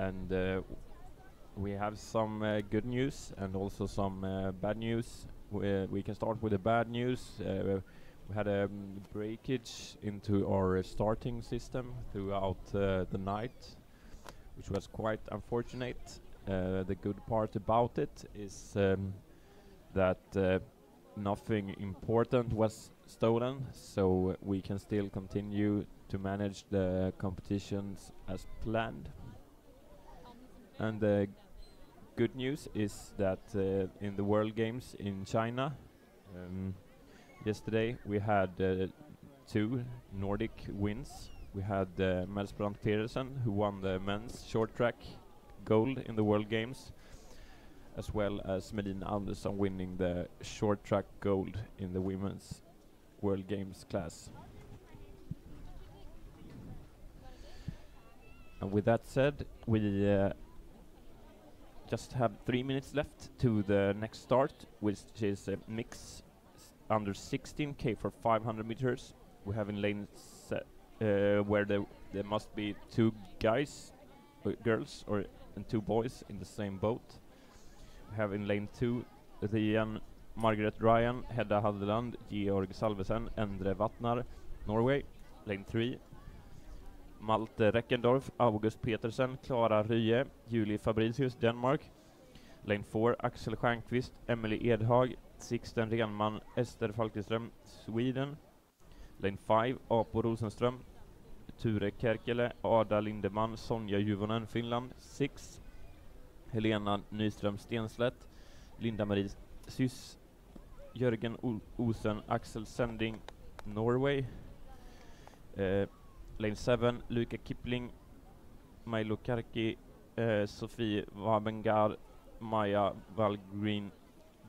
and we have some good news and also some bad news. We can start with the bad news. We had a breakage into our starting system throughout the night, which was quite unfortunate. The good part about it is that nothing important was stolen, so we can still continue to manage the competitions as planned. And the good news is that in the World Games in China yesterday we had 2 Nordic wins. We had Mels Brandt Pedersen, who won the men's short track gold in the World Games, as well as Melina Andersson winning the short track gold in the women's World Games class. And with that said, we just have 3 minutes left to the next start, which is a mix under 16K for 500 meters. We have in lane where there must be 2 guys, girls, and 2 boys in the same boat. We have in lane 2 Rian Margaret Ryan, Hedda Haldeland, Georg Salvesen, Endre Vatnar, Norway. Lane 3 Malte Reckendorf, August Petersen, Clara Rye, Julie Fabricius, Denmark. Lane 4 Axel Stjernqvist, Emily Edhag, Sixten Renman, Ester Falkeström, Sweden. Lane 5 Apo Rosenström, Ture Kerkele, Ada Lindeman, Sonja Juvonen, Finland. 6 Helena Nyström Stenslätt, Linda Marie Sys, Jörgen Osen, Axel Sending, Norway. Lane 7 Luka Kipling, Milo Karki, Sofie Wabengar, Maja Wallgreen,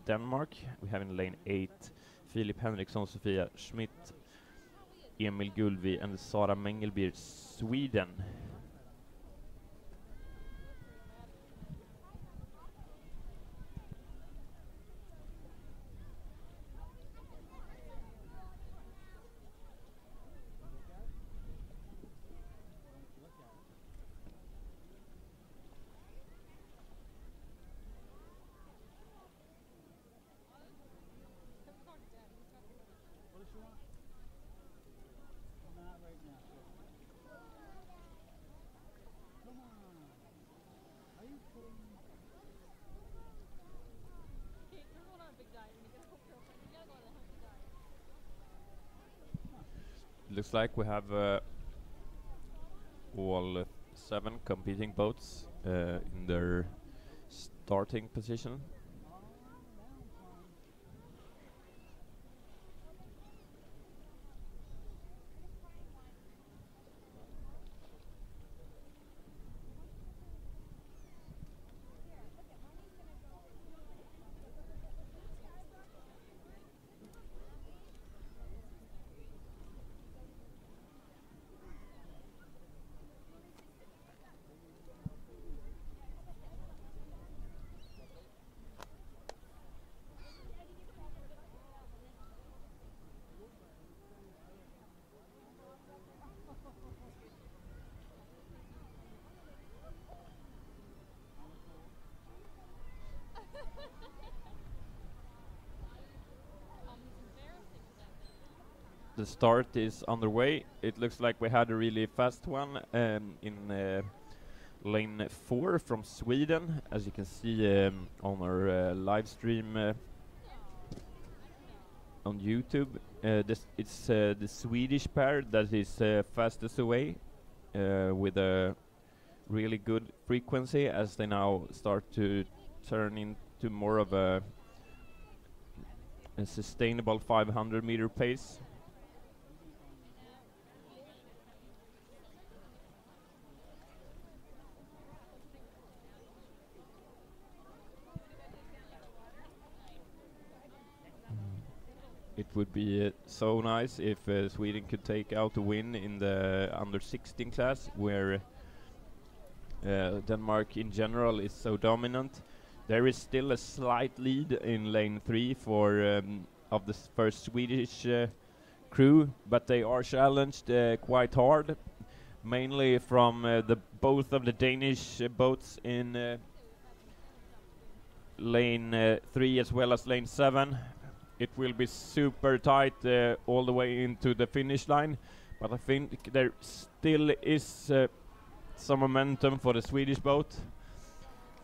Denmark. We have in lane 8 Filip Henriksson, Sofia Schmidt, Emil Gulvi and Sara Mengelbier, Sweden. Looks like we have all 7 competing boats in their starting position. The start is underway. It looks like we had a really fast one in lane 4 from Sweden, as you can see on our live stream on YouTube. It's the Swedish pair that is fastest away with a really good frequency, as they now start to turn into more of a sustainable 500 meter pace. It would be so nice if Sweden could take out a win in the under 16 class, where Denmark in general is so dominant. There is still a slight lead in lane 3 for of the first Swedish crew, but they are challenged quite hard. mainly from the both of the Danish boats in lane 3 as well as lane 7. It will be super tight all the way into the finish line, but I think there still is some momentum for the Swedish boat.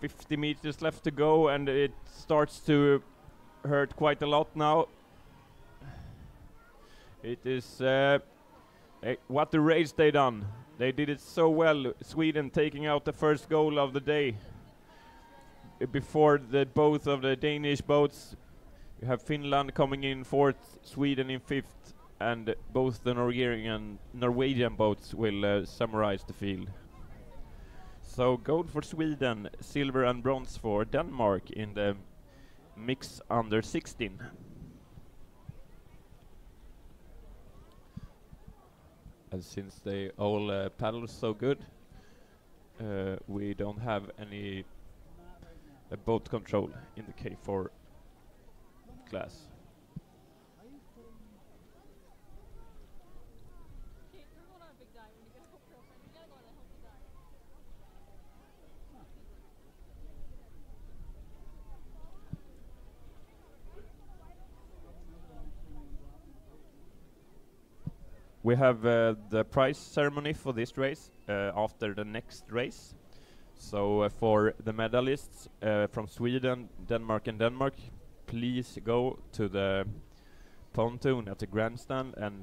50 meters left to go, and it starts to hurt quite a lot now. It is what the race they done. They did it so well. Sweden taking out the first goal of the day. Before the both of the Danish boats, you have Finland coming in 4th, Sweden in 5th, and both the Norwegian boats will summarize the field. So gold for Sweden, silver and bronze for Denmark in the mix under 16. And since they all paddle so good, we don't have any boat control in the K4 class. We have the prize ceremony for this race after the next race. So for the medalists from Sweden, Denmark and Denmark, please go to the pontoon at the grandstand and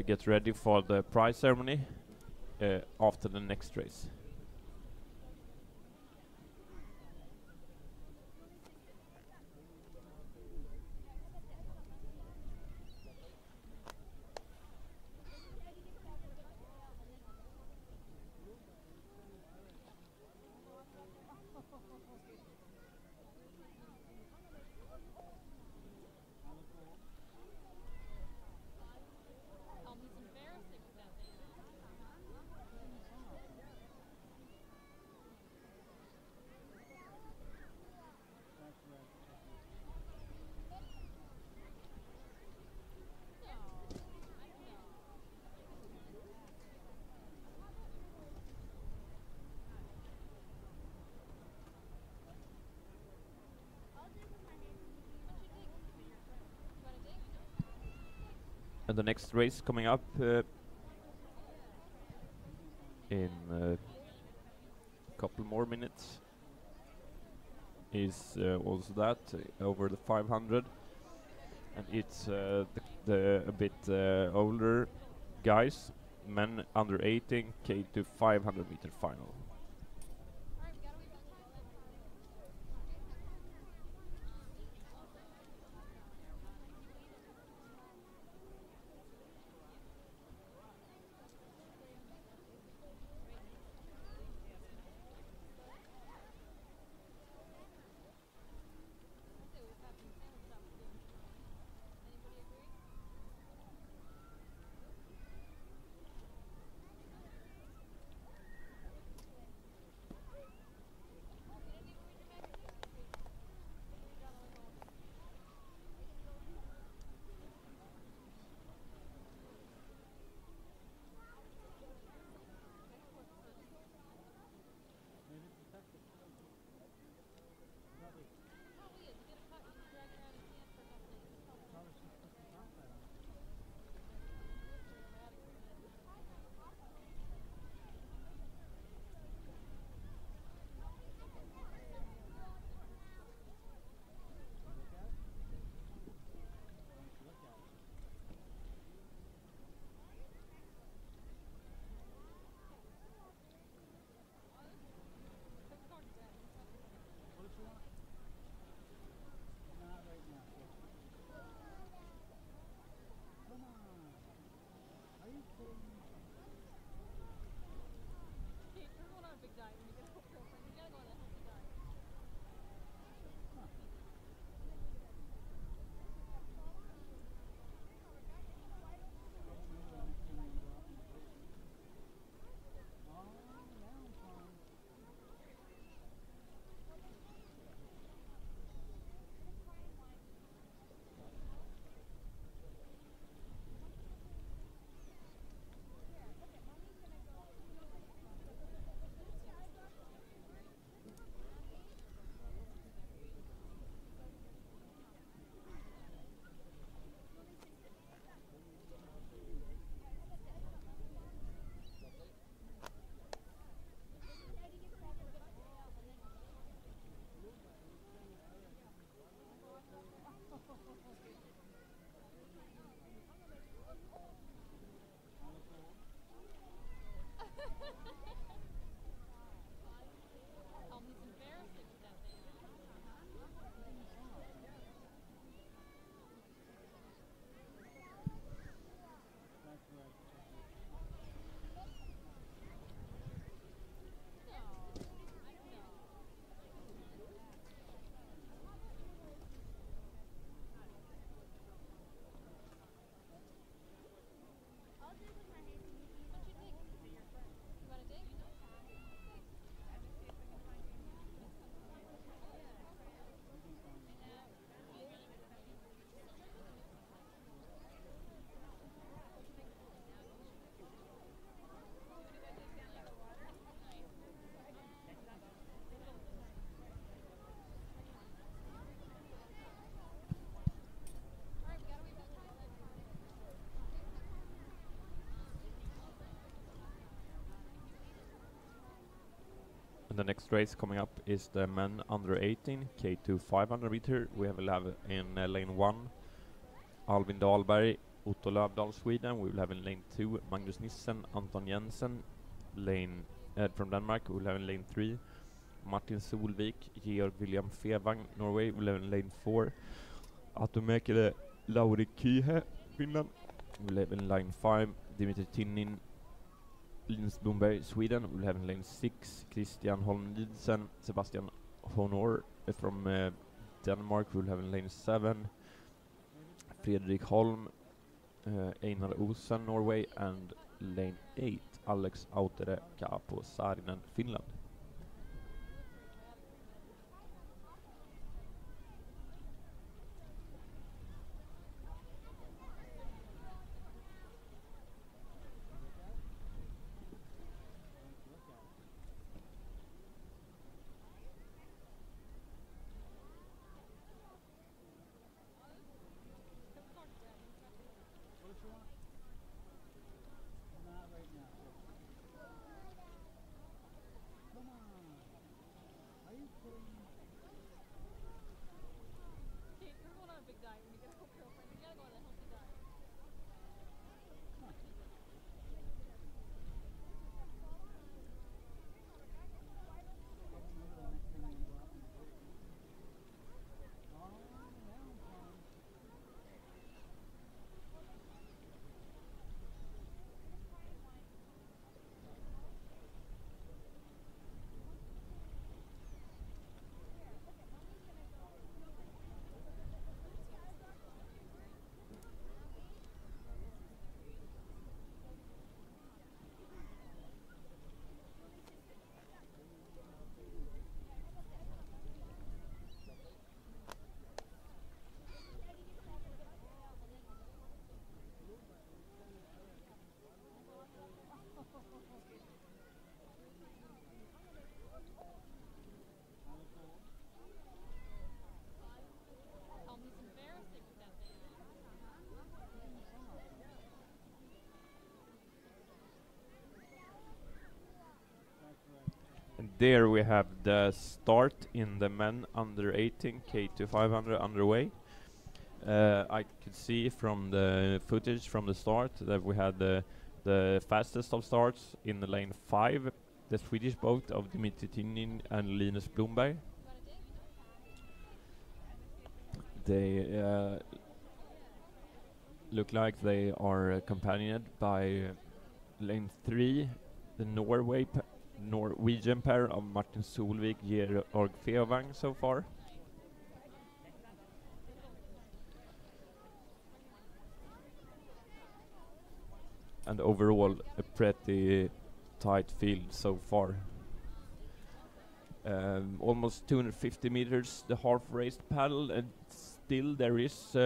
get ready for the prize ceremony after the next race. And the next race coming up in a couple more minutes is also that over the 500, and it's the a bit older guys, men under 18, K to 500 meter final. the next race coming up is the men under 18 K2 500 meter. We will have in lane 1 Alvin Dahlberg, Otto Lövdahl, Sweden. We will have in lane 2 Magnus Nissen, Anton Jensen. Lane from Denmark. We will have in lane 3 Martin Solvik, Georg William Fevang, Norway. We will have in lane 4 Atomäkele Lauri Kyhe, Finland. We will have in lane 5 Dimitri Tinnin, Linus Blomberg, Sweden. We'll have in lane 6 Christian Holm-Nielsen, Sebastian Honor from Denmark. We'll have in lane 7 Fredrik Holm, Einar Osen, Norway, and lane 8 Alex Autere Kaapo Saarinen, Finland. And there we have the start in the men under 18 K2 500 underway. I could see from the footage from the start that we had the fastest of starts in the lane 5, the Swedish boat of Dimitri Tinnin and Linus Blomberg. They look like they are accompanied by lane 3, the Norwegian pair of Martin Solvik, Georg Fevang so far. And overall a pretty tight field so far. Almost 250 meters the half raced paddle, and still there is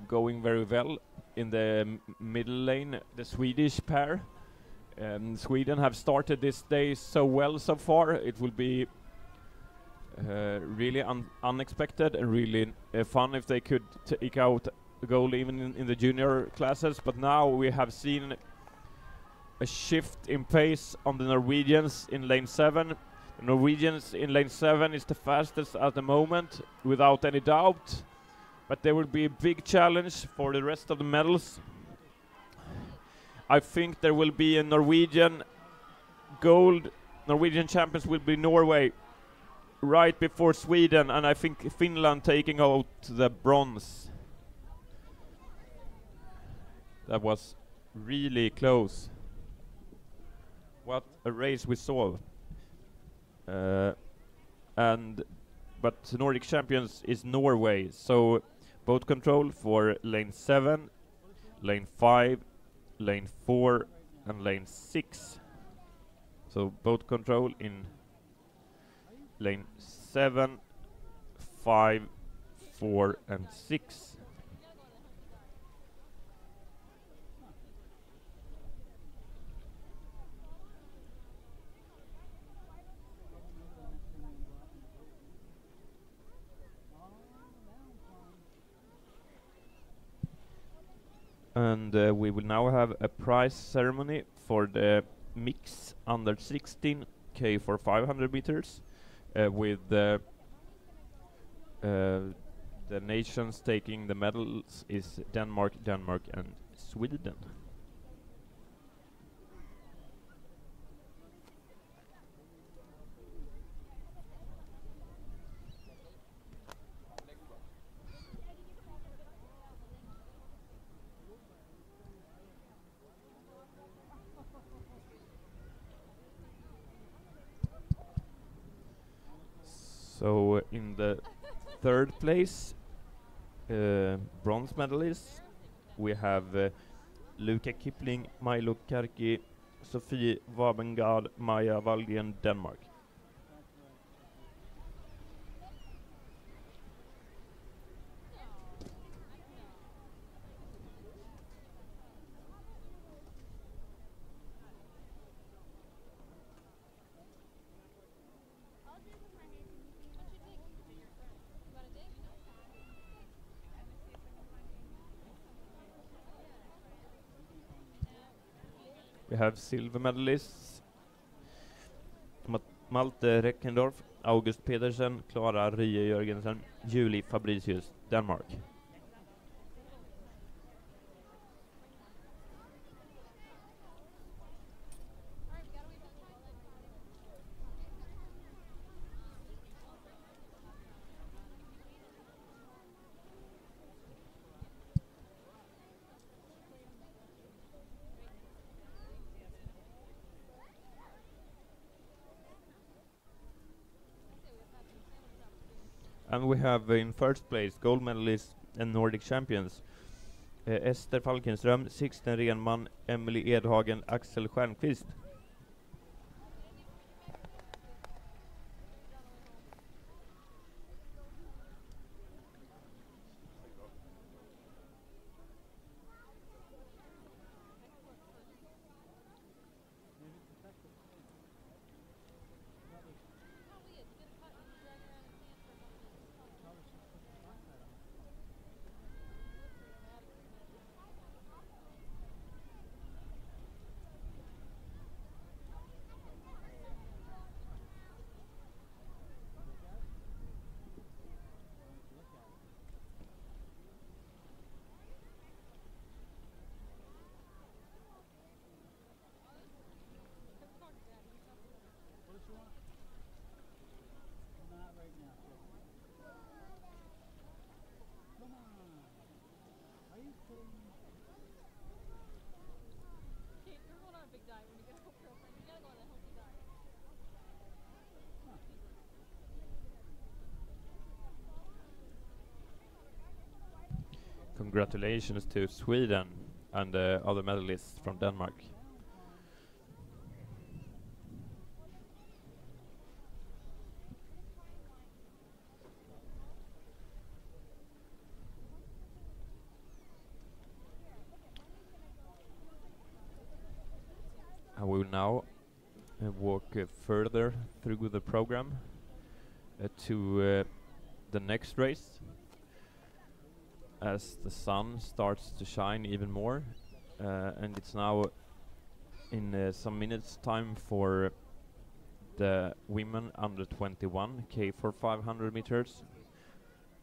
going very well in the middle lane, the Swedish pair. Sweden have started this day so well so far. It will be really unexpected and really fun if they could take out a goal even in the junior classes. But now we have seen a shift in pace on the Norwegians in lane 7. The Norwegians in lane 7 is the fastest at the moment, without any doubt. But there will be a big challenge for the rest of the medals. I think there will be a Norwegian gold. Norwegian champions will be Norway right before Sweden, and I think Finland taking out the bronze. That was really close. What a race we saw. But Nordic champions is Norway, so boat control for lane 7, lane 5, lane 4 and lane 6. So boat control in lane 7, 5, 4 and 6. And we will now have a prize ceremony for the mix under 16K for 500 meters with the nations taking the medals is Denmark, and Sweden. So in the third place, bronze medalists, we have Luca Kipling, Milo Karki, Sofie Wabengard, Maja Wallgren, Denmark. We have silver medalists, Malte Reckendorf, August Pedersen, Clara Rie Jørgensen, Julie Fabricius, Denmark. And we have in first place gold medalists and Nordic champions Ester Falkenström, Sixten Renman, Emily Edhagen, Axel Stjernqvist. Congratulations to Sweden and the other medalists from Denmark. I will now walk further through the program to the next race, as the sun starts to shine even more, and it's now in some minutes time for the women under 21 K for 500 meters,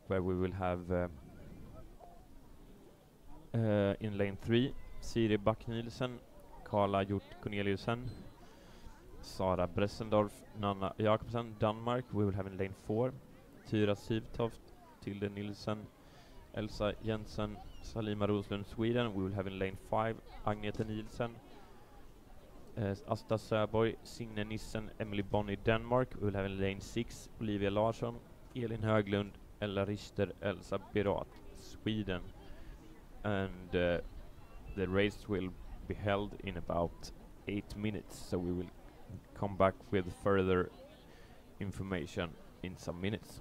where we will have in lane 3 Siri Back-Nielsen, Carla Hjort Corneliusen, Sara Bressendorf, Nanna Jakobsen, Denmark. We will have in lane 4 Tyra Sivtoft, Tilde Nilsen, Elsa Jensen, Salima Roslund, Sweden. We will have in lane 5 Agnete Nielsen, Asta Söborg, Signe Nissen, Emily Bonny, Denmark. We will have in lane 6 Olivia Larsson, Elin Höglund, Ella Richter, Elsa Birat, Sweden. And the race will be held in about 8 minutes, so we will come back with further information in some minutes.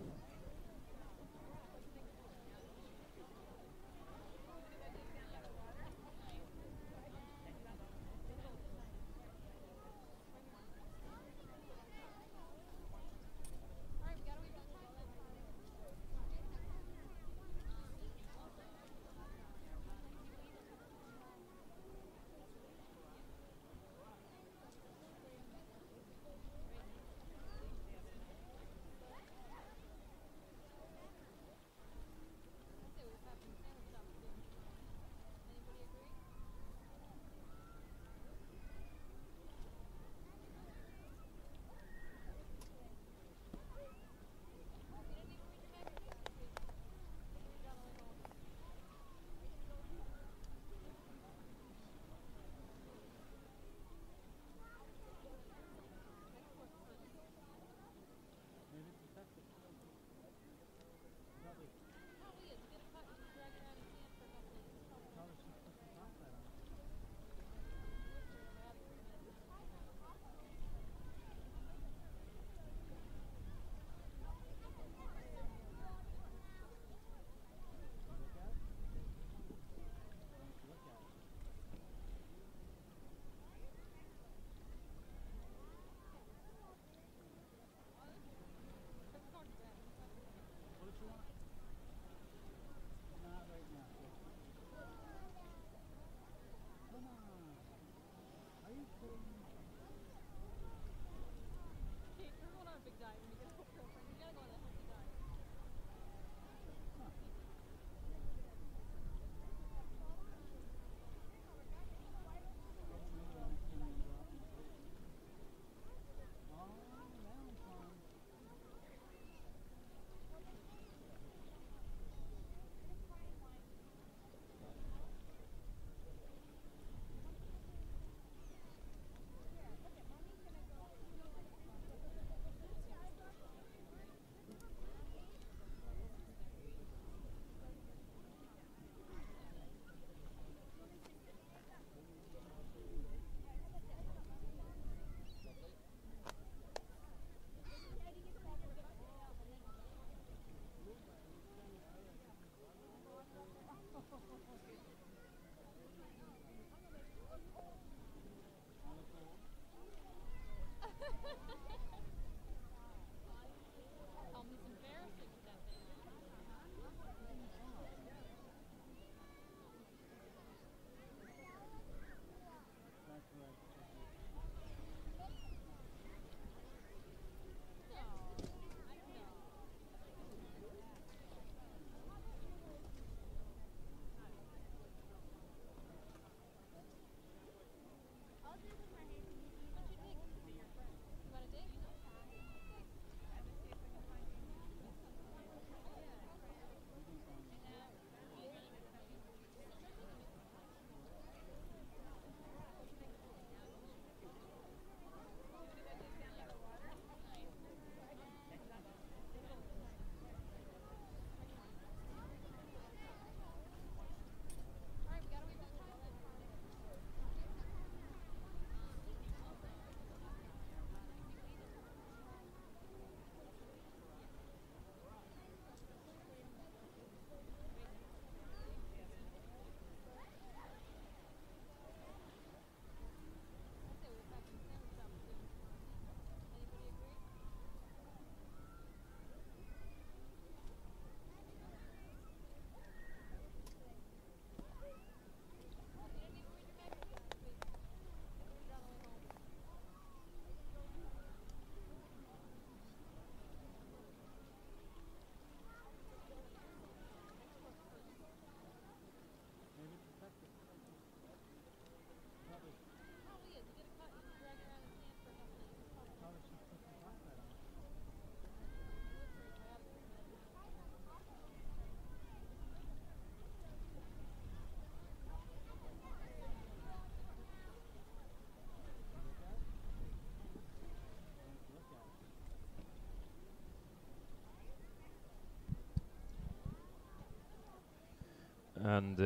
and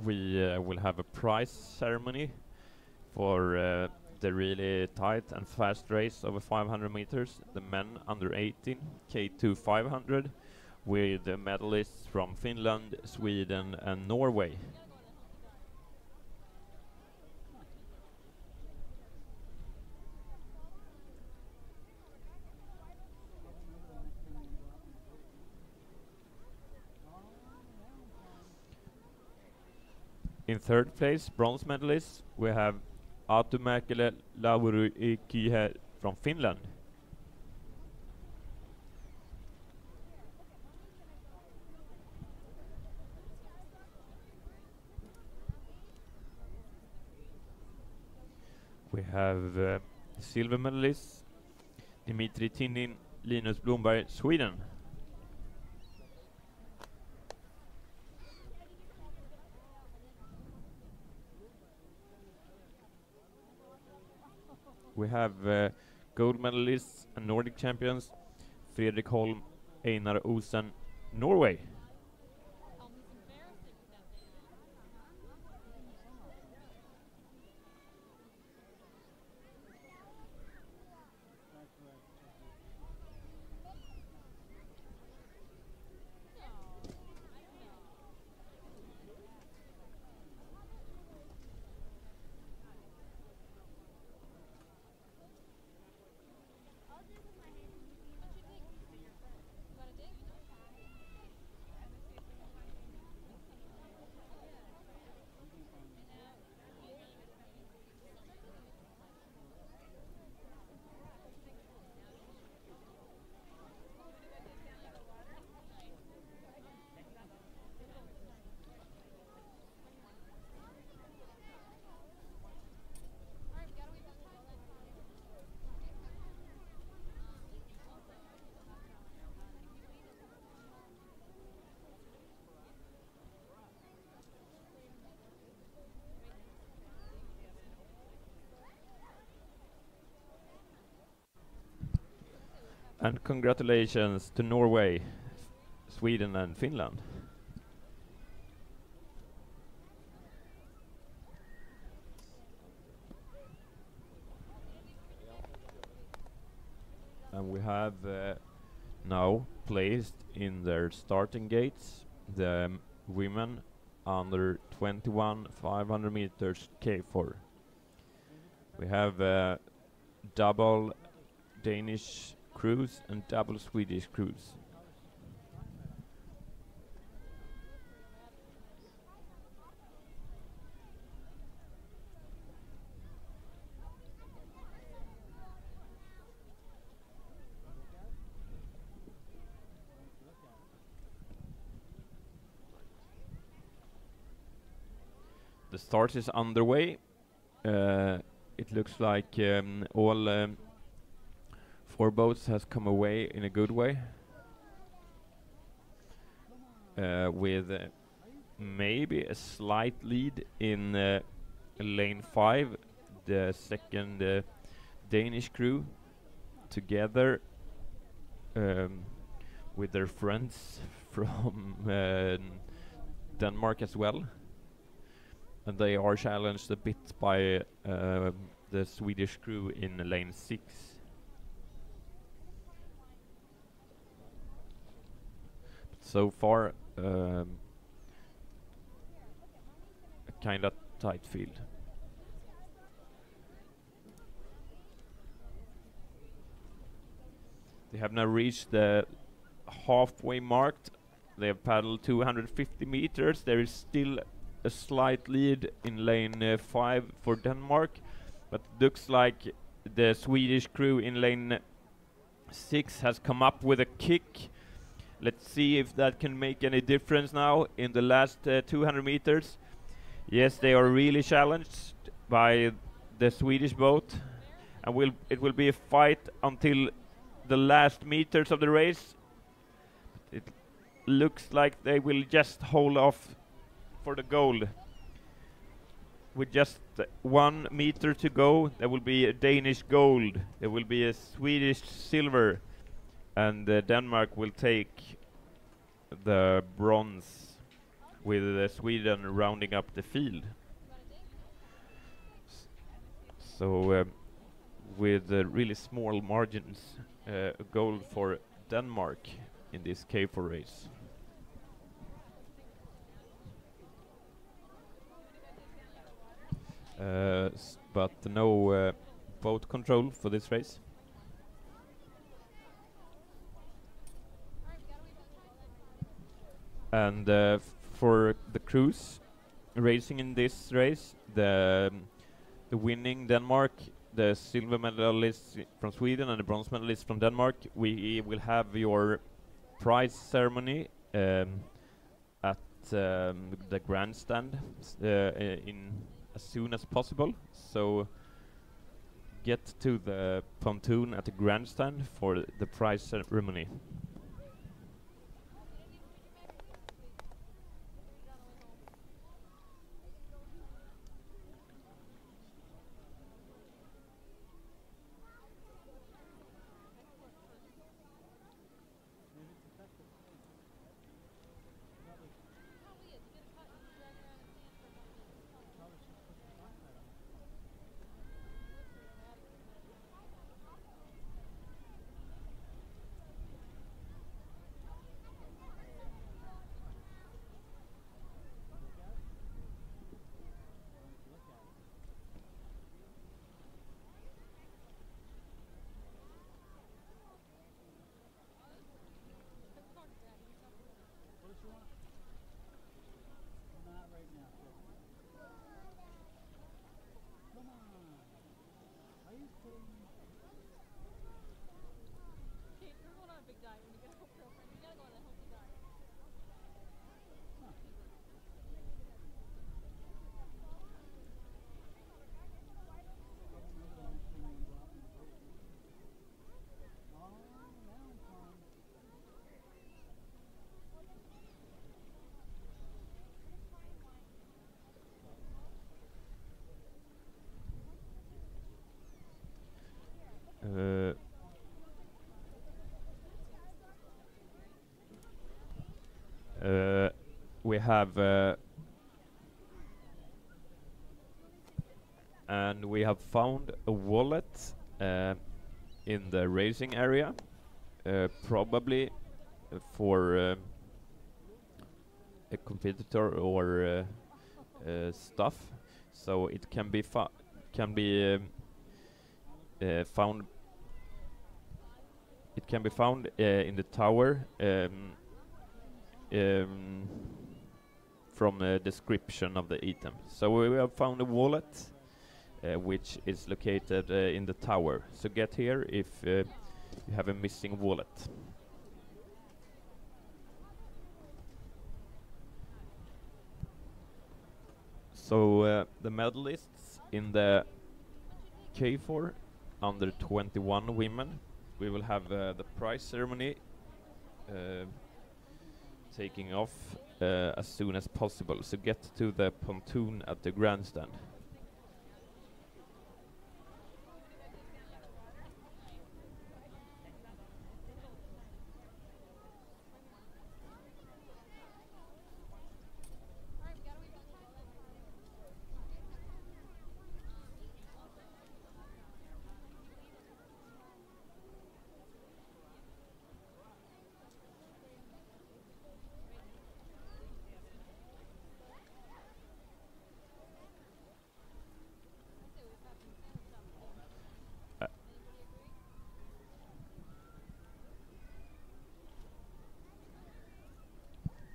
we will have a prize ceremony for the really tight and fast race over 500 meters, the men under 18 K2 500, with medalists from Finland, Sweden and Norway. In third place, bronze medalists, we have Aatu Mäkelä Lauri from Finland. We have silver medalists, Dimitri Tinin, Linus Blomberg, Sweden. We have gold medalists and Nordic champions, Fredrik Holm, Einar Osen, Norway. And congratulations to Norway, Sweden and Finland. And we have now placed in their starting gates the women under 21 500 meters K4. We have double Danish crews and double Swedish crews. The start is underway. It looks like all 4 boats has come away in a good way, with maybe a slight lead in lane 5, the second Danish crew, together with their friends from Denmark as well, and they are challenged a bit by the Swedish crew in lane 6. So far, a kind of tight field. They have now reached the halfway mark. They have paddled 250 meters. There is still a slight lead in lane 5 for Denmark, but looks like the Swedish crew in lane 6 has come up with a kick. Let's see if that can make any difference now in the last 200 meters. Yes, they are really challenged by the Swedish boat, and it will be a fight until the last meters of the race. It looks like they will just hold off for the gold. With just 1 meter to go, there will be a Danish gold, there will be a Swedish silver, and Denmark will take the bronze with Sweden rounding up the field. So with really small margins, a goal for Denmark in this K4 race. But no boat control for this race. And for the crews racing in this race, the winning Denmark, the silver medalist from Sweden and the bronze medalist from Denmark, we will have your prize ceremony at the grandstand in as soon as possible. So get to the pontoon at the grandstand for the prize ceremony. We have and we have found a wallet in the racing area, probably for a competitor or stuff. So it can be found it can be found in the tower from a description of the item. So we have found a wallet which is located in the tower. So get here if you have a missing wallet. So the medalists in the K4 under 21 women, we will have the prize ceremony taking off as soon as possible. So get to the pontoon at the grandstand.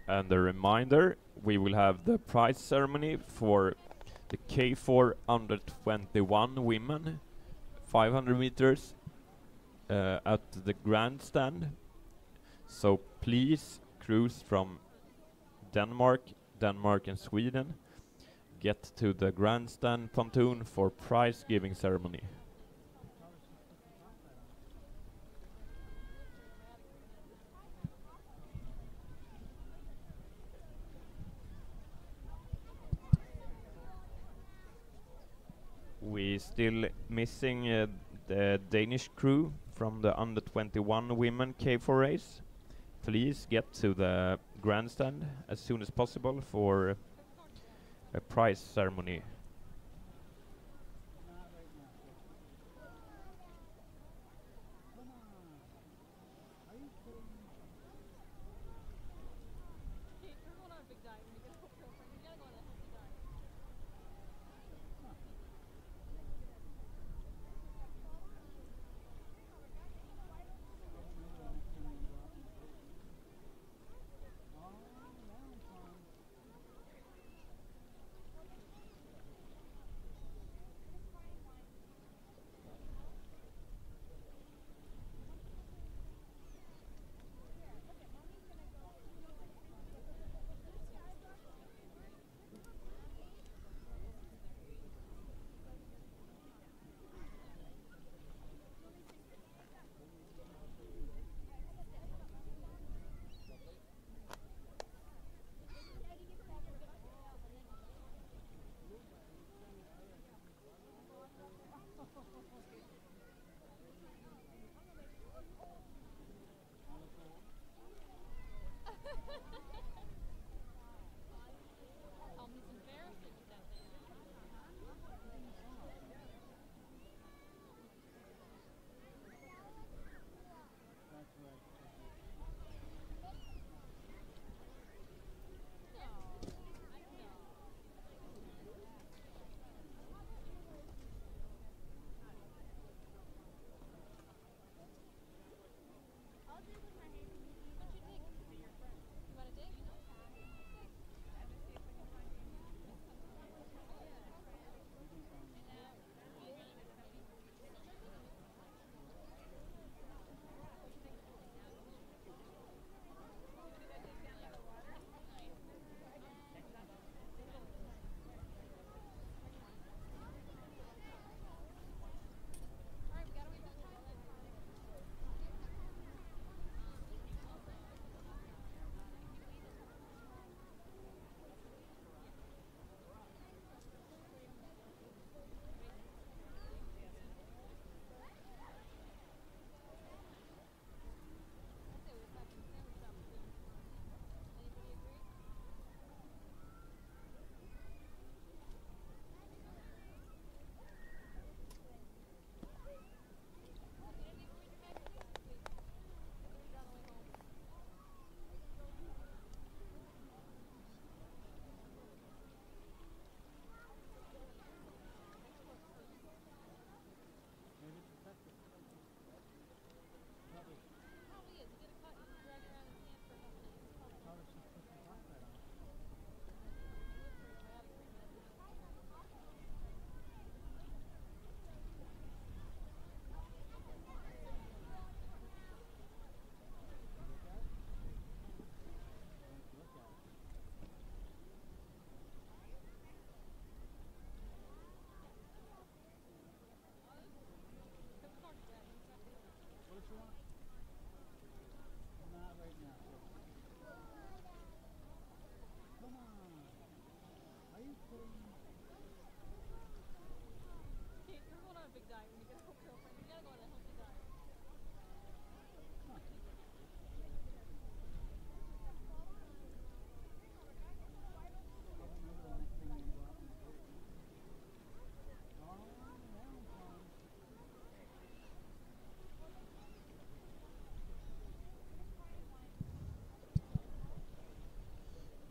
And a reminder, we will have the prize ceremony for the K4 under 21 women, 500 meters at the grandstand. So please, crews from Denmark and Sweden, get to the grandstand pontoon for prize giving ceremony. We still missing the Danish crew from the under 21 women K4 race. please get to the grandstand as soon as possible for a prize ceremony.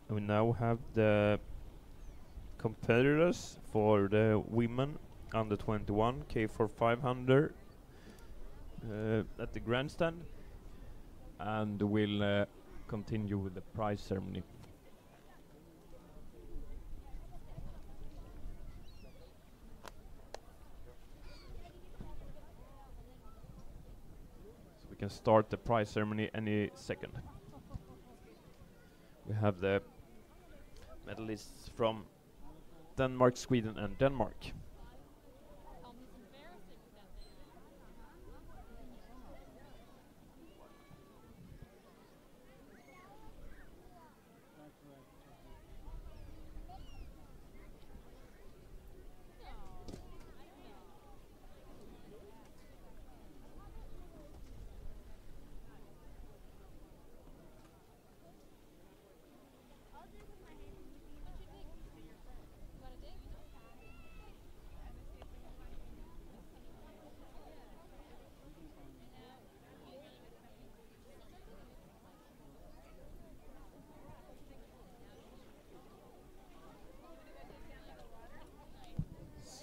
We now have the competitors for the women under 21 K for 500 at the grandstand, and we'll continue with the prize ceremony. So we can start the prize ceremony any second. We have the medalists from Denmark, Sweden and Denmark.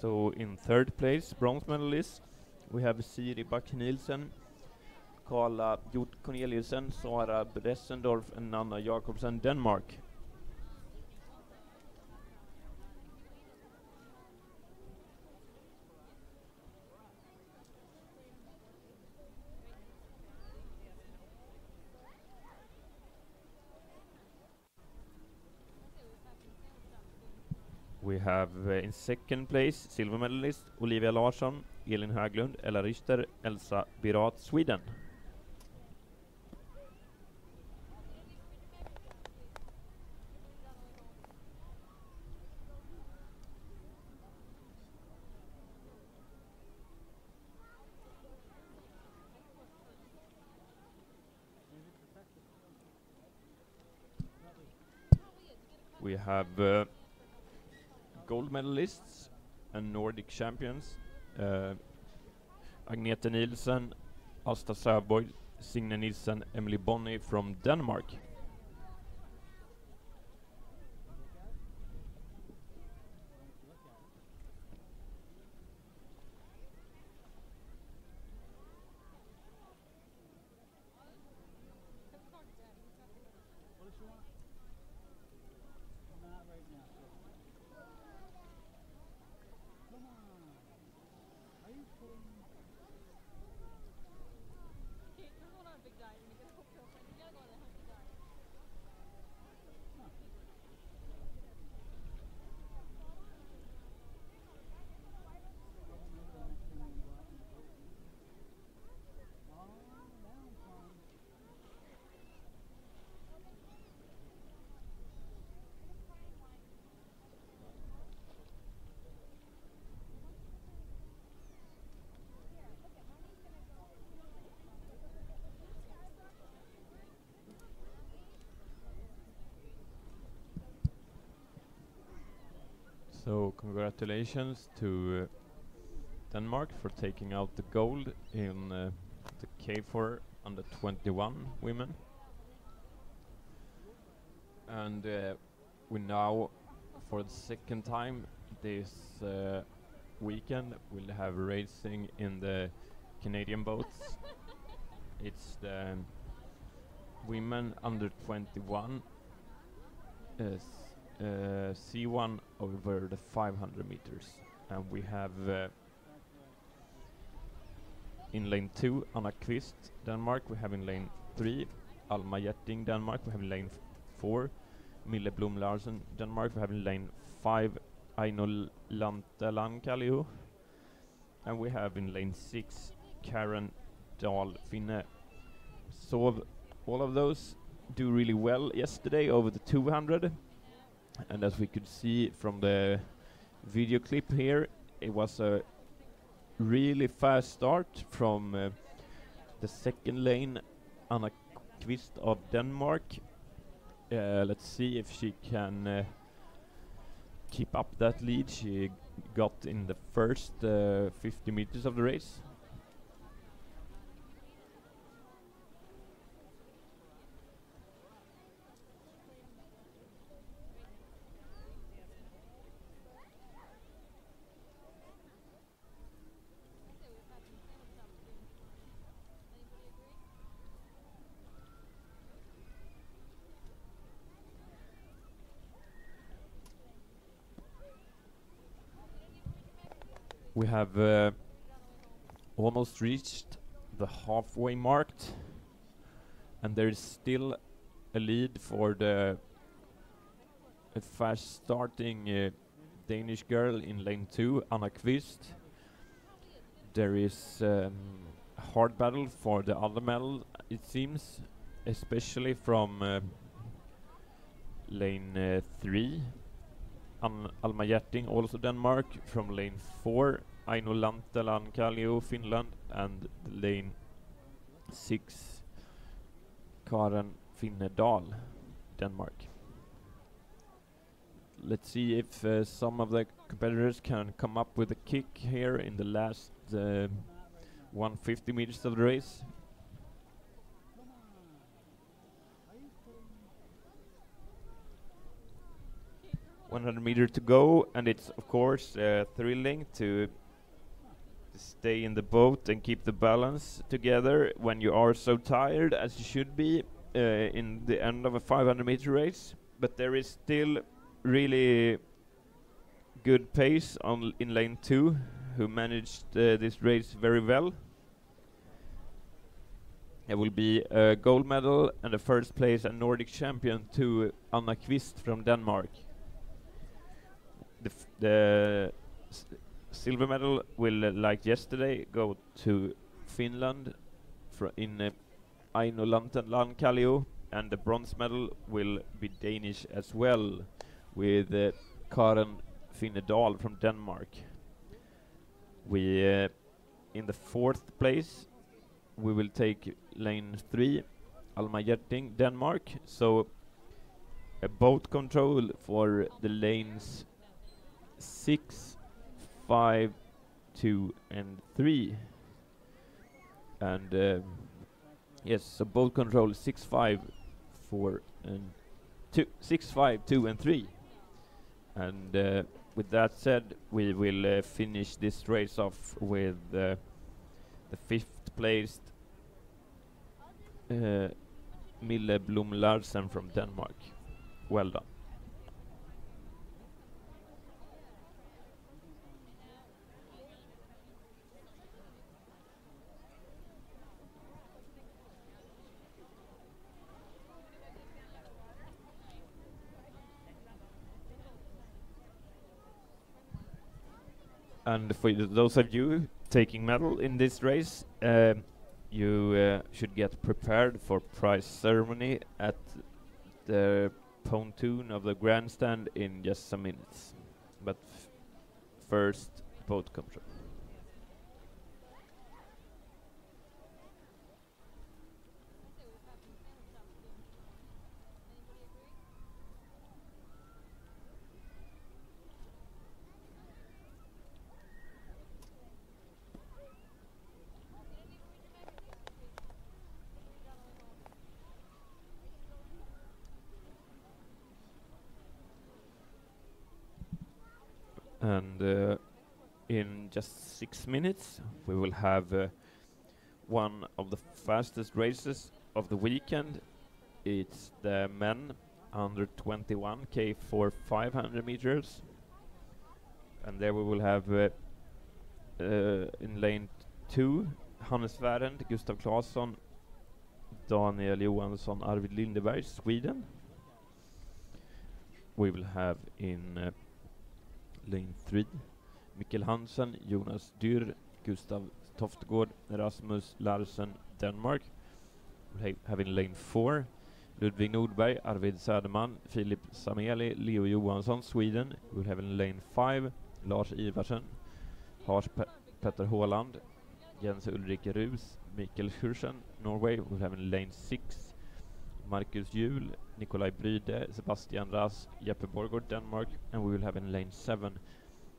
So in third place, bronze medalist, we have Siri Back-Nielsen, Carla Hjort Corneliusen, Sara Bressendorf and Nanna Jakobsen, Denmark. We have in second place, silver medalist, Olivia Larsson, Elin Höglund, Ella Richter, Elsa Birat, Sweden. We have gold medalists and Nordic champions, Agnete Nielsen, Asta Söborg, Signe Nielsen, Emily Bonny from Denmark. So congratulations to Denmark for taking out the gold in the K4 under 21 women. And we now, for the second time this weekend, will have racing in the Canadian boats. It's the women under 21 C1 over the 500 meters, and we have in lane 2 Anna Kvist, Denmark. We have in lane 3 Alma Hjerting, Denmark. We have in lane 4 Mille Blom Larsen, Denmark. We have in lane 5 Aino Lantelan Kallio, and we have in lane 6 Karen Dahl Finne. So all of those do really well yesterday over the 200. And as we could see from the video clip here, it was a really fast start from the second lane, Anna Kvist of Denmark. Let's see if she can keep up that lead she got in the first 50 meters of the race. We have almost reached the halfway mark, and there is still a lead for the fast starting Danish girl in lane 2, Anna Kvist. There is a hard battle for the other medal, it seems, especially from lane 3. Alma Hjerting, also Denmark, from lane 4, Aino Lantelan Kallio, Finland, and lane 6, Karen Finne Dahl, Denmark. Let's see if some of the competitors can come up with a kick here in the last 150 meters of the race. 100 meter to go, and it's of course thrilling to stay in the boat and keep the balance together when you are so tired as you should be in the end of a 500 meter race. But there is still really good pace in lane 2, who managed this race very well. There will be a gold medal and a first place and Nordic champion to Anna Kvist from Denmark. The silver medal will, like yesterday, go to Finland in Aino Lankallio, and the bronze medal will be Danish as well, with Karen Finnedal from Denmark. We, in the 4th place, we will take lane 3, Alma Hjerting, Denmark. So a boat control for the lanes 6, 5, 2 and 3. And yes, so boat control 6, 5, 4 and 2, 6, 5, 2 and 3. And with that said, we will finish this race off with the 5th placed Mille Blom Larsen from Denmark. Well done. And for those of you taking medal in this race, you should get prepared for prize ceremony at the pontoon of the grandstand in just some minutes. But first, boat control. And in just 6 minutes, we will have one of the fastest races of the weekend. It's the men under 21K for 500 meters. And there we will have in lane 2, Hannes Wärend, Gustav Claesson, Daniel Johansson, Arvid Lindeberg, Sweden. We will have in lane 3, Mikkel Hansen, Jonas Dyr, Gustav Toftegård, Rasmus Larsen, Denmark. We'll have in lane 4, Ludvig Nordberg, Arvid Söderman, Filip Sameli, Leo Johansson, Sweden. We'll have in lane 5, Lars Ivarsen, Hans Petter Håland, Jens Ulrike Rus, Mikkel Schursen, Norway. We'll have in lane 6, Marcus Juhl, Nikolaj Bryde, Sebastian Ras, Jeppe Borgård, Denmark. And we will have in lane 7,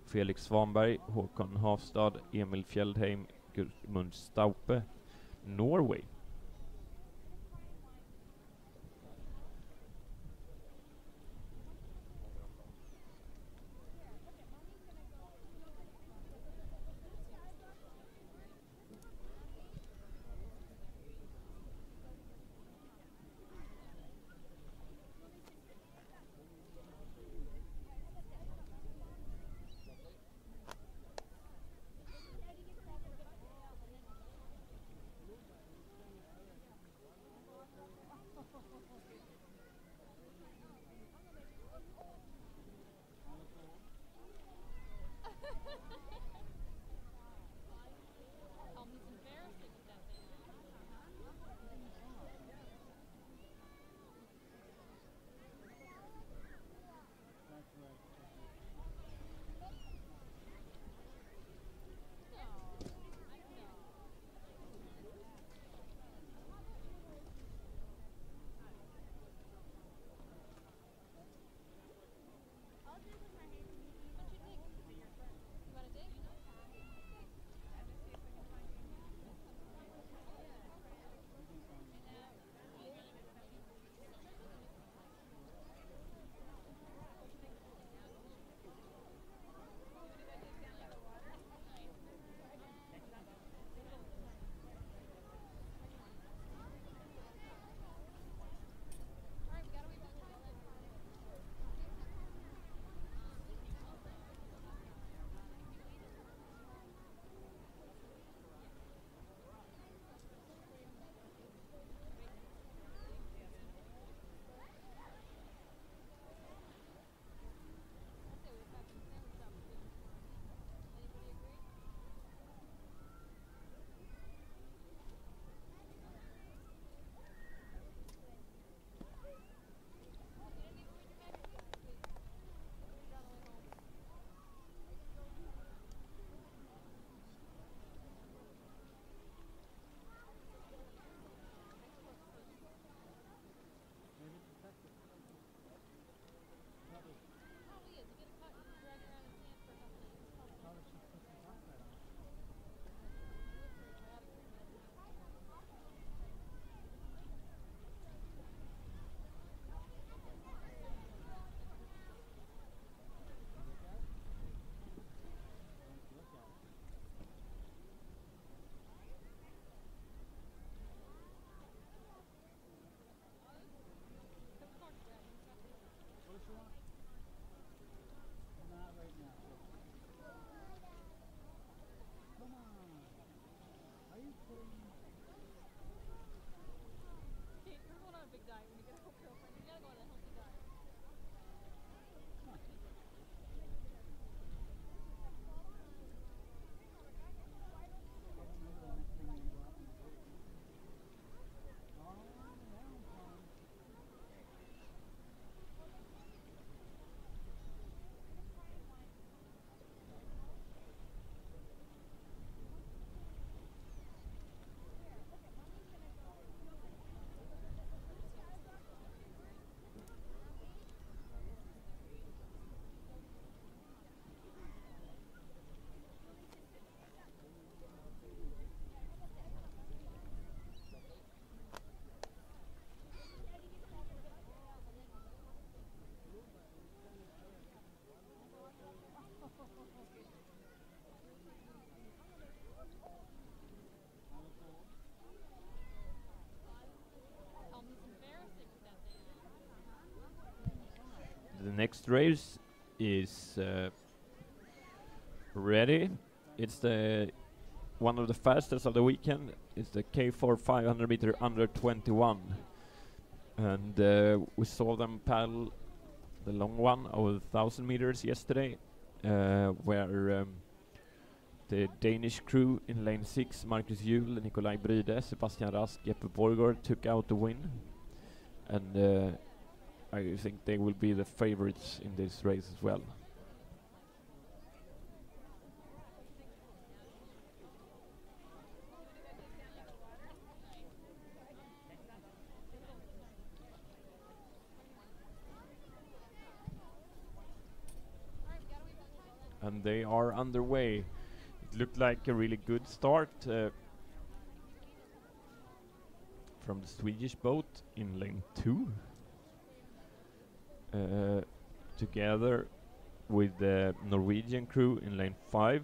Felix Svanberg, Håkon Hafstad, Emil Fjeldheim, Gudmund Staupe, Norway. The next race is ready. It's the one of the fastest of the weekend. It's the K4 500 meter under 21, and we saw them paddle the long one over 1,000 meters yesterday, where the Danish crew in lane 6, Marcus Juhl, Nikolaj Bryde, Sebastian Rask, Jeppe Borgård, took out the win, and I think they will be the favorites in this race as well. And they are underway. It looked like a really good start from the Swedish boat in lane 2, together with the Norwegian crew in lane 5.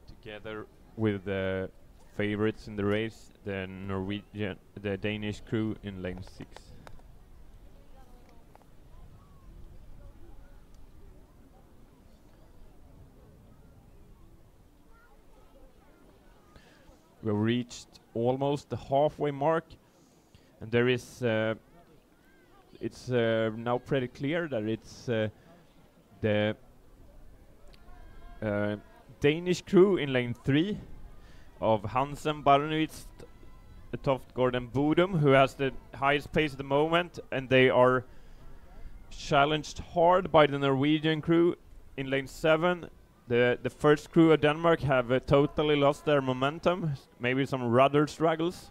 Together with the favorites in the race, the Danish crew in lane 6. We reached almost the halfway mark, and there is it's now pretty clear that it's the Danish crew in lane 3 of Hansen, Barnevitz, Toftgård and Bodum, who has the highest pace at the moment, and they are challenged hard by the Norwegian crew in lane 7. The first crew of Denmark have totally lost their momentum, maybe some rudder struggles.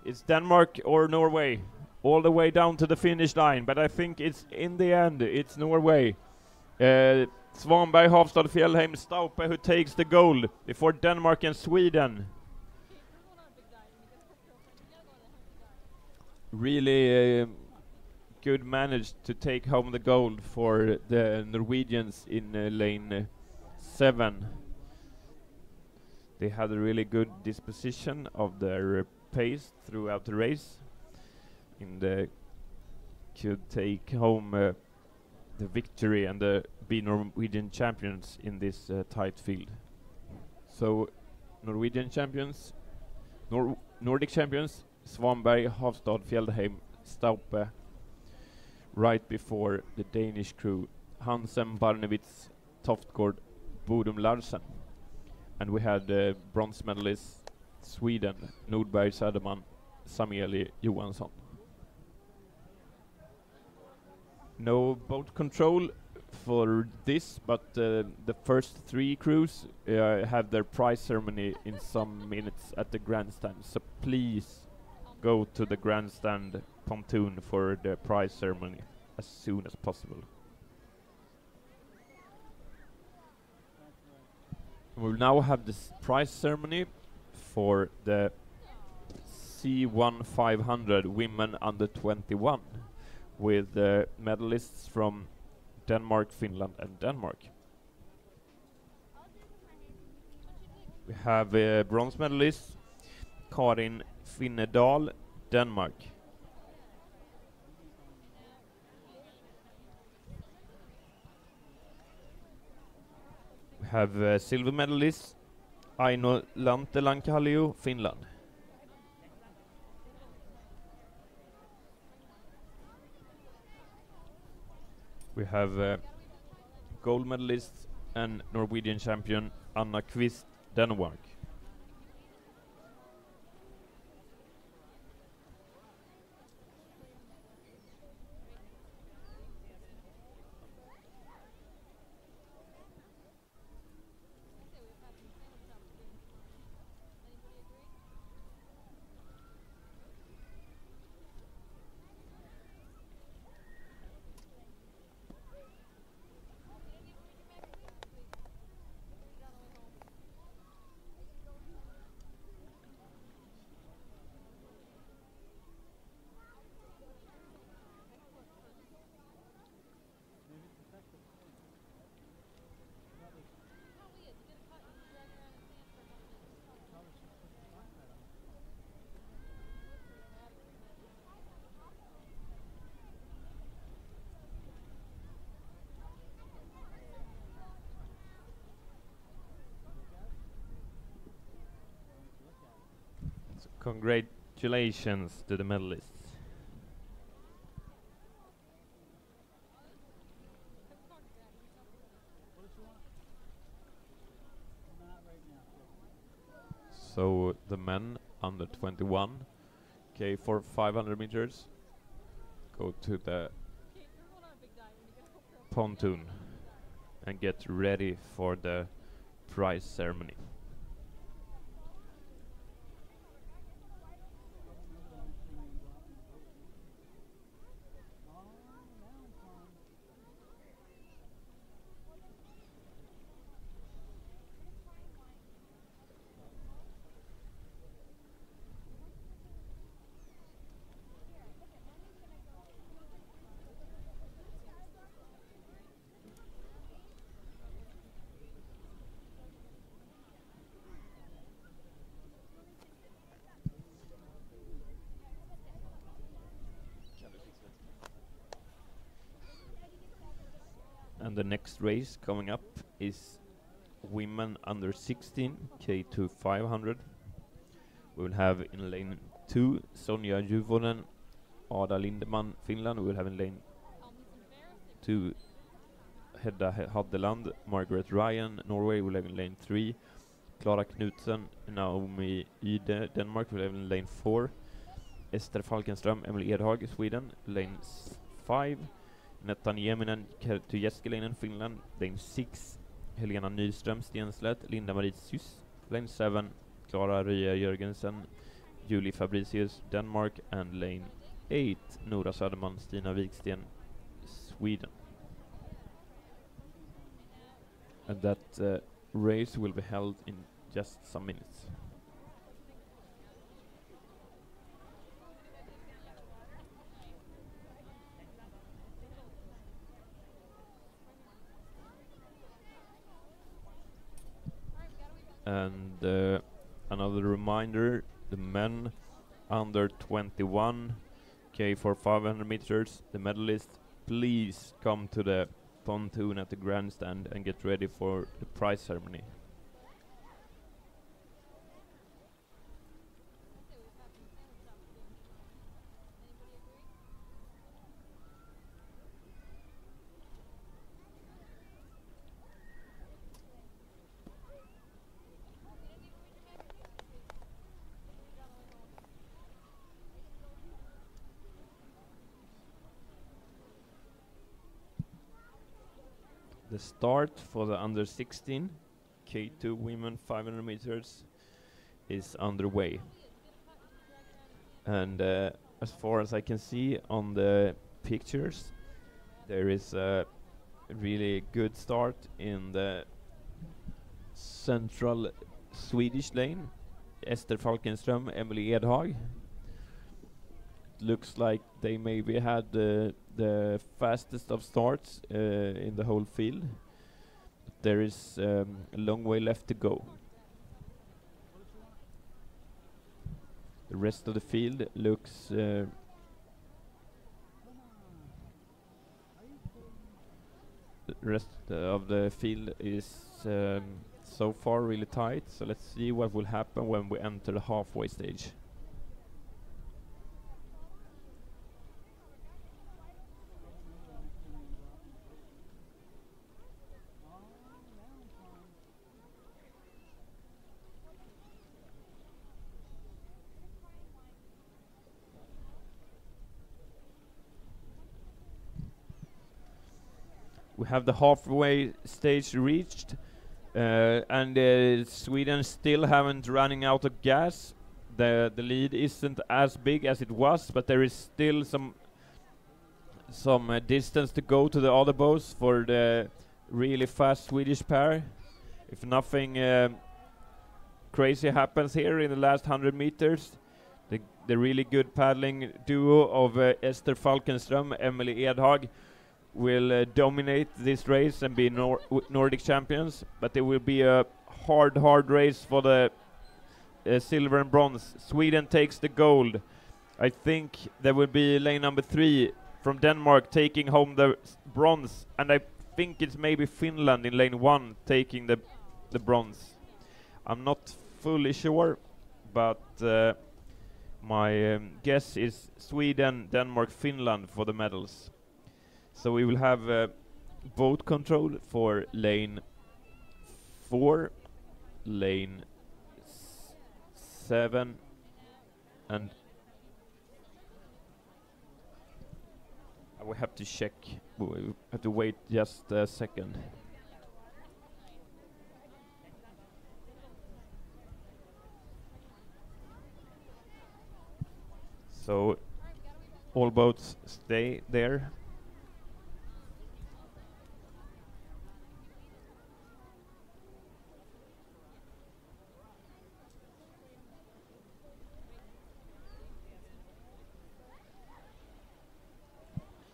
It's Denmark or Norway all the way down to the finish line, but I think it's in the end it's Norway. Svanberg, Hafstad, Fjellheim, Staupe who takes the gold before Denmark and Sweden. Really good manage to take home the gold for the Norwegians in lane 7. They had a really good disposition of their pace throughout the race, and could take home the victory and be Norwegian champions in this tight field. So Norwegian champions, Nordic champions, Svanberg, Hafstad, Fjellheim, Staupe, right before the Danish crew, Hansen, Barnevitz, Toftgård, Bodum, Larsen. And we had bronze medalists, Sweden, Nordberg, Söderman, Samueli Johansson. No boat control for this, but the first 3 crews have their prize ceremony in some minutes at the grandstand. So please go to the grandstand pontoon for the prize ceremony as soon as possible. We'll now have this prize ceremony for the C1 500 women under 21 with medalists from Denmark, Finland and Denmark. We have bronze medalist Karin Finnedal, Denmark. We have silver medalist Aino Lantelankalio, Finland. We have gold medalist and Norwegian champion Anna Kvist, Denmark. Congratulations to the medalists. So the men under 21, okay, for 500 meters, go to the pontoon and get ready for the prize ceremony. And the next race coming up is women under 16, K2 500. We will have in lane 2 Sonja Juvonen, Ada Lindeman, Finland. We will have in lane 2 Hedda Haddeland, Margaret Ryan, Norway. We will have in lane 3 Clara Knudsen, Naomi Ide, Denmark. We will have in lane 4 Ester Falkenström, Emily Edhag, Sweden. Lane 5 Nettan Jeminen, Kerttu Jeskelainen, Finland. Lane 6 Helena Nyström, Stenslätt, Linda-Marie Syss. Lane 7 Clara Rya Jörgensen, Julie Fabricius, Denmark. And lane 8 Nora Söderman, Stina Wiksten, Sweden. And that race will be held in just some minutes. And another reminder, the men under 21, okay, for 500 meters, the medalists, please come to the pontoon at the grandstand and get ready for the prize ceremony. The start for the under 16 K2 women 500 meters is underway. And as far as I can see on the pictures, there is a really good start in the central Swedish lane. Ester Falkenström, Emily Edhag. Looks like they maybe had the fastest of starts in the whole field. There is a long way left to go. The rest of the field looks the rest of the field is so far really tight, so let's see what will happen when we enter the halfway stage. We have the halfway stage reached, and Sweden still haven't running out of gas. The lead isn't as big as it was, but there is still some distance to go to the other boats for the really fast Swedish pair. If nothing crazy happens here in the last 100 meters, the really good paddling duo of Ester Falkenström, Emily Edhag will dominate this race and be Nordic champions, but it will be a hard race for the silver and bronze. Sweden takes the gold. I think there will be lane number 3 from Denmark taking home the bronze, and I think it's maybe Finland in lane 1 taking the bronze. I'm not fully sure, but My guess is Sweden, Denmark, Finland for the medals. So we will have boat control for lane 4, lane 7, and I will have to check. We have to wait just a second. So all boats stay there.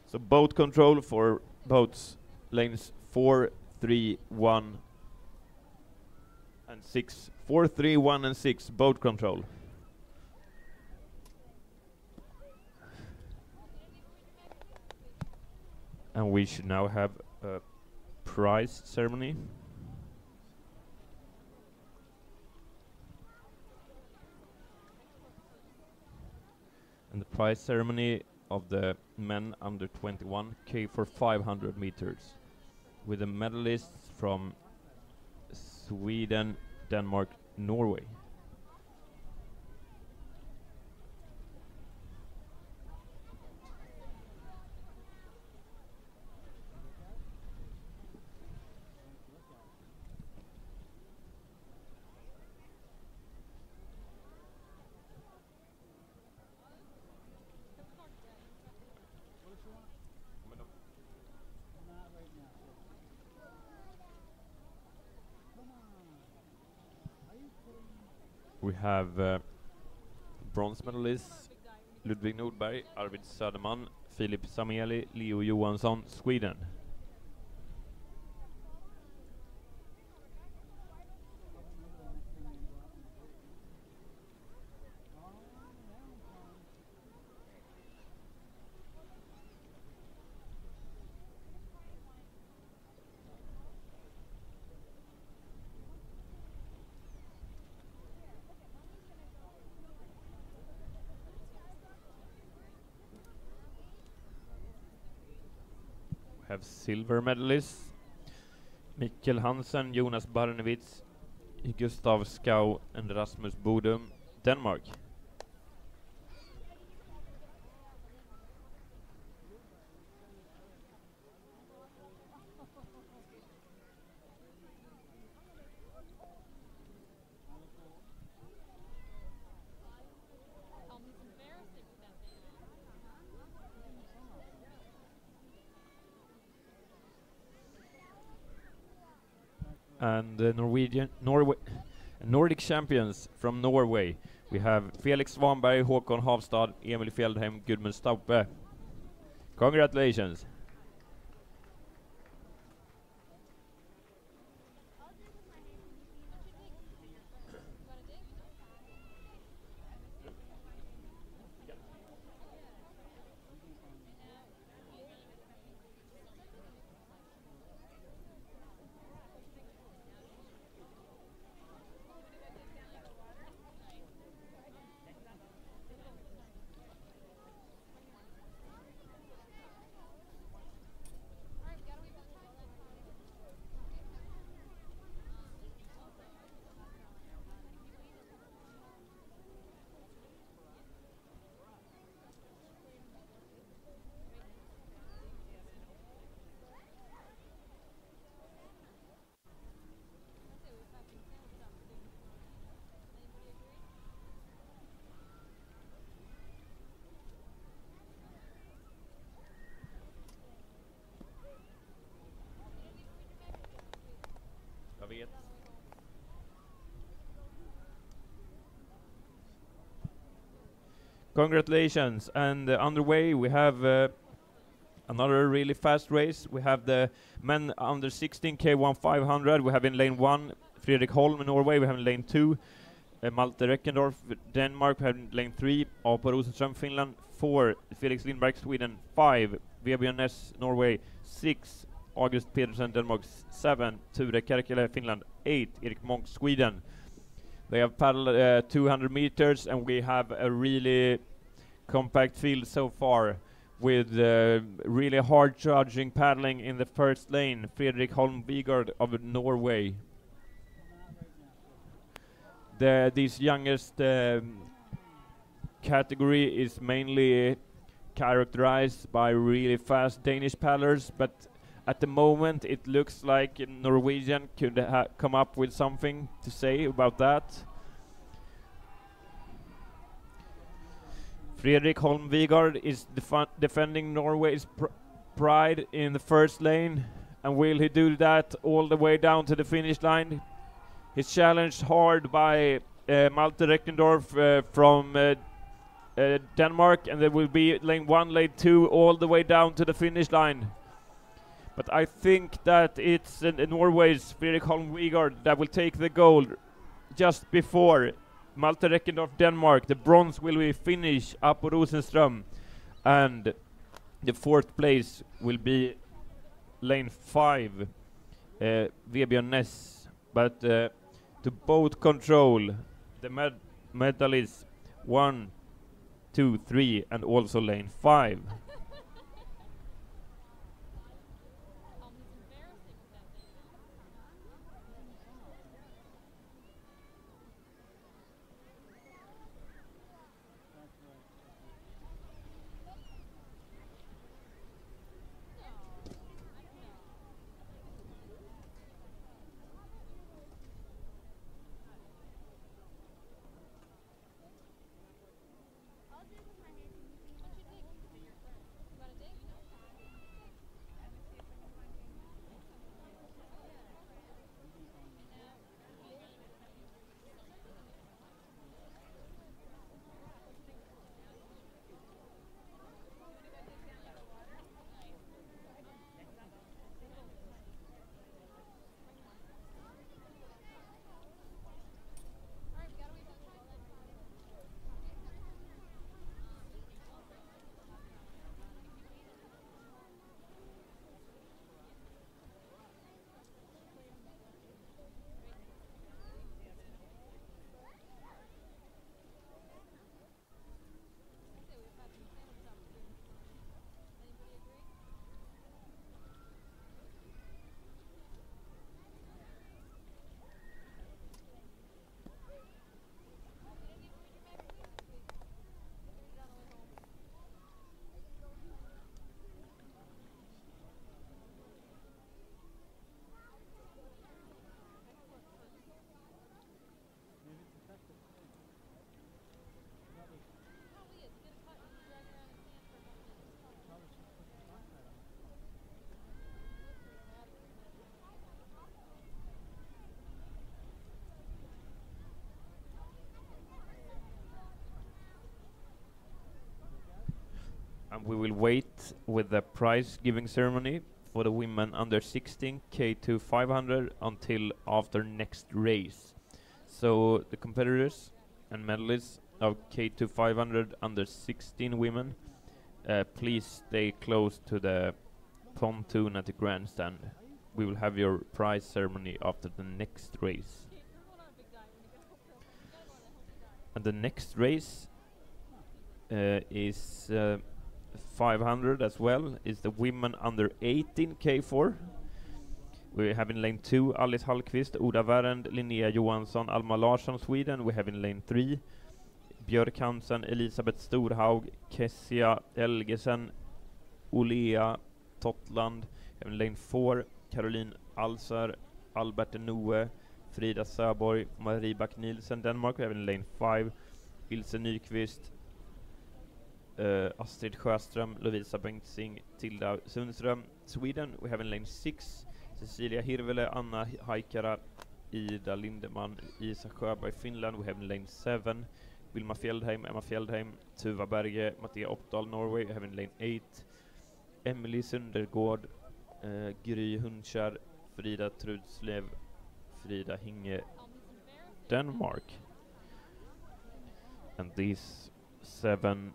So boat control for boats lanes 4, 3, 1 and 6. 4, 3, 1 and 6 boat control. And we should now have a prize ceremony. And the prize ceremony of the men under 21 K for 500 meters, with the medalists from Sweden, Denmark, Norway. We have bronze medalists Ludvig Nordberg, Arvid Söderman, Filip Sameli, Leo Johansson, Sweden. Have silver medalists Mikkel Hansen, Jonas Barnevitz, Gustav Skau and Rasmus Bodum, Denmark. And the Nordic champions from Norway. We have Felix Svanberg, Håkon Havstad, Emil Fjeldheim, Gudmund Staupe. Congratulations. Congratulations, and underway we have another really fast race. We have the men under 16 K1 500. We have in lane 1 Fredrik Holm in Norway. We have in lane 2 Malte Reckendorf, Denmark. We have in lane 3 Apo Rosenström, Finland. 4 Felix Lindberg, Sweden. 5 Vebjörn Ness, Norway. 6 August Pedersen, Denmark. 7 Ture Kärkele, Finland. 8 Erik Monk, Sweden. They have paddled 200 meters, and we have a really compact field so far, with really hard charging paddling in the first lane. Fredrik Holm Vigard of Norway. This youngest category is mainly characterized by really fast Danish paddlers, but at the moment it looks like a Norwegian could come up with something to say about that. Fredrik Holm Vigard is defending Norway's pride in the first lane, and will he do that all the way down to the finish line? He's challenged hard by Malte Reckendorf from Denmark, and there will be lane 1, lane 2, all the way down to the finish line. But I think that it's Norway's Fredrik Holm Vigard that will take the gold just before Malte Reckendorf, Denmark. The bronze will be Finnish, Apo Rosenström, and the 4th place will be lane 5, Vebjörn Ness. But to both control the medalists 1, 2, 3, and also lane 5. And we will wait with the prize giving ceremony for the women under 16 K2 500 until after next race. So the competitors and medalists of K2 500 under 16 women, please stay close to the pontoon at the grandstand. We will have your prize ceremony after the next race. And the next race is 500 as well, is the women under 18 K4. We have in lane 2 Alice Hallqvist, Oda Wärend, Linnea Johansson, Alma Larsson, Sweden. We have in lane 3 Björk Hansen, Elisabeth Storhaug, Kessia Elgesen, Olea Tottland. We have in lane 4 Caroline Alsar, Albert Noe, Frida Söborg, Marie Back Nielsen, Denmark. We have in lane 5 Ilse Nyqvist, Astrid Sjöström, Lovisa Bengtsing, Tilda Sundström, Sweden. We have in lane 6 Cecilia Hirvele, Anna Haikara, Ida Lindeman, Isa Sjöberg, Finland. We have in lane 7 Vilma Fjällheim, Emma Fjällheim, Tuva Berge, Mattia Opdal, Norway. We have in lane 8 Emily Sundergård, Gry Hundskär, Frida Trudslev, Frida Hinge, Denmark. And these 7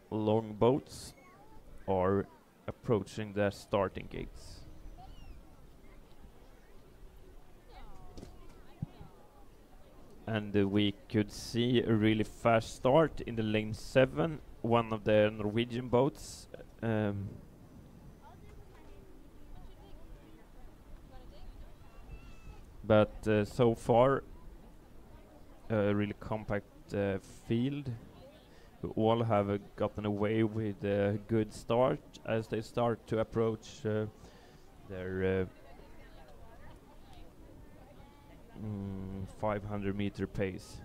long boats are approaching their starting gates. and we could see a really fast start in the lane 7, one of the Norwegian boats. But so far, a really compact field. We all have gotten away with a good start as they start to approach their 500-meter pace.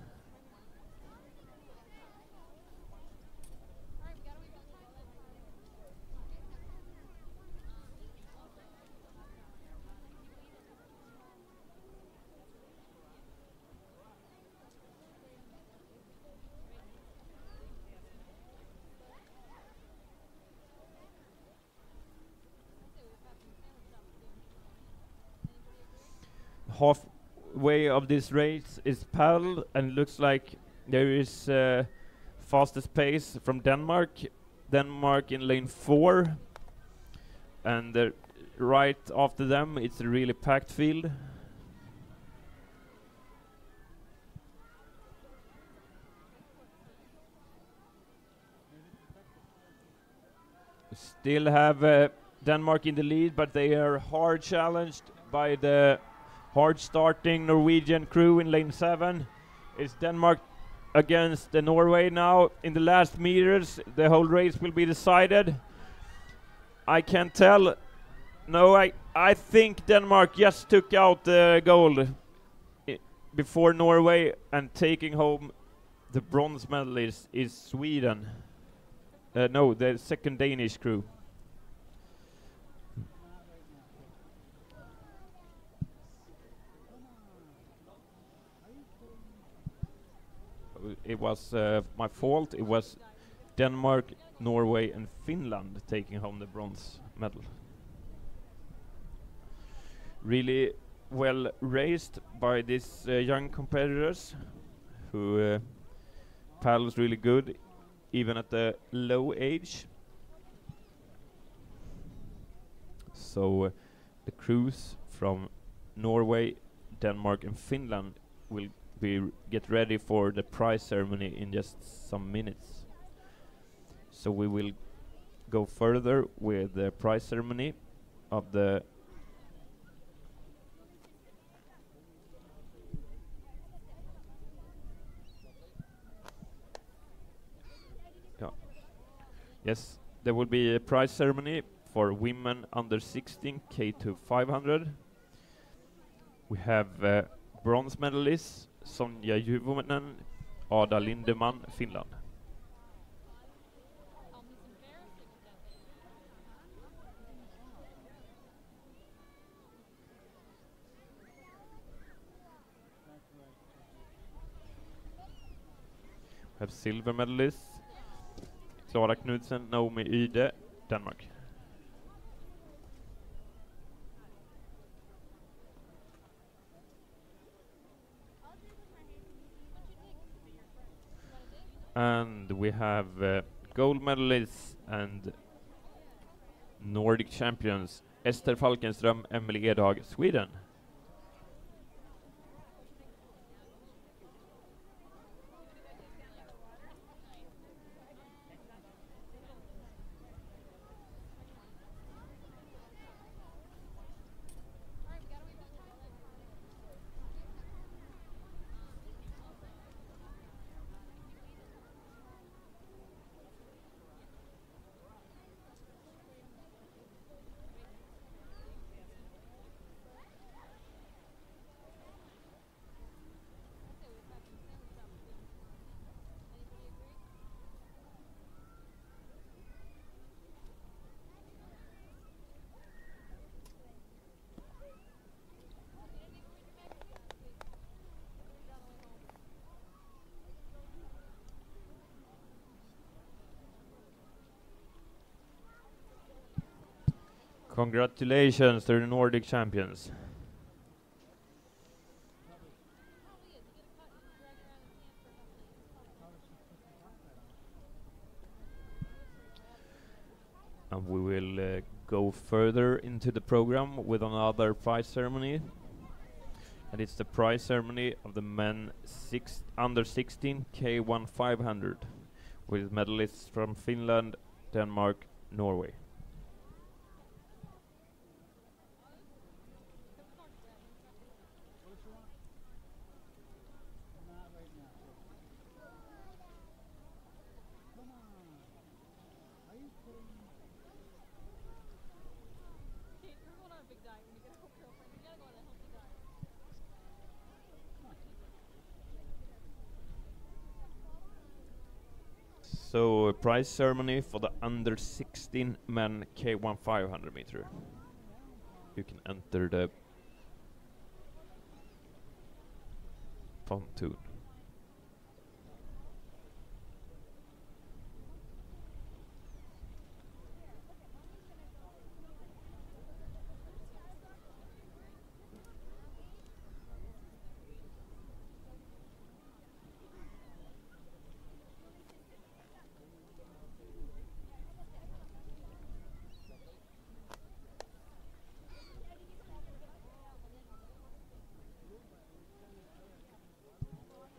Halfway of this race is paddle, and looks like there is fastest pace from Denmark. Denmark in lane 4, and right after them it's a really packed field. Still have Denmark in the lead, but they are hard challenged by the hard starting Norwegian crew in lane 7. It's Denmark against Norway now in the last meters. The whole race will be decided. I can't tell. No, I think Denmark just took out the gold before Norway, and taking home the bronze medal is Sweden. No, the second Danish crew. It was my fault. It was Denmark, Norway, and Finland taking home the bronze medal. Really well raced by these young competitors who paddles really good, even at the low age. So the crews from Norway, Denmark, and Finland will get ready for the prize ceremony in just some minutes. So we will go further with the prize ceremony of the Yes, there will be a prize ceremony for women under 16 K to 500. We have bronze medalists Sonja Juvonen, Ada Lindeman, Finland. We have silver medalists Clara Knudsen, Naomi Yde, Denmark. And we have gold medalists and Nordic champions Ester Falkenström, Emily Edhag, Sweden. Congratulations to the Nordic champions. And we will go further into the program with another prize ceremony. and it's the prize ceremony of the men under 16 K1500 with medalists from Finland, Denmark, Norway. So a prize ceremony for the under 16 men K1500 meter. You can enter the pontoon.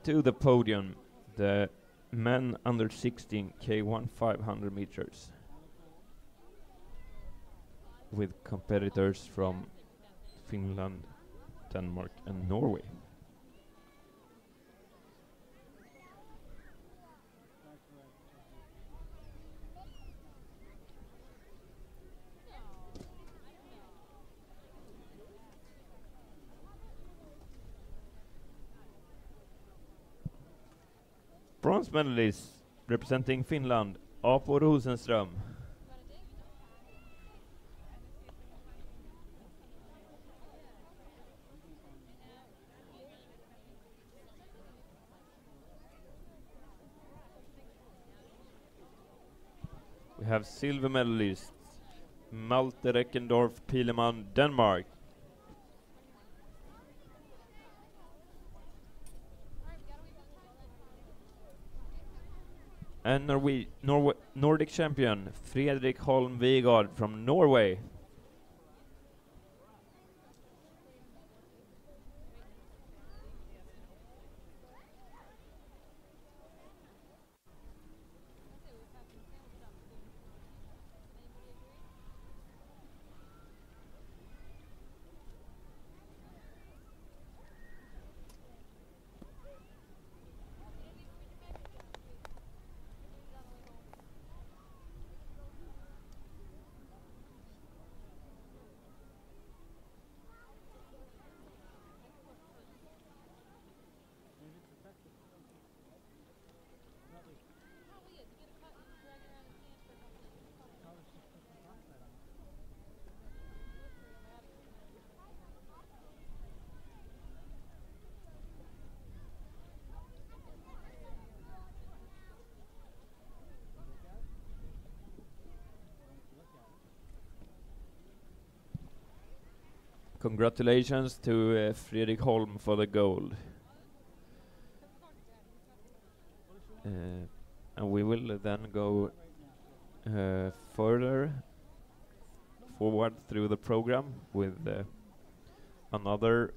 To the podium, the men under 16 K1500 meters with competitors from Finland, Denmark and Norway. Bronze medalist representing Finland, Apo Rosenström. We have silver medalists, Malte Reckendorf Pileman, Denmark. And Nordic champion Fredrik Holm Vigard from Norway. Congratulations to Fredrik Holm for the gold. And we will then go further forward through the program with another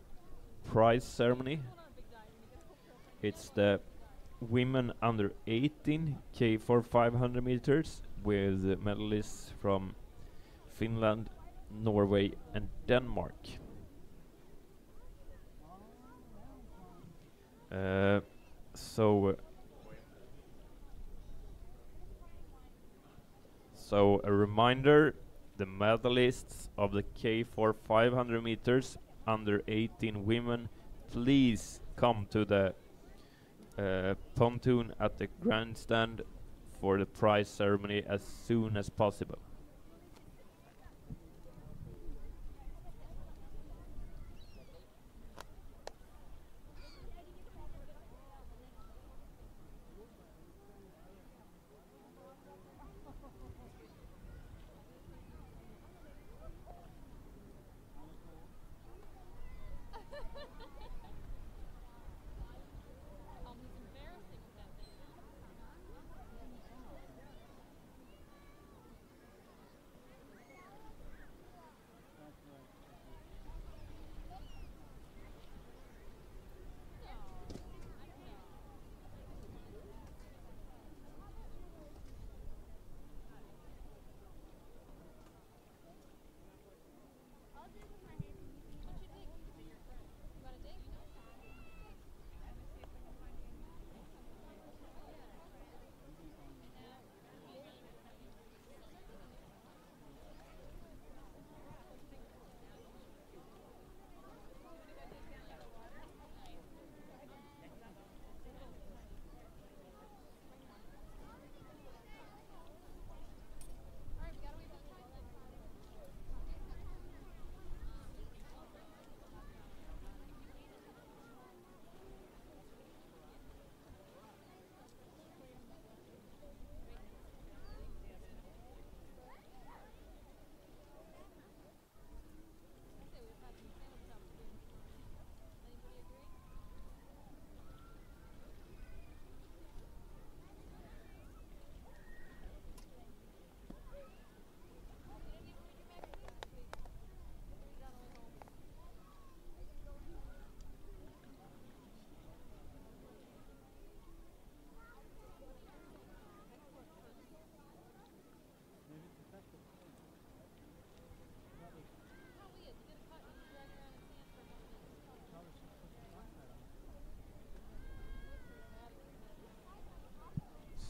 prize ceremony. It's the women under 18 K for 500 meters with medalists from Finland, Norway and Denmark. So a reminder, the medalists of the K for 500 meters under 18 women, please come to the pontoon at the grandstand for the prize ceremony as soon as possible.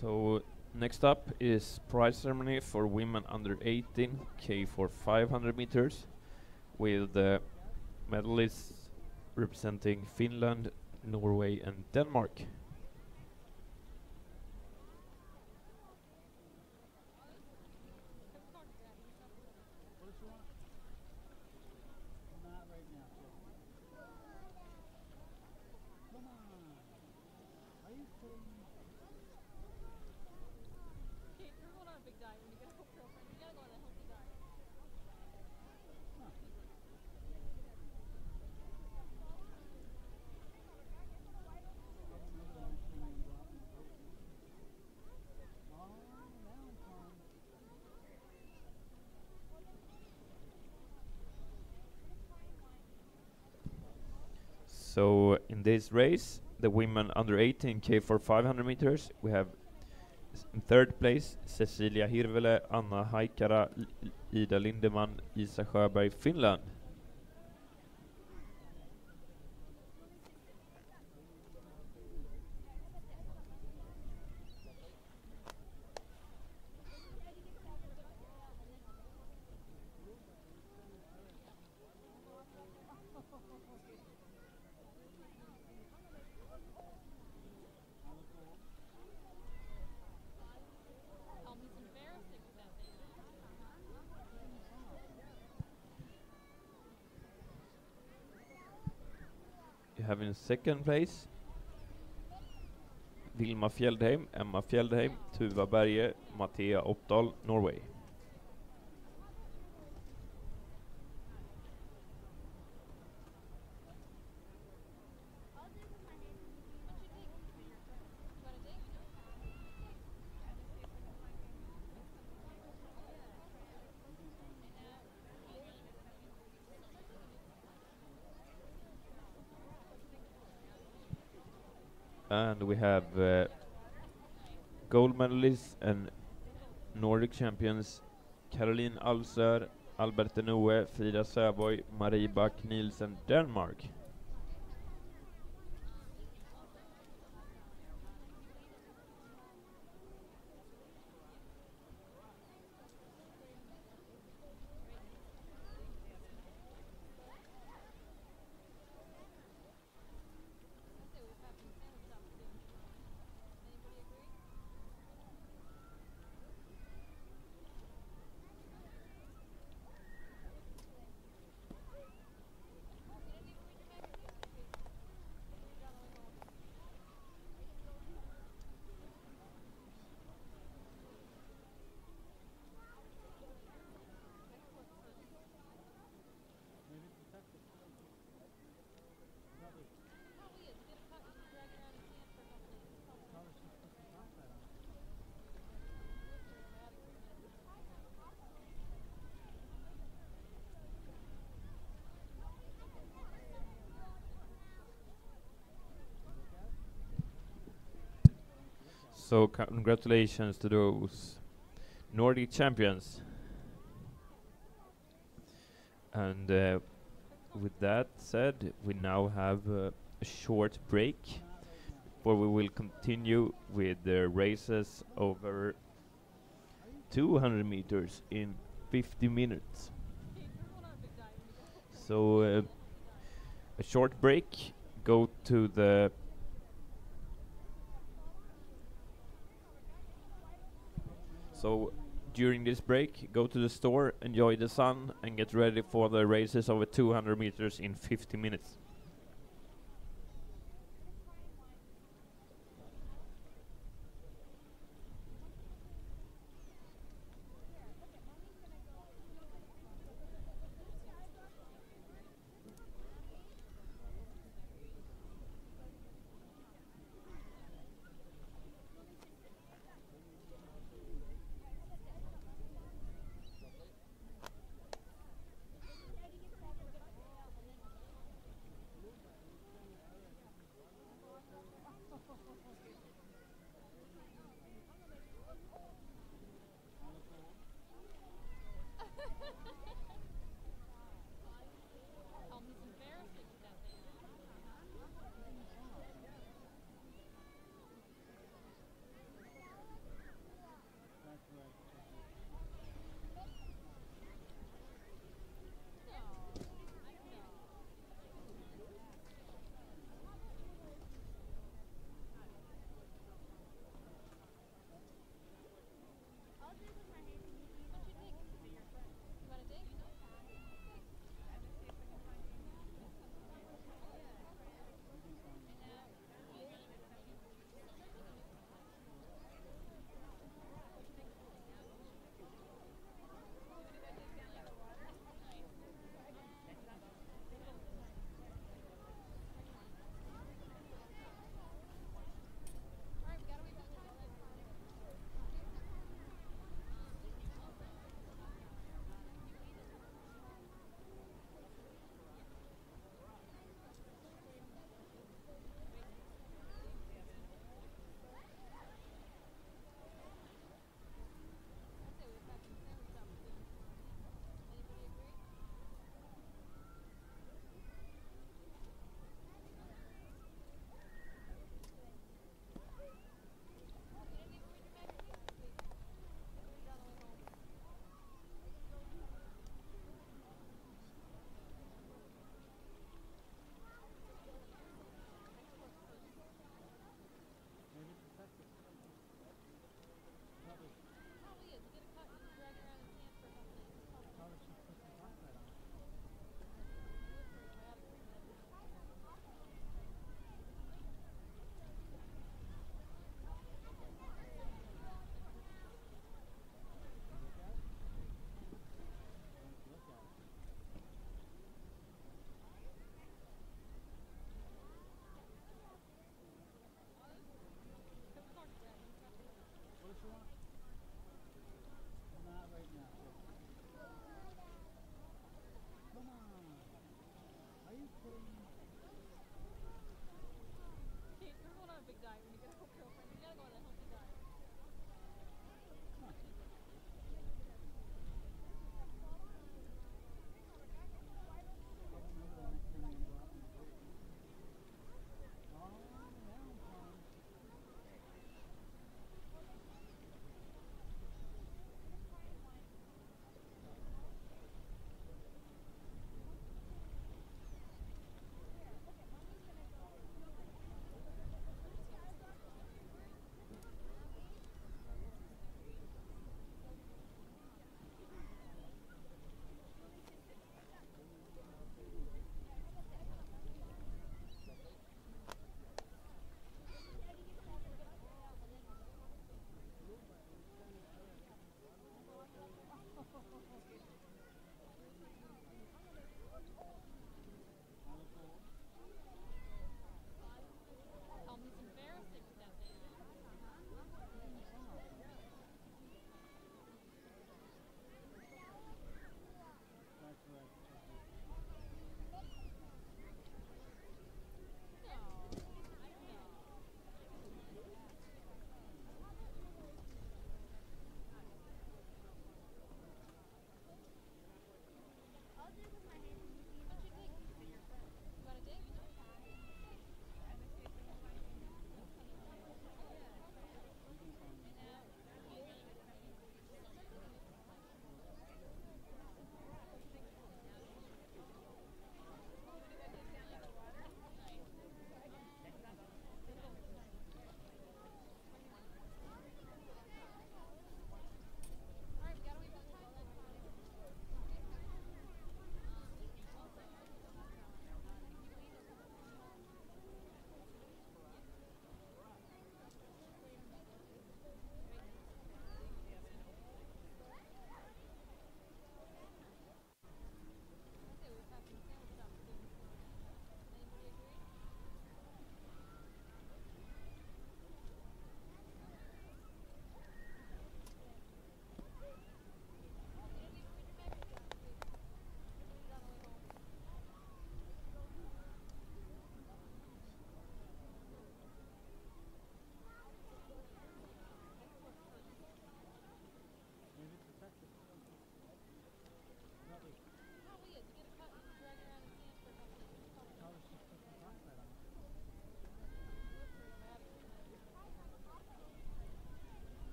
So next up is prize ceremony for women under 18 K for 500 meters with the medalists representing Finland, Norway and Denmark. So in this race, the women under 18 K for 500 meters, we have in third place Cecilia Hirvele, Anna Haikara, Ida Lindeman, Isa Sjöberg, Finland. You have in second place Vilma Fjeldheim, Emma Fjeldheim, Tuva Berge, Mattea Oppdal, Norway. And we have gold medalists and Nordic champions Caroline Alsör, Albert Noe, Frida Söboy, Marie Back Nielsen, Denmark. So congratulations to those Nordic champions. And with that said, we now have a short break where we will continue with the races over 200 meters in 50 minutes. So a short break, go to the So during this break, go to the store, enjoy the sun, and get ready for the races over 200 meters in 50 minutes.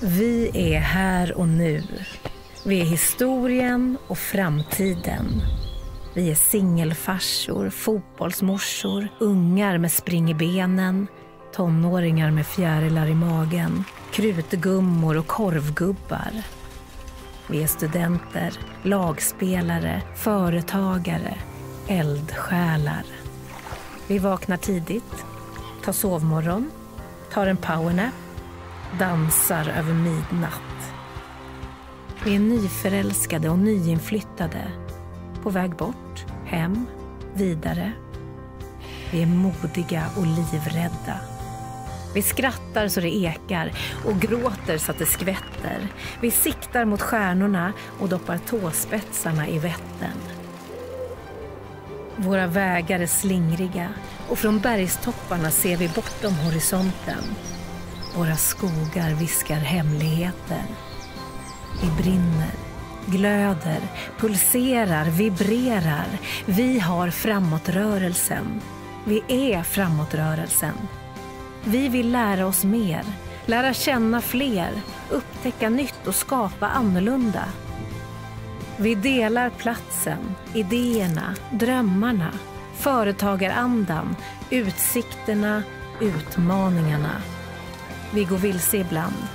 Vi är här och nu. Vi är historien och framtiden. Vi är singelfarsor, fotbollsmorsor, ungar med spring i benen, tonåringar med fjärilar i magen, krutgummor och korvgubbar. Vi är studenter, lagspelare, företagare, eldsjälar. Vi vaknar tidigt, tar sovmorgon, tar en powernap, dansar över midnatt. Vi är nyförälskade och nyinflyttade, på väg bort, hem, vidare. Vi är modiga och livrädda. Vi skrattar så det ekar och gråter så att det skvätter. Vi siktar mot stjärnorna och doppar tåspetsarna i Vättern. Våra vägar är slingriga och från bergstopparna ser vi bortom horisonten. Våra skogar viskar hemligheter. Vi brinner, glöder, pulserar, vibrerar. Vi har framåtrörelsen. Vi är framåtrörelsen. Vi vill lära oss mer, lära känna fler, upptäcka nytt och skapa annorlunda. Vi delar platsen, idéerna, drömmarna, företagarandan, utsikterna, utmaningarna. Vi går vilse ibland,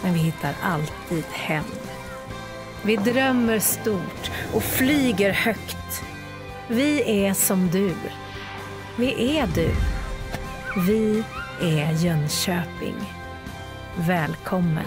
men vi hittar alltid hem. Vi drömmer stort och flyger högt. Vi är som du. Vi är du. Vi är Jönköping. Välkommen.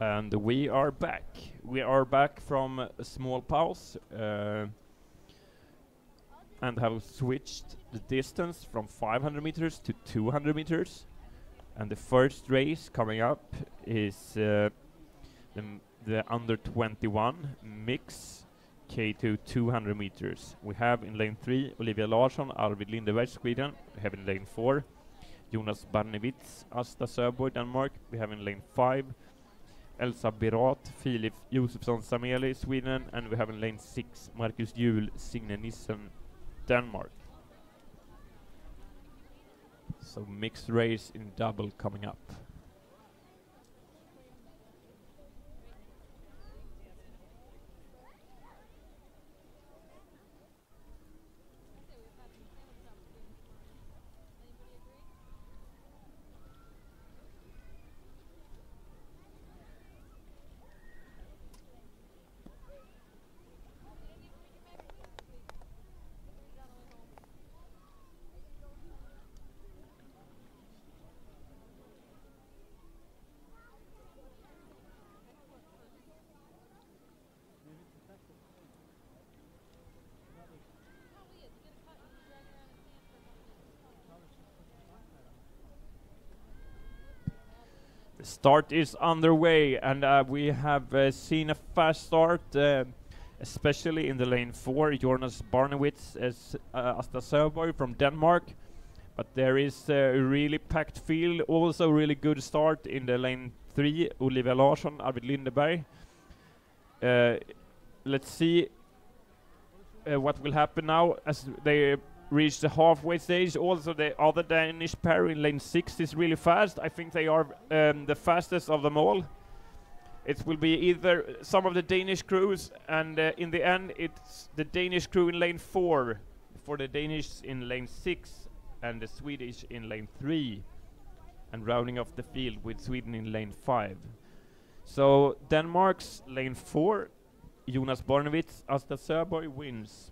And we are back. We are back from a small pause and have switched the distance from 500 meters to 200 meters. And the first race coming up is the under 21 mix K2 200 meters. We have in lane 3 Olivia Larsson, Arvid Lindeberg, Sweden. We have in lane 4 Jonas Barnevits, Asta Söborg, Denmark. We have in lane 5 Elsa Berat, Filip Josefsson Sameli, Sweden. And we have in lane 6 Marcus Juhl, Signe Nissen, Denmark. So mixed race in double coming up. The start is underway, and we have seen a fast start, especially in the lane 4. Jonas Barnewitz as Asta Söborg from Denmark, but there is a really packed field. Also, really good start in the lane 3. Olivia Larsson, Arvid Lindeberg. Let's see what will happen now as they reach the halfway stage. Also, the other Danish pair in lane 6 is really fast. I think they are the fastest of them all. It will be either some of the Danish crews, and in the end, it's the Danish crew in lane 4 for the Danish in lane 6 and the Swedish in lane 3, and rounding off the field with Sweden in lane 5. So Denmark's lane 4, Jonas Barnevits, Asta Söborg wins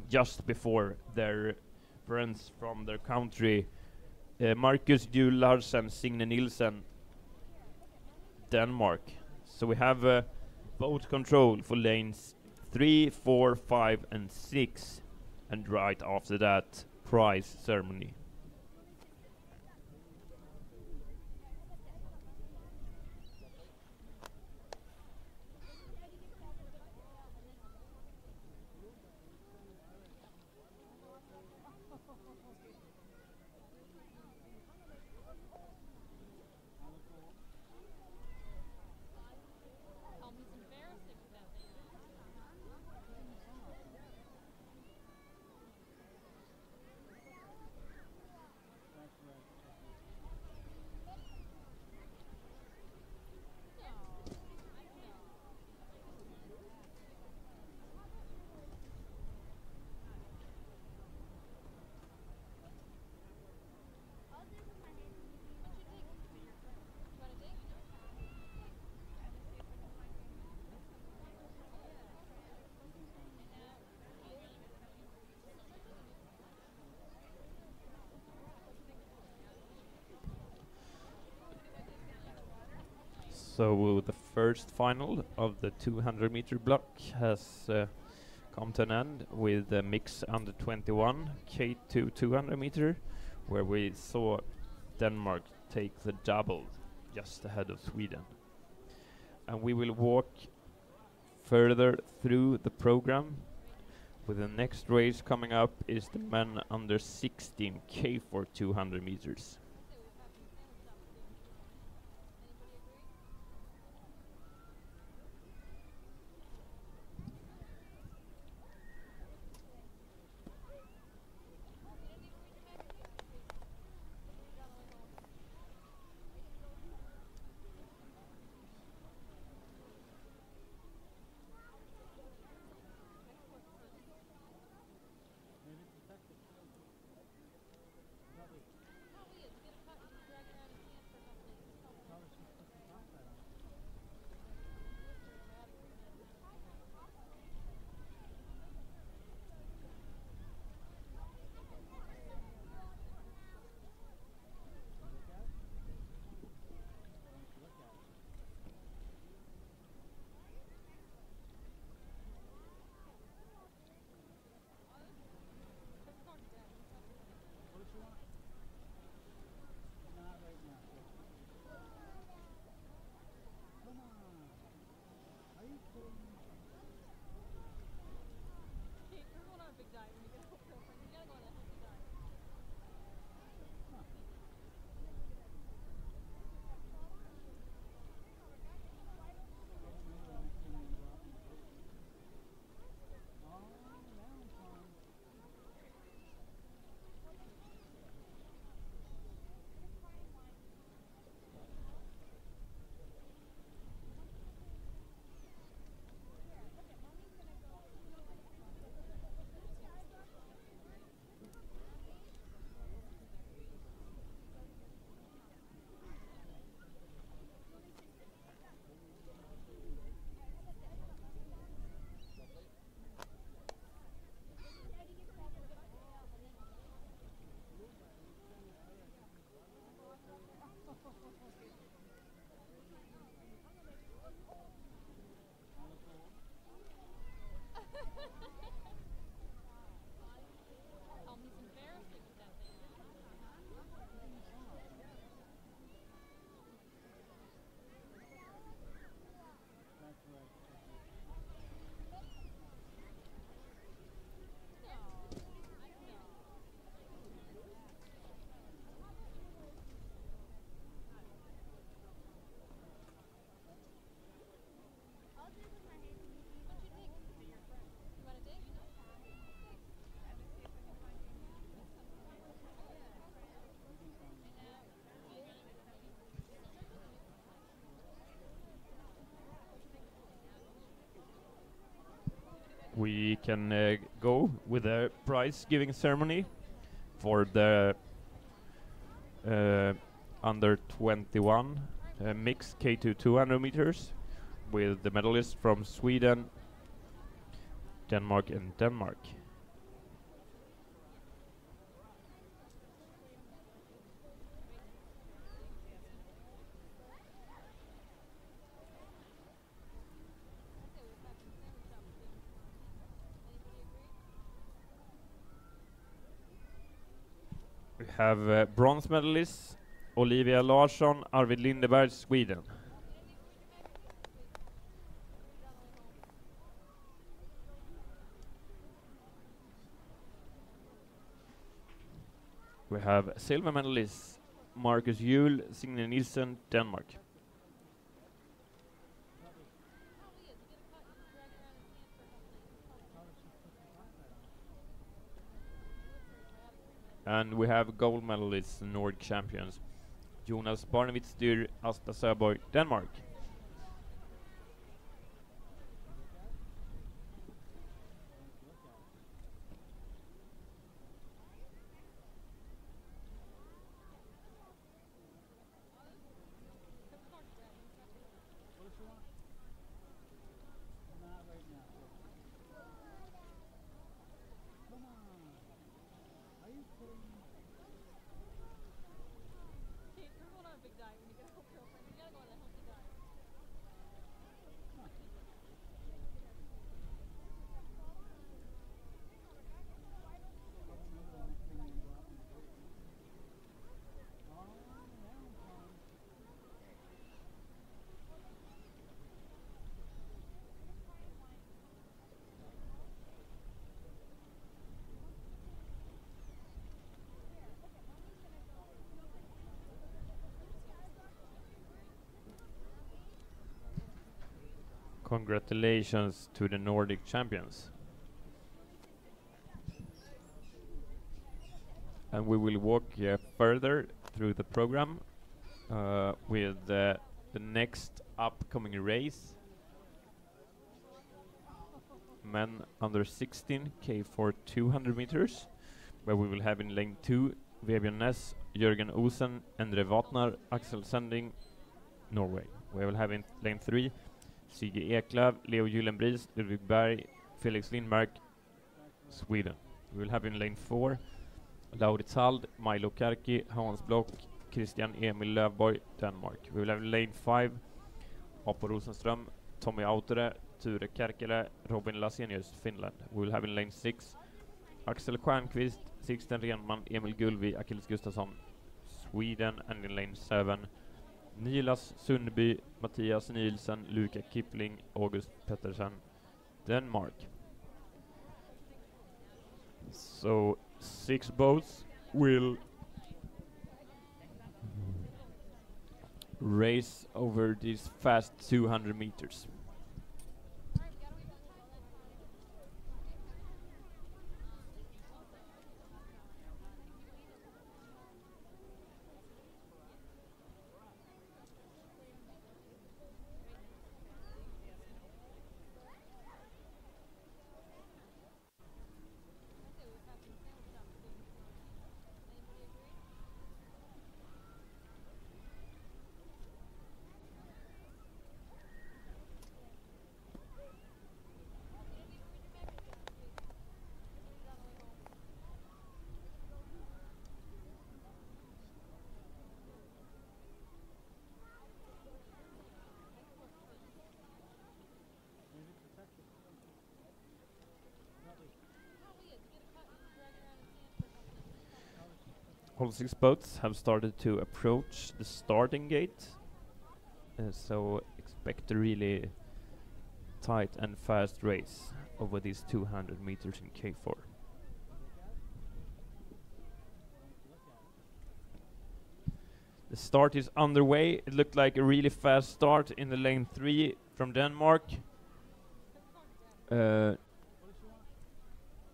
just before their friends from their country, Marcus Juhl Larsen, Signe Nielsen, Denmark. So we have boat control for lanes 3, 4, 5 and 6, and right after that, prize ceremony. So the first final of the 200 meter block has come to an end with the mix under 21 K2 200 meter, where we saw Denmark take the double just ahead of Sweden. And we will walk further through the program with the next race coming up is the men under 16 K for 200 meters. we can go with the prize giving ceremony for the under 21 mixed K2 200 meters with the medalists from Sweden, Denmark and Denmark. We have bronze medalists Olivia Larsson, Arvid Lindeberg, Sweden. We have silver medalists Marcus Juhl, Signe Nielsen, Denmark. And we have gold medalists, Nordic champions, Jonas Barnevits Dyr, Asta Söborg, Denmark. Congratulations to the Nordic champions. And we will walk further through the program with the next upcoming race. Men under 16 K4 200 meters, where we will have in lane 2 Vebjørn Næss, Jørgen Osen, Endre Vatnar, Axel Sending, Norway. We will have in lane 3 Sigge Eklöf, Leo Gyllenbris, Ludvig Berg, Felix Lindmark, Sweden. We will have in lane 4 Laurits Hald, Milo Kärki, Hans Block, Christian Emil Lövborg, Denmark. We will have in lane 5 Apo Rosenström, Tommy Autere, Ture Kärkele, Robin Lasenius, Finland. We will have in lane 6 Axel Stjernqvist, Sixten Renman, Emil Gulvi, Achilles Gustafsson, Sweden. And in lane 7 Nilas Sundby, Mattias Nielsen, Luca Kipling, August Pettersen, Denmark. So 6 boats will race over these fast 200 meters. All 6 boats have started to approach the starting gate, so expect a really tight and fast race over these 200 meters in K4. The start is underway. It looked like a really fast start in the lane 3 from Denmark.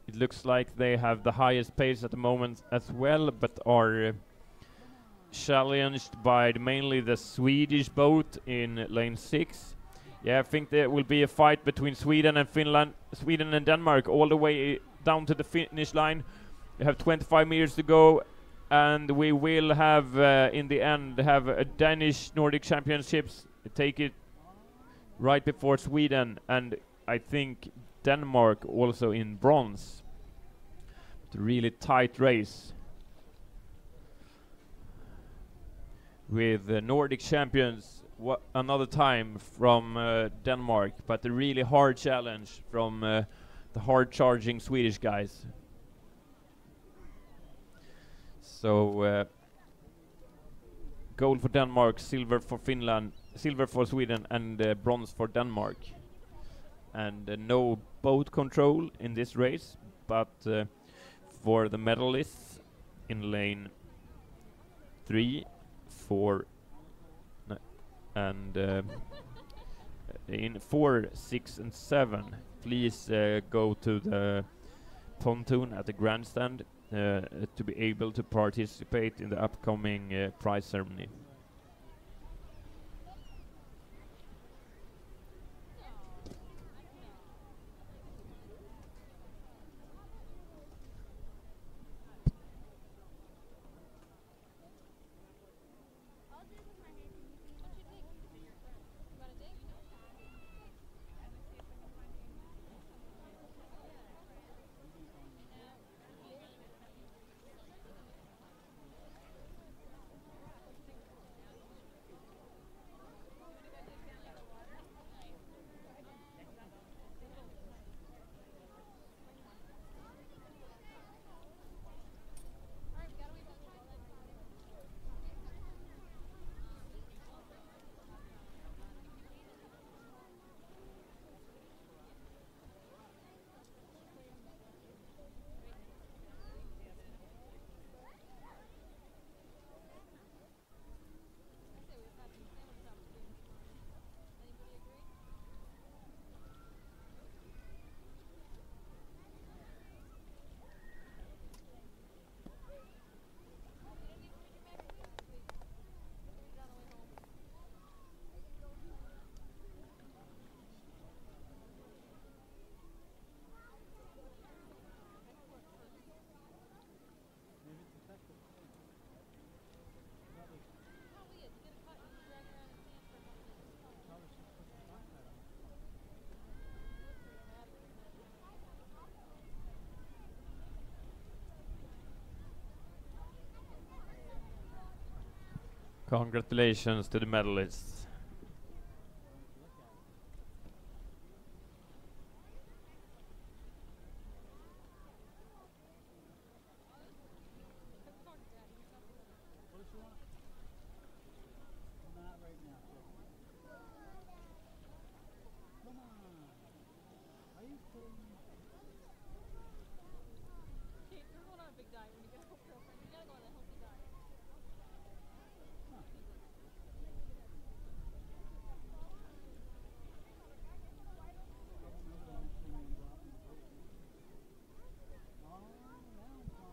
It looks like they have the highest pace at the moment as well, but are challenged by mainly the Swedish boat in lane 6. Yeah, I think there will be a fight between Sweden and Finland, Sweden and Denmark, all the way down to the finish line. We have 25 meters to go, and we will have, in the end, have a Danish Nordic Championships. Take it right before Sweden, and I think Denmark also in bronze. It's a really tight race with the Nordic champions another time from Denmark, but a really hard challenge from the hard-charging Swedish guys. So gold for Denmark, silver for Finland, silver for Sweden, and bronze for Denmark. And no boat control in this race, but for the medalists in lane 3, 4, and in 4, 6, and 7, please go to the pontoon at the grandstand to be able to participate in the upcoming prize ceremony. Congratulations to the medalists.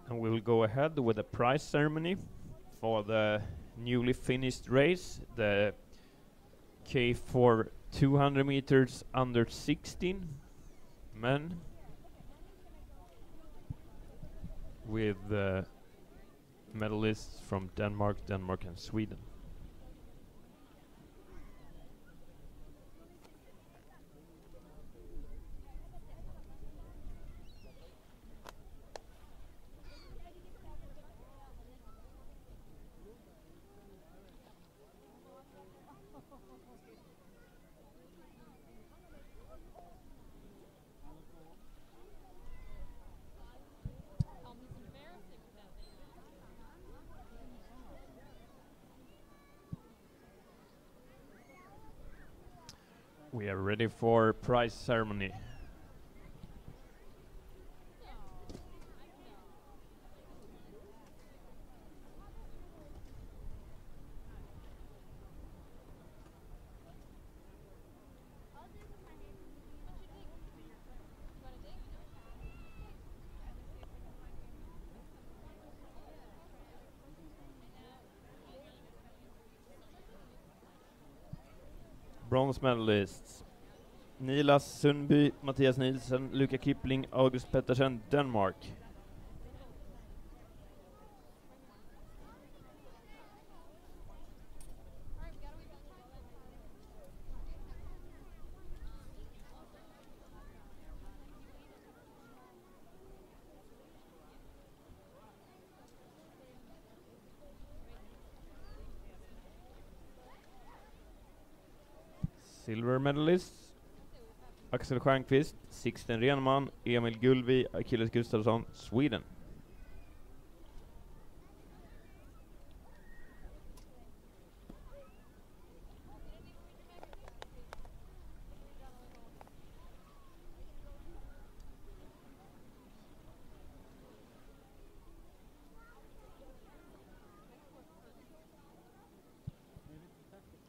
And we will go ahead with the prize ceremony for the newly finished race, the K for 200 meters under 16 men, with medalists from Denmark, and Sweden. We are ready for prize ceremony. Bronze medalists: Nilas Sundby, Mattias Nielsen, Luca Kipling, August Pettersen, Denmark. Silver medalists: Axel Stjernqvist, Sixten Renman, Emil Gullvi, Achilles Gustafsson, Sweden.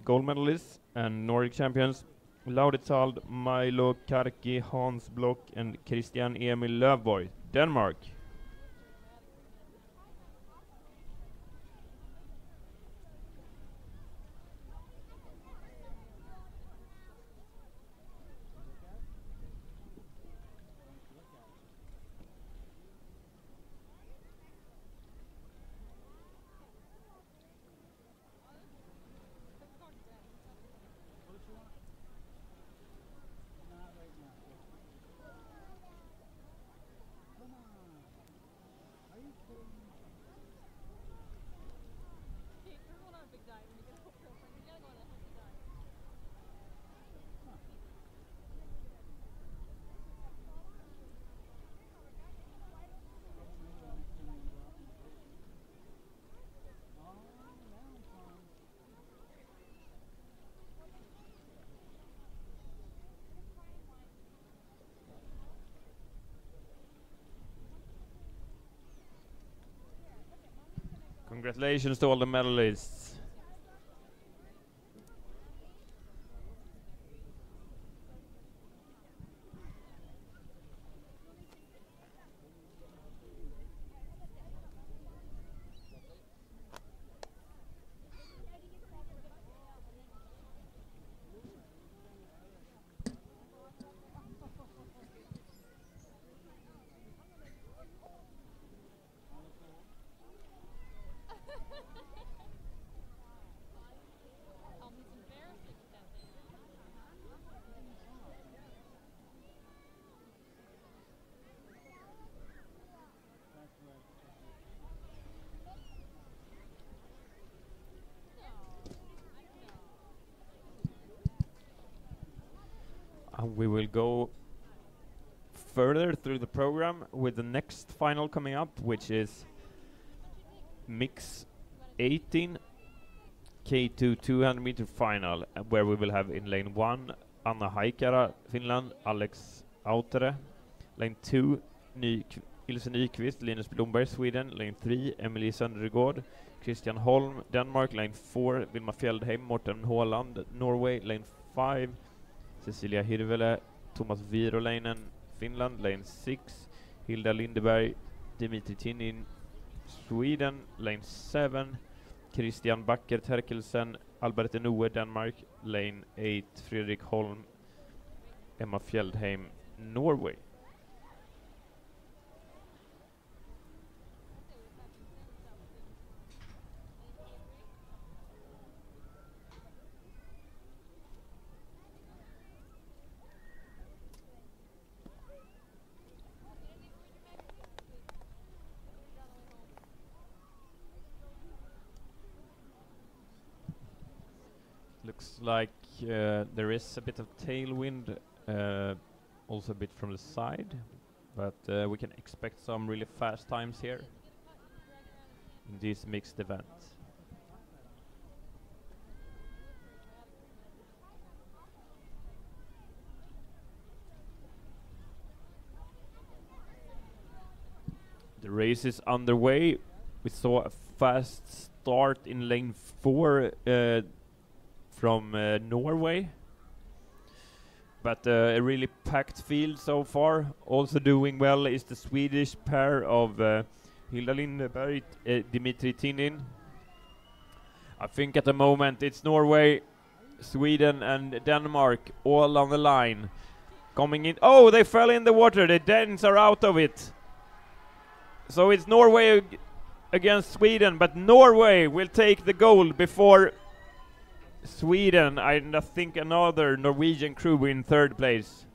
Gold medalists and Nordic champions: Lauditald, Milo Karki, Hans Block and Christian Emil Löfborg, Denmark. Congratulations to all the medalists. We will go further through the program with the next final coming up, which is Mix 18 K2 200 meter final, where we will have in lane 1 Anna Haikara, Finland, Alex Autere. Lane 2 Ilse Nyqvist, Linus Blomberg, Sweden. Lane 3 Emily Söndergaard, Christian Holm, Denmark. Lane 4 Vilma Fjeldheim, Morten Håland, Norway. Lane 5 Cecilia Hirvele, Thomas Virolainen, Finland. Lane 6 Hilda Lindeberg, Dimitri Tinin, Sweden. Lane 7 Christian Backer Terkelsen, Albert Enoe, Denmark. Lane 8 Fredrik Holm, Emma Fjeldheim, Norway. Looks like there is a bit of tailwind, also a bit from the side, but we can expect some really fast times here in this mixed event. The race is underway. We saw a fast start in lane 4 from Norway, but a really packed field so far. Also doing well is the Swedish pair of Hilda Lindeberg, Dimitri Tinin. I think at the moment it's Norway Sweden and Denmark all on the line. Coming in. Oh, they fell in the water. The Danes are out of it. So it's Norway against Sweden, but Norway will take the gold before Sweden. I think another Norwegian crew in third place.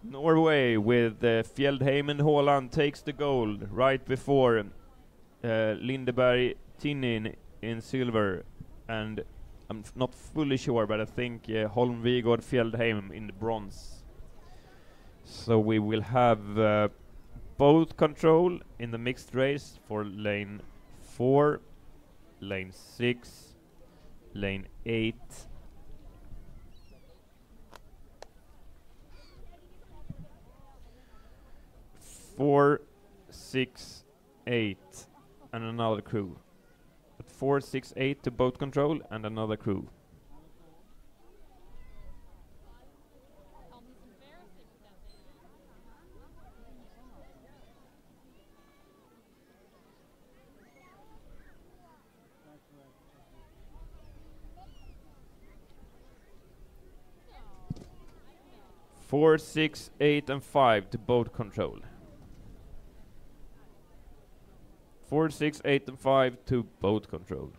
Norway with Fjeldheim and Haaland takes the gold right before Lindeberg Tinin in silver, and I'm not fully sure, but I think Holm Vigord Fjeldheim in the bronze. So we will have boat control in the mixed race for lane 4, lane 6, lane 8, four, 6, 8, and another crew. At 4, 6, 8 to boat control and another crew. Four, 6, 8, and 5 to boat control. 4, 6, 8, and 5 to boat control.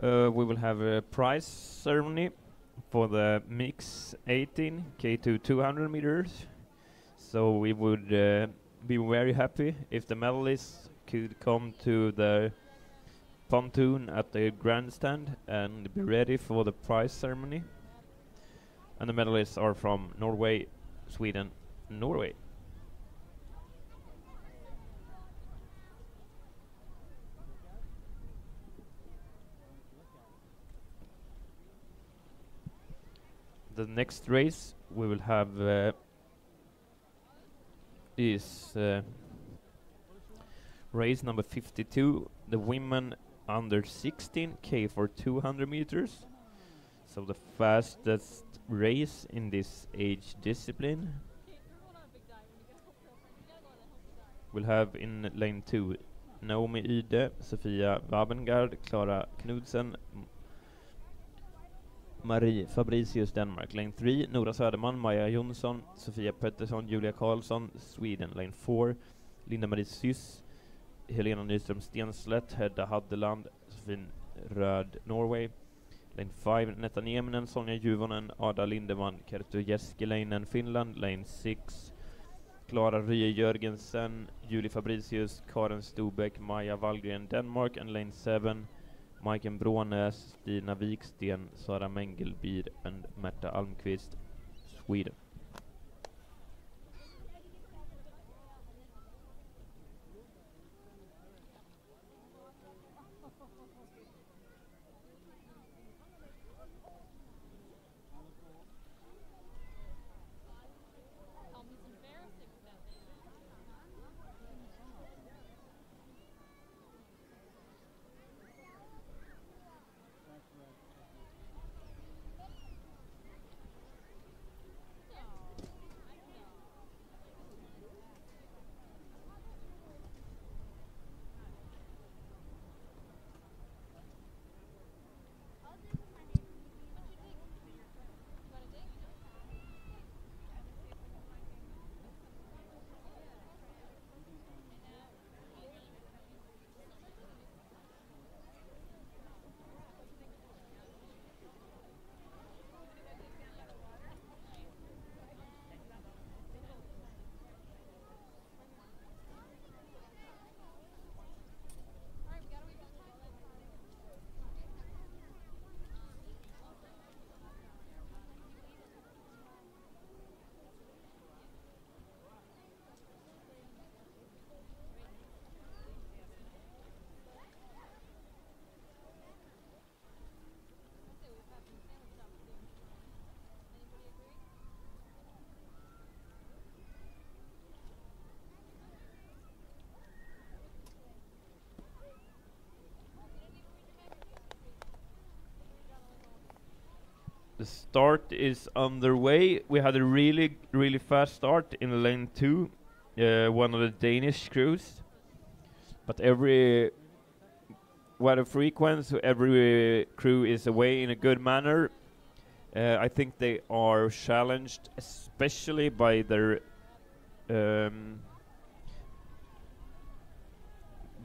We will have a prize ceremony for the mix 18 K2 200 meters. So we would be very happy if the medalists could come to the pontoon at the grandstand and be ready for the prize ceremony. And the medalists are from Norway, Sweden, Norway. The next race we will have is race number 52, the women under 16 K for 200 meters. So the fastest race in this age discipline. We'll have in lane 2 Naomi Ide, Sofia Wabengard, Clara Knudsen, Marie Fabricius, Denmark. Lane 3 Nora Söderman, Maja Jonsson, Sofia Pettersson, Julia Karlsson, Sweden. Lane 4 Linda Marie Syss, Helena Nyström Stenslätt, Hedda Haddeland, Sofin Röd, Norway. Lane 5 Netta Nieminen, Sonja Juvonen, Ada Lindeman, Kerttu Jeskelainen, Finland. Lane 6 Klara Rye Jörgensen, Julie Fabricius, Karen Stobeck, Maja Wallgren, Denmark. And lane 7 Majken Brånäs, Stina Wiksten, Sara Mengelbir and Märta Almqvist, Sweden. The start is underway. We had a really fast start in lane 2, one of the Danish crews. But every crew is away in a good manner. I think they are challenged, especially by their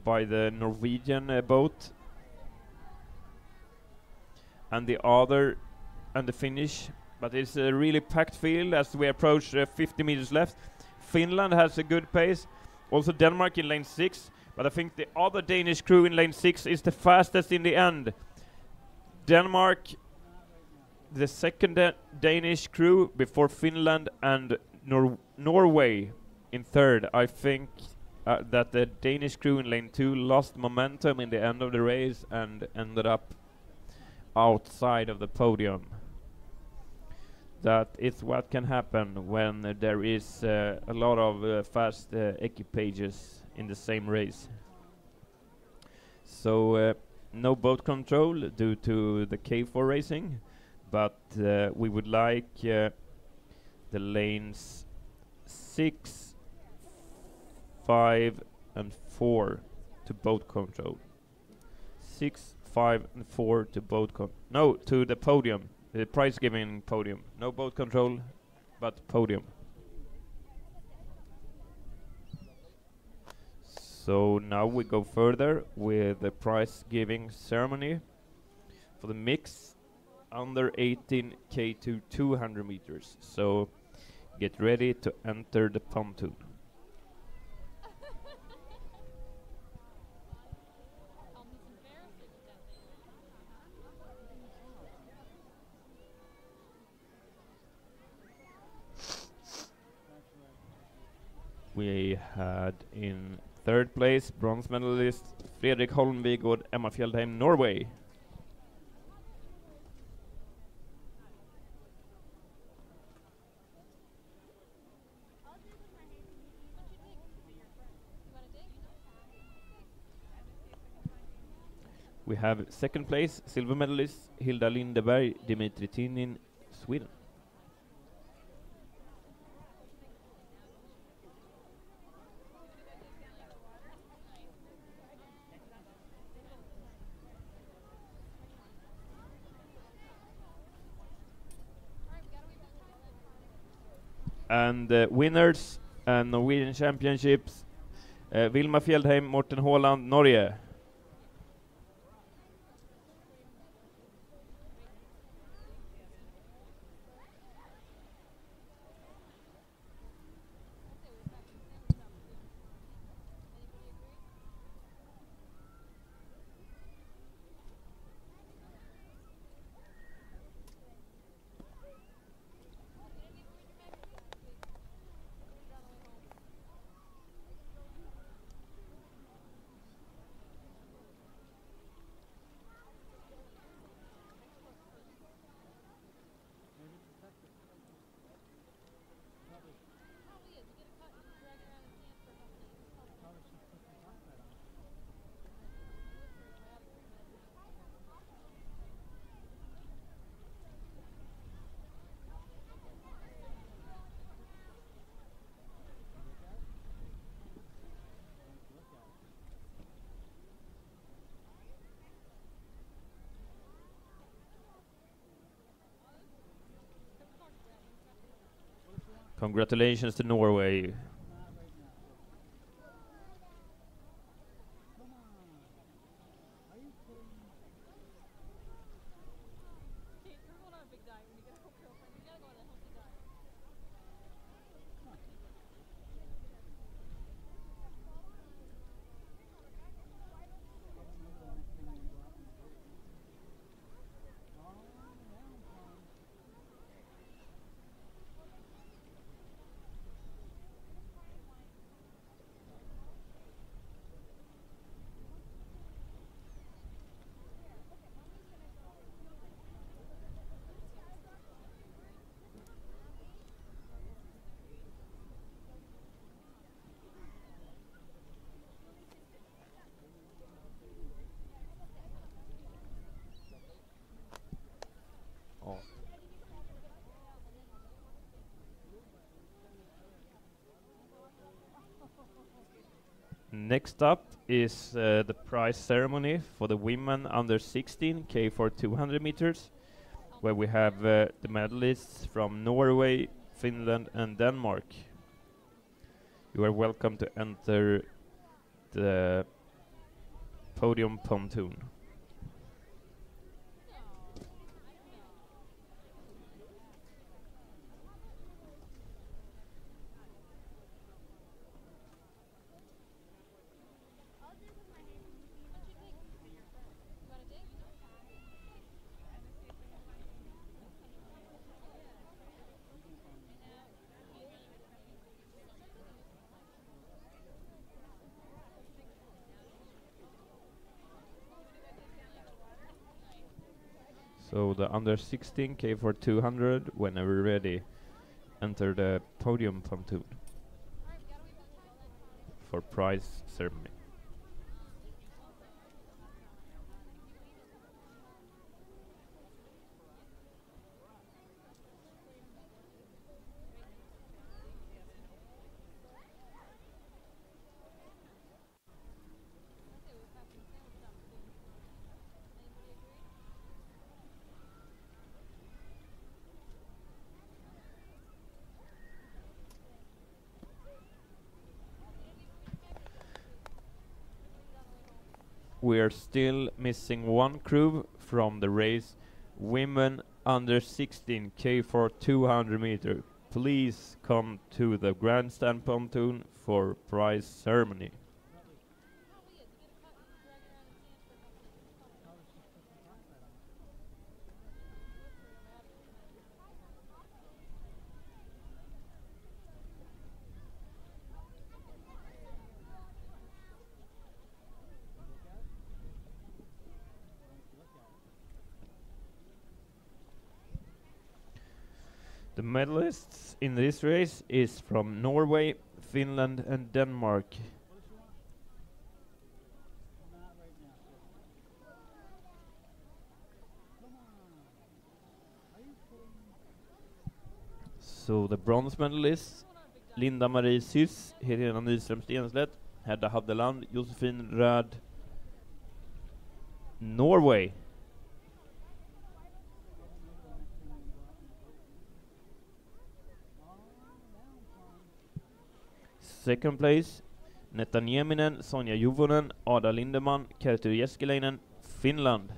by the Norwegian boat and the finish, but it's a really packed field as we approach 50 meters left. Finland has a good pace, also Denmark in lane 6, but I think the other Danish crew in lane 6 is the fastest in the end. Denmark, the second Danish crew before Finland, and Norway in third. I think that the Danish crew in lane 2 lost momentum in the end of the race and ended up outside of the podium. That is what can happen when there is a lot of fast equipages in the same race. So no boat control due to the K4 racing, but we would like the lanes 6, 5 and 4 to boat control. 6, 5 and 4 to to the podium. The prize giving podium. No boat control, but podium. So now we go further with the prize giving ceremony. for the mix under 18K to 200 meters. So get ready to enter the pontoon. We had in third place bronze medalist Fredrik Holmvig och Emma Fjällheim, Norway. We have second place silver medalist Hilda Lindeberg, Dimitri Tinin, Sweden. And winners and Norwegian Championships, Vilma Fjällheim, Morten Håland, Norge. Congratulations to Norway. Next up is the prize ceremony for the women under 16 K for 200 meters, where we have the medalists from Norway, Finland and Denmark. You are welcome to enter the podium pontoon. So the under 16 K for 200, whenever ready, enter the podium pontoon for prize ceremony. We are still missing one crew from the race, women under 16 K for 200 meter. Please come to the grandstand pontoon for prize ceremony. The medalists in this race is from Norway, Finland and Denmark. So the bronze medalists: Linda-Marie Syss, Helena Nyström Stenslet, Hedda Haddeland, Josefin Röd, Norway. Second place: Netta Nieminen, Sonja Juvonen, Ada Lindeman, Kerttu Jeskelainen, Finland.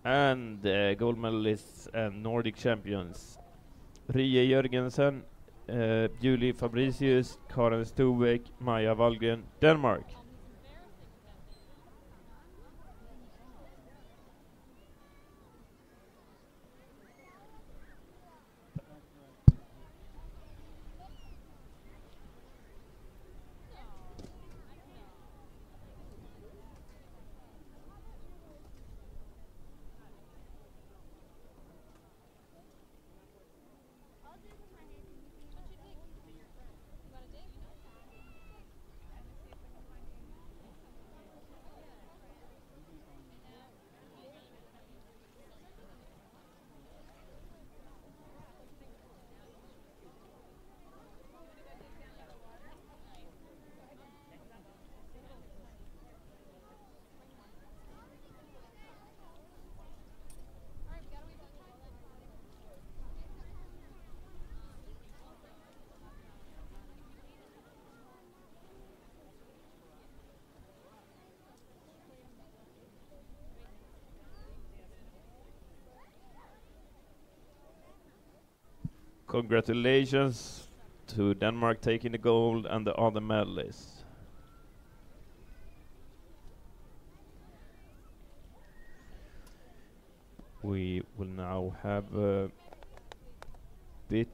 And the gold medalists and Nordic champions: Rie Jørgensen, Julie Fabricius, Karen Stovek, Maja Wallgren, Denmark. Congratulations to Denmark taking the gold and the other medalists. We will now have a bit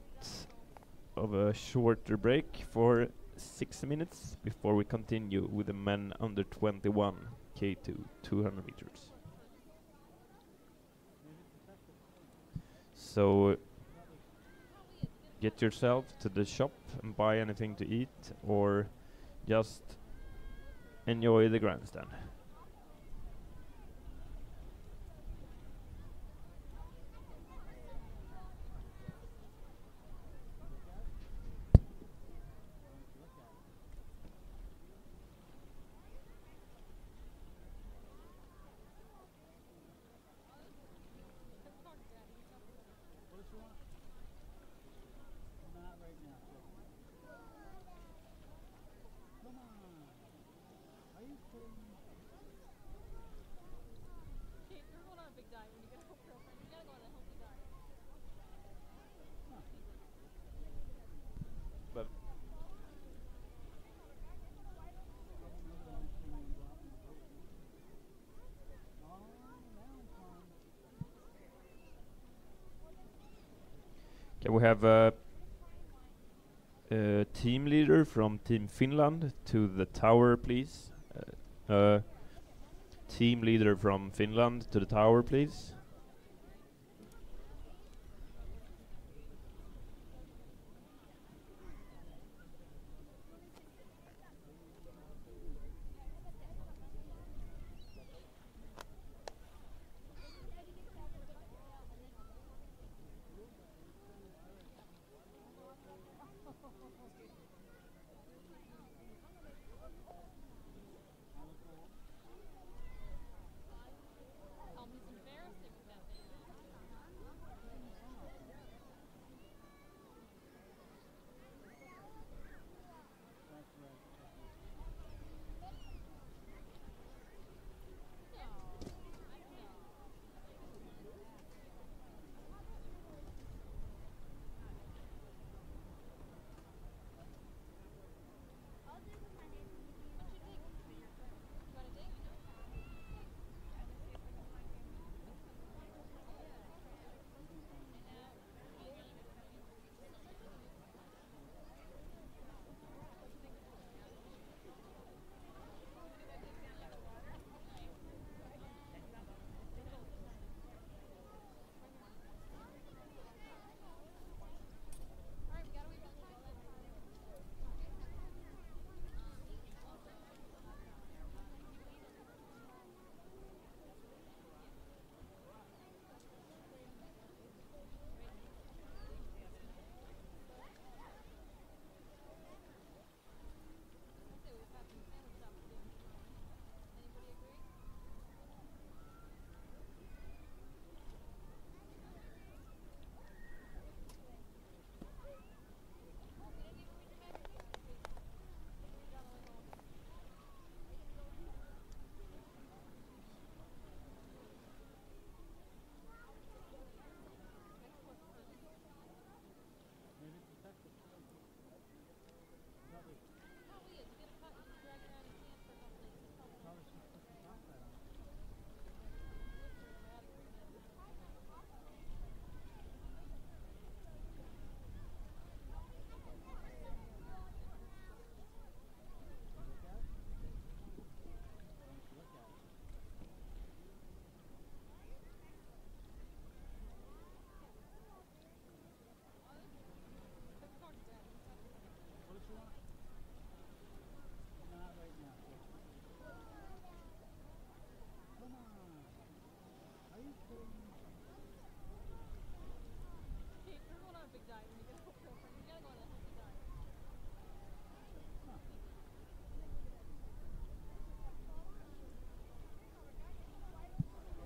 of a shorter break for 6 minutes before we continue with the men under 21 K2 200 meters. So get yourself to the shop and buy anything to eat, or just enjoy the grandstand. Can we have a team leader from Team Finland to the tower, please? Team leader from Finland to the tower, please.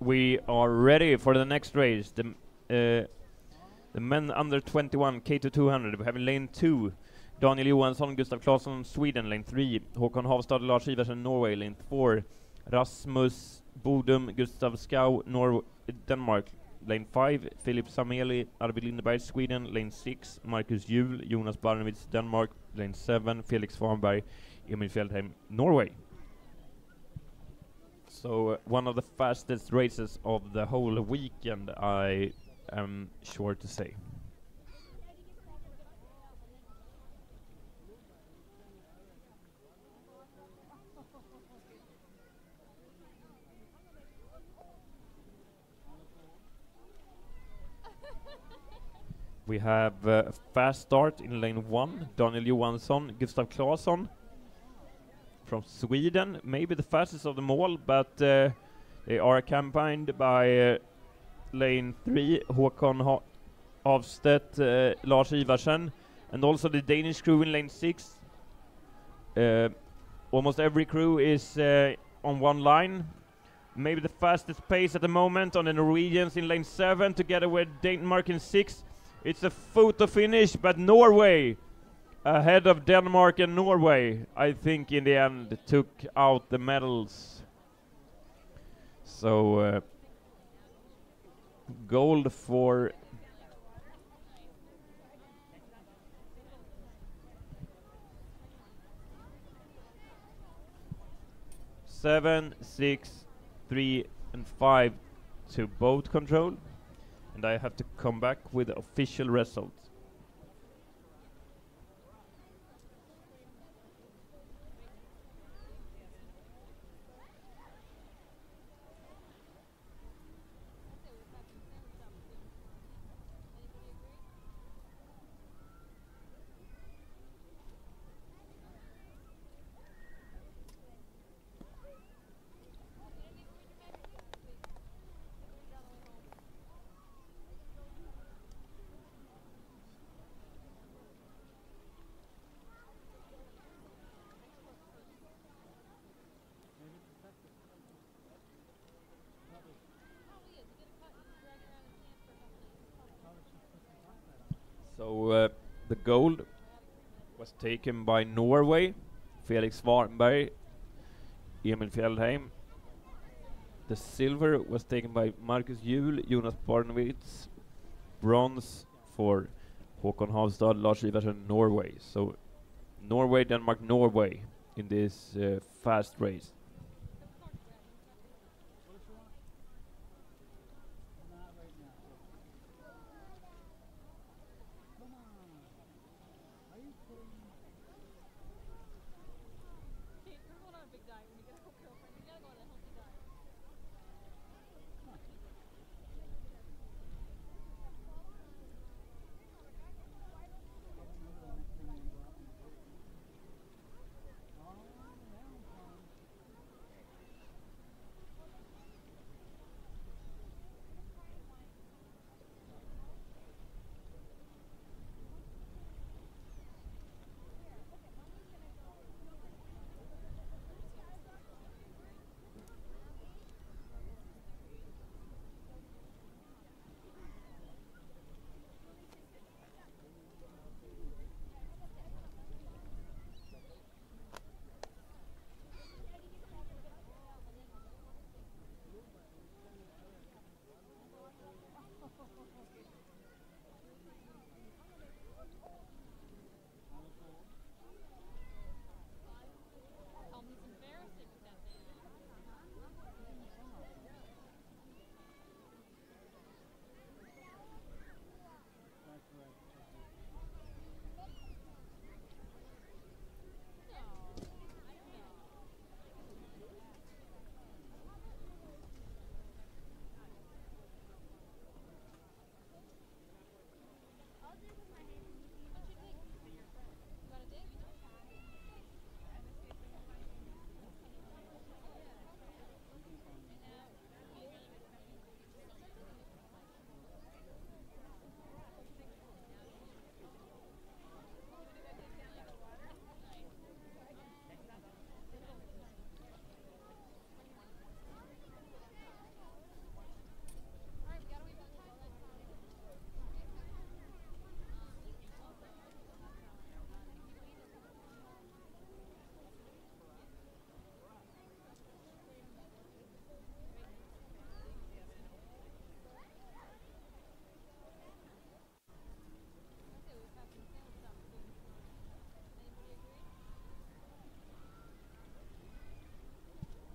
We are ready for the next race. The men under 21 K to 200. We have in lane 2 Daniel Johansson, Gustav Claesson, Sweden. Lane 3 Håkon Havstad, Lars Iversen, Norway. Lane 4 Rasmus Bodum, Gustav Skau, Denmark. Lane 5 Filip Sameli, Arvid Lindeberg, Sweden. Lane 6 Marcus Juhl, Jonas Barnevitz, Denmark. Lane 7 Felix Svanberg, Emil Fjeldheim, Norway. So one of the fastest races of the whole weekend, I am sure to say. We have a fast start in lane 1, Daniel Johansson, Gustav Claesson from Sweden, maybe the fastest of them all, but they are accompanied by lane 3, Håkon Havstedt, Lars Iversen, and also the Danish crew in lane 6. Almost every crew is on one line. Maybe the fastest pace at the moment on the Norwegians in lane 7, together with Denmark in 6. It's a photo finish, but Norway ahead of Denmark and Norway, I think in the end took out the medals. So gold for seven, 6, 3, and 5 to boat control, and I have to come back with the official results. gold was taken by Norway, Felix Warnberg, Emil Fjellheim. The silver was taken by Marcus Juhl, Jonas Barnewitz. Bronze for Håkon Havstad, Lars Iversen, Norway. So Norway, Denmark, Norway in this fast race.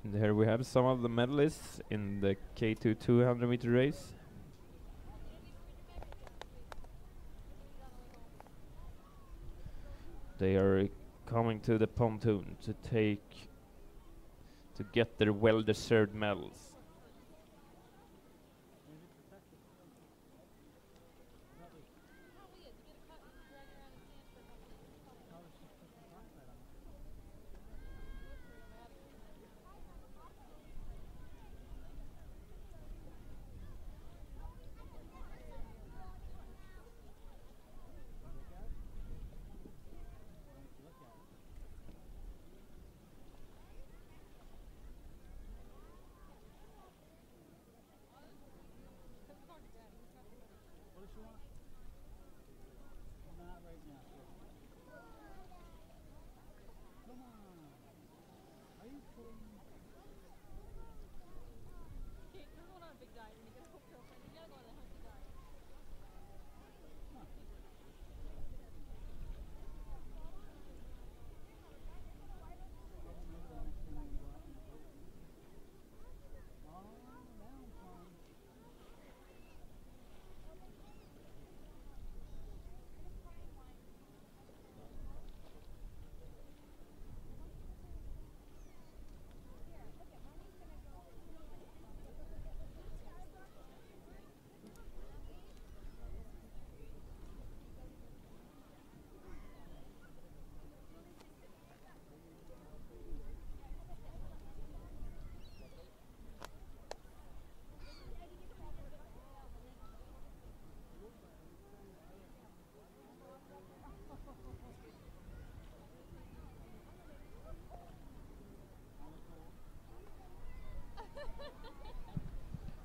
And here we have some of the medalists in the K2 200 meter race. They are coming to the pontoon to get their well-deserved medals.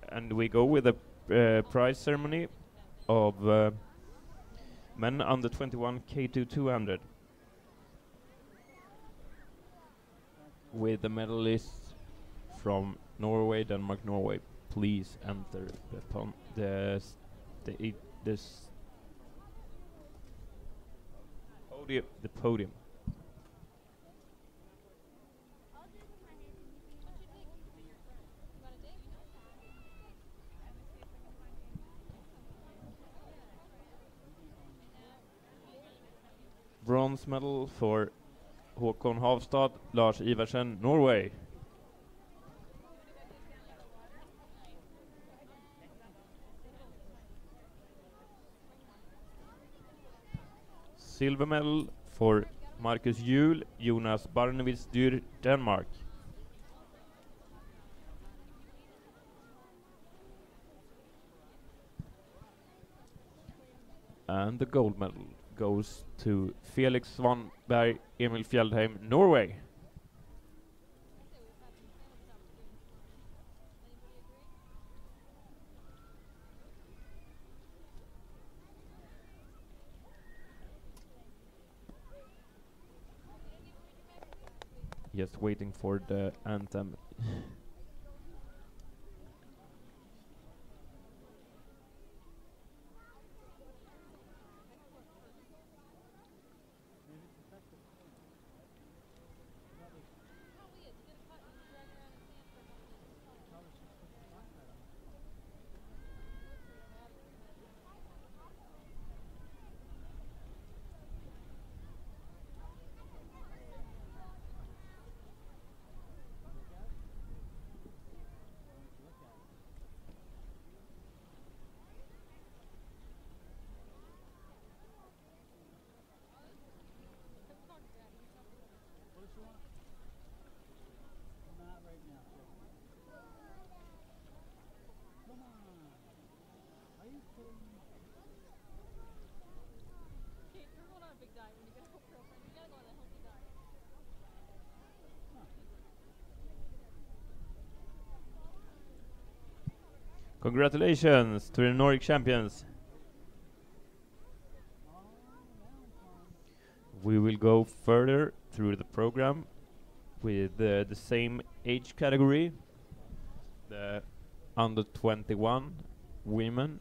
And we go with the prize ceremony of Men under 21 K2 200. With the medalists from Norway, Denmark, Norway, please enter the podium. Bronze medal for Håkon Havstad, Lars Iversen, Norway. Silver medal for Marcus Juhl, Jonas Barnevits Dyr, Denmark. And the gold medal goes to Felix Svanberg, Emil Fjellheim, Norway. Just waiting for the anthem. Congratulations to the Nordic champions. We will go further through the program with the same age category, the under 21 women,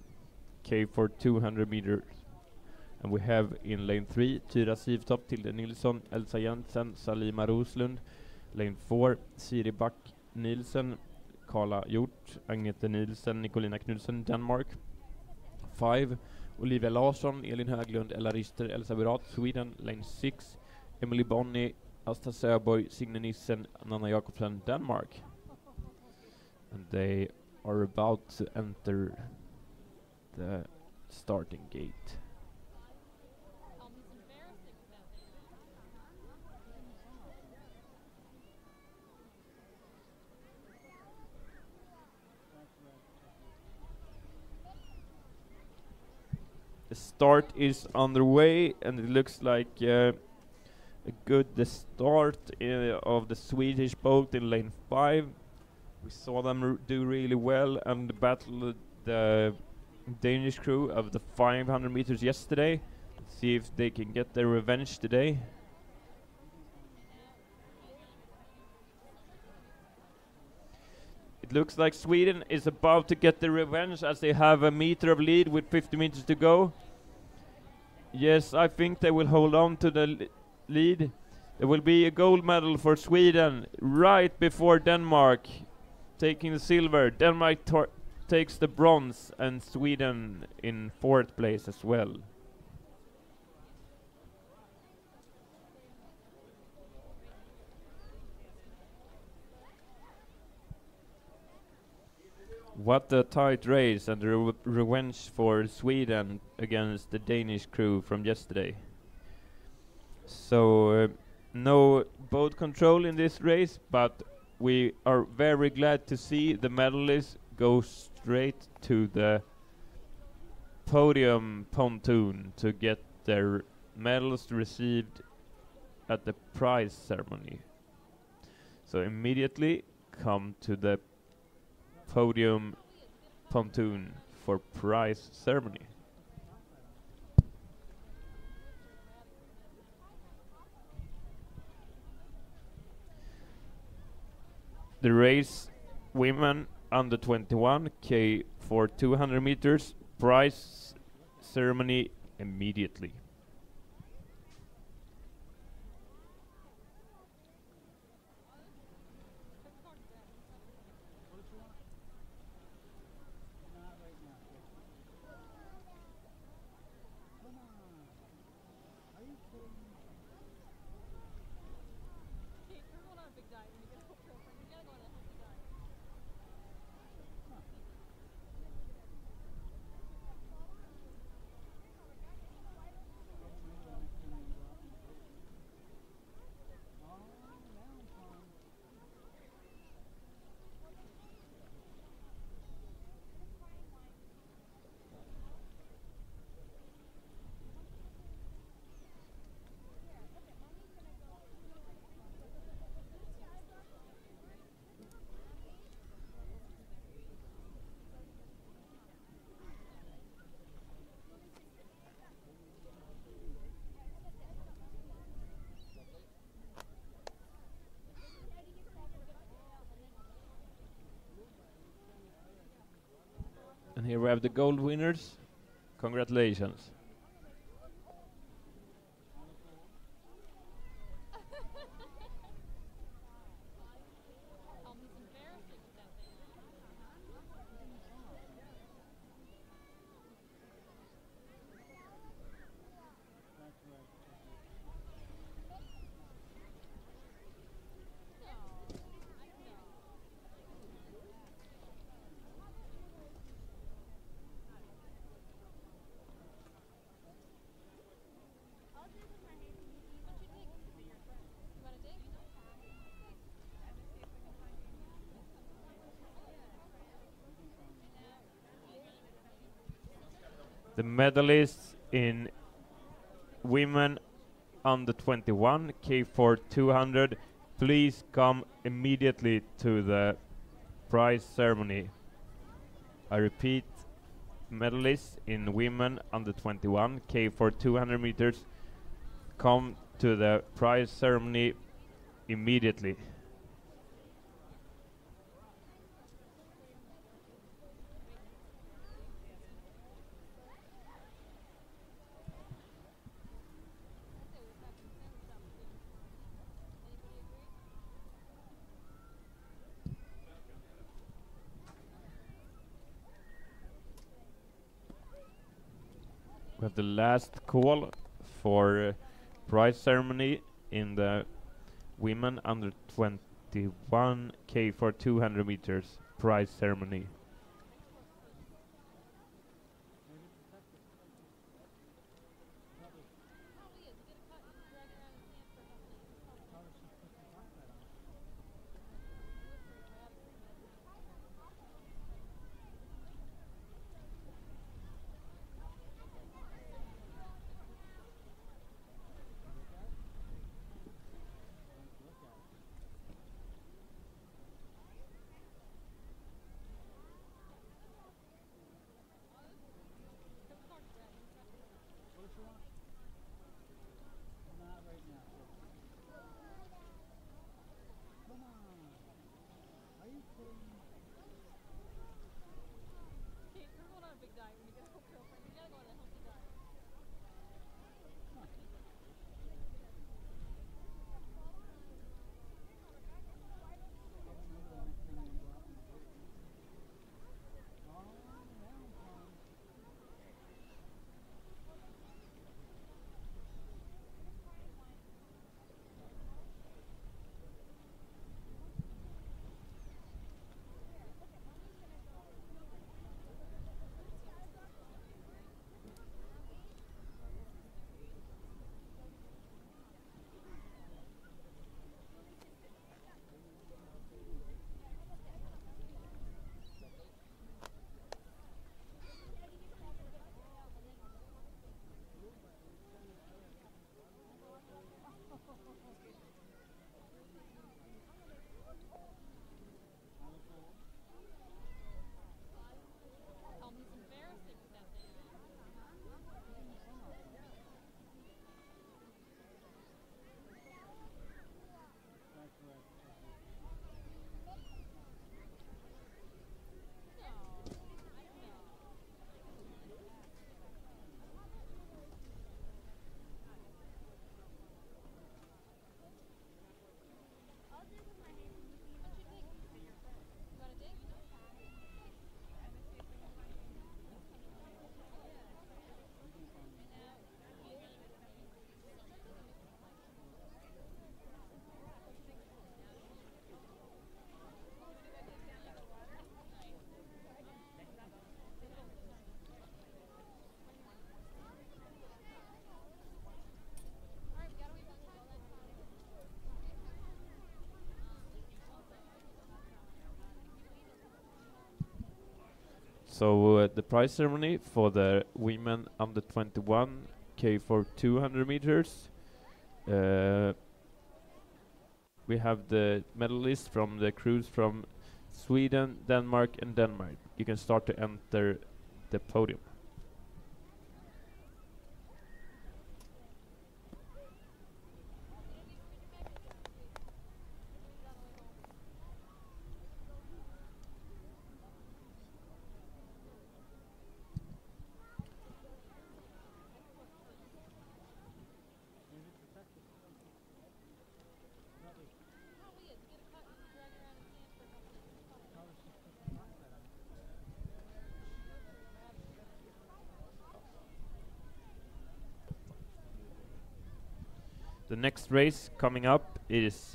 K for 200 meters. And we have in lane 3, Tyra Sivtopp, Tilde Nilsson, Elsa Jensen, Salima Roslund. Lane 4, Siri Back Nielsen, Carla Hjort, Agnete Nielsen, Nicolina Knudsen, Denmark. 5, Olivia Larsson, Elin Höglund, Ella Rister, Elsa Burat, Sweden. Lane 6, Emily Bonny, Asta Söborg, Signe Nissen, Nanna Jakobsen, Denmark. And they are about to enter the starting gate. The start is underway, and it looks like a good start of the Swedish boat in lane 5. We saw them do really well and battle the Danish crew of the 500 meters yesterday. See if they can get their revenge today. It looks like Sweden is about to get the revenge as they have a meter of lead with 50 meters to go. Yes, I think they will hold on to the lead. There will be a gold medal for Sweden right before Denmark taking the silver. Denmark takes the bronze and Sweden in 4th place as well. What a tight race and revenge for Sweden against the Danish crew from yesterday. So no boat control in this race, but we are very glad to see the medalists go straight to the podium pontoon to get their medals received at the prize ceremony. So immediately come to the podium pontoon for prize ceremony. the race women under 21 K for 200 meters. Prize ceremony immediately. And here we have the gold winners. Congratulations. The medalists in women under 21 K for 200, please come immediately to the prize ceremony. I repeat, medalists in women under 21 K for 200 meters, come to the prize ceremony immediately. We have the last call for prize ceremony in the women under 21 K for 200 meters prize ceremony. So the prize ceremony for the women under 21 K for 200 meters. We have the medalists from the crews from Sweden, Denmark, and Denmark. You can start to enter the podium. The next race coming up is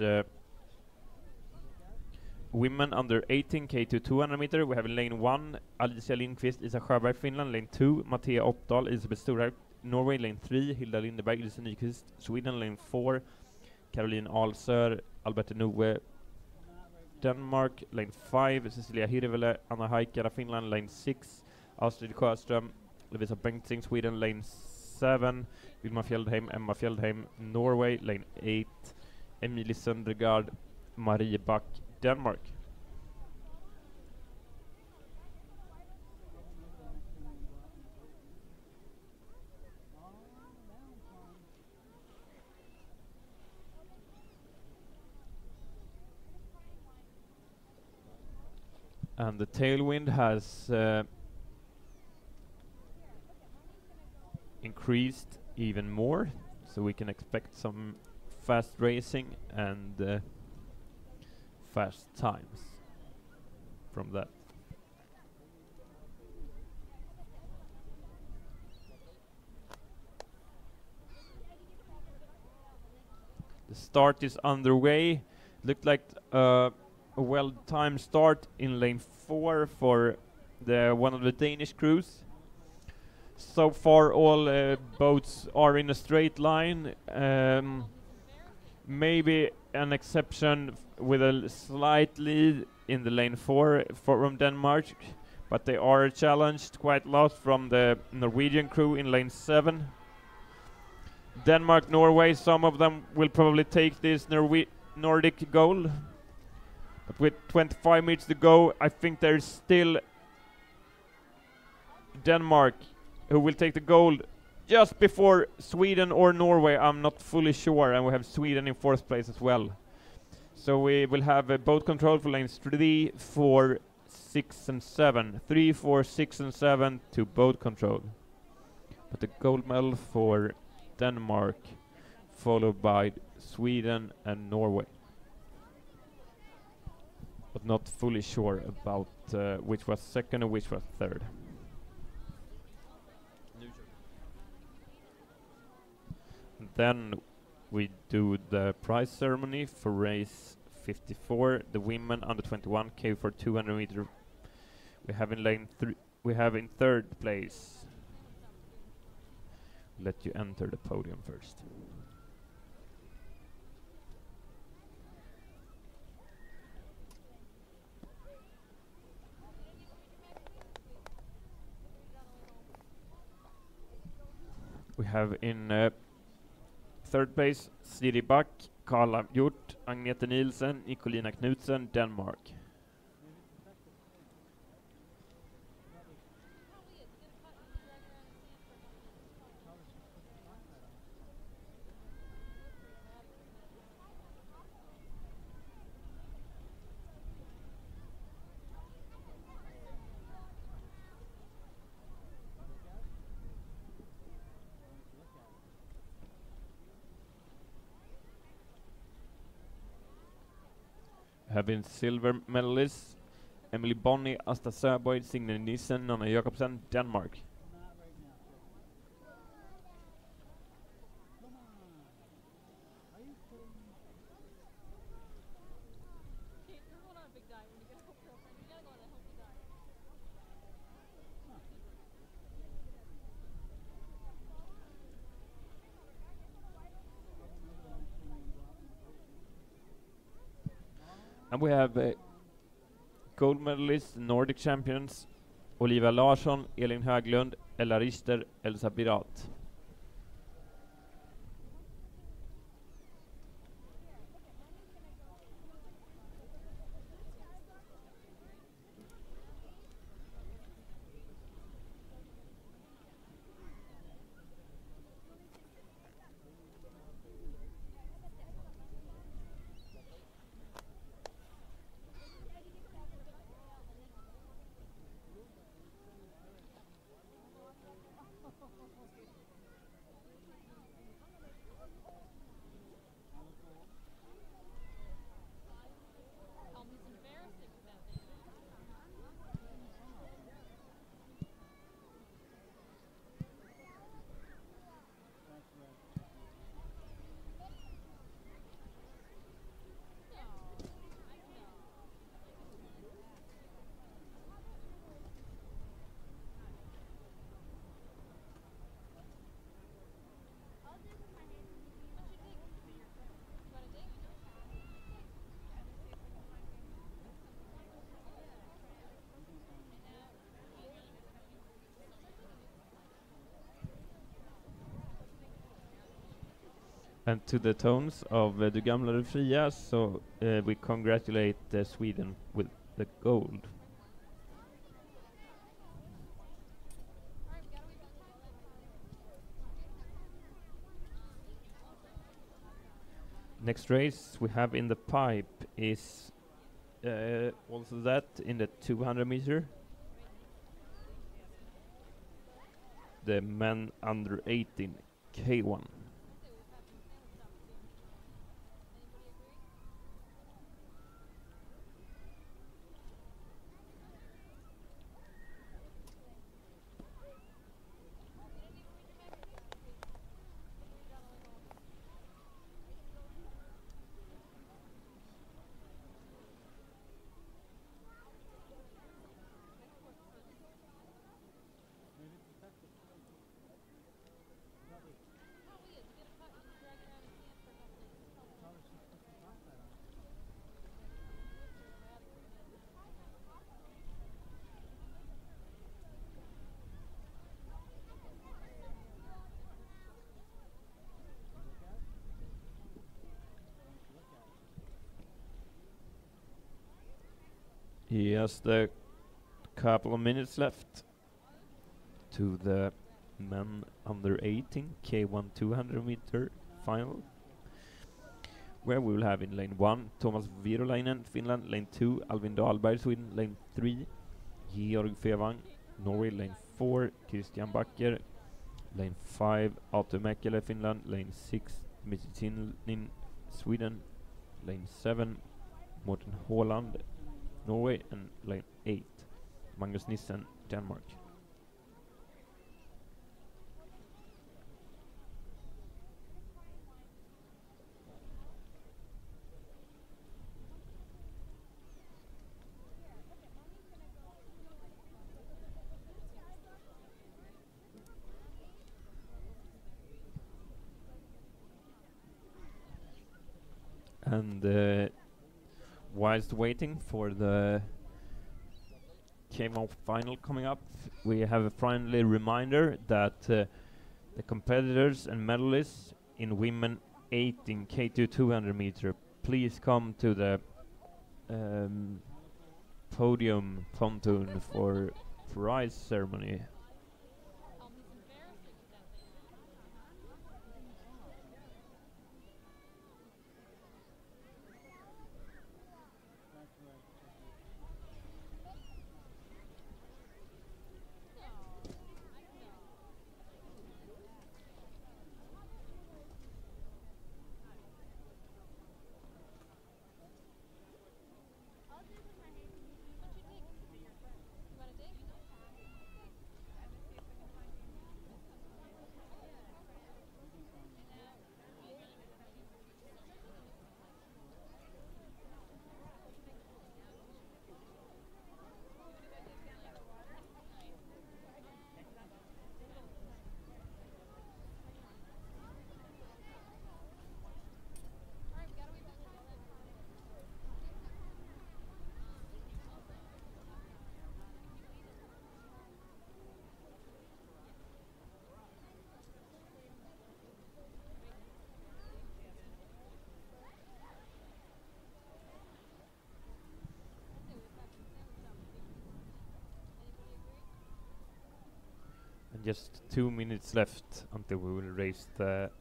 women under 18 K to 200 meter. We have in lane 1 Alicia Lindqvist, Isa Sjöberg, Finland. Lane 2 Mattea Oppdal, Elisabeth Storhaug, Norway. Lane 3 Hilda Lindeberg, Lisa Nyqvist, Sweden. Lane 4 Caroline Alsör, Alberta Noe, Denmark. Lane 5 Cecilia Hirvele, Anna Haikara, Finland. Lane 6 Astrid Sjöström, Lovisa Bengtzing, Sweden. Lane 7 Vilma Fjeldheim, Emma Fjeldheim, Norway. Lane 8 Emilie Söndergaard, Marie Back, Denmark. And the tailwind has increased even more, so we can expect some fast racing and fast times from that. The start is underway. Looked like a well-timed start in lane 4 for one of the Danish crews. So far all boats are in a straight line. Maybe an exception with a slight lead in the lane 4 from Denmark, but they are challenged quite a lot from the Norwegian crew in lane 7. Denmark, Norway, some of them will probably take this Nordic goal. But with 25 minutes to go, I think there's still Denmark who will take the gold just before Sweden or Norway. I'm not fully sure, and we have Sweden in 4th place as well. So we will have a boat control for lanes 3, 4, 6 and 7. 3, 4, 6 and 7 to boat control. But the gold medal for Denmark, followed by Sweden and Norway. But not fully sure about which was second and which was third. Then we do the prize ceremony for race 54, the women under 21 K for 200 meter. We have in lane 3. We have in 3rd place. Let you enter the podium first. We have in 3rd place Siri Back, Carla Hjort, Agnete Nielsen, Nicolina Knudsen, Denmark. Having silver medalists Emily Bonney, Asta Söboyd, Signe Nissen, Nonna Jakobsen, Denmark. And we have gold medalists, Nordic champions, Olivia Larsson, Elin Höglund, Ella Rister, Elsa Pirat. And to the tones of Du gamla du fria, so we congratulate Sweden with the gold. Next race we have in the pipe is also that in the 200 meter. The men under 18 K1. Just a couple of minutes left to the men under 18 K1 200 meter final, where we will have in lane 1 Thomas Virolainen, Finland, lane 2 Alvin Dahlberg, Sweden, lane 3 Georg Fevang, Norway, lane 4 Christian Backer, lane 5 Aatu Mäkelä, Finland, lane 6 Mitsi Tinin, Sweden, lane 7 Morten Håland, Norway, and lane 8 Magnus Nissen, Denmark. And whilst waiting for the K1 final coming up, we have a friendly reminder that the competitors and medalists in women 18 K2 200 meter, please come to the podium pontoon for prize ceremony. just 2 minutes left until we will race the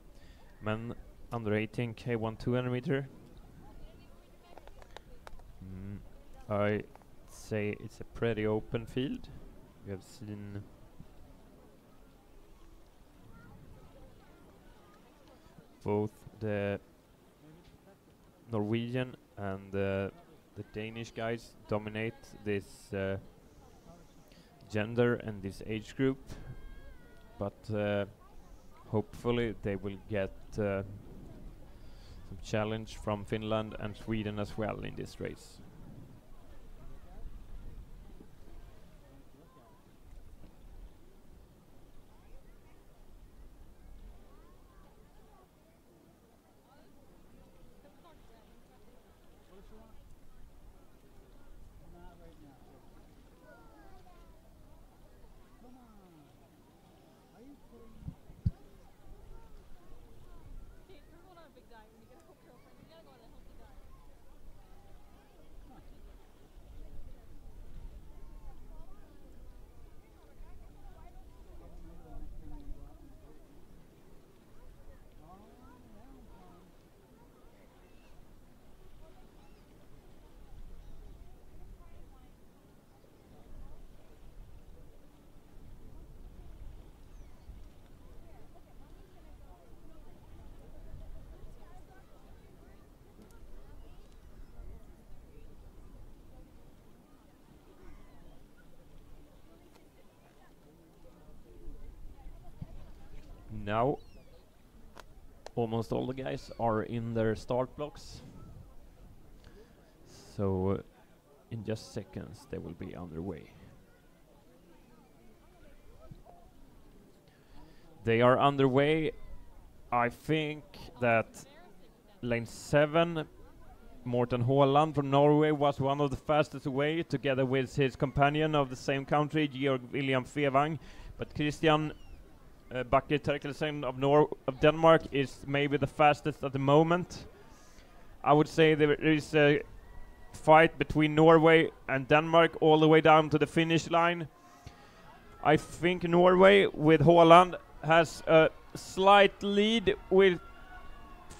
men under 18 K1 200 meter. I say it's a pretty open field. We have seen both the Norwegian and the Danish guys dominate this gender and this age group, but hopefully they will get some challenge from Finland and Sweden as well in this race. Now, almost all the guys are in their start blocks. So, in just seconds, they will be underway. They are underway. I think that lane 7, Morten Haaland from Norway, was one of the fastest away, together with his companion of the same country, Georg William Fevang. But Christian Bakke Terkelsen of Denmark is maybe the fastest at the moment. I would say there is a fight between Norway and Denmark all the way down to the finish line. I think Norway with Haaland has a slight lead with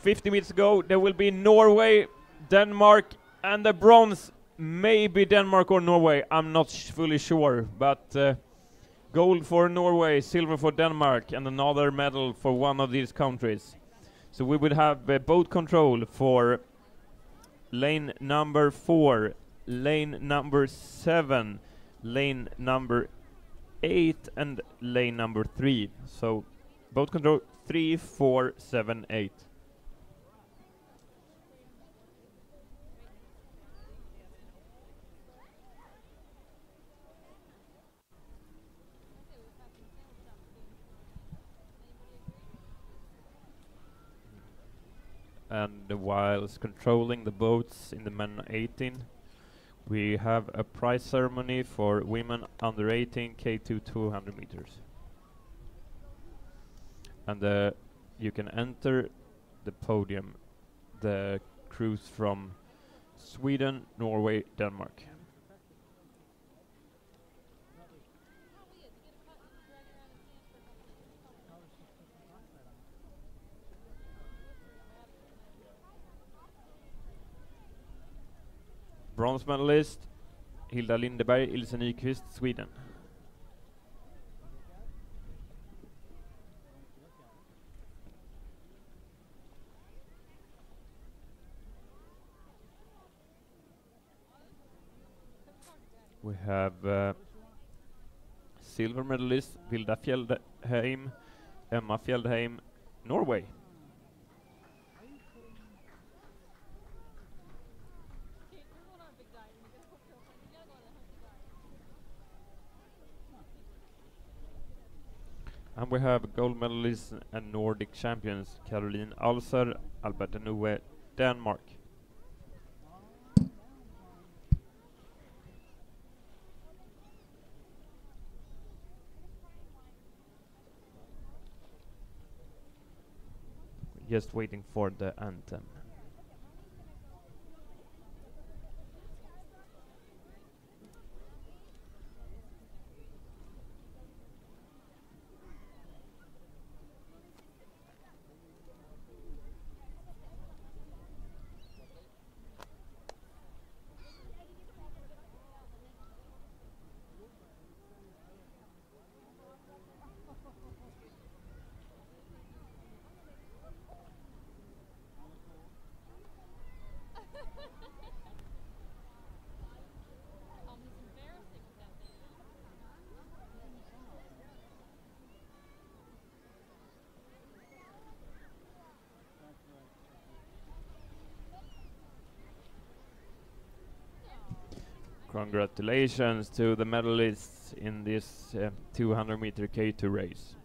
50 minutes to go. There will be Norway, Denmark, and the bronze. Maybe Denmark or Norway. I'm not fully sure, but gold for Norway, silver for Denmark, and another medal for one of these countries. So we would have boat control for lane number 4, lane number 7, lane number 8, and lane number 3. So boat control 3, 4, 7, 8. And whilst controlling the boats in the men 18, we have a prize ceremony for women under 18 K2 200 meters. And you can enter the podium, the crews from Sweden, Norway, Denmark. Bronze medalist Hilda Lindeberg, Ilse Nyqvist, Sweden. We have silver medalist Vilda Fjellheim, Emma Fjellheim, Norway. And we have gold medalists and Nordic champions Caroline Alser, Albert Noe, Denmark. Just waiting for the anthem. Congratulations to the medalists in this 200-meter K2 race.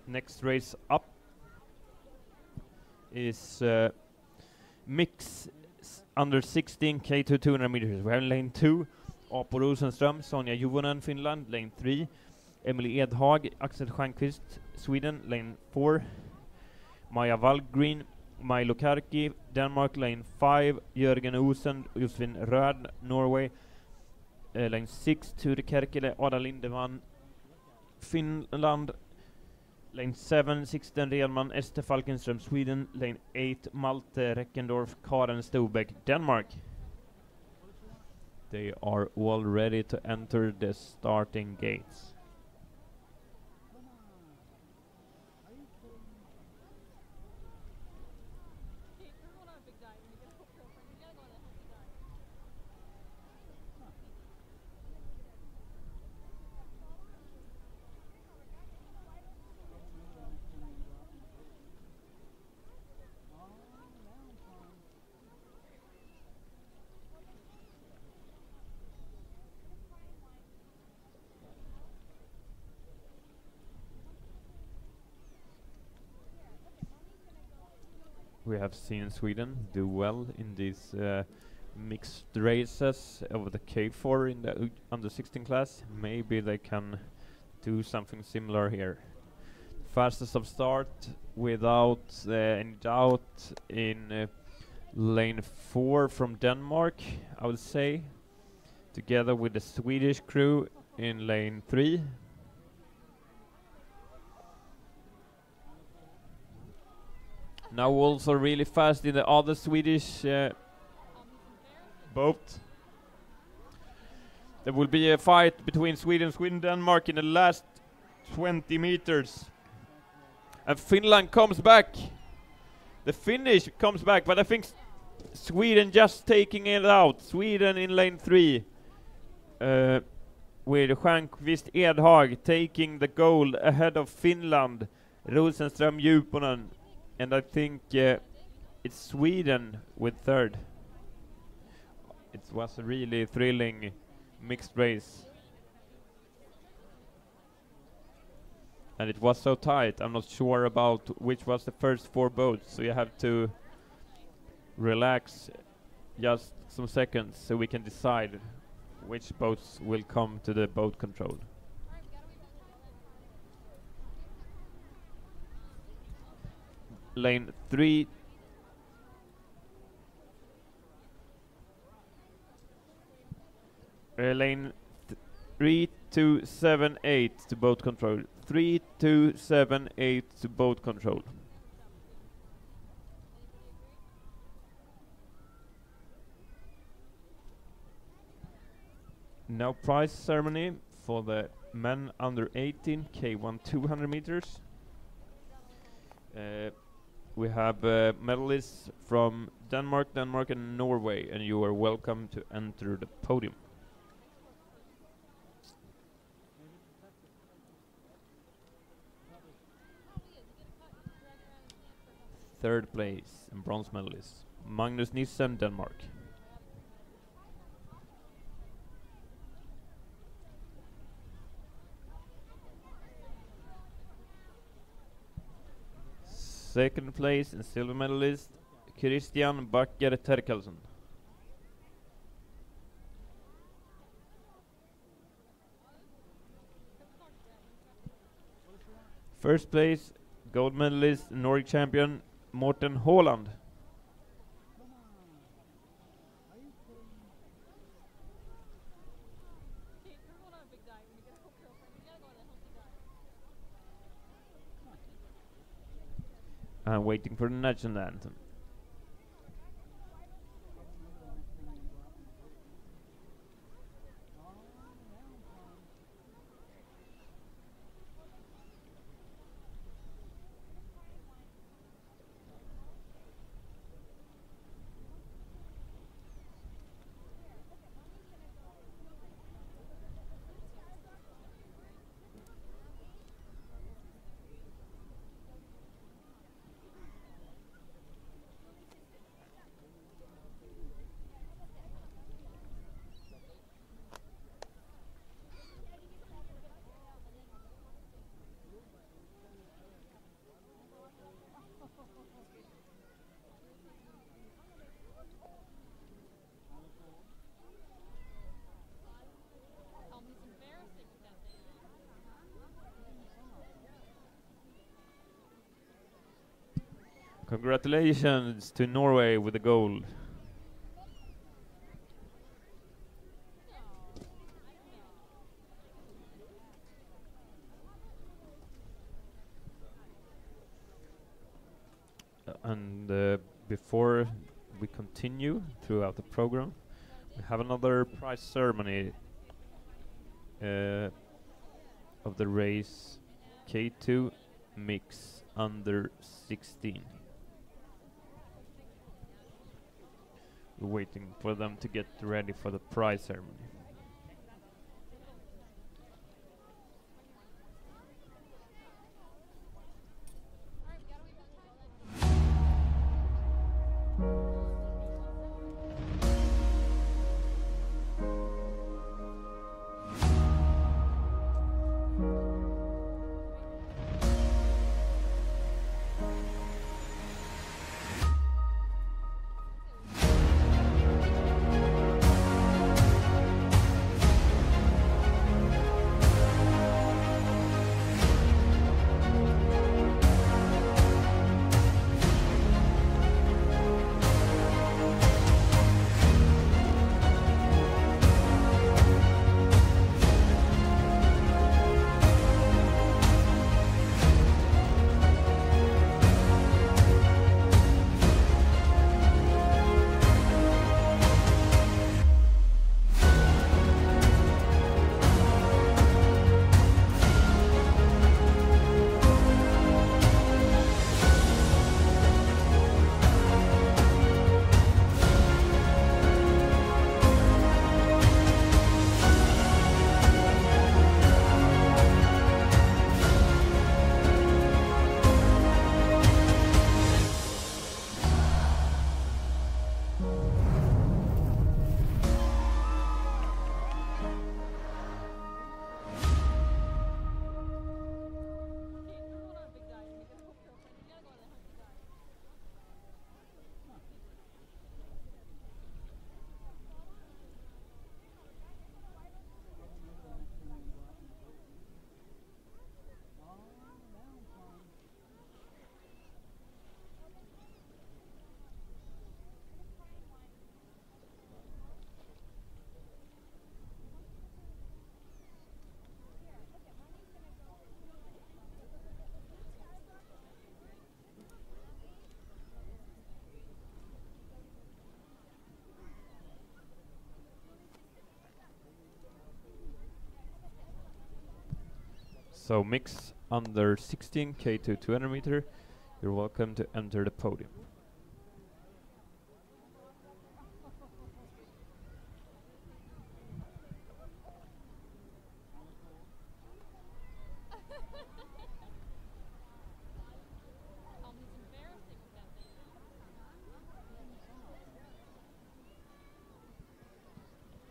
Next race up is mix under 16 K2 200 meters. We have lane 2, Apo Rosenström, Sonja Juvonen, Finland, lane 3, Emily Edhag, Axel Stjernqvist, Sweden, lane 4, Maja Wallgren, Milo Karki, Denmark, lane 5, Jörgen Osen, Josefin Röd, Norway, Lane 6 to the Kärkilä, Ada Lindeman, Finland. Lane 7, Sixten Relman, Ester Falkenström, Sweden. Lane 8, Malte Reckendorf, Karen Stobeck, Denmark. They are all ready to enter the starting gates. We have seen Sweden do well in these mixed races over the K4 in the under 16 class. Maybe they can do something similar here. Fastest of start without any doubt in lane 4 from Denmark, I would say, together with the Swedish crew in lane 3. Now also really fast in the other Swedish boat. There will be a fight between Sweden, Denmark in the last 20 meters. And Finland comes back. The Finnish comes back, but I think Sweden just taking it out. Sweden in lane 3. With Stjernqvist Edhag taking the gold ahead of Finland. Rosenström Juponen. And I think it's Sweden with third. It was a really thrilling mixed race. And it was so tight, I'm not sure about which was the first 4 boats, so you have to relax just some seconds so we can decide which boats will come to the boat control. Lane 3 lane 3278 to boat control. 3278 to boat control. Now prize ceremony for the men under 18 K1 200 meters. We have medalists from Denmark and Norway, and you are welcome to enter the podium. Third place and bronze medalist, Magnus Nissen, Denmark. Second place and silver medalist, Christian Bakker Terkelsen. First place, gold medalist, Nordic champion, Morten Håland. I'm waiting for the national anthem. Congratulations to Norway with the gold. Before we continue throughout the program, we have another prize ceremony of the race K2 mix under 16. We're waiting for them to get ready for the prize ceremony. So mix under 16 K2 200 meter, you're welcome to enter the podium.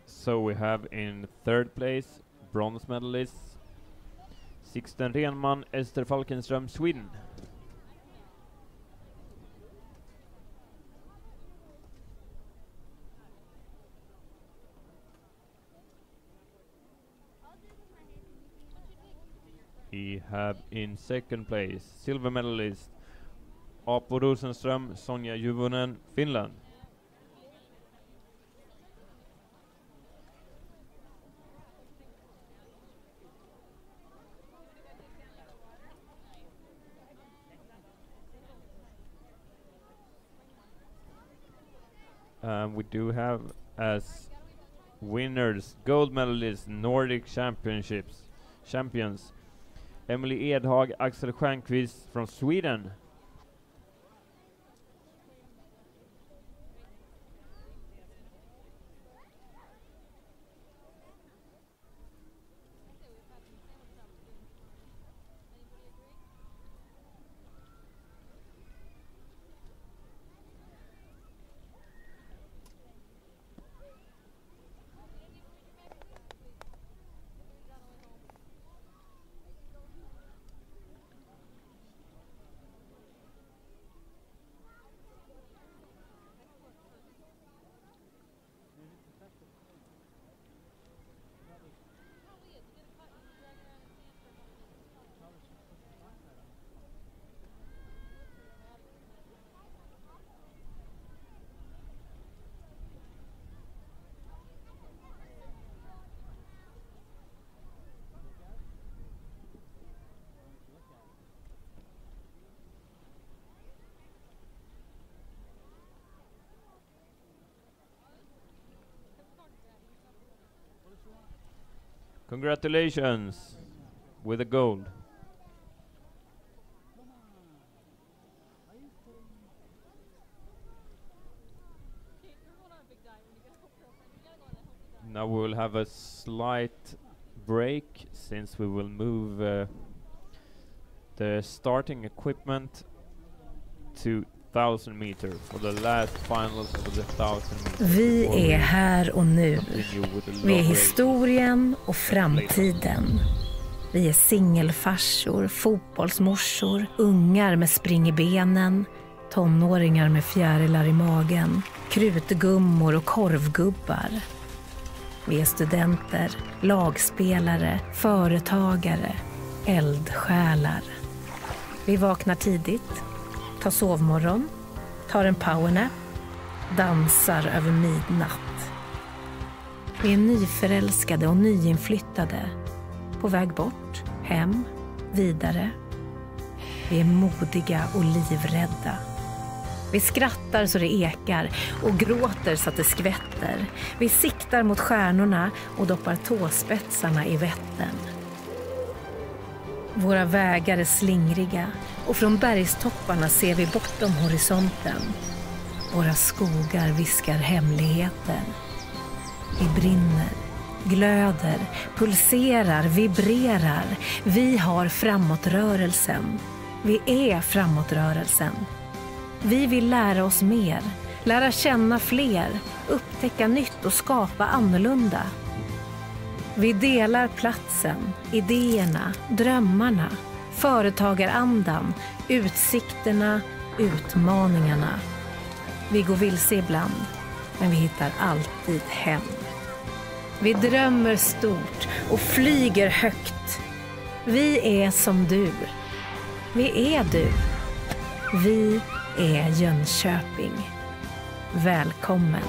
So we have in third place bronze medalists Sixten Renman, Ester Falkenström, Sweden. We have in second place silver medalist Apo Rosenström, Sonja Juvonen, Finland. We do have as winners gold medalists Nordic champions Emily Edhag, Axel Stjernquist from Sweden. Congratulations with a gold. Now we will have a slight break since we will move the starting equipment to 1000 meter for the last finals for the 1000 meter. Vi är här och nu. Vi är historien och framtiden. Vi är singelfarsor, fotbollsmorsor, ungar med spring i benen, tonåringar med fjärilar i magen, krutgummor och korvgubbar. Vi är studenter, lagspelare, företagare, eldsjälar. Vi vaknar tidigt, tar sovmorgon, tar en powernap, dansar över midnatt. Vi är nyförälskade och nyinflyttade, på väg bort, hem, vidare. Vi är modiga och livrädda. Vi skrattar så det ekar och gråter så att det skvätter. Vi siktar mot stjärnorna och doppar tåspetsarna i Vättern. Våra vägar är slingriga och från bergstopparna ser vi bortom horisonten. Våra skogar viskar hemligheter. Vi brinner, glöder, pulserar, vibrerar. Vi har framåtrörelsen. Vi är framåtrörelsen. Vi vill lära oss mer, lära känna fler, upptäcka nytt och skapa annorlunda. Vi delar platsen, idéerna, drömmarna, företagarandan, utsikterna, utmaningarna. Vi går vilse ibland, men vi hittar alltid hem. Vi drömmer stort och flyger högt. Vi är som du. Vi är du. Vi är Jönköping. Välkommen.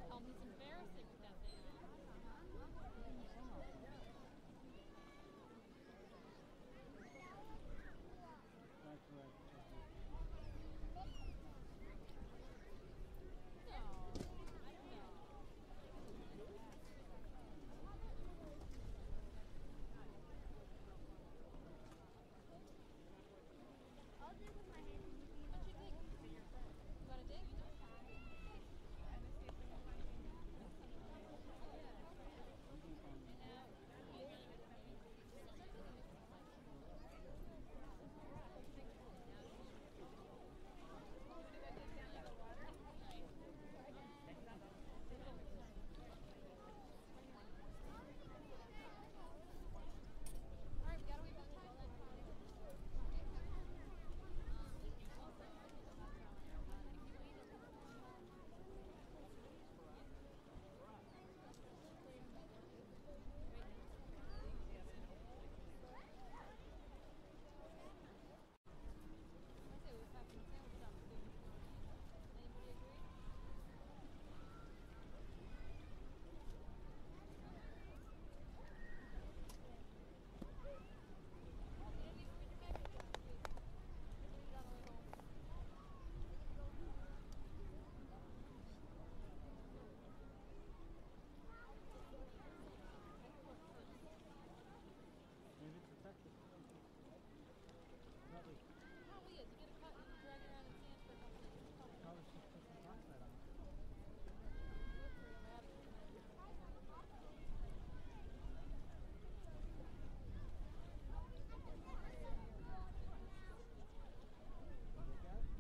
Tell me it's embarrassing with that thing. That's right. I'll do it with my hands. What you dig? You got a dig? Alright, we gotta wait about time. Maybe it's effective. Probably. Probably is. You get a cut and you drag it around in sand for a couple days. Probably should put some topside on it. Look at it. Don't look at it.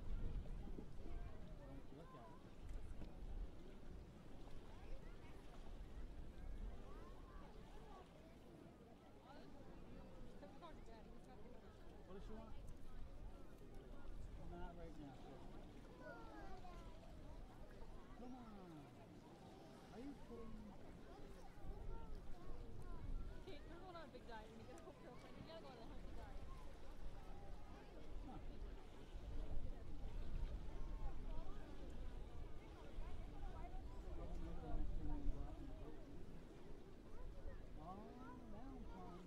What does she want? Not right now. Come on. Are you kidding me? Kate, you're going on a big diet when you get a whole girlfriend. You gotta go on a healthy diet. Huh. Maybe the next time we go out on the boat. Oh, now I'm fine.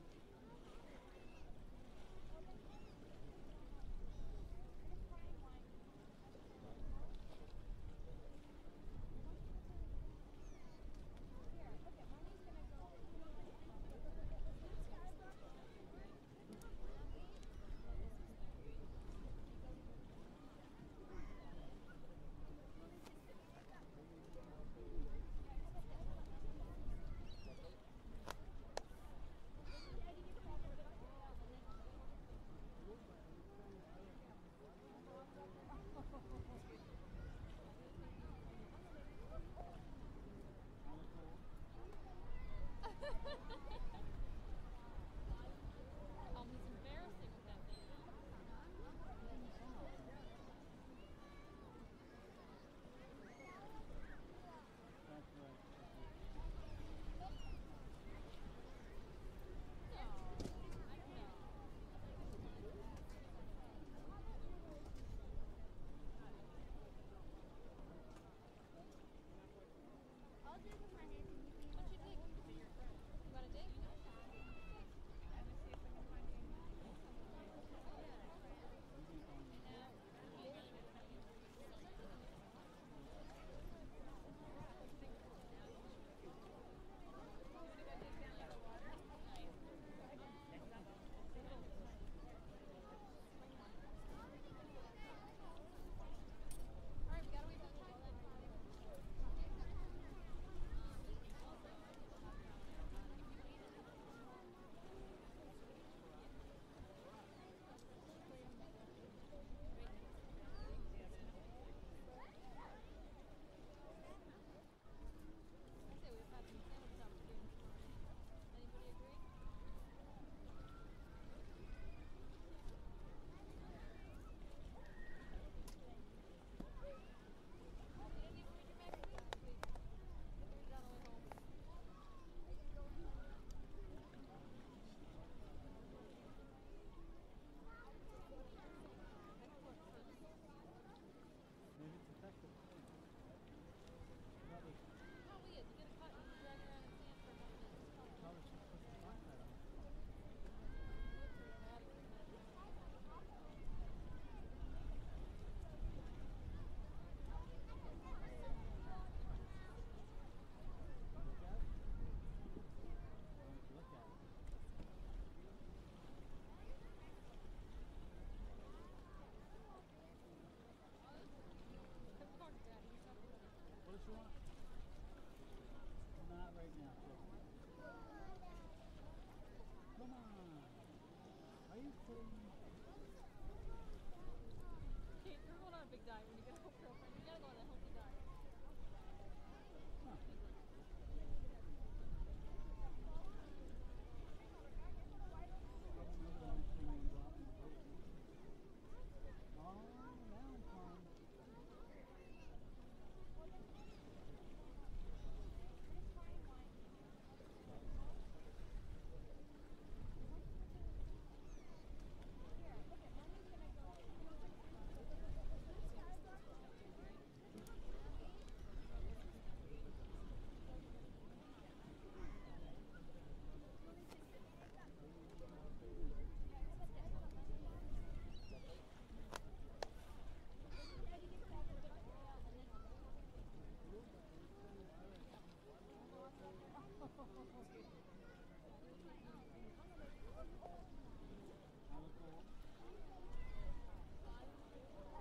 Kate, you're going on a big diet when you get a girlfriend. You gotta go on a healthy diet.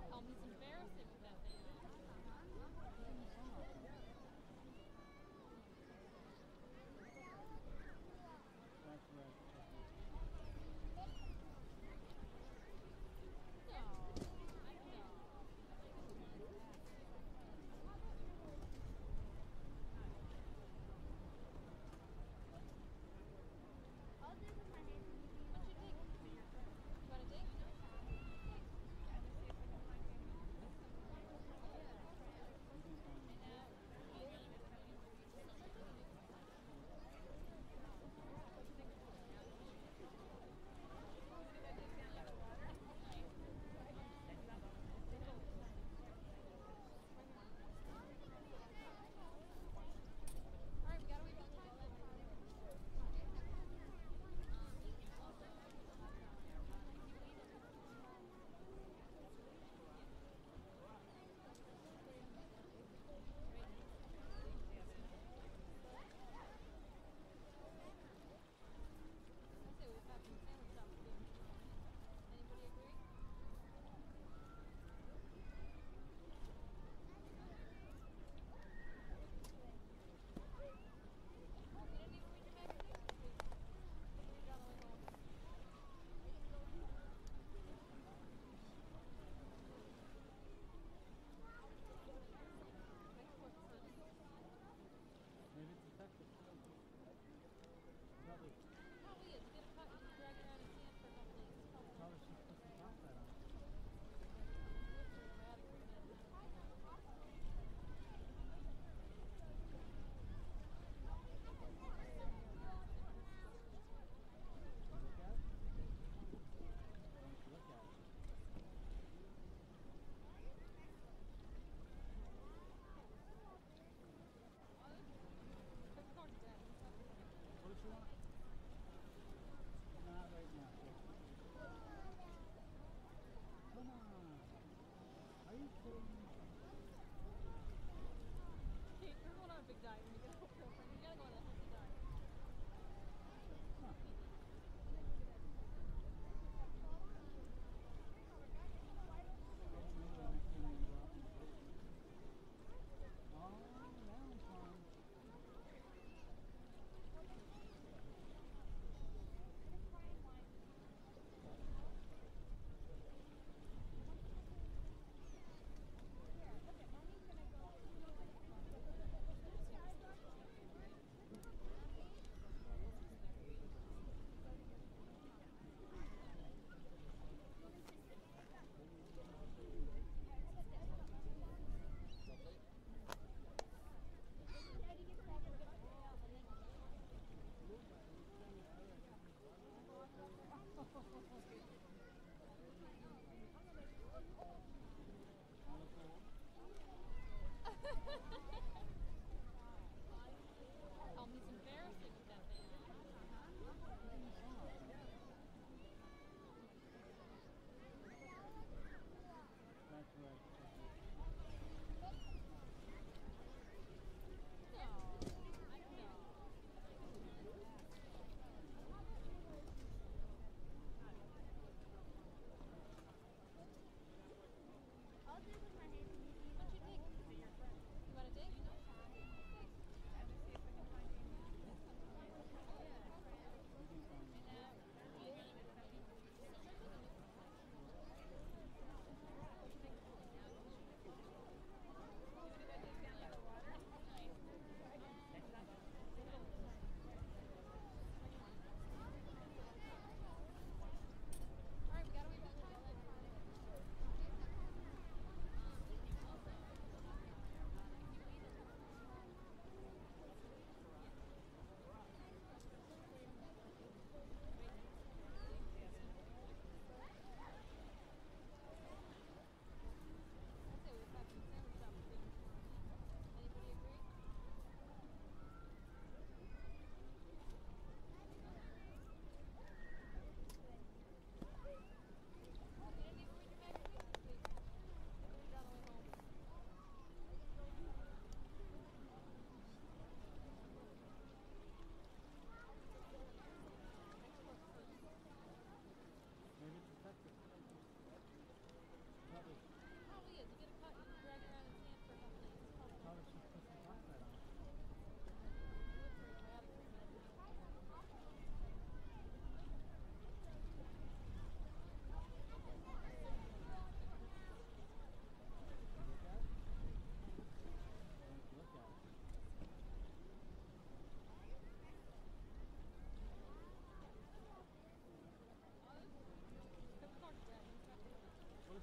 Tell me some embarrassing with that thing. No, I know. What you think? You want a date? All right, we gotta wait for the time. I say we've had some sandwich opportunities. Anybody agree? You didn't even read your magazine this week. Read it on the way home. Thanks for the service. Maybe it's effective. Probably, Probably is. Get a cut and drag it around his hand for a couple days. probably should put some topside on. Look at it. Don't look at it. What did you want? Not right now. Come on. Are you kidding me? Kate, you're going on a big diet when you get a girlfriend. You gotta go on a healthy diet. Huh. Maybe the next time we go out on the boat. Oh, now I'm fine. Tell me some embarrassing with that thing. That's right. No, I know. What you think? You want a date?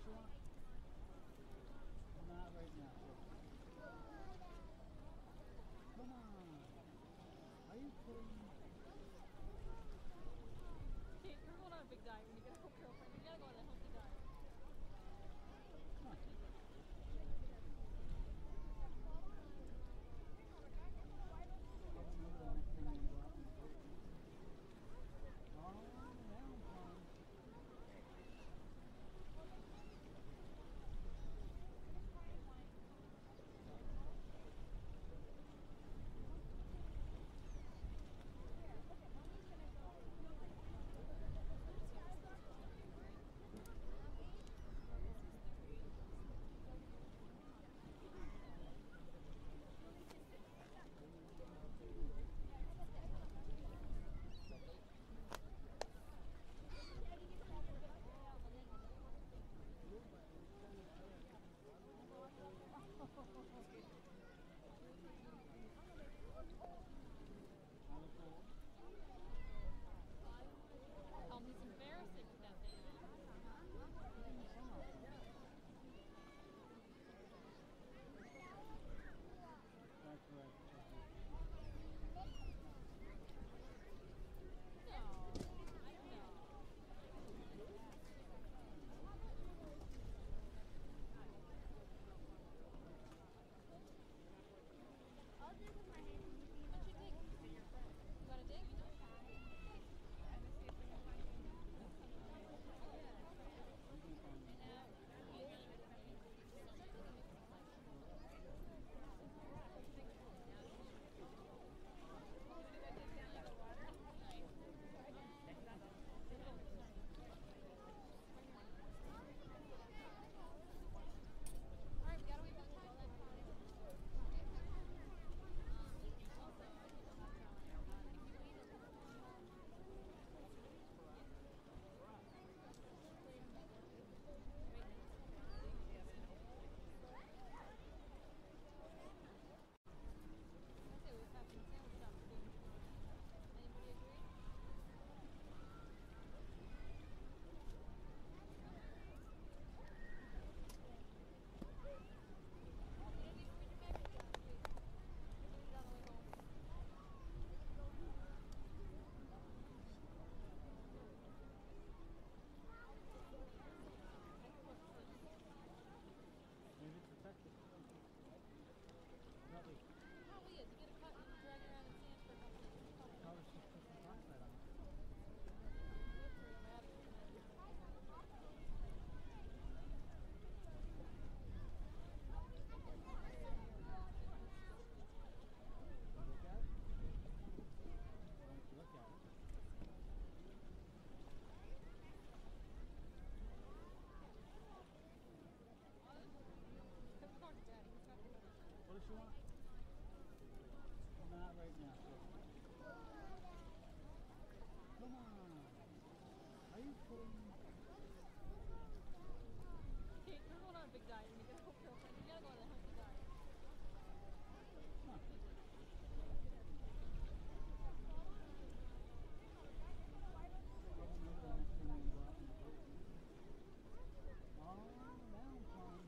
you want? Not right now. Come on. Are you kidding me? Kate, you're going on a big diet when you get home, girlfriend. You gotta go on a healthy diet. Come on. I'll remember the next thing you go out and do. Oh, now I'm fine. He's embarrassing with that thing. That's right. No, I know. I'll do it with my hands. What you dig? You got a dig? Alright, we gotta wait about 10 minutes. I say we have some sandwich opportunity. Anybody agree? Maybe it's effective. Probably. Probably is. You get a cut and drag it around the sand for a couple days. Probably should put some peroxide on it. Look at it. Why don't you look at it? What does she want? Not right now. Come on. Are you kidding me? Kate, you're going on a big diet when you get home, girlfriend. You gotta go on a healthy diet. Come on. I'll remember the next thing you go out and do. Oh, now I'm fine.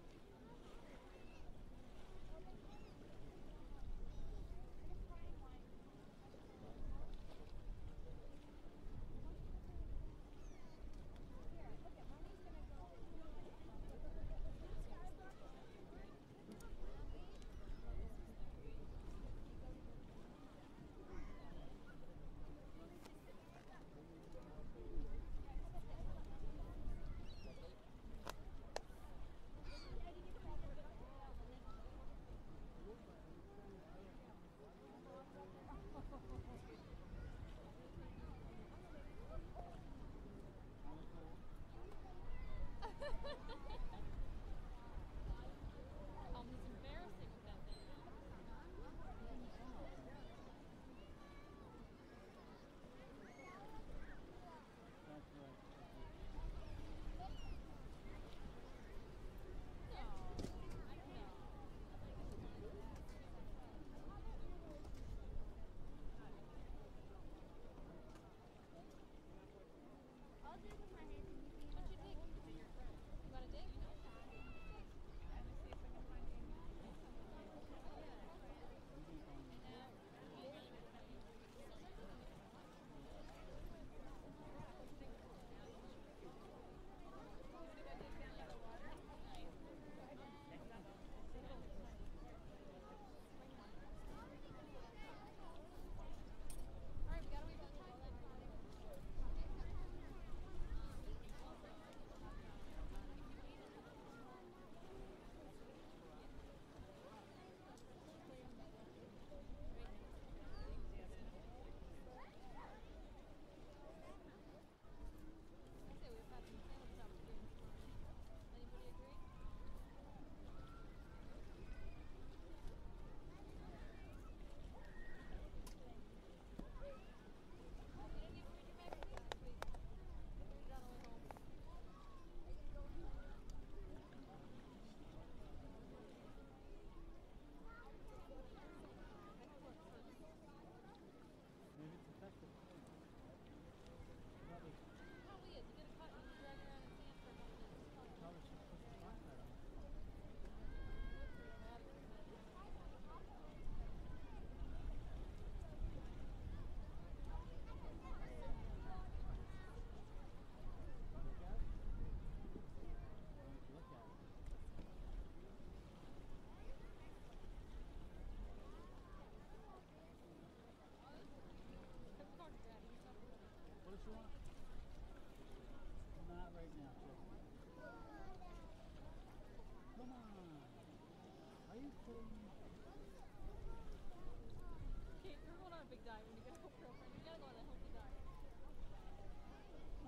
Okay, we're going on a big dive when you get a girlfriend. You gotta go on a healthy diet. Maybe the next thing you go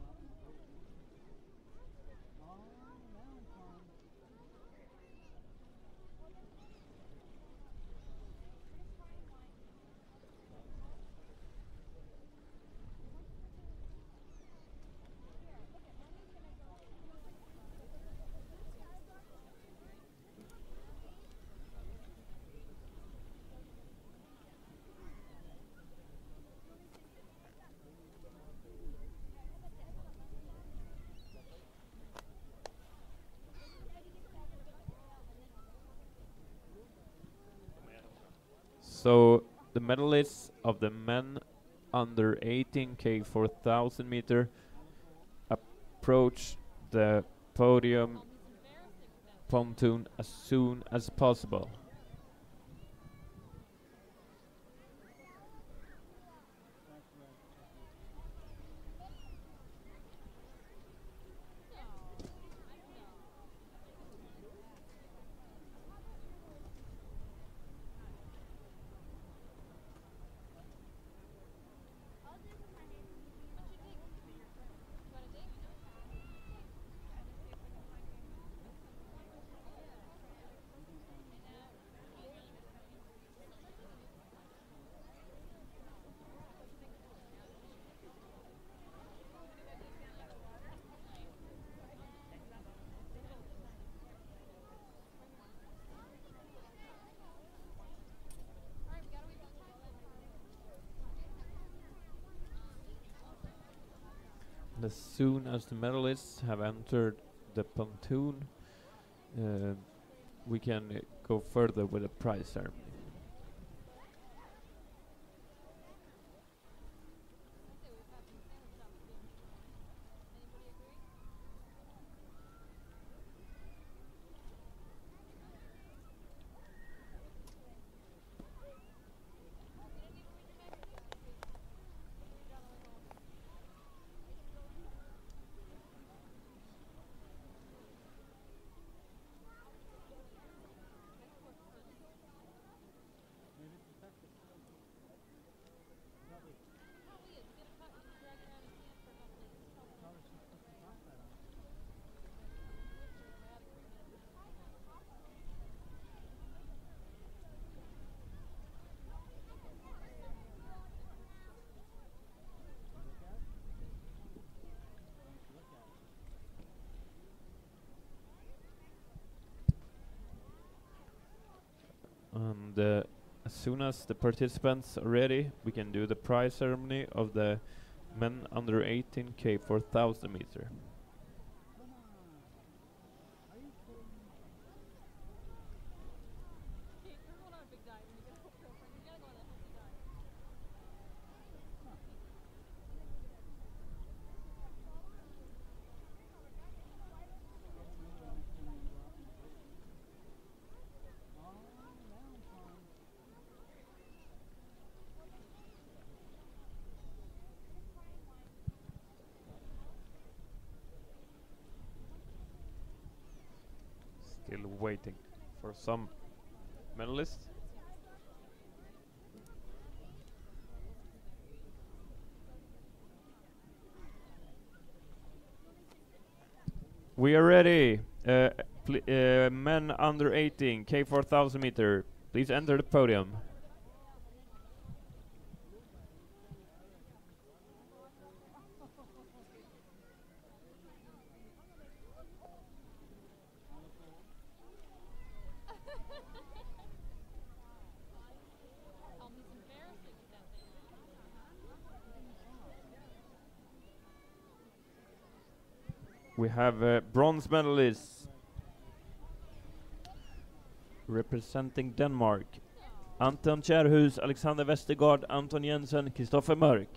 out on the boat. Oh, now I'm fine. So the medalists of the men under 18K 4,000 meter approach the podium pontoon as soon as possible. And as soon as the medalists have entered the pontoon, we can go further with the prize ceremony. And as soon as the participants are ready, we can do the prize ceremony of the men under 18K 4,000 meter. Come on. Are you kidding me? Okay, we're going on a big dive when you get a girlfriend. You gotta go on a healthy diet. Maybe the next thing you go out on the boat. Oh, now I'm fine. Still waiting for some medalists. We are ready. Men under 18, K 4,000 meter. Please enter the podium. He's embarrassing with that thing. We have bronze medalists representing Denmark. Anton Kjærhus, Alexander Westergaard, Anton Jensen, Kristoffer Mörk.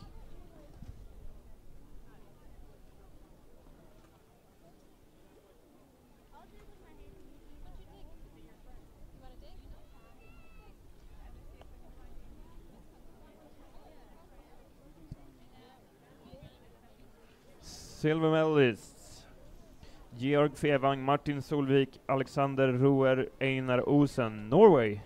Silver medalists: Georg Fevang, Martin Solvik, Alexander Roer, Einar Osen, Norway.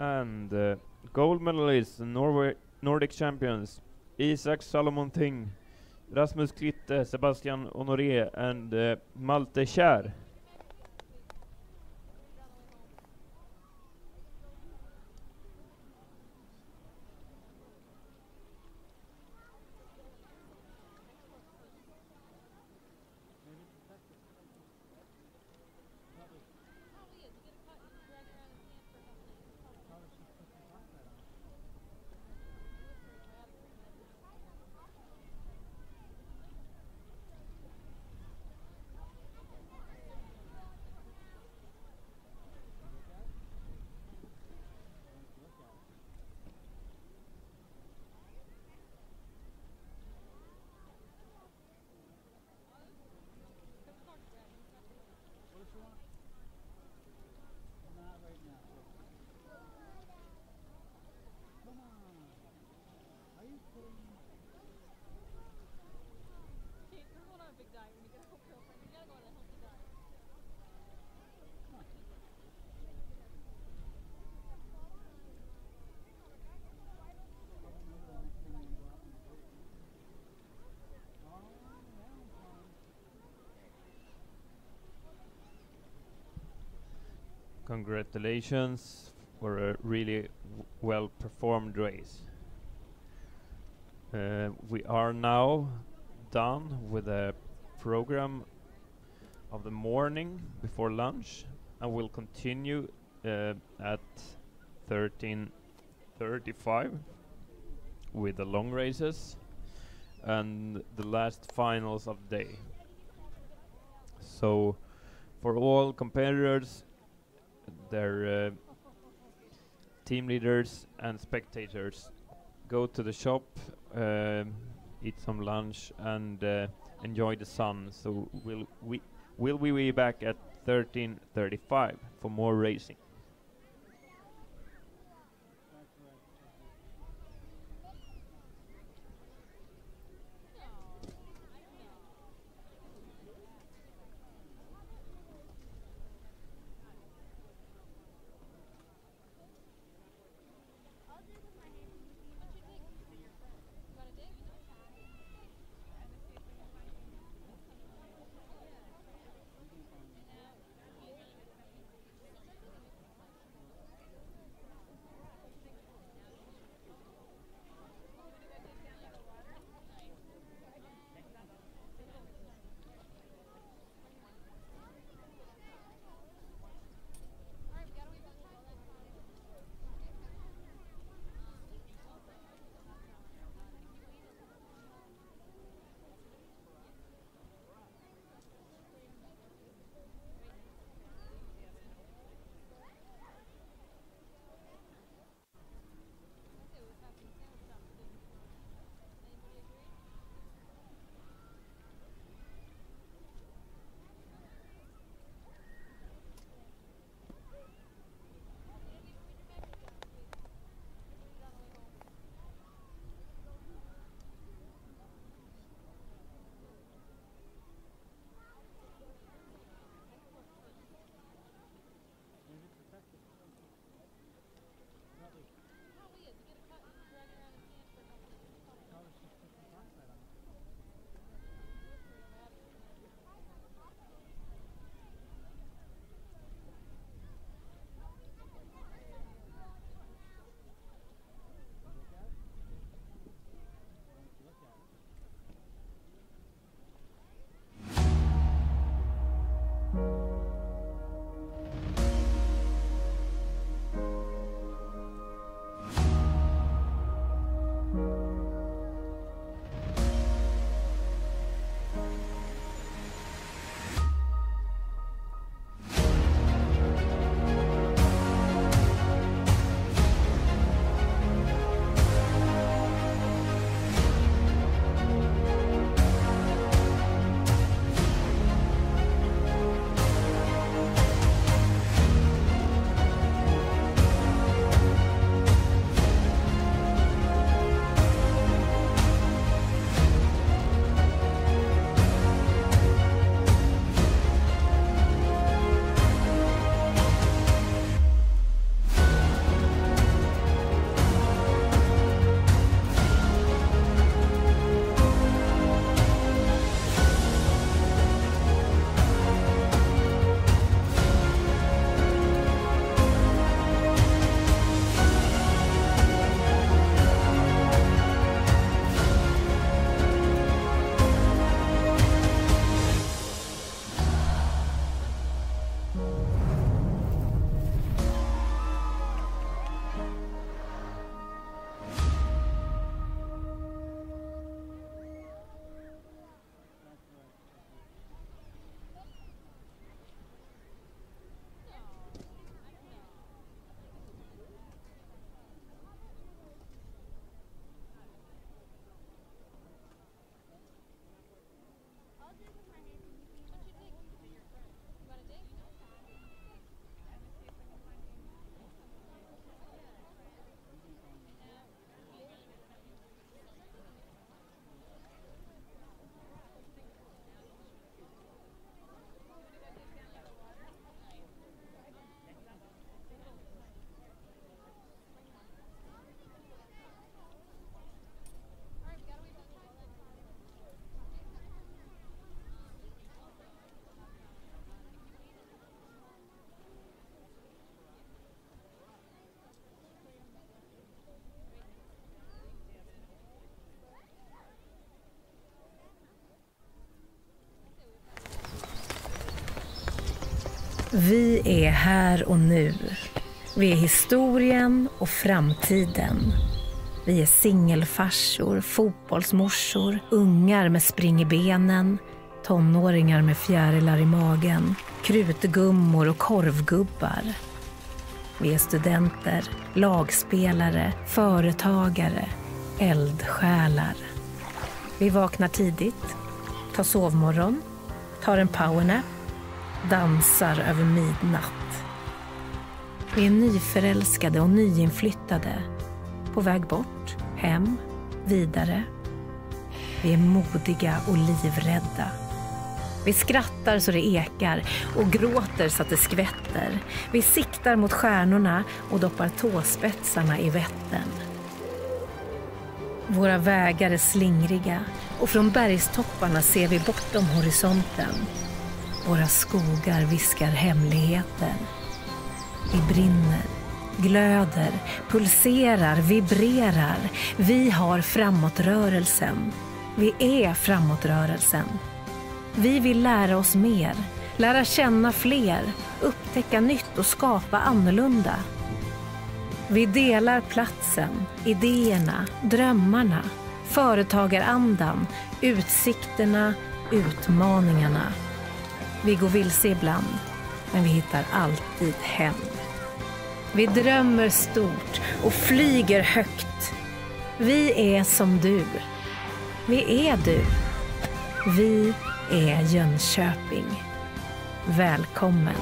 And gold medalists, Nordic champions: Isak Salomon Ting, Rasmus Klitte, Sebastian Honoré, and Malte Kjær. Maybe it's effective. Probably should put some cockpit on. Look at it. What does she want? Not right now. Come on. Are you kidding me? You're going on a big diet when you get a girlfriend. You gotta go on a healthy diet. Maybe the next time you go out on a date. Oh, yeah, I'm fine. Congratulations for a really well performed race. We are now done with the program of the morning before lunch, and we'll continue at 13:35 with the long races and the last finals of the day. So for all competitors, their team leaders and spectators, go to the shop, eat some lunch, and enjoy the sun. So we'll be back at 13:35 for more racing. That's right. I'll do it with my hands. What'd you dig? You got a dig? Vi är här och nu. Vi är historien och framtiden. Vi är singelfarsor, fotbollsmorsor, ungar med spring i benen, tonåringar med fjärilar i magen, krutgummor och korvgubbar. Vi är studenter, lagspelare, företagare, eldsjälar. Vi vaknar tidigt, tar sovmorgon, tar en powernap, dansar över midnatt. Vi är nyförälskade och nyinflyttade, på väg bort, hem, vidare. Vi är modiga och livrädda. Vi skrattar så det ekar och gråter så att det skvätter. Vi siktar mot stjärnorna och doppar tåspetsarna i Vättern. Våra vägar är slingriga och från bergstopparna ser vi bortom horisonten. Våra skogar viskar hemligheter. Vi brinner, glöder, pulserar, vibrerar. Vi har framåtrörelsen. Vi är framåtrörelsen. Vi vill lära oss mer, lära känna fler, upptäcka nytt och skapa annorlunda. Vi delar platsen, idéerna, drömmarna, företagarandan, utsikterna, utmaningarna. Vi går vilse ibland, men vi hittar alltid hem. Vi drömmer stort och flyger högt. Vi är som du. Vi är du. Vi är Jönköping. Välkommen.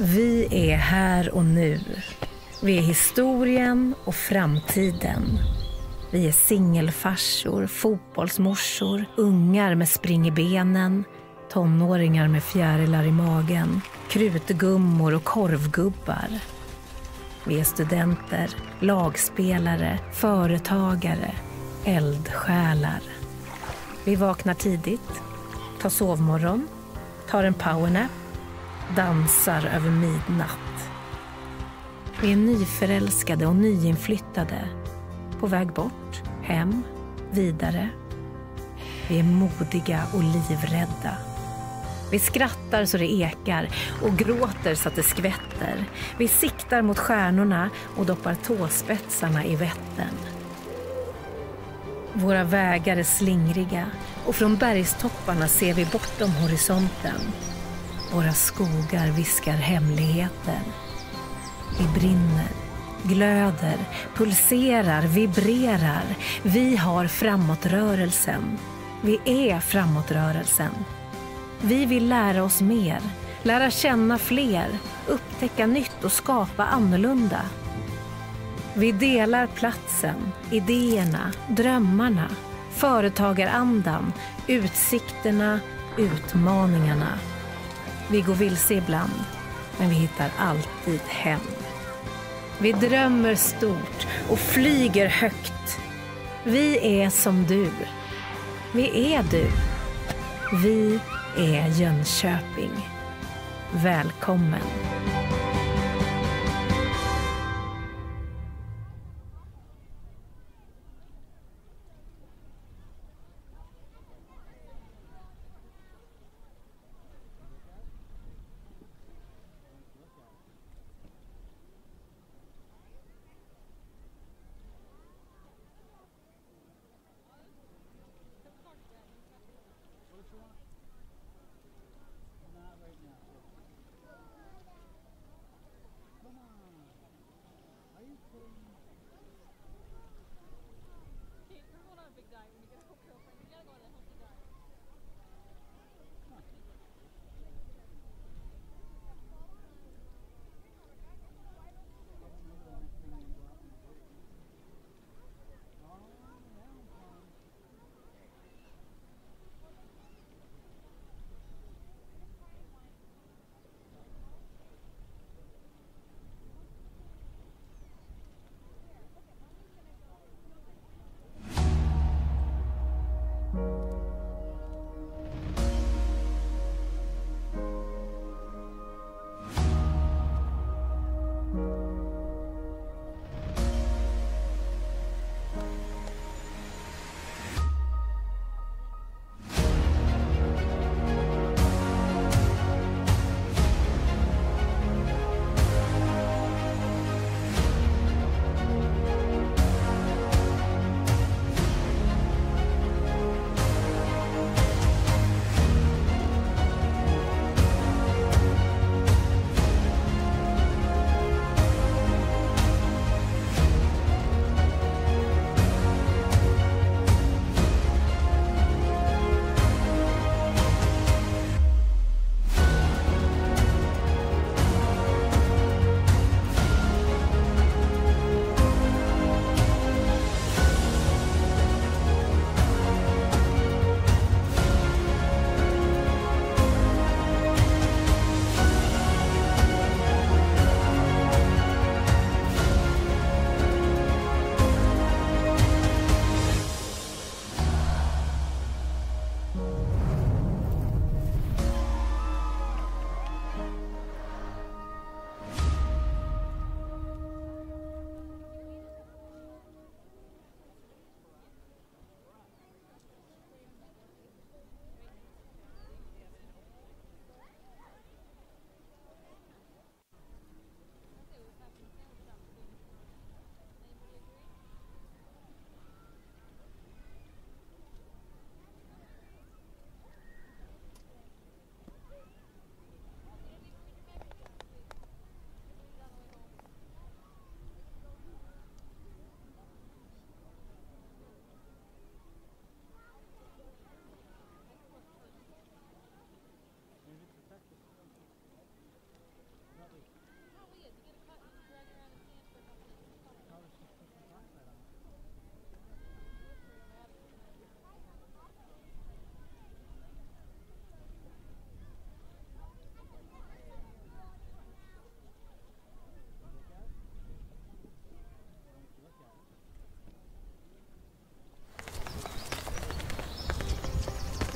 Vi är här och nu. Vi är historien och framtiden. Vi är singelfarsor, fotbollsmorsor, ungar med spring i benen, tonåringar med fjärilar i magen, krutgummor och korvgubbar. Vi är studenter, lagspelare, företagare, eldsjälar. Vi vaknar tidigt, tar sovmorgon, tar en powernap, dansar över midnatt. Vi är nyförälskade och nyinflyttade, på väg bort, hem, vidare. Vi är modiga och livrädda. Vi skrattar så det ekar och gråter så att det skvätter. Vi siktar mot stjärnorna och doppar tåspetsarna i Vättern. Våra vägar är slingriga och från bergstopparna ser vi bortom horisonten. Våra skogar viskar hemligheter. Vi brinner, glöder, pulserar, vibrerar. Vi har framåtrörelsen. Vi är framåtrörelsen. Vi vill lära oss mer, lära känna fler, upptäcka nytt och skapa annorlunda. Vi delar platsen, idéerna, drömmarna, företagarandan, utsikterna, utmaningarna. Vi går vilse ibland, men vi hittar alltid hem. Vi drömmer stort och flyger högt. Vi är som du. Vi är du. Vi är Jönköping. Välkommen. Not right now.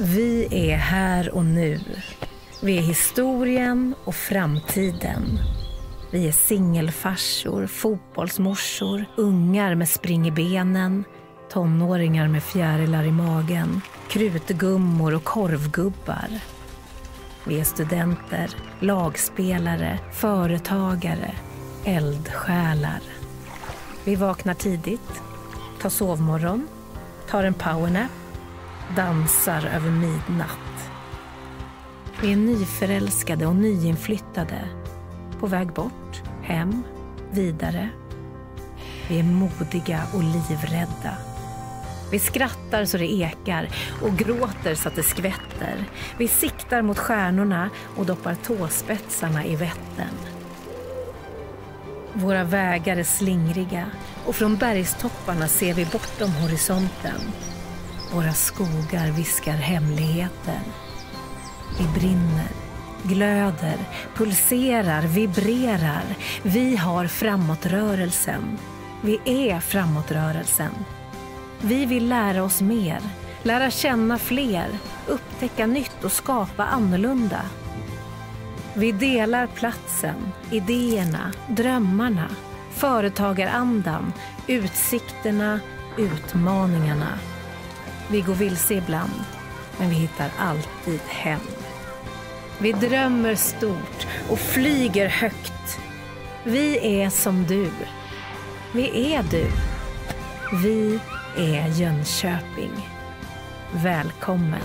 Vi är här och nu. Vi är historien och framtiden. Vi är singelfarsor, fotbollsmorsor, ungar med spring i benen, tonåringar med fjärilar i magen, krutgummor och korvgubbar. Vi är studenter, lagspelare, företagare, eldsjälar. Vi vaknar tidigt, tar sovmorgon, tar en powernap, dansar över midnatt. Vi är nyförälskade och nyinflyttade, på väg bort, hem, vidare. Vi är modiga och livrädda. Vi skrattar så det ekar och gråter så att det skvätter. Vi siktar mot stjärnorna och doppar tåspetsarna i Vättern. Våra vägar är slingriga och från bergstopparna ser vi bortom horisonten. Våra skogar viskar hemligheter. Vi brinner, glöder, pulserar, vibrerar. Vi har framåtrörelsen. Vi är framåtrörelsen. Vi vill lära oss mer, lära känna fler, upptäcka nytt och skapa annorlunda. Vi delar platsen, idéerna, drömmarna, företagarandan, utsikterna, utmaningarna. Vi går vilse ibland, men vi hittar alltid hem. Vi drömmer stort och flyger högt. Vi är som du. Vi är du. Vi är Jönköping. Välkommen.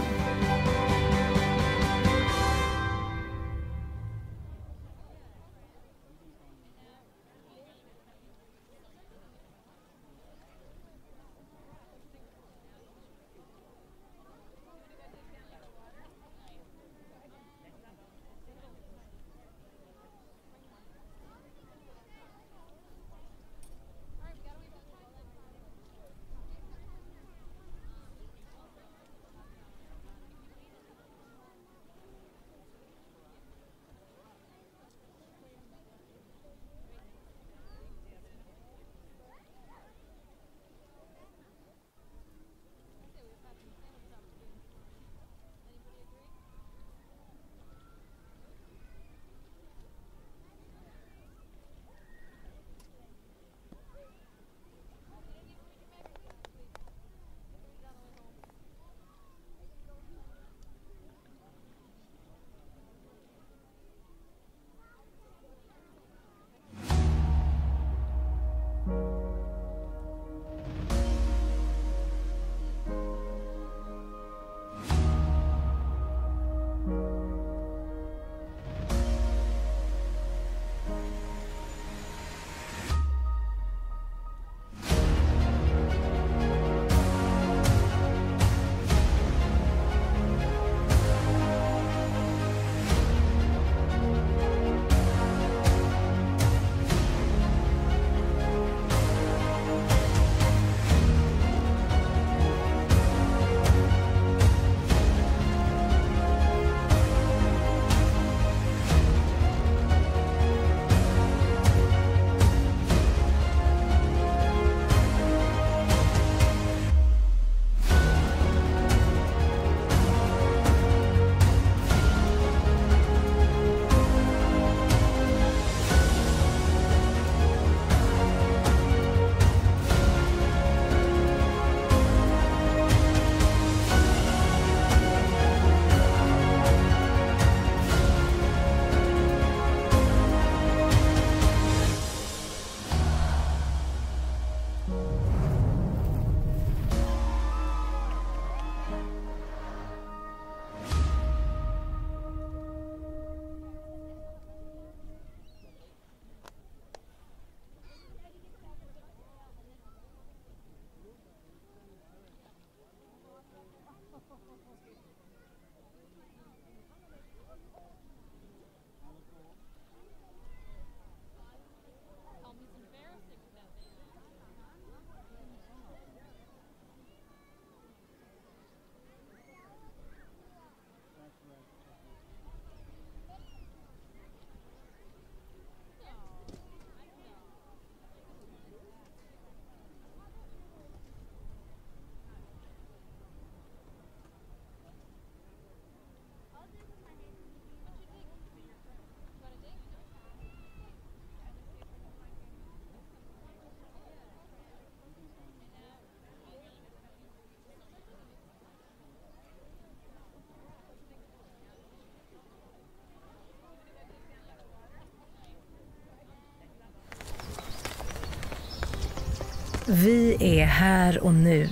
Vi är här och nu.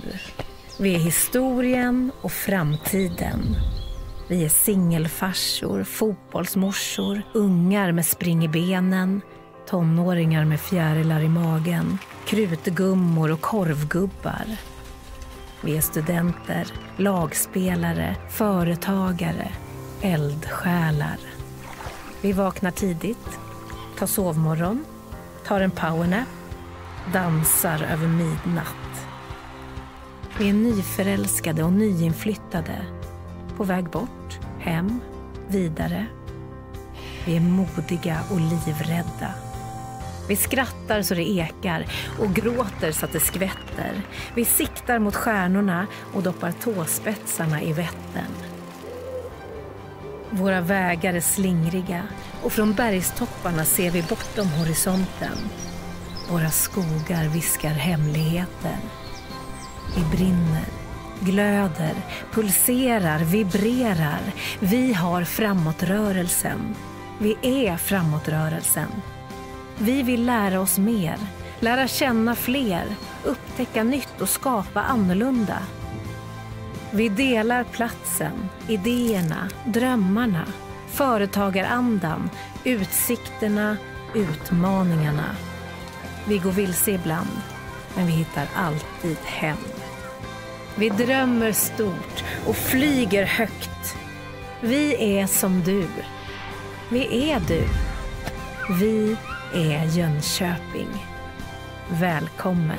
Vi är historien och framtiden. Vi är singelfarsor, fotbollsmorsor, ungar med spring i benen, tonåringar med fjärilar i magen, krutgummor och korvgubbar. Vi är studenter, lagspelare, företagare, eldsjälar. Vi vaknar tidigt, tar sovmorgon, tar en powernap, dansar över midnatt. Vi är nyförälskade och nyinflyttade, på väg bort, hem, vidare. Vi är modiga och livrädda. Vi skrattar så det ekar och gråter så att det skvätter. Vi siktar mot stjärnorna och doppar tåspetsarna i Vättern. Våra vägar är slingriga och från bergstopparna ser vi bortom horisonten. Våra skogar viskar hemligheter. Vi brinner, glöder, pulserar, vibrerar. Vi har framåtrörelsen. Vi är framåtrörelsen. Vi vill lära oss mer, lära känna fler, upptäcka nytt och skapa annorlunda. Vi delar platsen, idéerna, drömmarna, företagarandan, utsikterna, utmaningarna. Vi går vilse ibland, men vi hittar alltid hem. Vi drömmer stort och flyger högt. Vi är som du. Vi är du. Vi är Jönköping. Välkommen.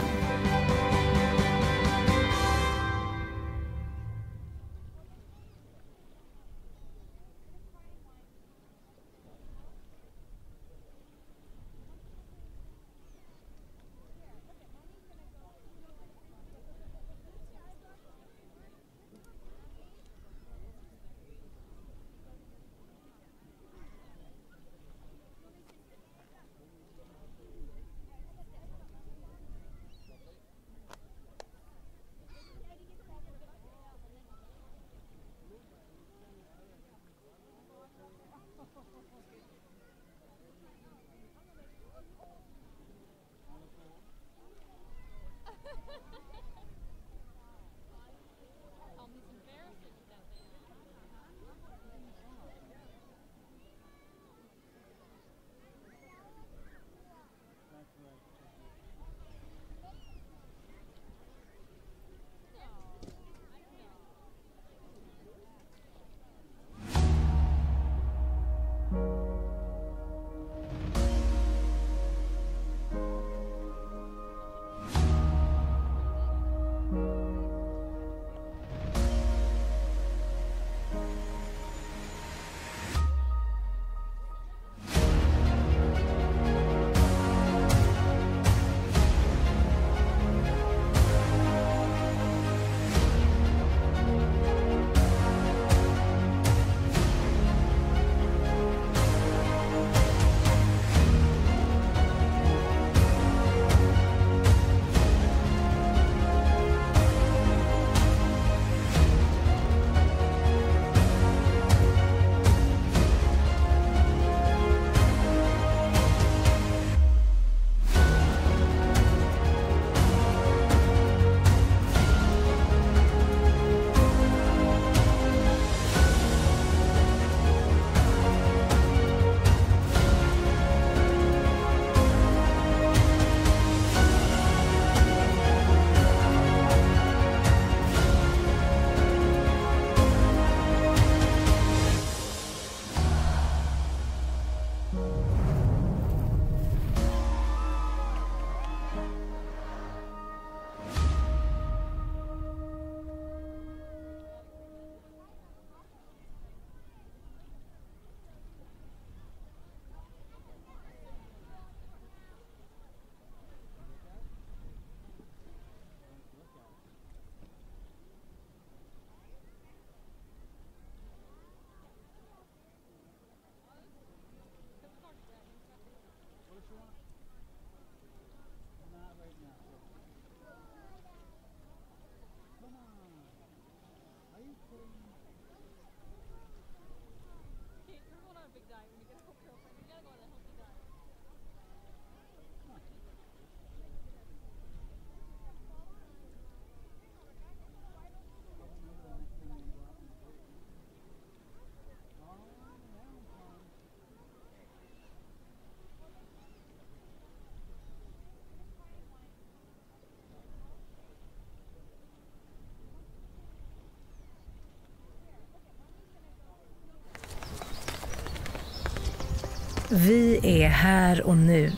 Vi är här och nu.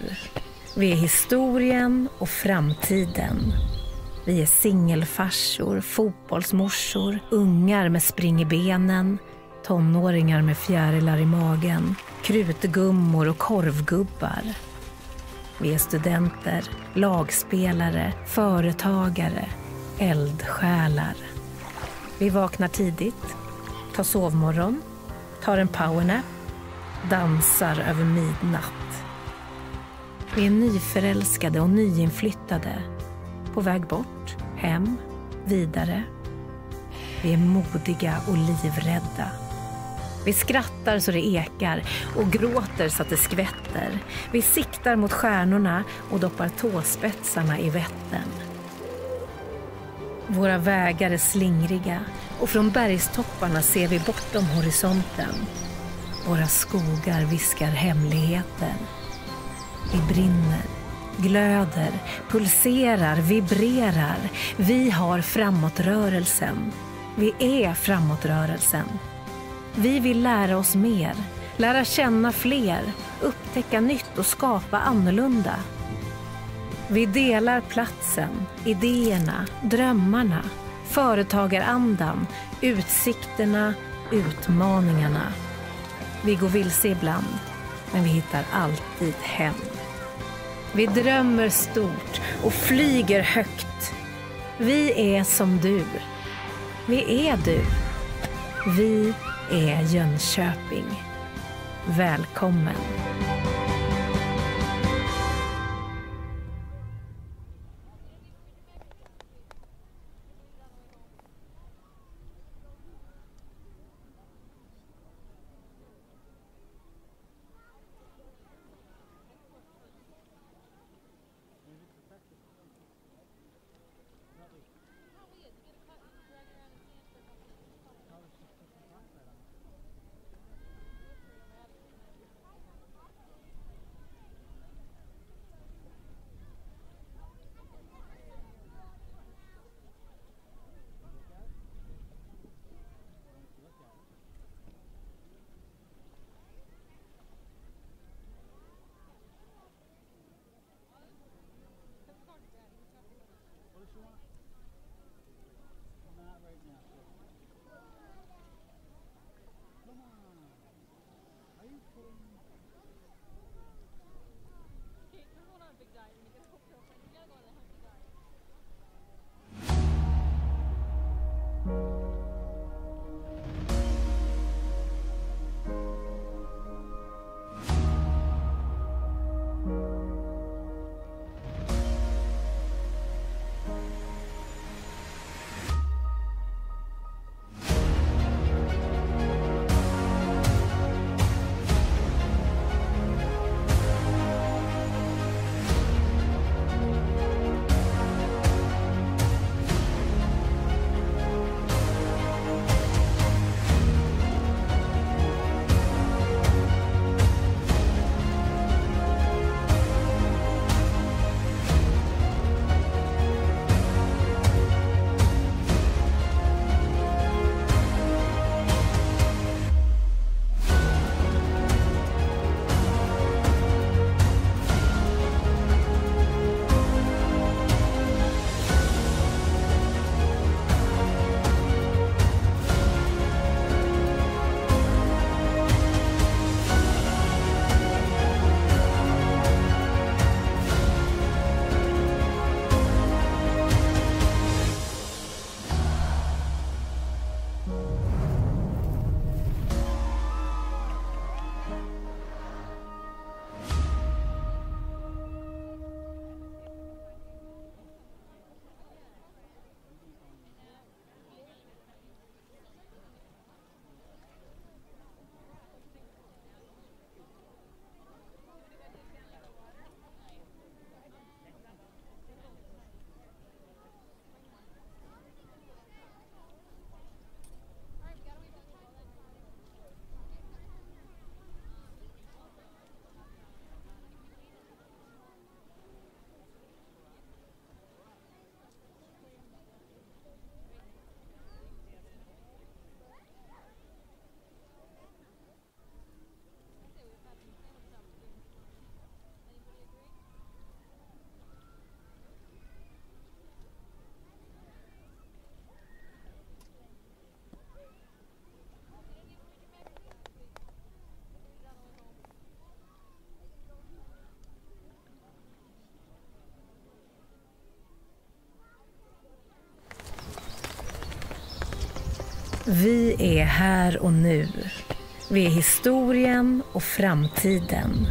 Vi är historien och framtiden. Vi är singelfarsor, fotbollsmorsor, ungar med spring i benen, tonåringar med fjärilar i magen, krutgummor och korvgubbar. Vi är studenter, lagspelare, företagare, eldsjälar. Vi vaknar tidigt, tar sovmorgon, tar en powernap, dansar över midnatt. Vi är nyförälskade och nyinflyttade, på väg bort, hem, vidare. Vi är modiga och livrädda. Vi skrattar så det ekar och gråter så att det skvätter. Vi siktar mot stjärnorna och doppar tåspetsarna i Vättern. Våra vägar är slingriga och från bergstopparna ser vi bortom horisonten. Våra skogar viskar hemligheter. Vi brinner, glöder, pulserar, vibrerar. Vi har framåtrörelsen. Vi är framåtrörelsen. Vi vill lära oss mer, lära känna fler, upptäcka nytt och skapa annorlunda. Vi delar platsen, idéerna, drömmarna, företagarandan, utsikterna, utmaningarna. Vi går vilse ibland, men vi hittar alltid hem. Vi drömmer stort och flyger högt. Vi är som du. Vi är du. Vi är Jönköping. Välkommen. Vi är här och nu. Vi är historien och framtiden.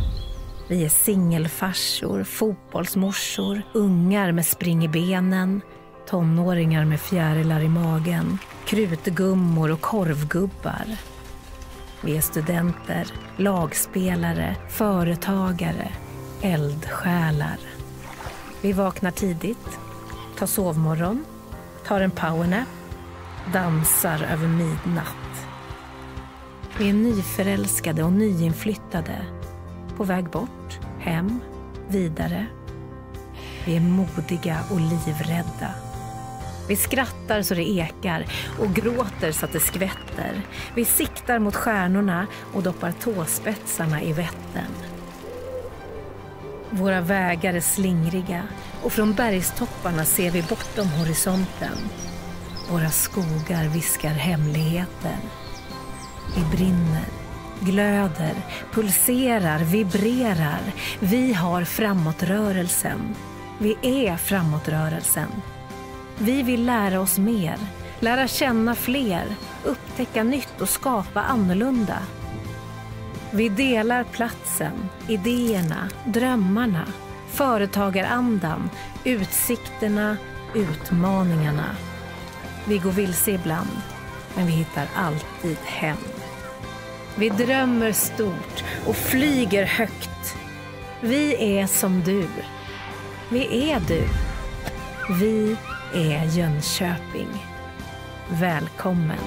Vi är singelfarsor, fotbollsmorsor, ungar med spring i benen, tonåringar med fjärilar i magen, krutgummor och korvgubbar. Vi är studenter, lagspelare, företagare, eldsjälar. Vi vaknar tidigt, tar sovmorgon, tar en powernap, dansar över midnatt. Vi är nyförälskade och nyinflyttade, på väg bort, hem, vidare. Vi är modiga och livrädda. Vi skrattar så det ekar och gråter så att det skvätter. Vi siktar mot stjärnorna och doppar tåspetsarna i Vättern. Våra vägar är slingriga och från bergstopparna ser vi bortom horisonten. Våra skogar viskar hemligheter. Vi brinner, glöder, pulserar, vibrerar. Vi har framåtrörelsen. Vi är framåtrörelsen. Vi vill lära oss mer, lära känna fler, upptäcka nytt och skapa annorlunda. Vi delar platsen, idéerna, drömmarna, företagarandan, utsikterna, utmaningarna. Vi går vilse ibland, men vi hittar alltid hem. Vi drömmer stort och flyger högt. Vi är som du. Vi är du. Vi är Jönköping. Välkommen.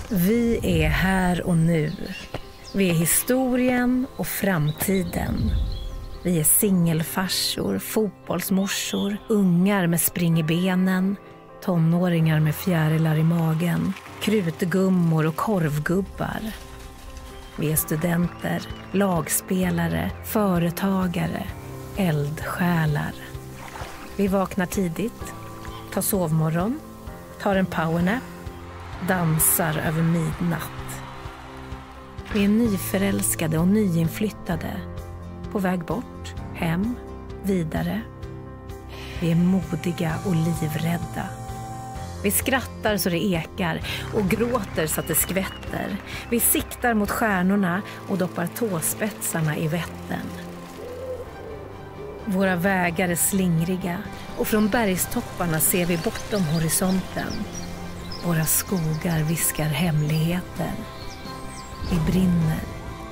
Vi är här och nu. Vi är historien och framtiden. Vi är singelfarsor, fotbollsmorsor, ungar med spring i benen, tonåringar med fjärilar i magen, krutgummor och korvgubbar. Vi är studenter, lagspelare, företagare, eldsjälar. Vi vaknar tidigt, tar sovmorgon, tar en powernap, dansar över midnatt. Vi är nyförälskade och nyinflyttade, på väg bort, hem, vidare. Vi är modiga och livrädda. Vi skrattar så det ekar och gråter så att det skvätter. Vi siktar mot stjärnorna och doppar tåspetsarna i Vättern. Våra vägar är slingriga och från bergstopparna ser vi bortom horisonten. Våra skogar viskar hemligheter. Vi brinner,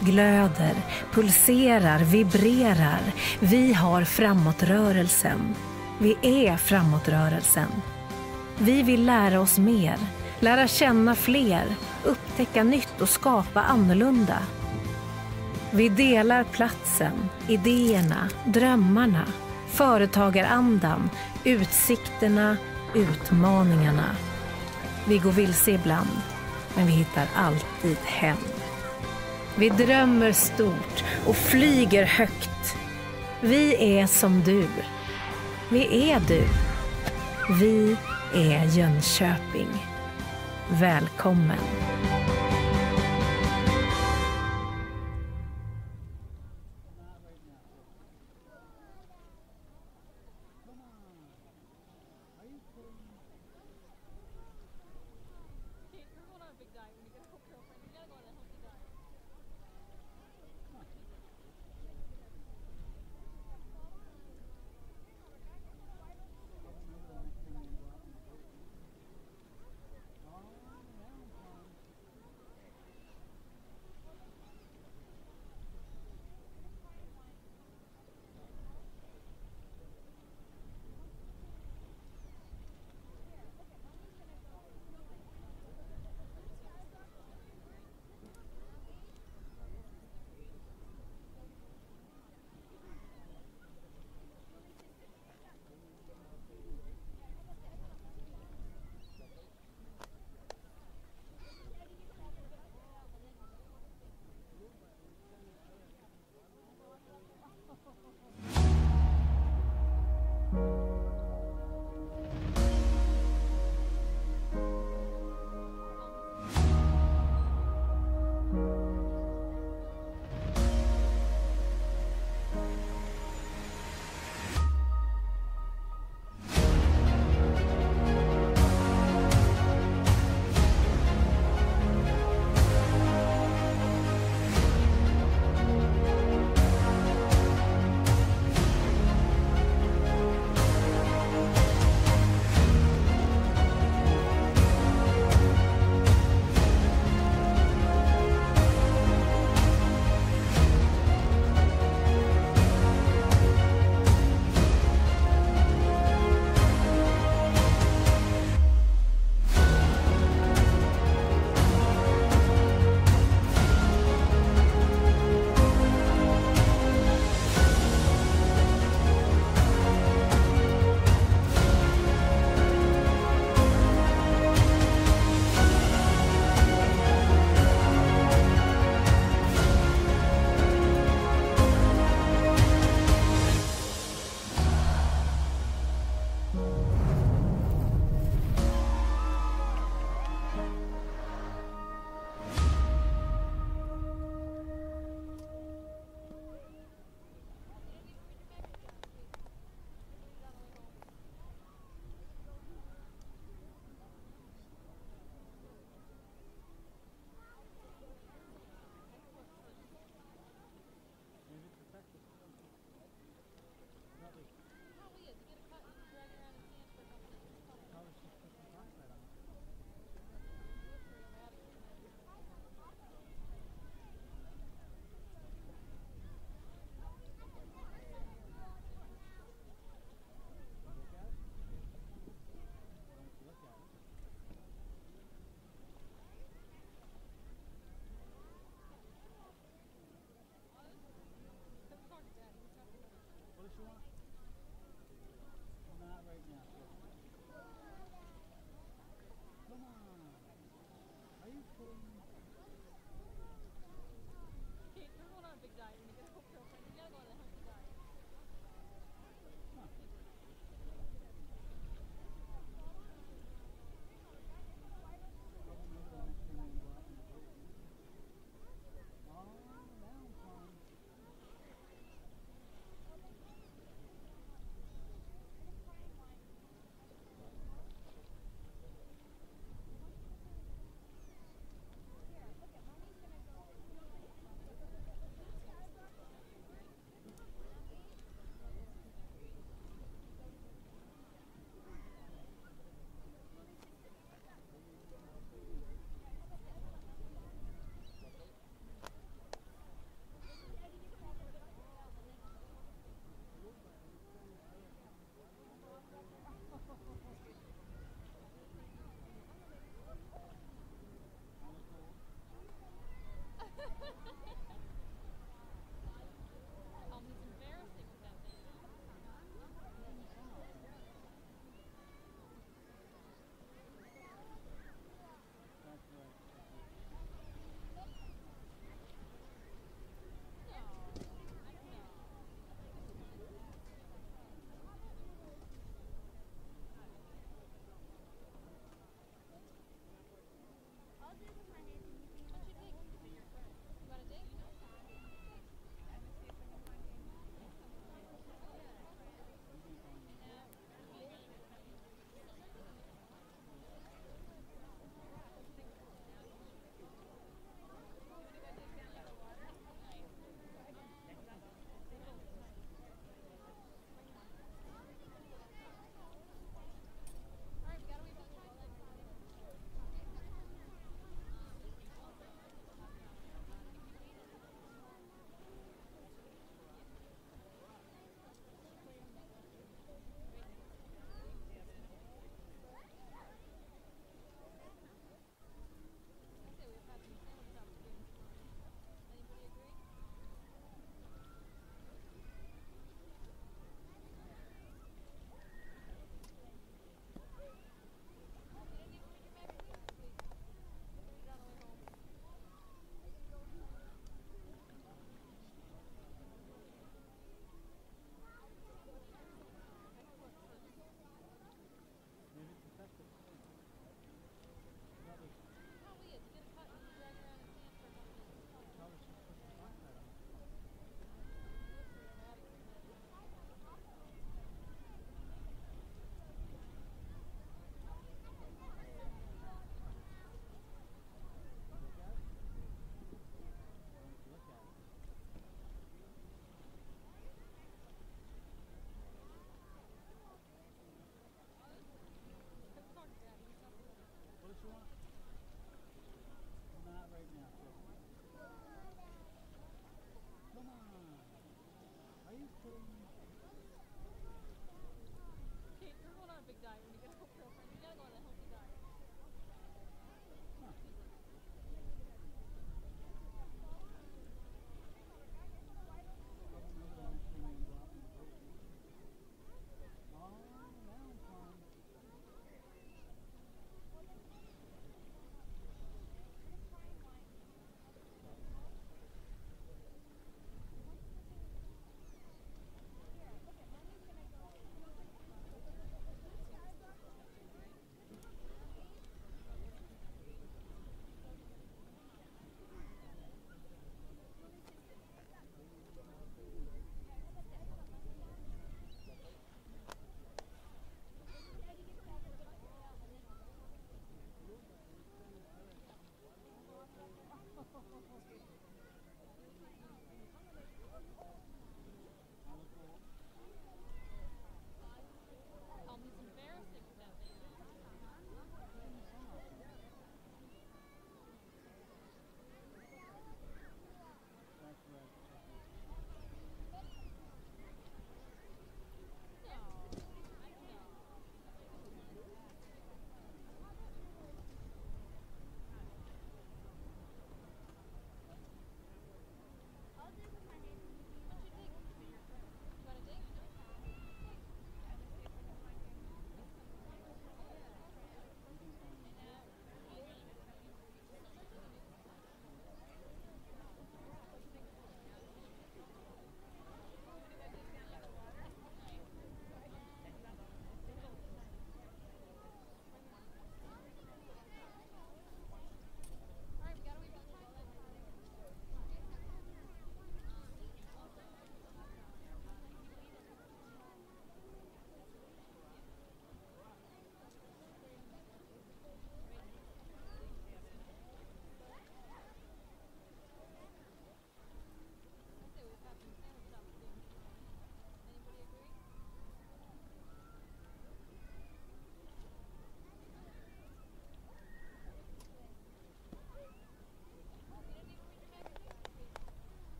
glöder, pulserar, vibrerar. Vi har framåtrörelsen. Vi är framåtrörelsen. Vi vill lära oss mer, lära känna fler, upptäcka nytt och skapa annorlunda. Vi delar platsen, idéerna, drömmarna, företagarandan, utsikterna, utmaningarna. Vi går vilse ibland, men vi hittar alltid hem. Vi drömmer stort och flyger högt. Vi är som du. Vi är du. Vi är Jönköping. Välkommen. You're going on a big diet when you get a girlfriend. You gotta go on a healthy diet.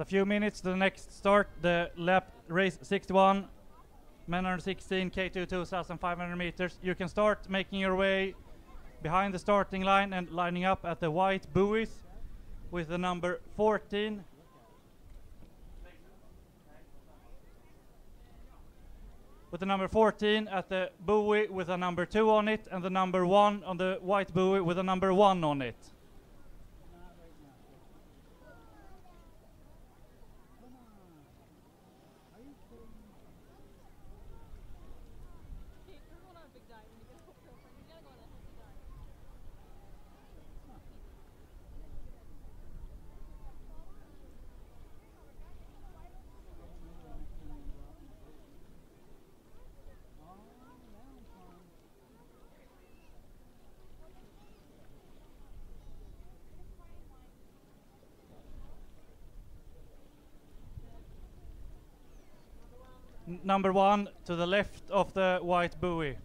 a few minutes to the next start. The lap race 61, men under 16, K2 2,500 meters. You can start making your way behind the starting line and lining up at the white buoys with the number 14. With the number 14 at the buoy with a number 2 on it, and the number 1 on the white buoy with a number 1 on it. You're going on a big dive when you get a girlfriend. You gotta go on a healthy dive. Number 1 to the left of the white buoy.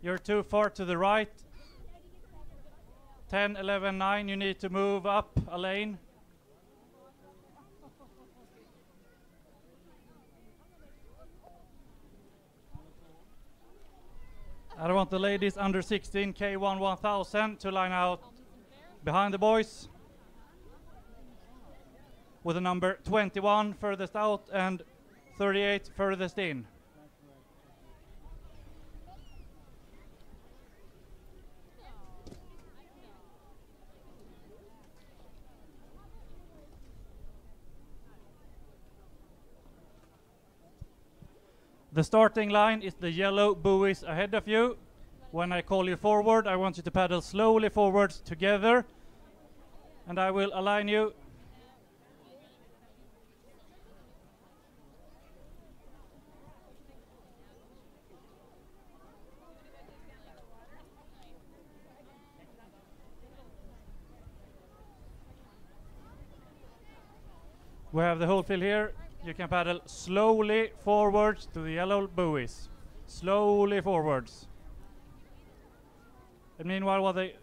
You're too far to the right. 10, 11, 9, you need to move up a lane. I want the ladies under 16, K1 1000 to line out behind the boys with the number 21 furthest out and 38 furthest in. The starting line is the yellow buoys ahead of you. When I call you forward, I want you to paddle slowly forwards together, and I will align you. We have the whole field here. You can paddle slowly forwards to the yellow buoys. Slowly forwards. And meanwhile, while the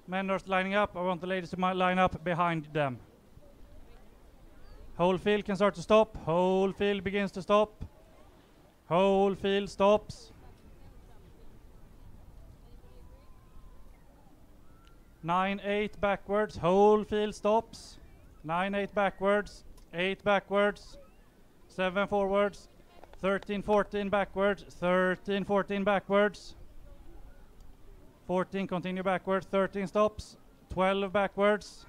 men are lining up, I want the ladies to line up behind them. Whole field can start to stop. Whole field begins to stop. Whole field stops. 9-8 backwards. Whole field stops. 9-8 backwards. 8 backwards. 7 forwards, 13-14 backwards, 13-14 backwards, 14 continue backwards, 13 stops, 12 backwards,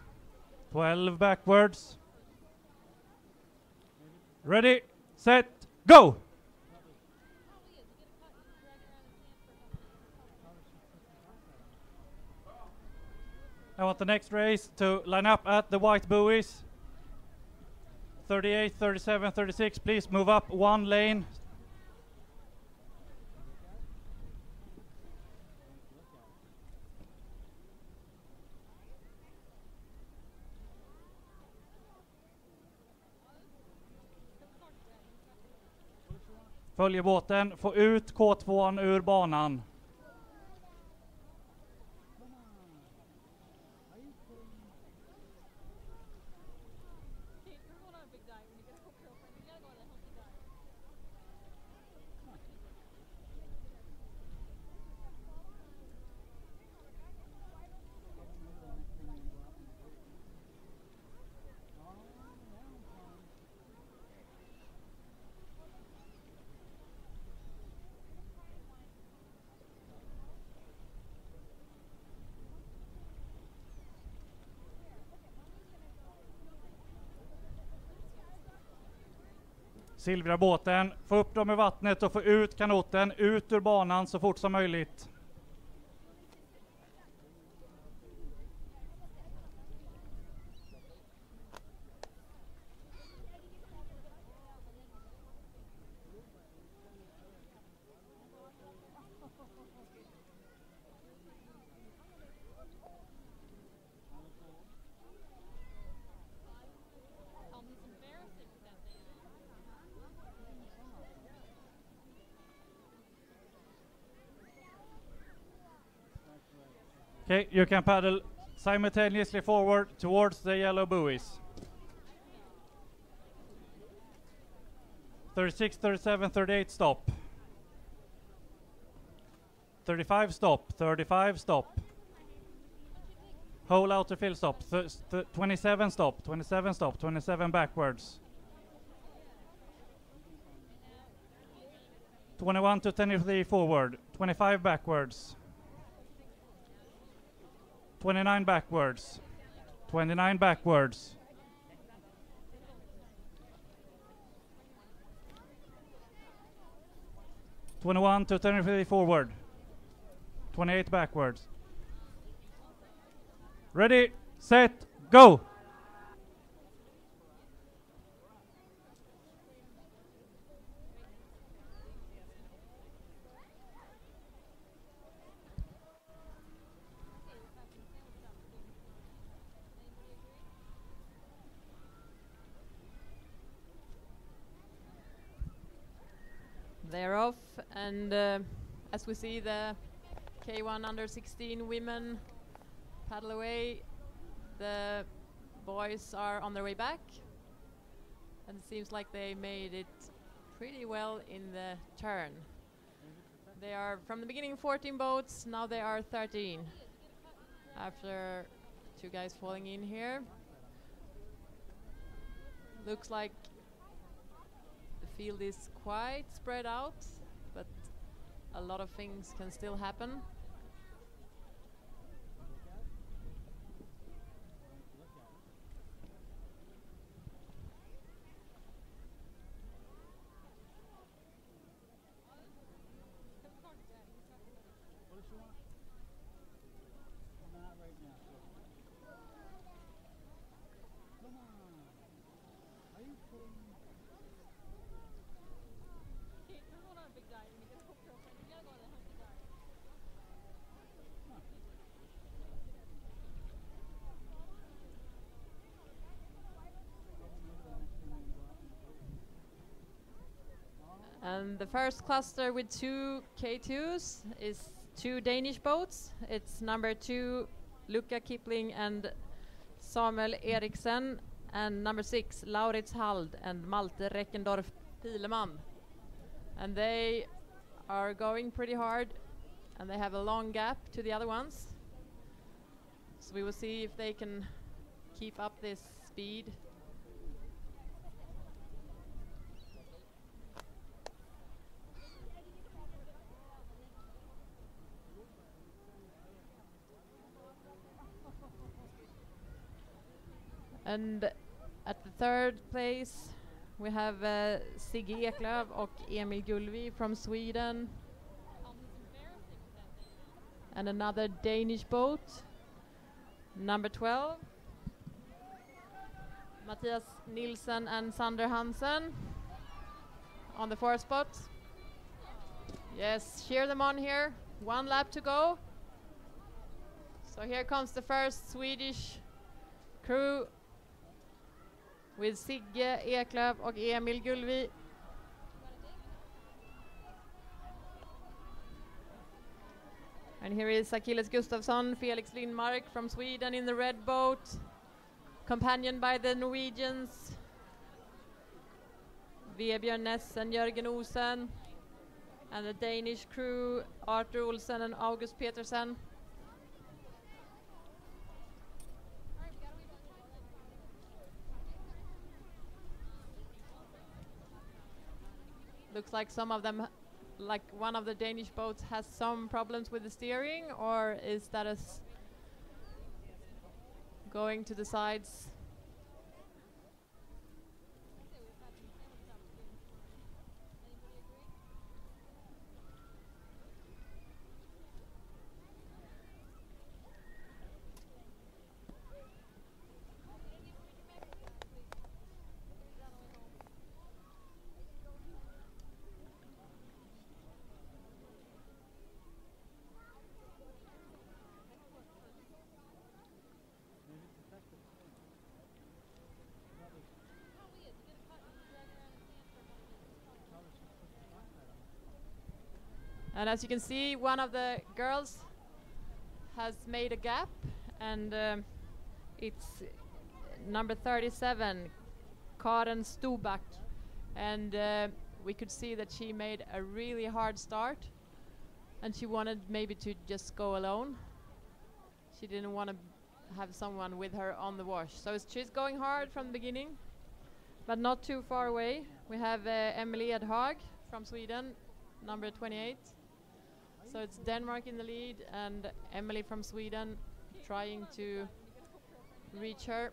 12 backwards. Ready, set, go! I want the next race to line up at the white buoys. 38, 37, 36, please move up one lane. Följer båten, få ut K2 ur banan. Silvra båten, få upp dem i vattnet och få ut kanoten ut ur banan så fort som möjligt. Okay, you can paddle simultaneously forward towards the yellow buoys. 36, 37, 38, stop. 35, stop. 35, stop. Whole outer fill, stop. 27, stop. 27, stop. 27, backwards. 21 to 23, forward. 25, backwards. 29, backwards. 29, backwards. 21 to 23, forward. 28, backwards. Ready, set, go! They're off, and as we see the K1 under 16 women paddle away, the boys are on their way back, and it seems like they made it pretty well in the turn. They are from the beginning 14 boats, now they are 13 after two guys falling in here. Looks like the field is quite spread out, but a lot of things can still happen. And the first cluster with two K2s is two Danish boats. It's number 2 Luca Kipling and Samuel Eriksen, and number 6 Laurits Hald and Malte Reckendorf Pileman. And they are going pretty hard, and they have a long gap to the other ones. So we will see if they can keep up this speed. And at the third place we have Sigge Eklöf och Emil Gulvi from Sweden, and another Danish boat, number 12 Mathias Nilsen and Sander Hansen on the 4th spot. Yes, cheer them on here. 1 lap to go. So here comes the first Swedish crew with Sigge Eklöf och Emil Gulvi. And here is Achilles Gustafsson, Felix Lindmark from Sweden in the red boat, companioned by the Norwegians Vebjørn Næss and Jørgen Osen, and the Danish crew Arthur Olsen and August Petersen. Looks like some of them, like one of the Danish boats has some problems with the steering, or is that us going to the sides? And as you can see, one of the girls has made a gap, and it's number 37, Karen Stubak, and we could see that she made a really hard start, and she wanted maybe to just go alone. She didn't want to have someone with her on the wash, so she's going hard from the beginning, but not too far away. We have Emily Edhag from Sweden, number 28. So it's Denmark in the lead and Emily from Sweden trying to reach her.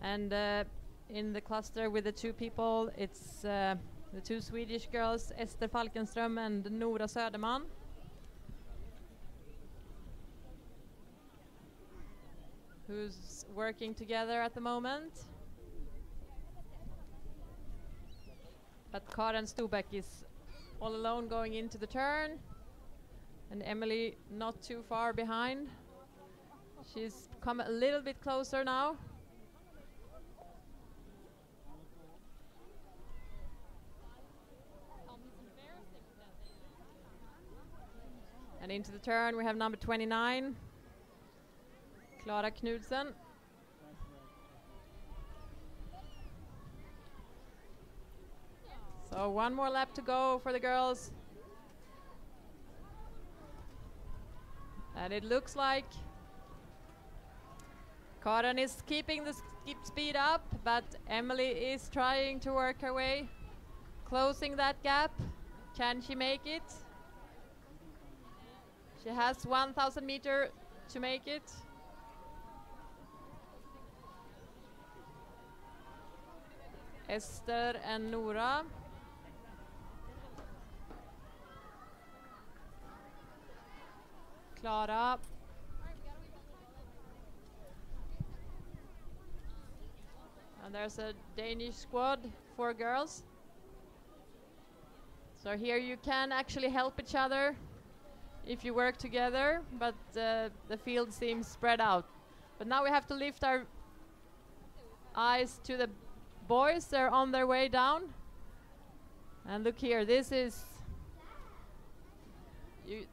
And in the cluster with the two people, it's the two Swedish girls, Ester Falkenström and Nora Söderman. Who's working together at the moment. But Karen Stubak is all alone going into the turn. And Emily not too far behind. She's come a little bit closer now. And into the turn we have number 29, Klara Knudsen. So one more lap to go for the girls. And it looks like Karen is keeping the speed up, but Emily is trying to work her way, closing that gap. Can she make it? She has 1,000 meters to make it. Esther and Nora. Klara. And there's a Danish squad, 4 girls. So here you can actually help each other if you work together, but the field seems spread out. But now we have to lift our eyes to the boys. They're on their way down. And look here, this is...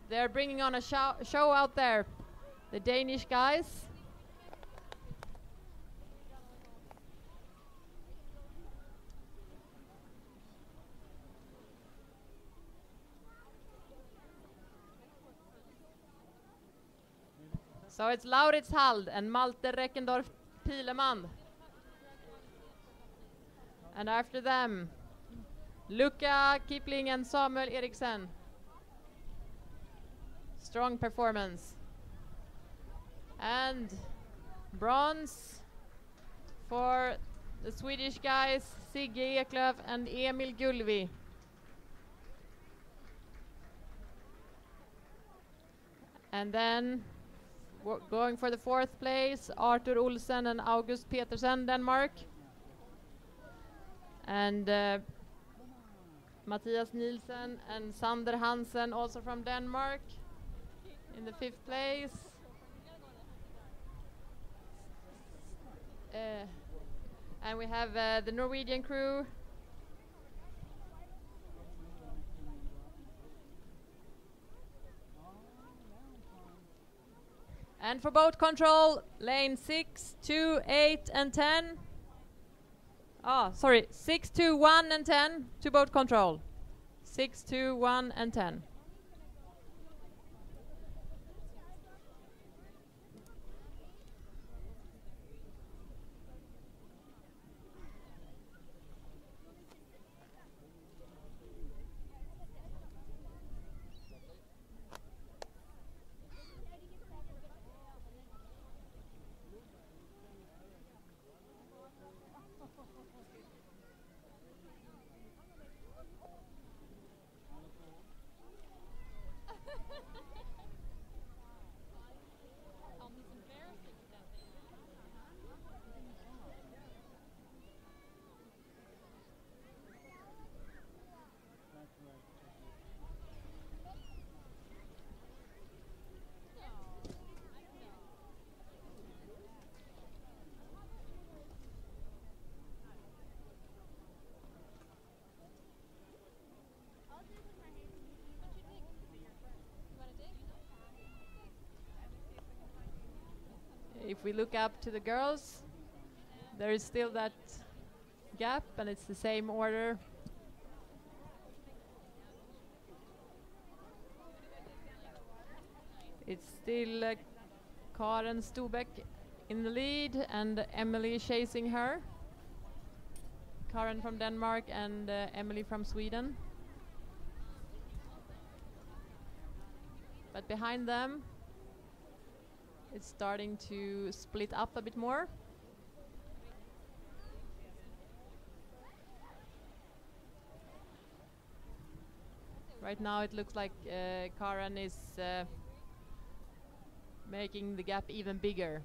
they're bringing on a show out there. The Danish guys. So it's Laurits Hald and Malte Reckendorf Pileman. And after them, Luca Kipling and Samuel Eriksen. Strong performance. And bronze for the Swedish guys, Sigge Eklöf and Emil Gulvi. And then going for the 4th place, Arthur Olsen and August Petersen, Denmark. And Mathias Nielsen and Sander Hansen, also from Denmark, in the 5th place. And we have the Norwegian crew. And for boat control, lane 6, 2, 8 and 10. Oh, sorry, 6, 2, 1 and 10 to boat control. 6, 2, 1 and 10. if we look up to the girls, there is still that gap, and it's the same order. It's still Karen Stubeck in the lead and Emily chasing her. Karen from Denmark and Emily from Sweden. But behind them, it's starting to split up a bit more. Right now it looks like Karen is making the gap even bigger.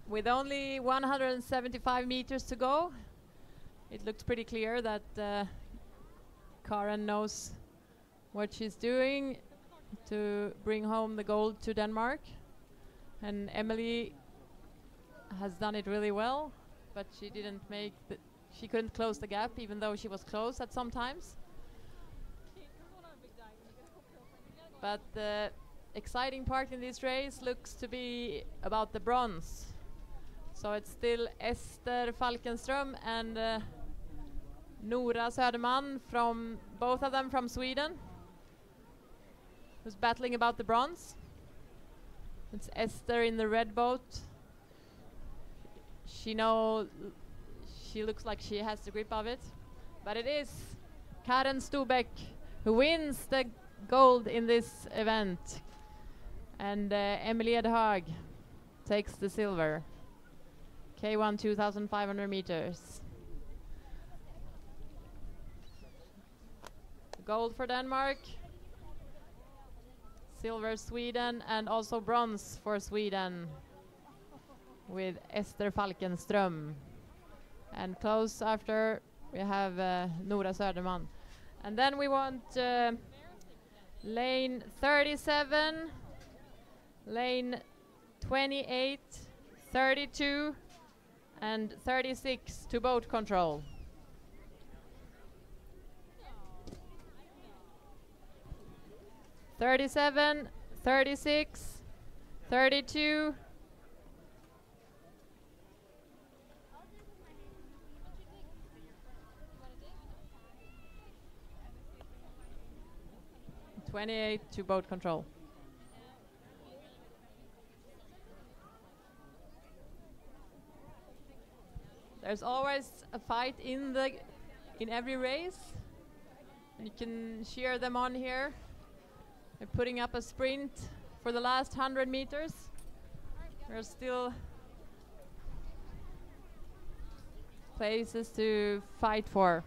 With only 175 meters to go, it looks pretty clear that Karen knows what she's doing to bring home the gold to Denmark. And Emily has done it really well, but she didn't make she couldn't close the gap, even though she was close at some times. But the exciting part in this race looks to be about the bronze. So it's still Ester Falkenström and Nora Söderman, from both of them from Sweden, who's battling about the bronze. It's Ester in the red boat. She looks like she has the grip of it, but it is Karen Stubeck who wins the gold in this event, and Emily Edhag takes the silver. K1 2,500 meters. Gold for Denmark, silver Sweden, and also bronze for Sweden with Ester Falkenström. And close after we have Nora Söderman. And then we want lane 37, lane 28, 32, and 36 to boat control. (37, 36, 32). (28) to boat control. There's always a fight in every race. And you can cheer them on here. They're putting up a sprint for the last 100 meters. There's still places to fight for.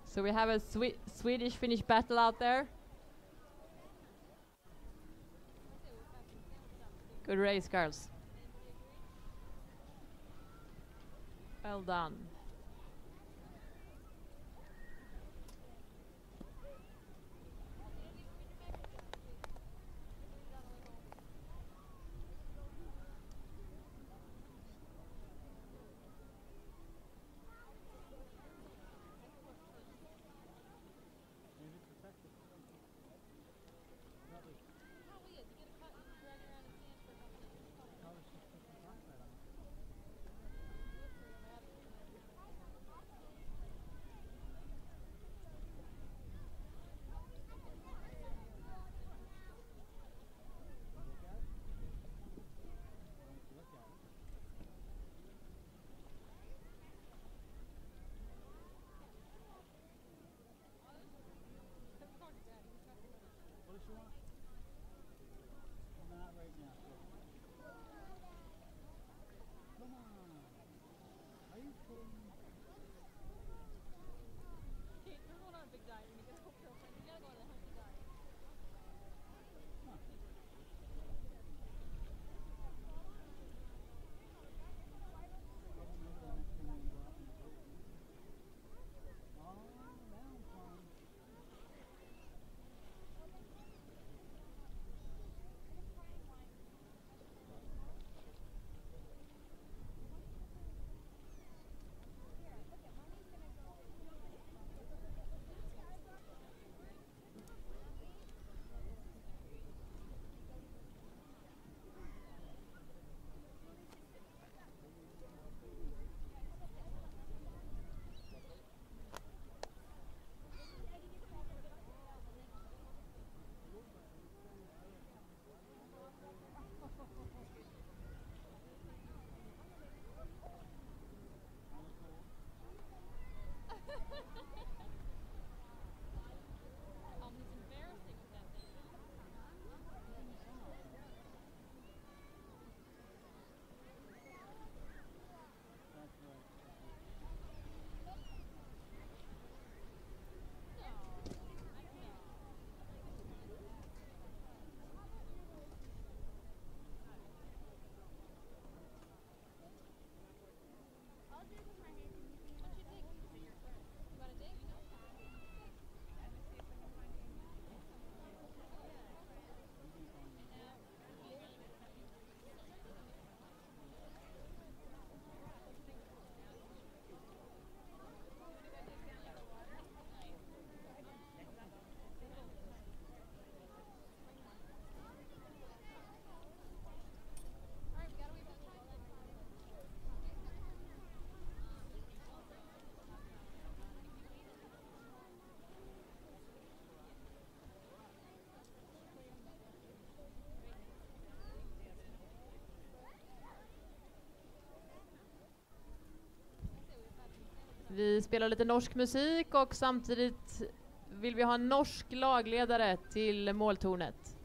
So we have a Swedish-Finnish battle out there. Good race, girls. Well done. Vi spelar lite norsk musik och samtidigt vill vi ha en norsk lagledare till måltornet.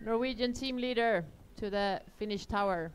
Norwegian team leader to the finish tower.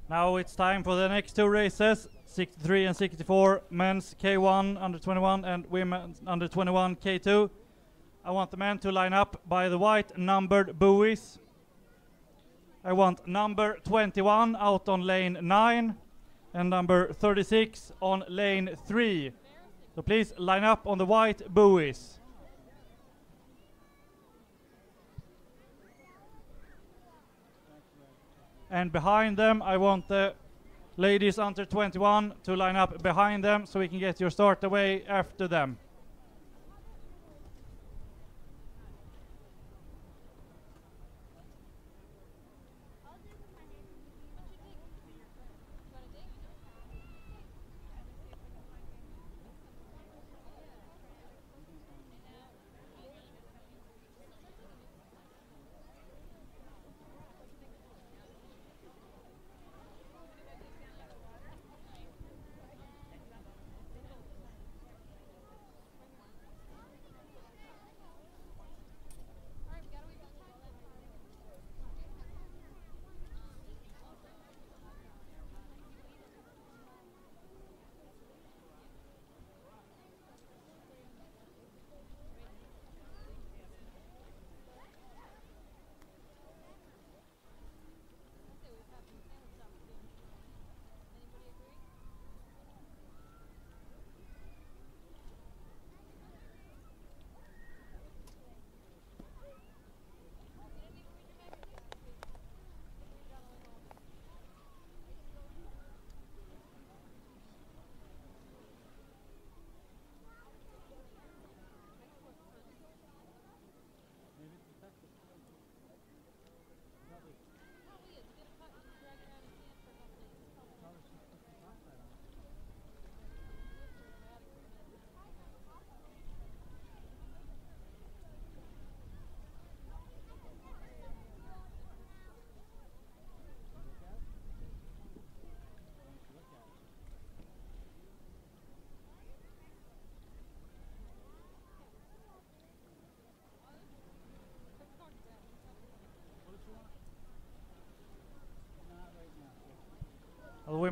Now it's time for the next two races, 63 and 64, men's K1 under 21 and women's under 21 K2. I want the men to line up by the white numbered buoys. I want number 21 out on lane 9 and number 36 on lane 3. So please line up on the white buoys. And behind them, I want the ladies under 21 to line up behind them so we can get your start away after them.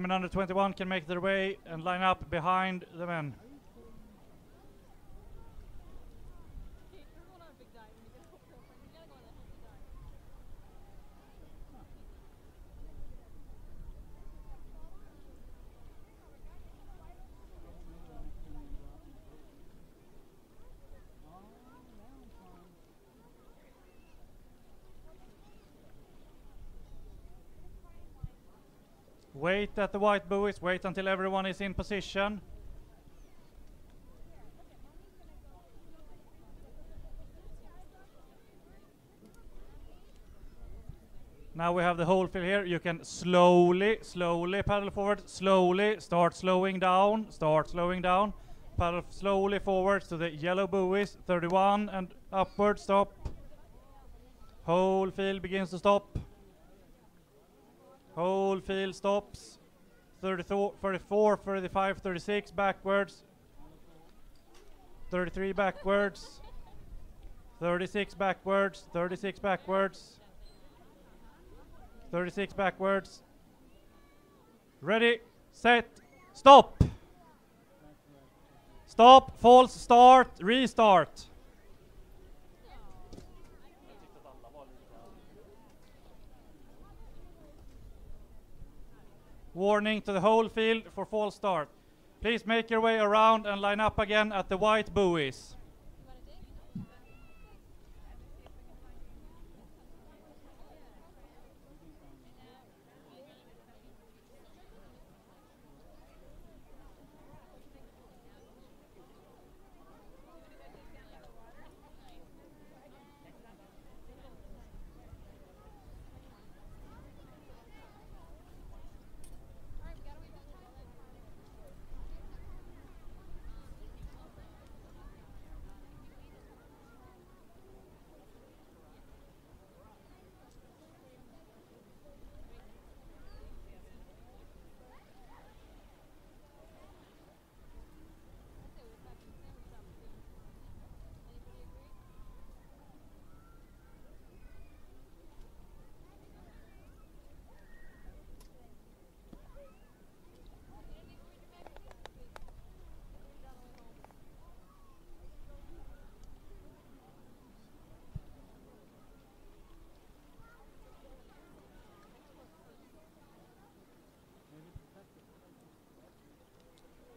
women under 21 can make their way and line up behind the men. Wait at the white buoys, wait until everyone is in position. Now we have the whole field here. You can slowly paddle forward, slowly, start slowing down, paddle slowly forwards to the yellow buoys, 31 and upward, stop. Whole field begins to stop. Whole field stops. 34, 35, 36 backwards. 33 backwards. 36 backwards. 36 backwards. 36 backwards. Ready, set, stop. Stop, false start, restart. Warning to the whole field for false start. Please make your way around and line up again at the white buoys.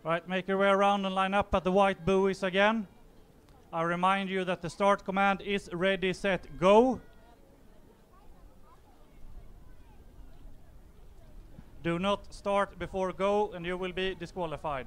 Right, make your way around and line up at the white buoys again. I remind you that the start command is ready, set, go. Do not start before go and you will be disqualified.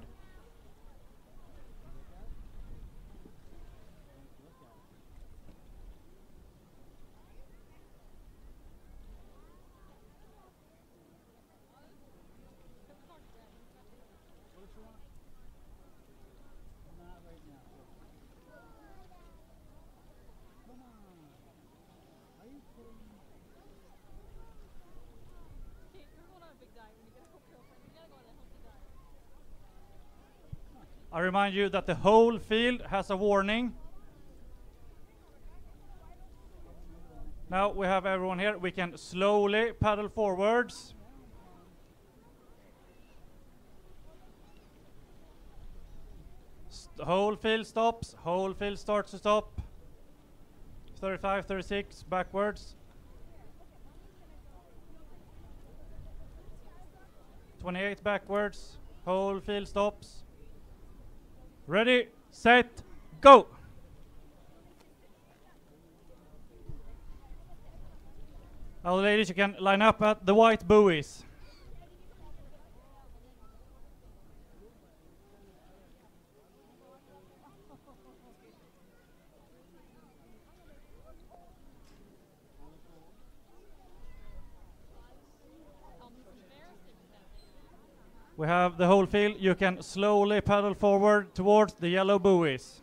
I remind you that the whole field has a warning. Now we have everyone here. We can slowly paddle forwards. Whole field stops. Whole field starts to stop. 35, 36 backwards. 28 backwards. Whole field stops. Ready, set, go! Now ladies, you can line up at the white buoys. We have the whole field. You can slowly paddle forward towards the yellow buoys.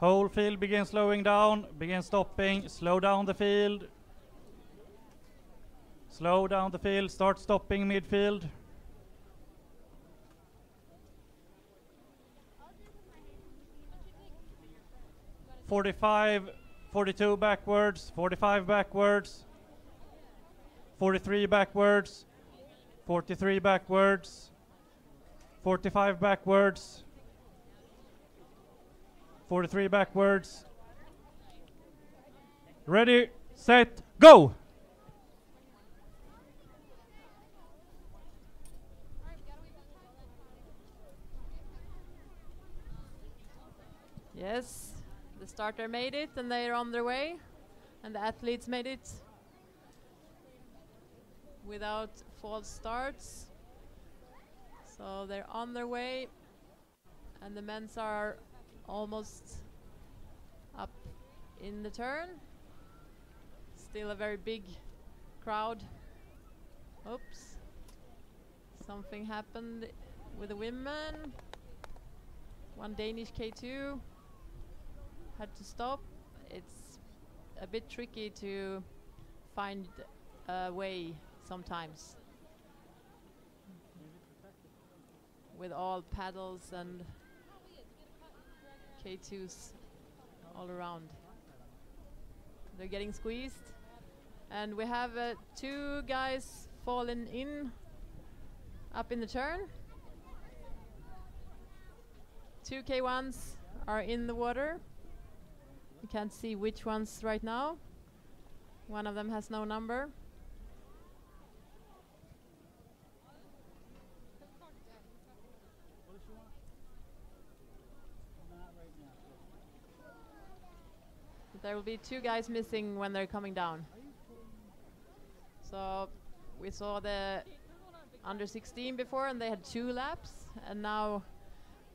Whole field begin slowing down, begin stopping, slow down the field. Slow down the field, start stopping midfield. 45, 42 backwards, 45 backwards. 43 backwards, 43 backwards, 45 backwards, 43 backwards. Ready, set, go! Yes, the starter made it and they're on their way, and the athletes made it without false starts. So they're on their way, and the men's are almost up in the turn. Still a very big crowd. Oops. Something happened with the women. One Danish K2 had to stop. It's a bit tricky to find a way sometimes with all paddles and K2s all around. They're getting squeezed, and we have 2 guys fallen in up in the turn. 2 K1s are in the water. You can't see which ones right now. One of them has no number. There will be 2 guys missing when they're coming down. So we saw the under 16 before, and they had 2 laps, and now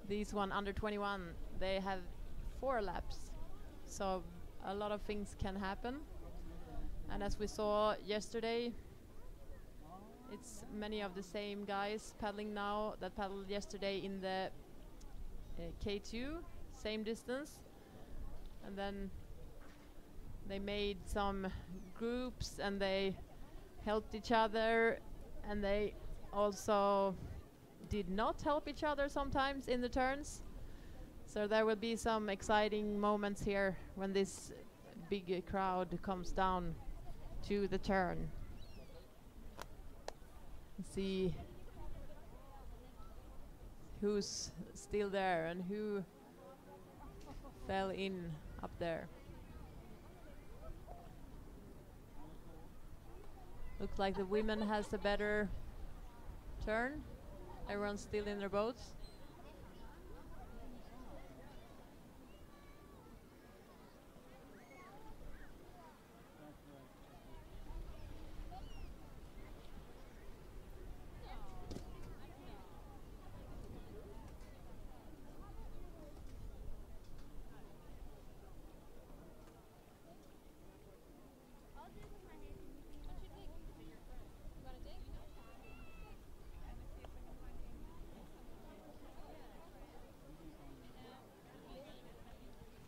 these one under 21, they have 4 laps. So a lot of things can happen. And as we saw yesterday, it's many of the same guys paddling now that paddled yesterday in the K2, same distance. And then they made some groups and they helped each other, and they also did not help each other sometimes in the turns. So there will be some exciting moments here when this big crowd comes down to the turn. See who's still there and who fell in up there. Looks like the women has a better turn. Everyone's still in their boats.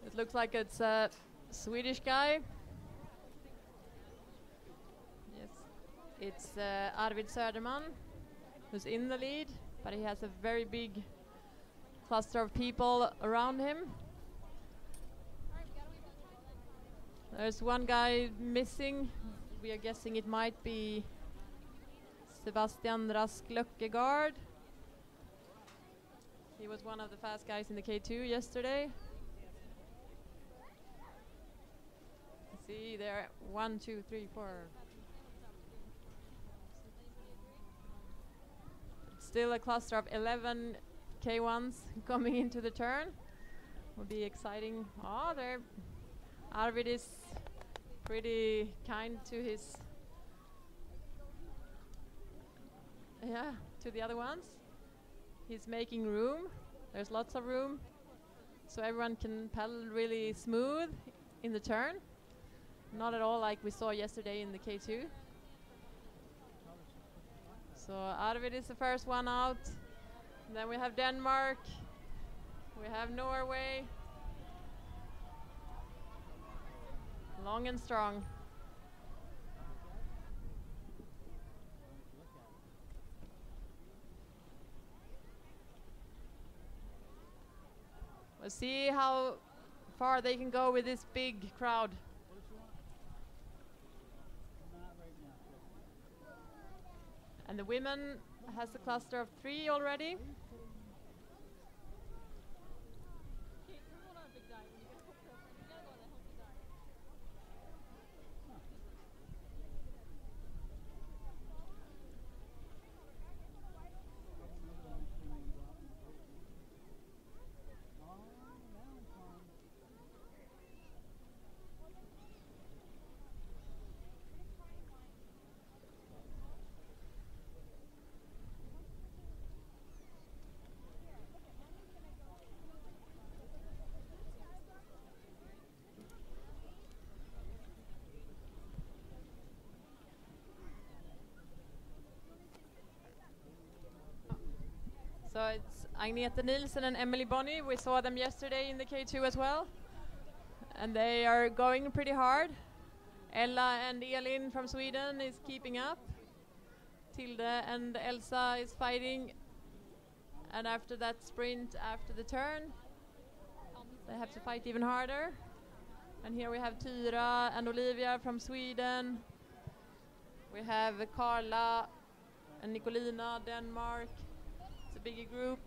It looks like it's a Swedish guy. Yes, it's Arvid Söderman who's in the lead, but he has a very big cluster of people around him. There's one guy missing. We are guessing it might be Sebastian Rask Løkkegaard. He was one of the fast guys in the K2 yesterday. See there, 1, 2, 3, 4. Still a cluster of 11 K1s coming into the turn. Will be exciting. Oh, there, Arvid is pretty kind to his, to the other ones. He's making room. There's lots of room, so everyone can paddle really smooth in the turn. Not at all like we saw yesterday in the K2. So Arvid is the first one out. And then we have Denmark. We have Norway. Long and strong. We'll see how far they can go with this big crowd. And the women has a cluster of 3 already. So it's Agneta Nielsen and Emily Bonney. We saw them yesterday in the K2 as well. And they are going pretty hard. Ella and Elin from Sweden is keeping up. Tilde and Elsa is fighting. And after that sprint, after the turn, they have to fight even harder. And here we have Tyra and Olivia from Sweden. We have Carla and Nicolina, Denmark. It's a bigger group.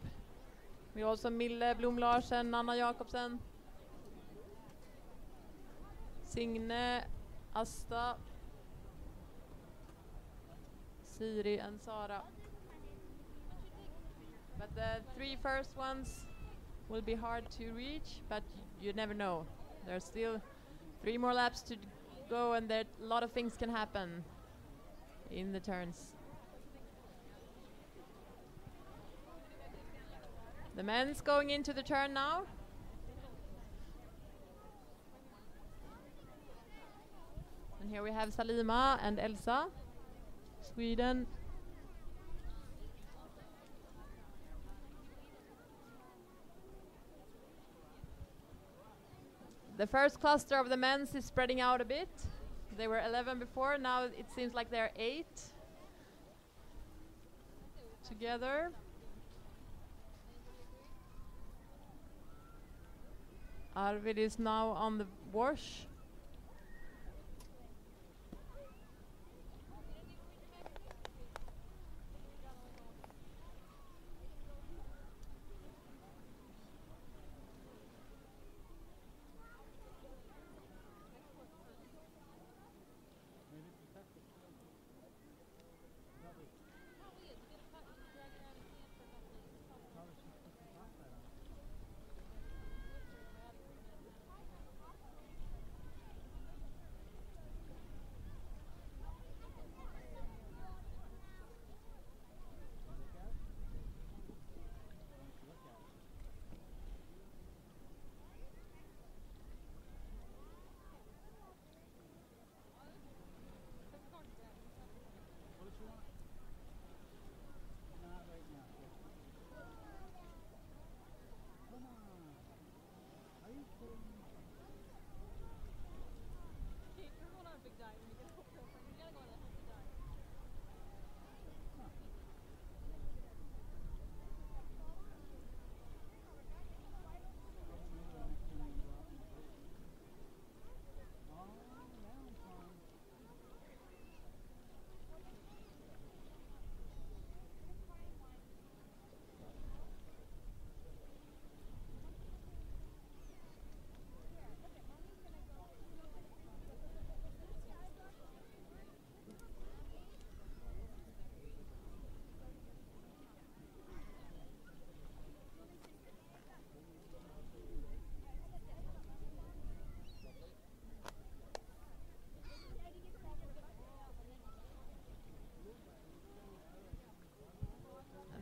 We also Mille Blom Larsen, Anna Jakobsen, Signe, Asta, Siri and Sara. But the 3 first ones will be hard to reach, but you never know. There's still 3 more laps to go, and there a lot of things can happen in the turns. The men's going into the turn now. And here we have Salima and Elsa, Sweden. The first cluster of the men's is spreading out a bit. They were 11 before, now it seems like they're 8 together. Arvid is now on the wash.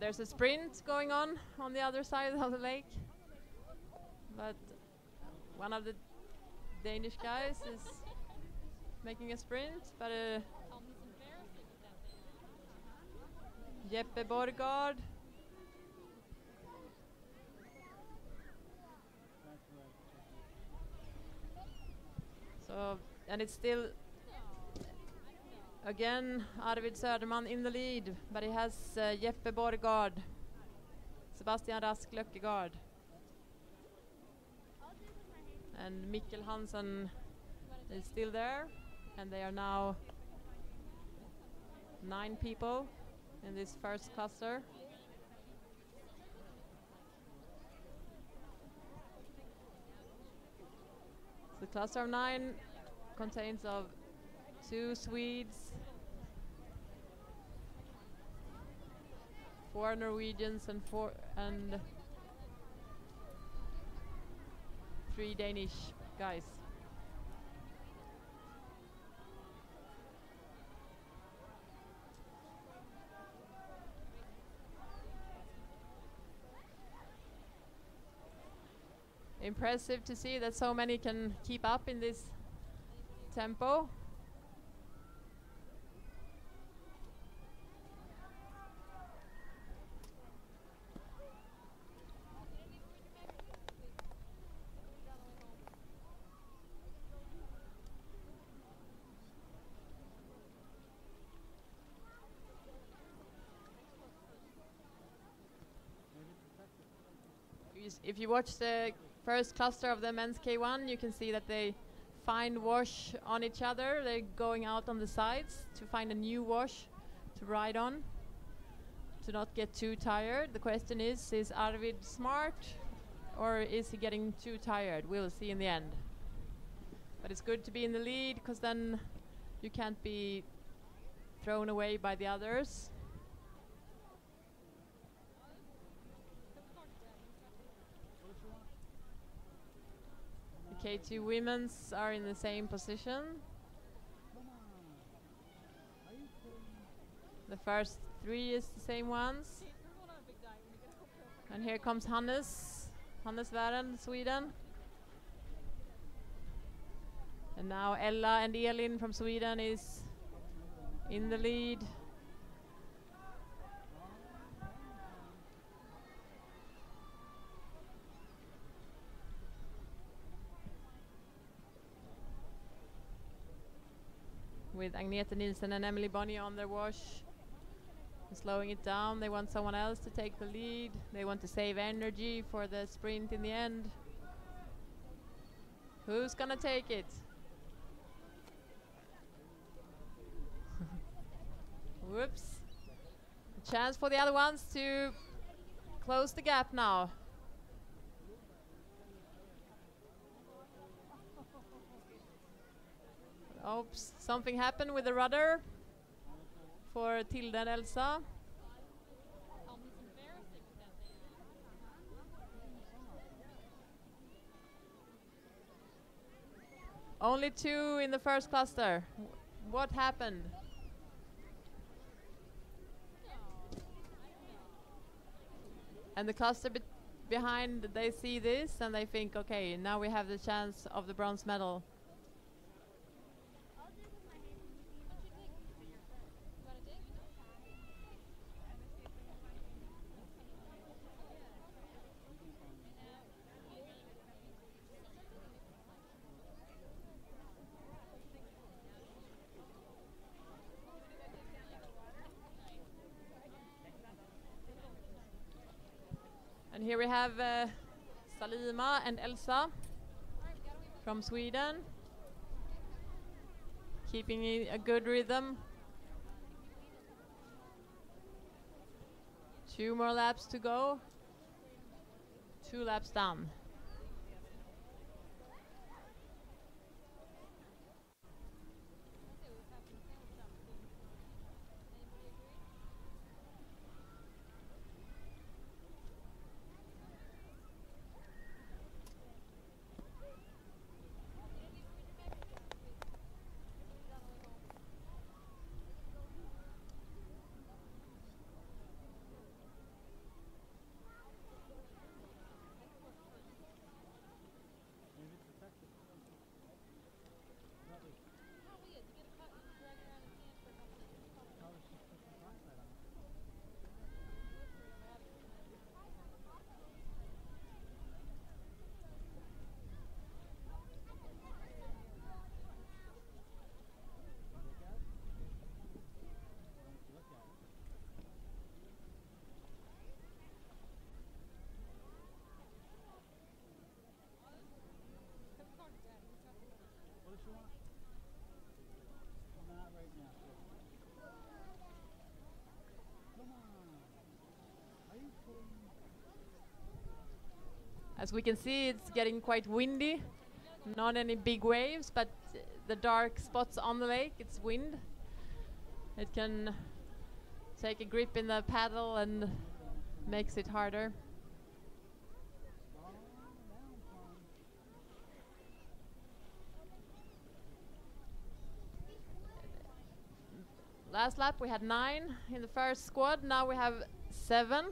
There's a sprint going on the other side of the lake, but one of the Danish guys is making a sprint, but Jeppe Borgard. So, and it's still again Arvid Söderman in the lead, but he has Jeppe Borgard, Sebastian Rask Løkkegaard, and Mikkel Hansen is still there, and they are now 9 people. in this first cluster. The cluster of 9 contains of 2 Swedes, 4 Norwegians, and 3 Danish guys. Impressive to see that so many can keep up in this tempo. If you watch the first cluster of the men's K1, you can see that they find wash on each other. They're going out on the sides to find a new wash to ride on, to not get too tired. The question is Arvid smart, or is he getting too tired? We'll see in the end. But it's good to be in the lead, because then you can't be thrown away by the others. The K2 women's are in the same position. The first 3 is the same ones. And here comes Hannes Varen, Sweden. And now Ella and Elin from Sweden is in the lead. With Agnete Nielsen and Emily Bonnier on their wash. Slowing it down, they want someone else to take the lead. They want to save energy for the sprint in the end. Who's gonna take it? Whoops. A chance for the other ones to close the gap now. Oops, something happened with the rudder for Tilde and Elsa. Only 2 in the first cluster. What happened? And the cluster behind, they see this and they think, okay, now we have the chance of the bronze medal. And here we have Salima and Elsa from Sweden, keeping a good rhythm. 2 more laps to go. 2 laps down. As we can see, it's getting quite windy. Not any big waves, but the dark spots on the lake, it's wind. It can take a grip in the paddle and makes it harder. Last lap we had 9 in the first squad, now we have 7.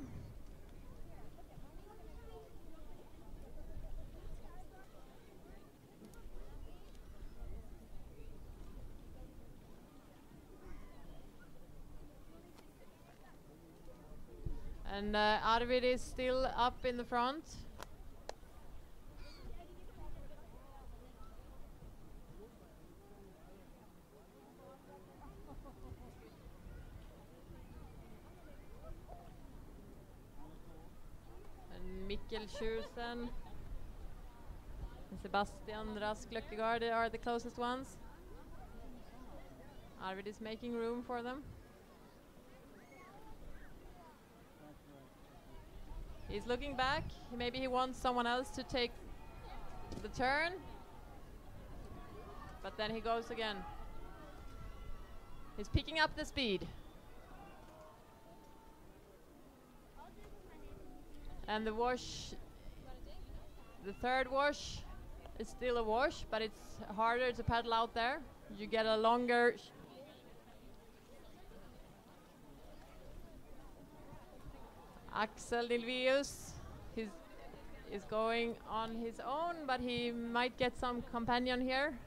And Arvid is still up in the front. And Mikkel Sjursen and Sebastian Rask-Løkkegaard are the closest ones. Arvid is making room for them. He's looking back. Maybe he wants someone else to take the turn. But then he goes again. He's picking up the speed. And the wash, the third wash is still a wash, but it's harder to paddle out there. You get a longer Axel Nilvius is going on his own, but he might get some companion here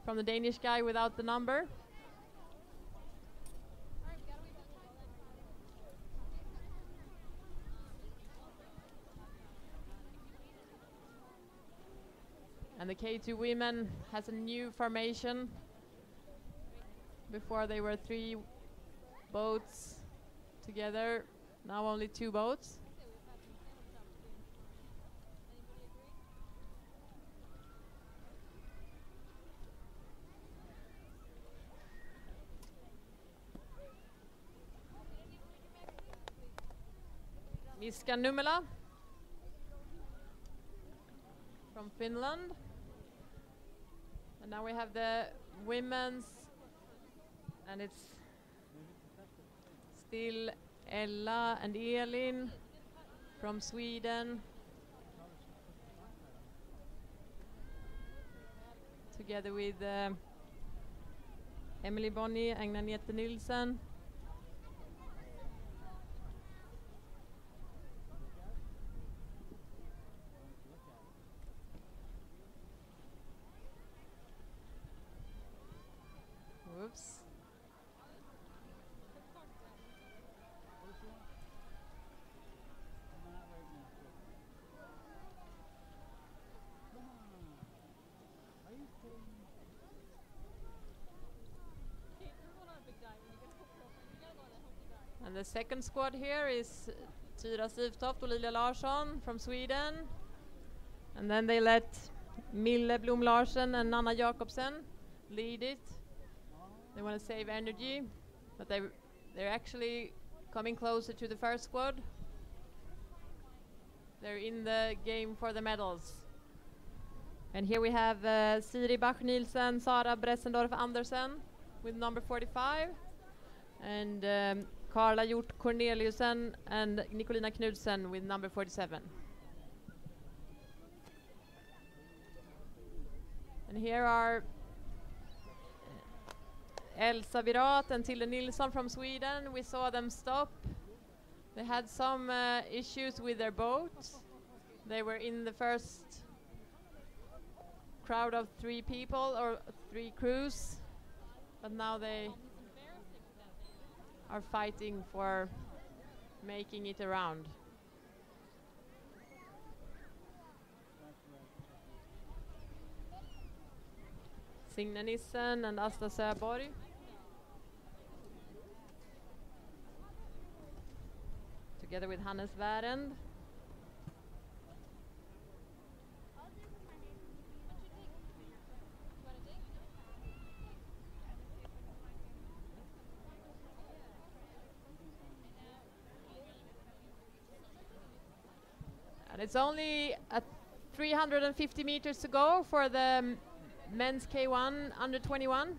from the Danish guy without the number. And the K2 women has a new formation. Before they were 3 boats together. Now only 2 boats. Miska Numela from Finland. And now we have the women's, and it's still Ella and Elin from Sweden, together with Emily Bonny and Agnete Nilsen. Whoops. And the second squad here is Tyra Sivtoft, Olivia Larsson from Sweden. And then they let Mille Blom Larsen and Nanna Jakobsen lead it. They want to save energy, but they're actually coming closer to the first squad. They're in the game for the medals. And here we have Siri Bach-Nielsen, Sara Bressendorf Andersen with number 45. And Carla Hjort Corneliusen and Nicolina Knudsen with number 47. And here are Elsa Virat and Tilde Nilsson from Sweden. We saw them stop. They had some issues with their boat. They were in the first crowd of 3 people or 3 crews, but now they are fighting for making it around. Signe Nissen and Asta Söborg. Together with Hannes Wärend. And it's only 350 meters to go for the men's K1 under 21.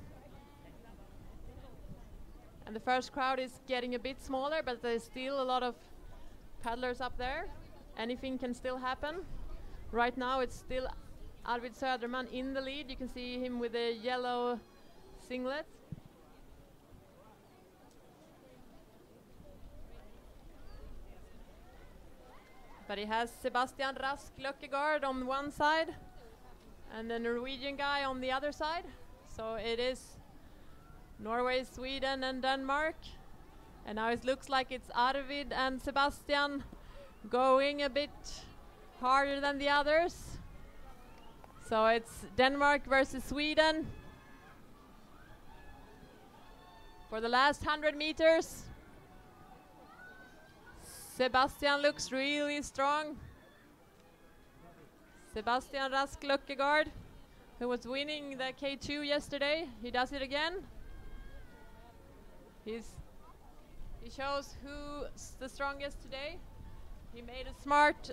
And the first crowd is getting a bit smaller, but there's still a lot of paddlers up there. Anything can still happen. Right now it's still Arvid Söderman in the lead. You can see him with a yellow singlet. But he has Sebastian Rask Løkkegaard on one side and the Norwegian guy on the other side. So it is Norway, Sweden and Denmark. And now it looks like it's Arvid and Sebastian going a bit harder than the others. So it's Denmark versus Sweden for the last 100 meters. Sebastian looks really strong. Sebastian Rask Løkkegaard, who was winning the K2 yesterday, he does it again. He shows who's the strongest today. He made a smart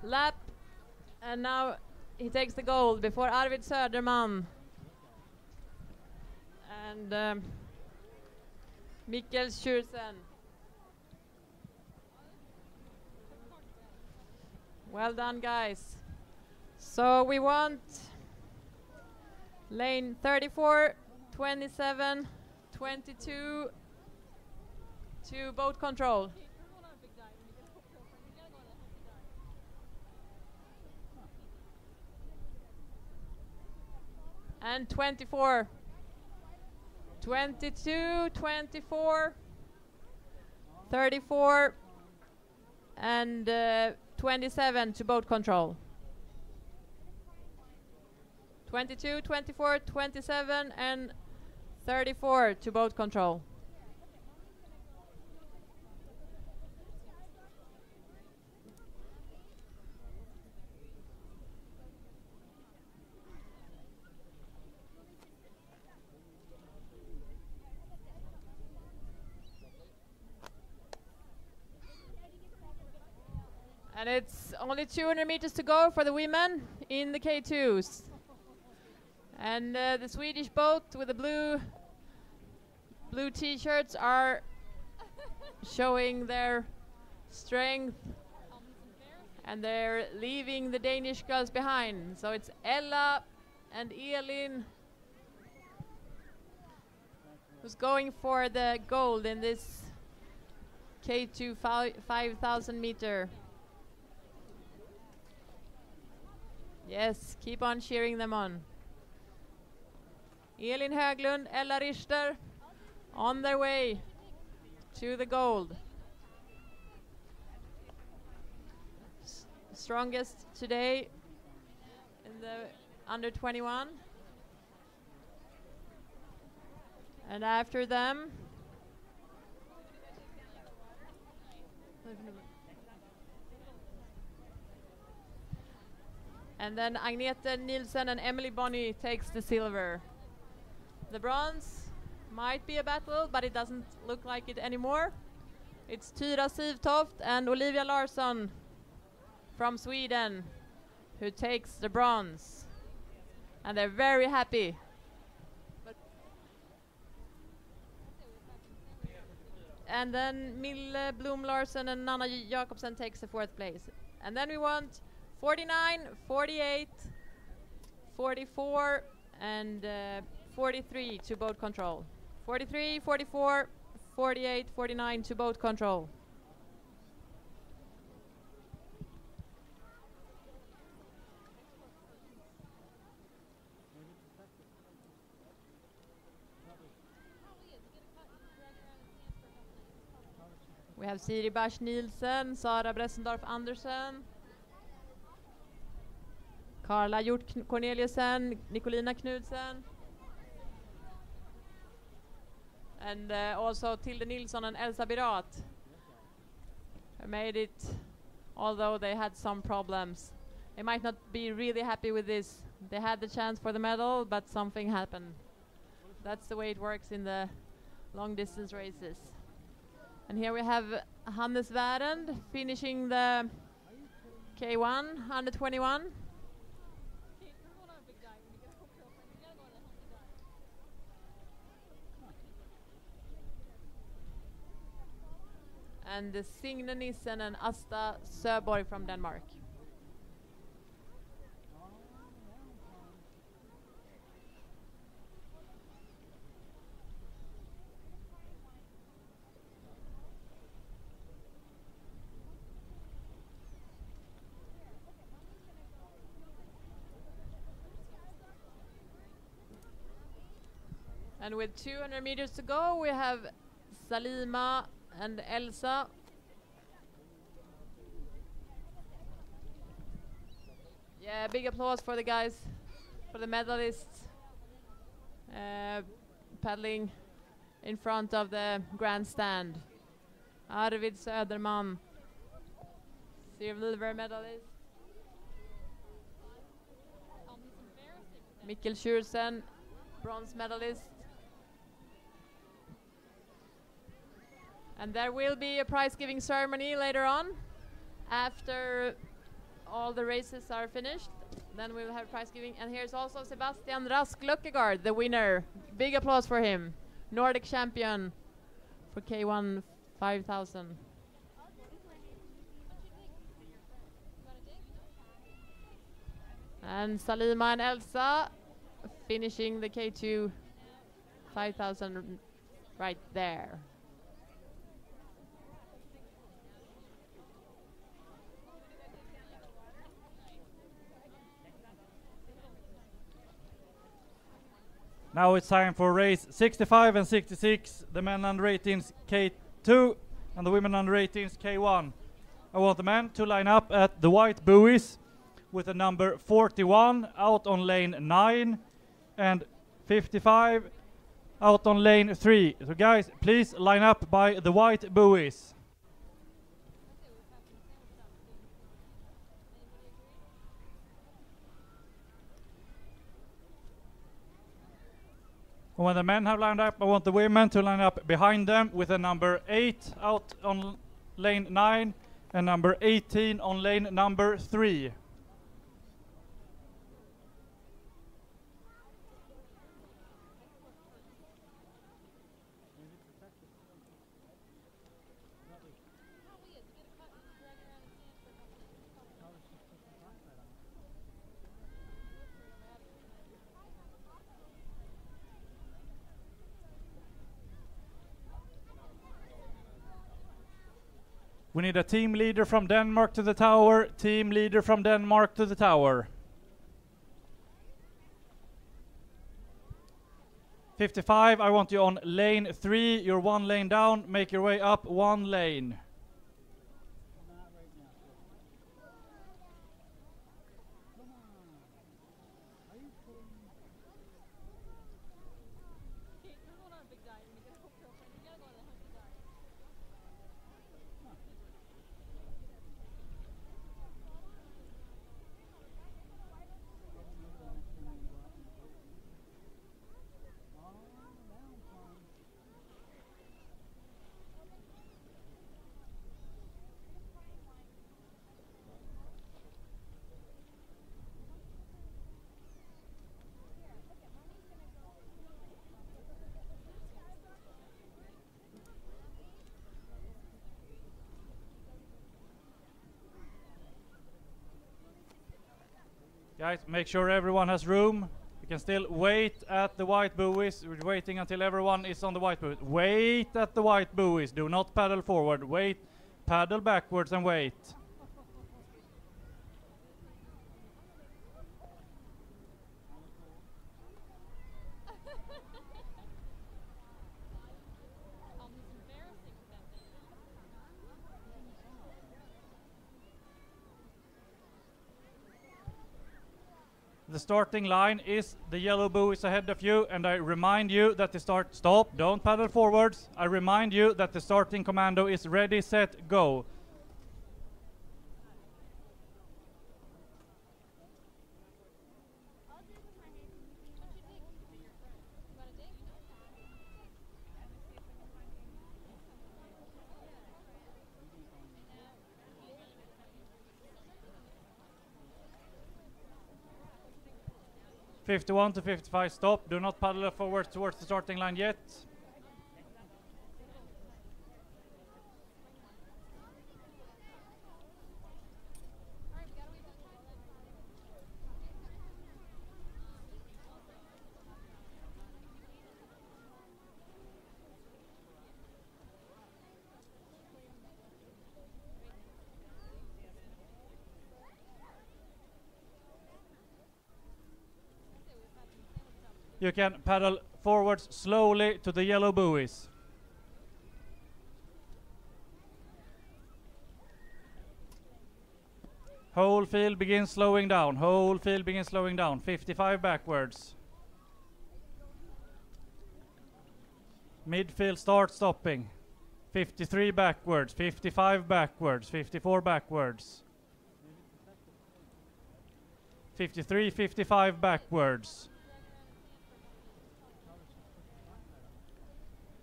lap and now he takes the gold before Arvid Söderman and Mikkel Sjursen. Well done, guys. So we want lane 34, 27, 22 to boat control. And 24, 22, 24, 34, and 27 to boat control. 22, 24, 27, and 34 to boat control. And it's only 200 meters to go for the women in the K2s. And the Swedish boat with the blue t-shirts are showing their strength. And they're leaving the Danish girls behind. So it's Ella and Elin who's going for the gold in this K2 5,000 meter. Yes, keep on cheering them on. Elin Höglund, Ella Richter on their way to the gold. Strongest today in the under 21. And after them, and then Agnete Nielsen and Emily Bonney takes the silver. The bronze might be a battle, but it doesn't look like it anymore. It's Tyra Sivtoft and Olivia Larsson from Sweden who takes the bronze. And they're very happy. And then Mille Blom Larsson and Nanna Jakobsen takes the fourth place. And then we want 49, 48, 44, and 43 to boat control. 43, 44, 48, 49 to boat control. We have Siri Bash Nielsen, Sara Bressendorf Andersen, Carla Hjort Corneliusen, Nicolina Knudsen, and also Tilde Nilsson and Elsa Birat made it, although they had some problems. They might not be really happy with this. They had the chance for the medal, but something happened. That's the way it works in the long distance races. And here we have Hannes Wärend finishing the K1 under 21. And the Signe Nissen and Asta Söborg from Denmark. And with 200 meters to go, we have Salima and Elsa. Yeah, big applause for the guys, for the medalists, paddling in front of the grandstand. Arvid Söderman, silver medalist. Mikkel Sjursen, bronze medalist. And there will be a prize-giving ceremony later on, after all the races are finished. Then we will have prize giving. And here's also Sebastian Rask Løkkegaard, the winner. Big applause for him. Nordic champion for K1 5000. And Salima and Elsa finishing the K2 5000 right there. Now it's time for race 65 and 66, the men under 18s K2 and the women under 18s K1. I want the men to line up at the white buoys with the number 41 out on lane 9 and 55 out on lane 3. So guys, please line up by the white buoys. When the men have lined up, I want the women to line up behind them with a number 8 out on lane 9 and number 18 on lane number 3. We need a team leader from Denmark to the tower, team leader from Denmark to the tower. 55, I want you on lane 3, you're 1 lane down, make your way up 1 lane. Guys, make sure everyone has room. You can still wait at the white buoys. We're waiting until everyone is on the white buoys. Wait at the white buoys. Do not paddle forward. Wait, paddle backwards and wait. The starting line is the yellow buoys ahead of you, and I remind you that the stop, don't paddle forwards. I remind you that the starting commando is ready, set, go. 51 to 55, stop. Do not paddle forward towards the starting line yet. You can paddle forwards slowly to the yellow buoys. Whole field begins slowing down. Whole field begins slowing down. 55 backwards. Midfield starts stopping. 53 backwards. 55 backwards. 54 backwards. 53, 55 backwards.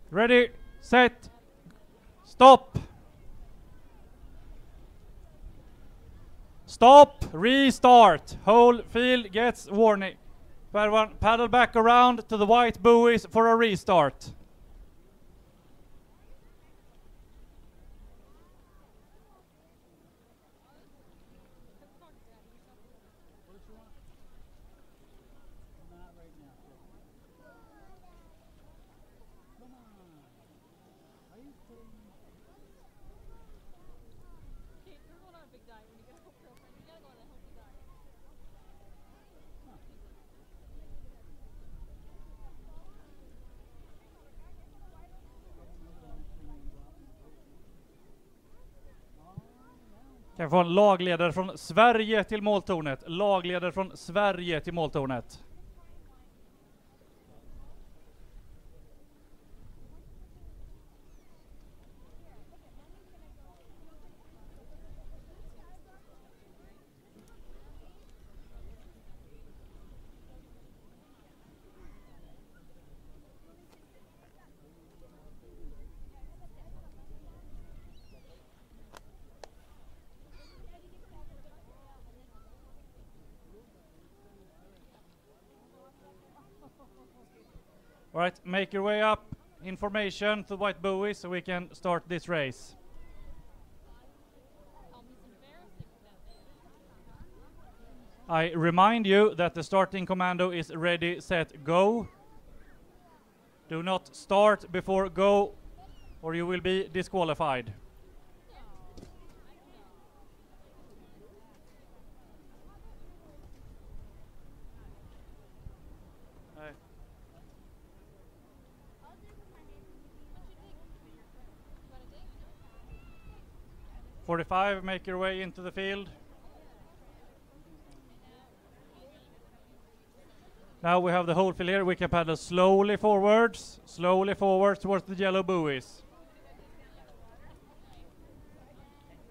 Ready, set, stop. Stop, restart. Whole field gets warning. Everyone paddle back around to the white buoys for a restart. Kan få en lagledare från Sverige till måltornet. Lagledare från Sverige till måltornet. All right, make your way up in formation to the white buoy so we can start this race. I remind you that the starting commando is ready, set, go. Do not start before go or you will be disqualified. I'll do it with my name. 45, make your way into the field. Now we have the whole field here. We can paddle slowly forwards towards the yellow buoys.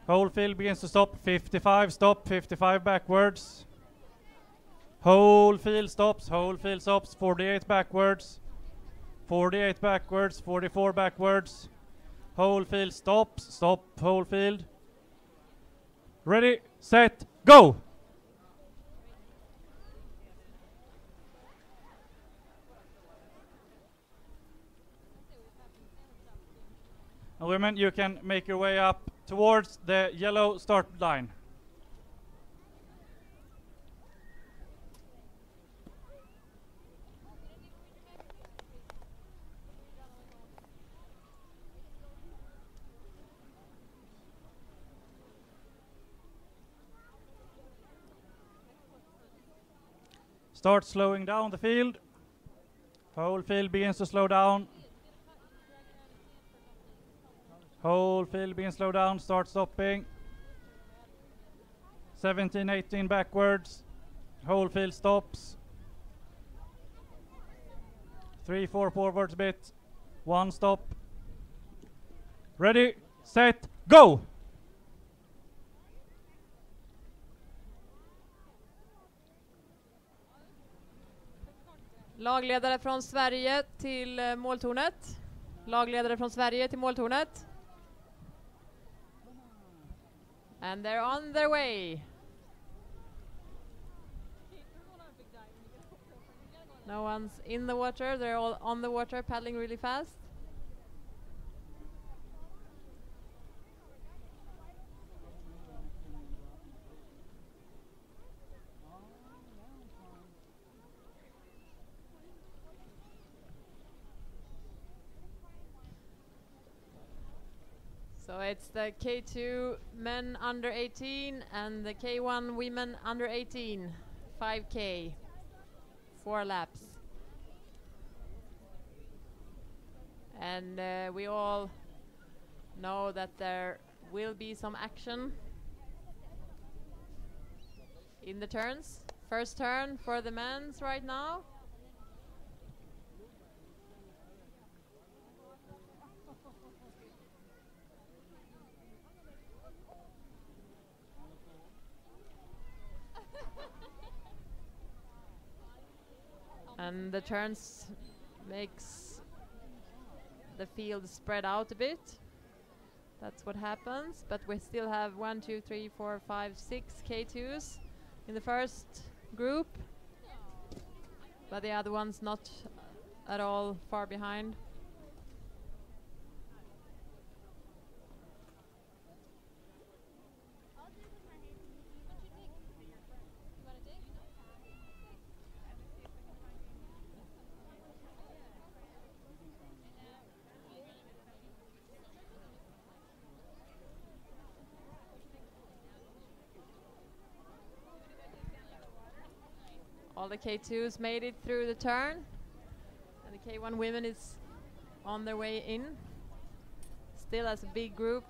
Whole field begins to stop. 55, stop. 55 backwards. Whole field stops. Whole field stops. 48 backwards. 48 backwards. 44 backwards. Whole field stops. Stop. Whole field. Ready, set, go! And women, you can make your way up towards the yellow start line. Start slowing down the field. Whole field begins to slow down. Whole field begins to slow down, start stopping. 17, 18 backwards. Whole field stops. 3, 4 forwards a bit. 1 stop. Ready, set, go! Lagledare från Sverige till måltornet. Lagledare från Sverige till måltornet. And they're on their way. No one's in the water. They're all on the water, paddling really fast. So it's the K2 men under 18 and the K1 women under 18. 5K. 4 laps. And we all know that there will be some action in the turns. First turn for the men's right now. And the turns makes the field spread out a bit. That's what happens. But we still have 1, 2, 3, 4, 5, 6 K2s in the first group. But the other ones not at all far behind. All the K2s made it through the turn, and the K1 women is on their way in, still as a big group.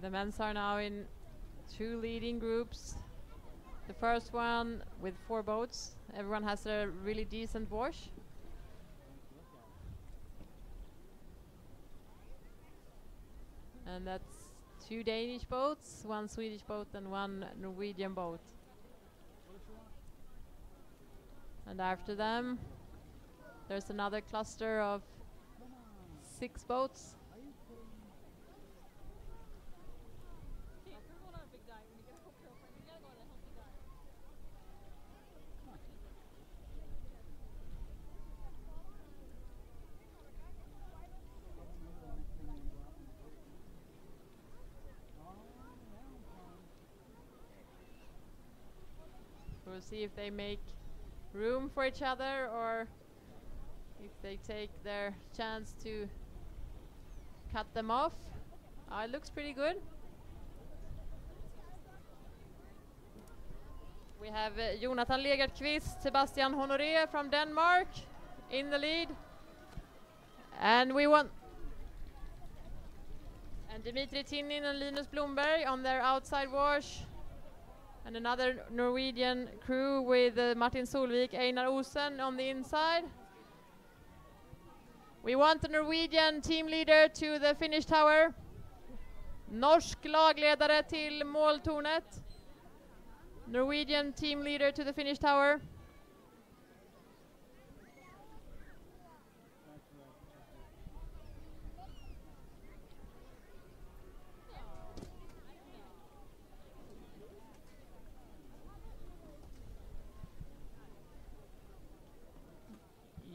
The men's are now in 2 leading groups. The first one with 4 boats. Everyone has a really decent wash. And that's 2 Danish boats, 1 Swedish boat and 1 Norwegian boat. And after them, there's another cluster of 6 boats. We'll see if they make room for each other or if they take their chance to cut them off. It looks pretty good. We have Jonathan Legertqvist, Sebastian Honoré from Denmark in the lead. And we want Dimitri Tinin and Linus Blomberg on their outside wash. And another Norwegian crew with Martin Solvik, Einar Osen on the inside. We want the Norwegian team leader to the finish tower. Norsk lagledare till måltornet. Norwegian team leader to the finish tower.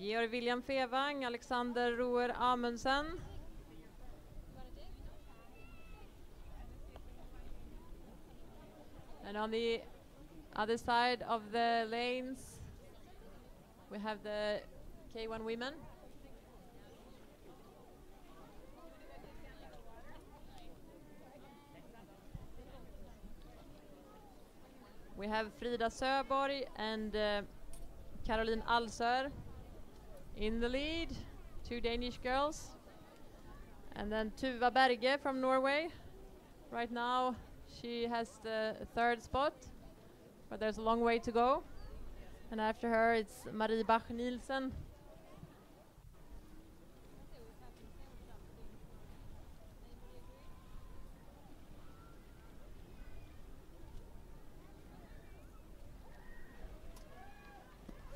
Georg William Fevang, Alexander Roer Amundsen. And on the other side of the lanes, we have the K1 women. have Frida Söborg and Caroline Alsör in the lead, 2 Danish girls. And then Tuva Berge from Norway. Right now she has the 3rd spot, but there's a long way to go. And after her it's Marie Bach-Nielsen.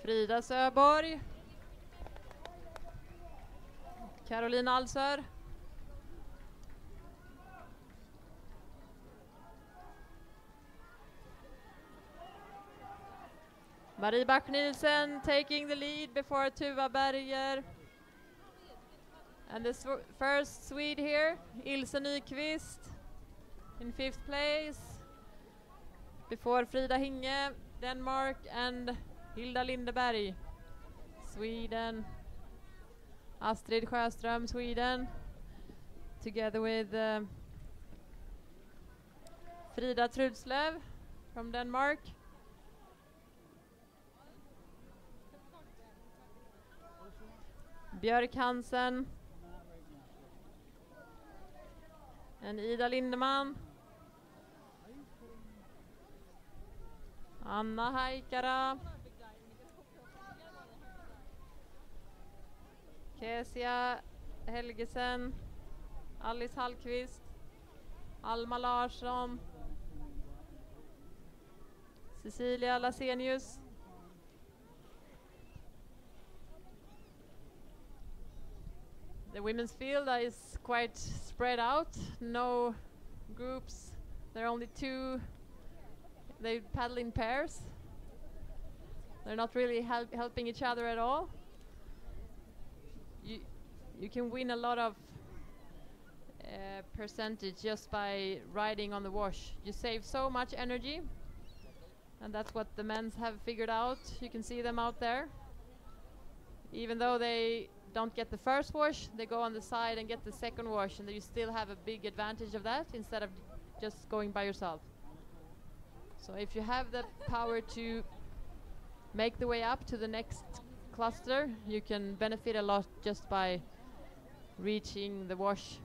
Frida Söborg, Caroline Alsör, Marie Bach-Nielsen taking the lead before Tuva Berger. And the first Swede here, Ilse Nyqvist in 5th place before Frida Hinge, Denmark, and Hilda Lindeberg, Sweden. Astrid Sjöström, Sweden, together with Frida Trudslöv from Denmark. Björk Hansen and Ida Lindeman. Anna Haikara. Kesia Helgesen, Alice Hallqvist, Alma Larsson, Cecilia Lasenius, the women's field is quite spread out, no groups, there are only 2, they paddle in pairs, they're not really helping each other at all. You can win a lot of percentage just by riding on the wash. You save so much energy, and that's what the men's have figured out. You can see them out there. Even though they don't get the first wash, they go on the side and get the second wash, and you still have a big advantage of that instead of just going by yourself. So if you have the power to make the way up to the next cluster, you can benefit a lot just by reaching the wash.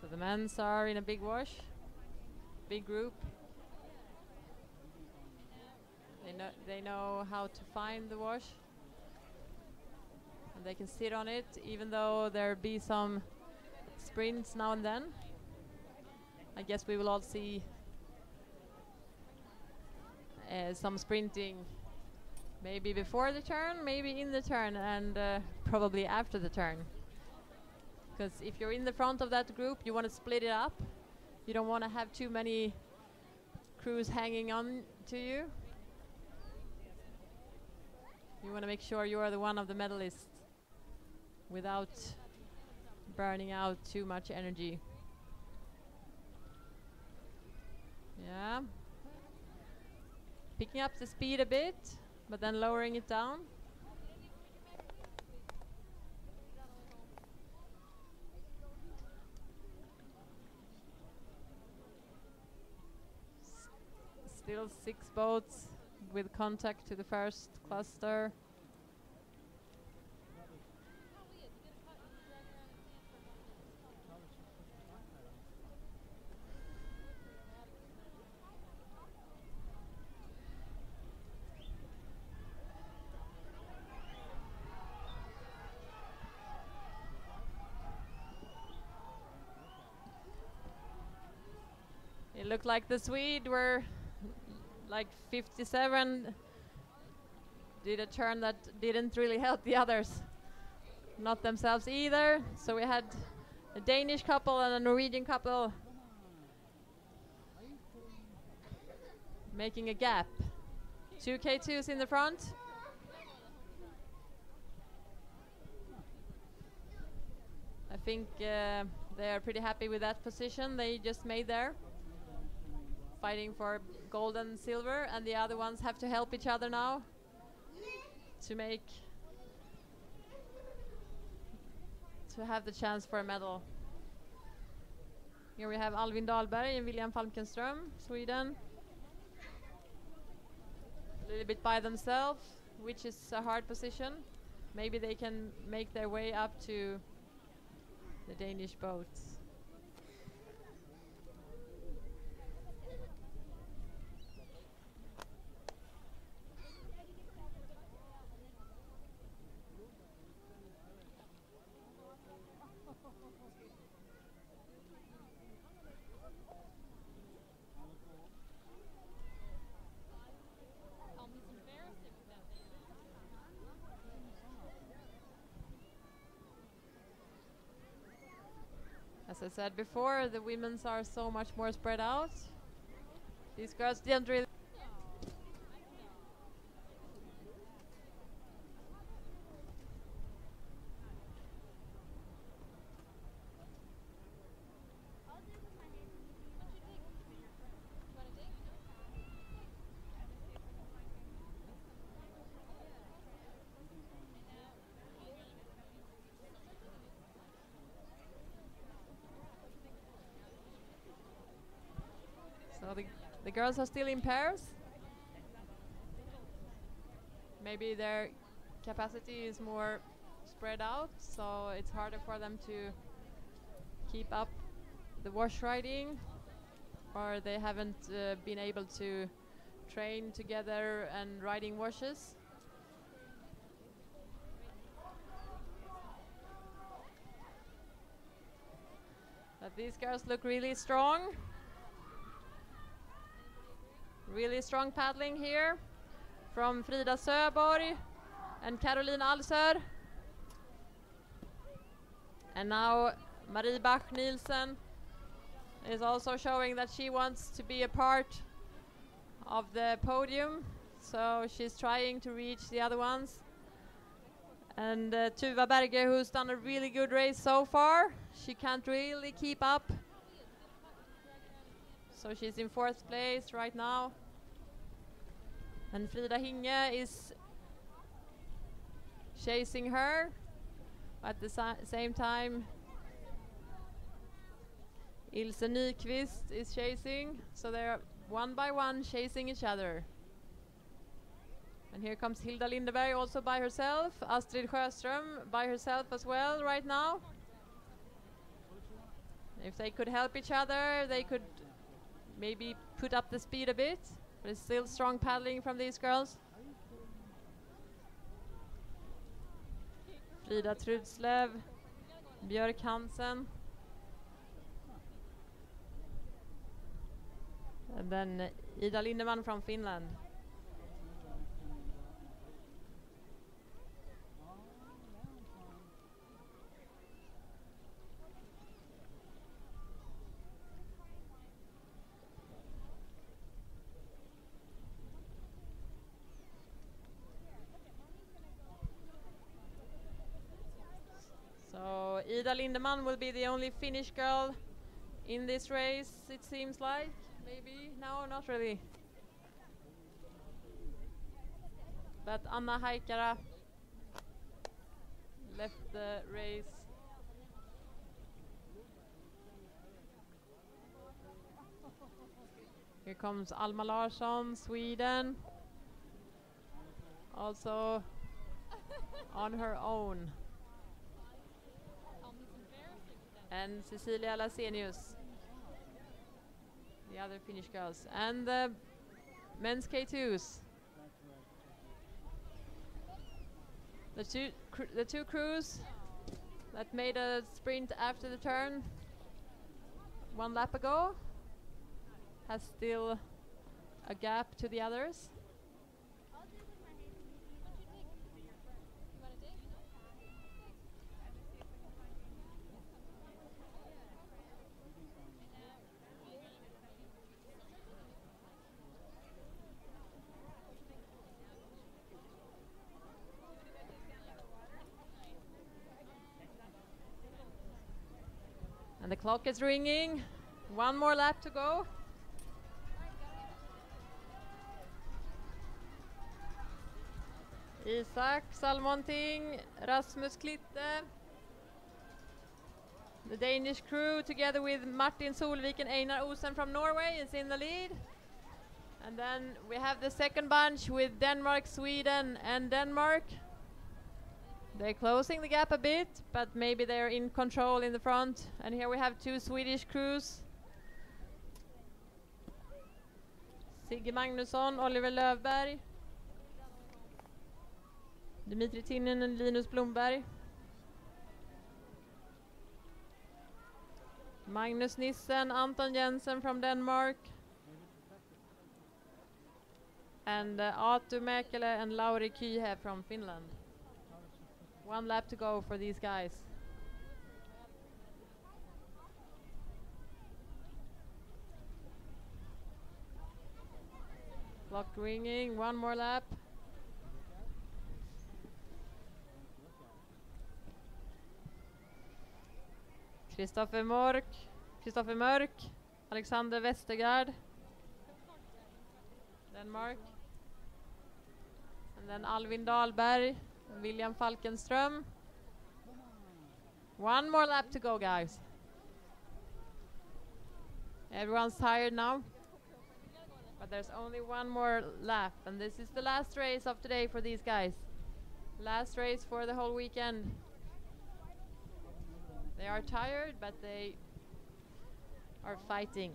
So the men's are in a big wash, big group. They know how to find the wash, and they can sit on it, even though there be some sprints now and then. I guess we will all see some sprinting, maybe before the turn, maybe in the turn, and probably after the turn. Because if you're in the front of that group, you want to split it up. You don't want to have too many crews hanging on to you. You want to make sure you are the one of the medalists without burning out too much energy. Yeah. Picking up the speed a bit, but then lowering it down. Still 6 boats with contact to the first cluster. It looked like the Swede were like 57, did a turn that didn't really help the others, not themselves either. So we had a Danish couple and a Norwegian couple making a gap. 2 K2s in the front. I think they are pretty happy with that position they just made there, fighting for gold and silver, and the other ones have to help each other now to have the chance for a medal. Here we have Alvin Dahlberg and William Falkenström, Sweden. A little bit by themselves, which is a hard position. Maybe they can make their way up to the Danish boats. As I said before, the women's are so much more spread out. These girls didn't really. So the girls are still in pairs. Maybe their capacity is more spread out, so it's harder for them to keep up the wash riding, or they haven't been able to train together and riding washes. But these girls look really strong. Really strong paddling here from Frida Söborg and Caroline Alsör. And now Marie Bach-Nielsen is also showing that she wants to be a part of the podium. So she's trying to reach the other ones. And Tuva Berge, who's done a really good race so far, she can't really keep up. So she's in 4th place right now. And Frida Hinge is chasing her. At the same time, Ilse Nyqvist is chasing. So they're one by one chasing each other. And here comes Hilda Lindeberg also by herself. Astrid Sjöström by herself as well right now. If they could help each other, they could maybe put up the speed a bit. But it's still strong paddling from these girls. Frida Trudslev, Björk Hansen. And then Ida Lindeman from Finland. So Ida Lindeman will be the only Finnish girl in this race, it seems like. Maybe? No, not really. But Anna Haikara left the race. Here comes Alma Larsson, Sweden. Also on her own. And Cecilia Lasenius, the other Finnish girls. And the men's K2s. The two crews that made a sprint after the turn 1 lap ago has still a gap to the others. clock is ringing. One more lap to go. Isak Salmonting, Rasmus Klitte. The Danish crew together with Martin Solvik and Einar Osen from Norway is in the lead. And then we have the second bunch with Denmark, Sweden and Denmark. They're closing the gap a bit, but maybe they're in control in the front. And here we have two Swedish crews. Sigge Magnusson, Oliver Lövberg. Dimitri Tinnen and Linus Blomberg. Magnus Nissen, Anton Jensen from Denmark. And Aatu Mäkelä and Lauri Kyhe from Finland. One lap to go for these guys. Clock ringing, one more lap. Kristoffer Mörk, Alexander Westergaard, Denmark. And then Alvin Dahlberg, William Falkenström. One more lap to go, guys. Everyone's tired now. But there's only one more lap, and this is the last race of today for these guys. Last race for the whole weekend. They are tired, but they are fighting.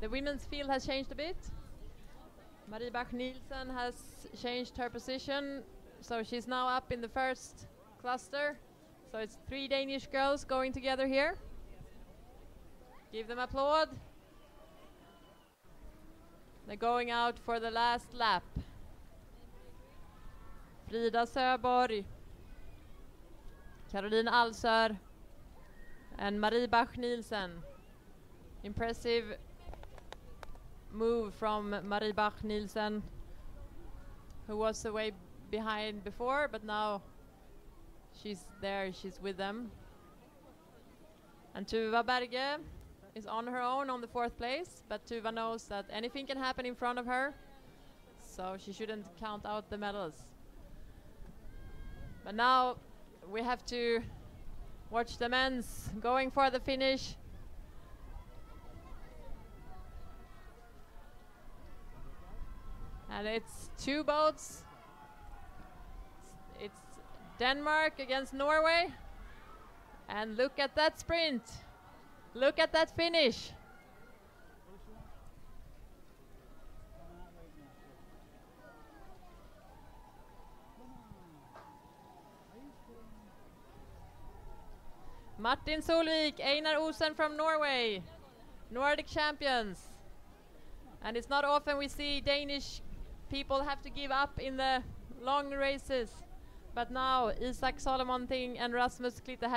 The women's field has changed a bit. Marie Bach-Nielsen has changed her position, so she's now up in the first cluster. So it's 3 Danish girls going together here. Give them applaud. They're going out for the last lap. Frida Söborg, Caroline Alsör, and Marie Bach-Nielsen. Impressive move from Marie Bach-Nielsen, who was away behind before, but now she's there, she's with them. And Tuva Berge is on her own on the 4th place, but Tuva knows that anything can happen in front of her, so she shouldn't count out the medals. But now we have to watch the men's going for the finish. And it's 2 boats. It's Denmark against Norway. And look at that sprint. Look at that finish. Martin Solvik, Einar Osen from Norway, Nordic champions. And it's not often we see Danish people have to give up in the long races. But now Isak Salomonting and Rasmus Klitte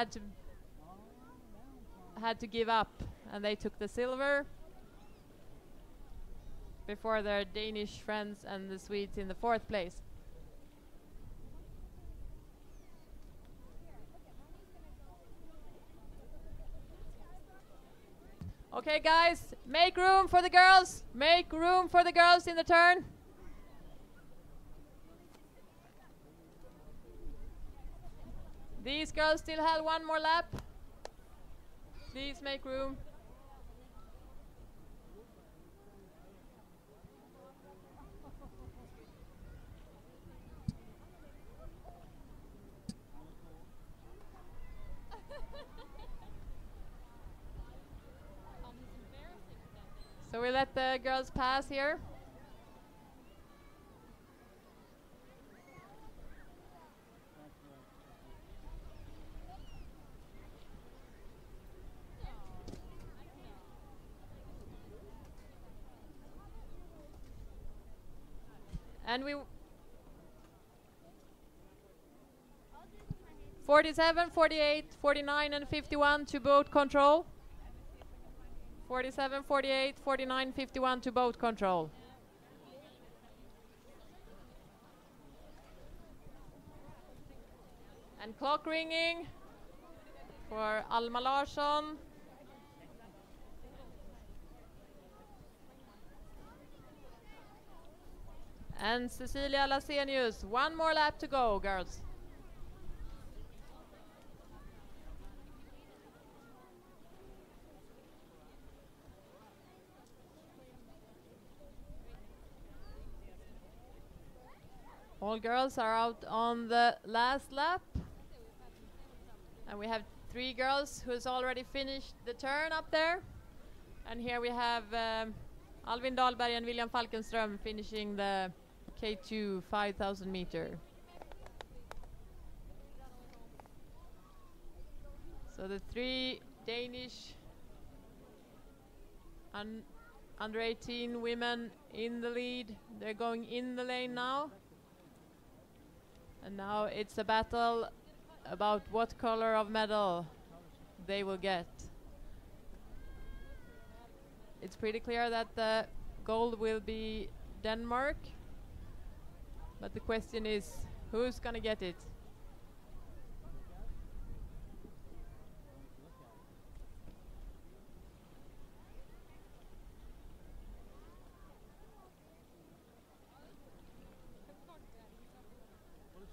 had to give up, and they took the silver before their Danish friends and the Swedes in the 4th place. Okay, guys, make room for the girls. Make room for the girls in the turn. These girls still have one more lap. Please make room. So we let the girls pass here. And we 47, 48, 49 and 51 to boat control. 47, 48, 49, 51 to boat control. And clock ringing for Alma Larsson. And Cecilia Lasenius. One more lap to go, girls. All girls are out on the last lap. And we have 3 girls who's already finished the turn up there. And here we have Alvin Dahlberg and William Falkenström finishing the K2 5,000 meter. So the 3 Danish under 18 women in the lead. They're going in the lane now. And now it's a battle about what color of medal they will get. It's pretty clear that the gold will be Denmark. But the question is, who's gonna get it?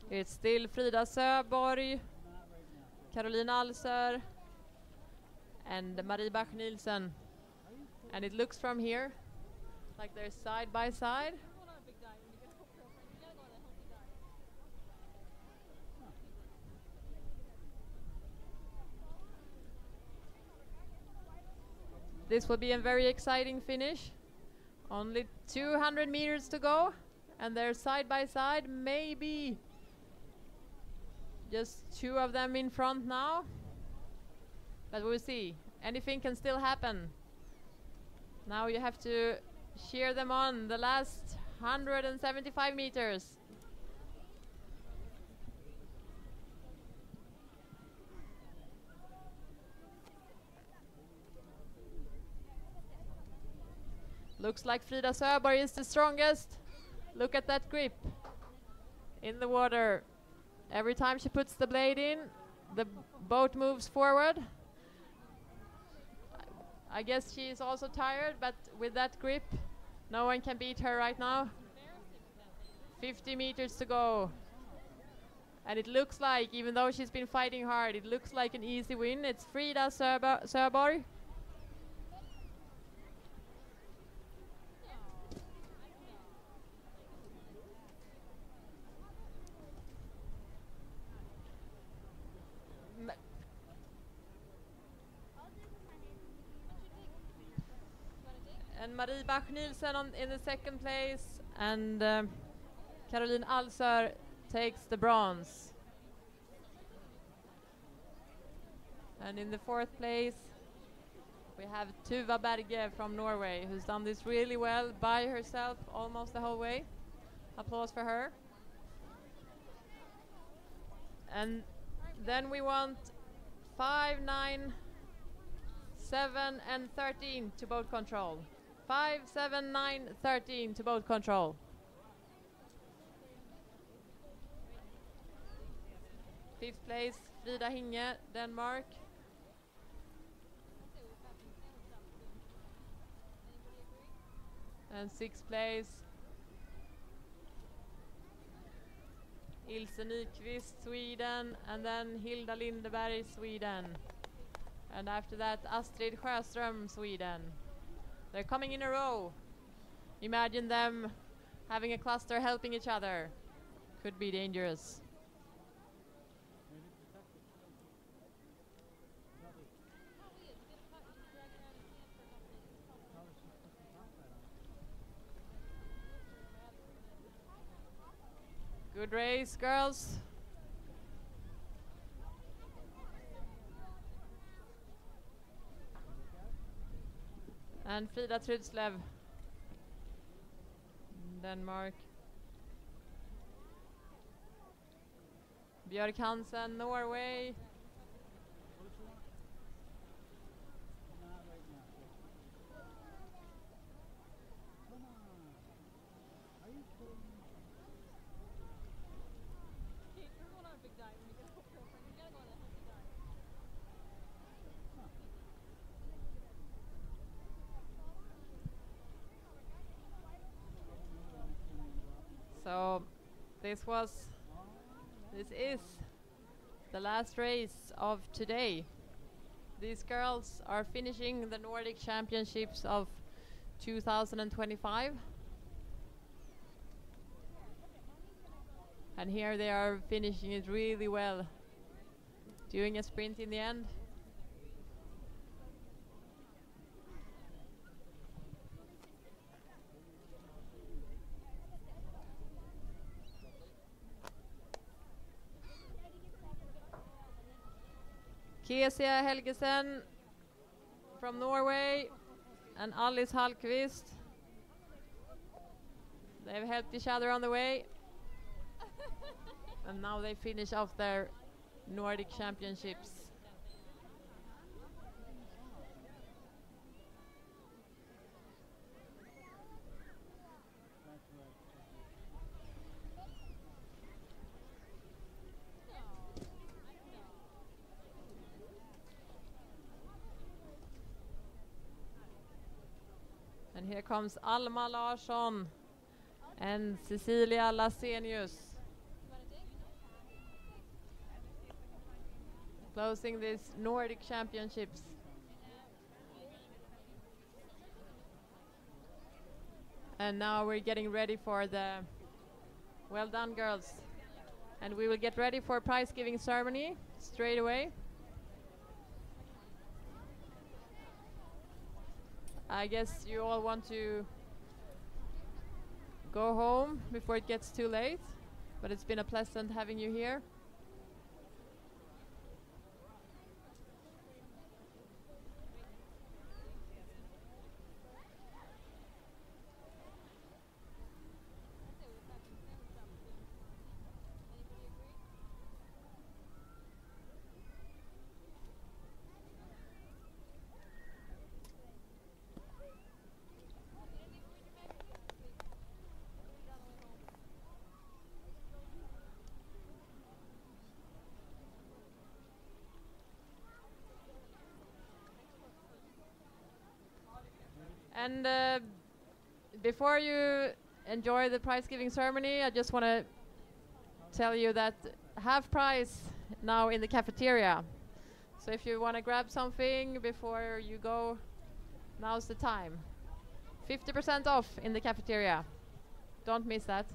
It's still Frida Söborg, Caroline Alsör, and Marie Bach-Nielsen. And it looks from here like they're side by side. This will be a very exciting finish. Only 200 meters to go, and they're side by side, maybe just 2 of them in front now. But we'll see. Anything can still happen. Now you have to cheer them on the last 175 meters. Looks like Frida Söborg is the strongest. Look at that grip in the water. Every time she puts the blade in, the boat moves forward. I guess she is also tired, but with that grip, no one can beat her right now. 50 meters to go. And it looks like, even though she's been fighting hard, it looks like an easy win. It's Frida Söborg. And Marie Bach-Nielsen in the 2nd place, and Caroline Alsör takes the bronze. And in the 4th place, we have Tuva Berge from Norway, who's done this really well by herself almost the whole way. Applause for her. And then we want 5, 9, 7, and 13 to boat control. 5, 7, 9, 13 to boat control. Fifth place, Frida Hinge, Denmark. And sixth place, Ilse Nyqvist, Sweden, and then Hilda Lindeberg, Sweden. And after that, Astrid Sjöström, Sweden. They're coming in a row. Imagine them having a cluster helping each other. Could be dangerous. Good race, girls. And Frida Trudslev, Denmark. Björk Hansen, Norway. So this is the last race of today. These girls are finishing the Nordic Championships of 2025. And here they are finishing it really well, doing a sprint in the end. Kesia Helgesen from Norway and Alice Hallqvist. They've helped each other on the way. And now they finish off their Nordic Championships. And here comes Alma Larsson and Cecilia Lasenius, closing this Nordic Championships. And now we're getting ready for the well done girls. And we will get ready for prize giving ceremony straight away. I guess you all want to go home before it gets too late, but it's been a pleasant having you here. And before you enjoy the prize giving ceremony, I just want to tell you that half price now in the cafeteria. So if you want to grab something before you go, now's the time. 50% off in the cafeteria. Don't miss that.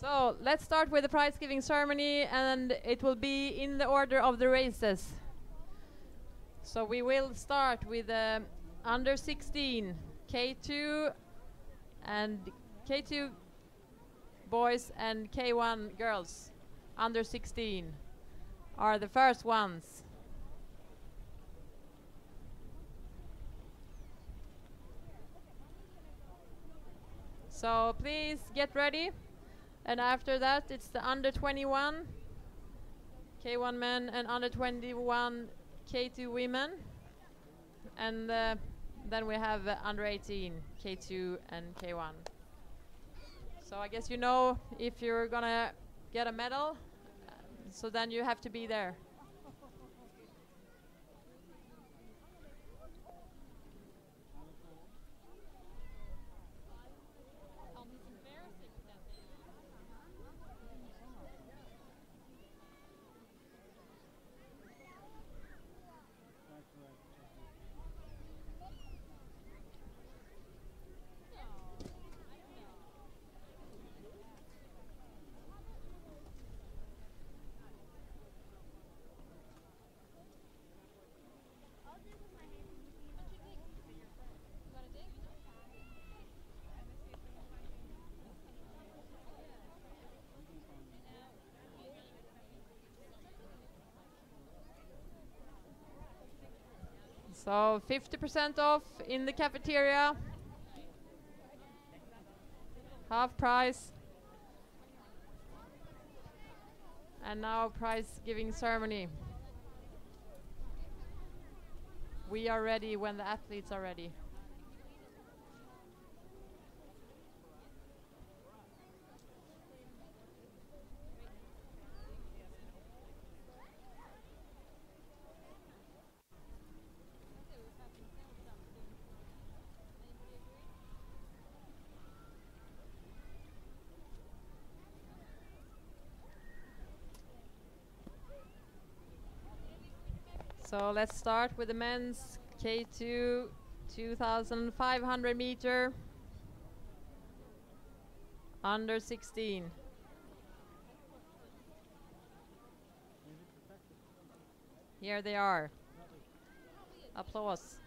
So let's start with the prize giving ceremony, and it will be in the order of the races. So we will start with under 16 K2 and K2 boys and K1 girls under 16 are the first ones. So please get ready, and after that it's the under 21 K1 men and under 21 K2 women, and then we have under 18 K2 and K1. So I guess you know if you're gonna get a medal, so then you have to be there. So 50% off in the cafeteria, half price. And now prize giving ceremony. We are ready when the athletes are ready. So let's start with the men's K2 2,500 meter under 16. Here they are. Applause.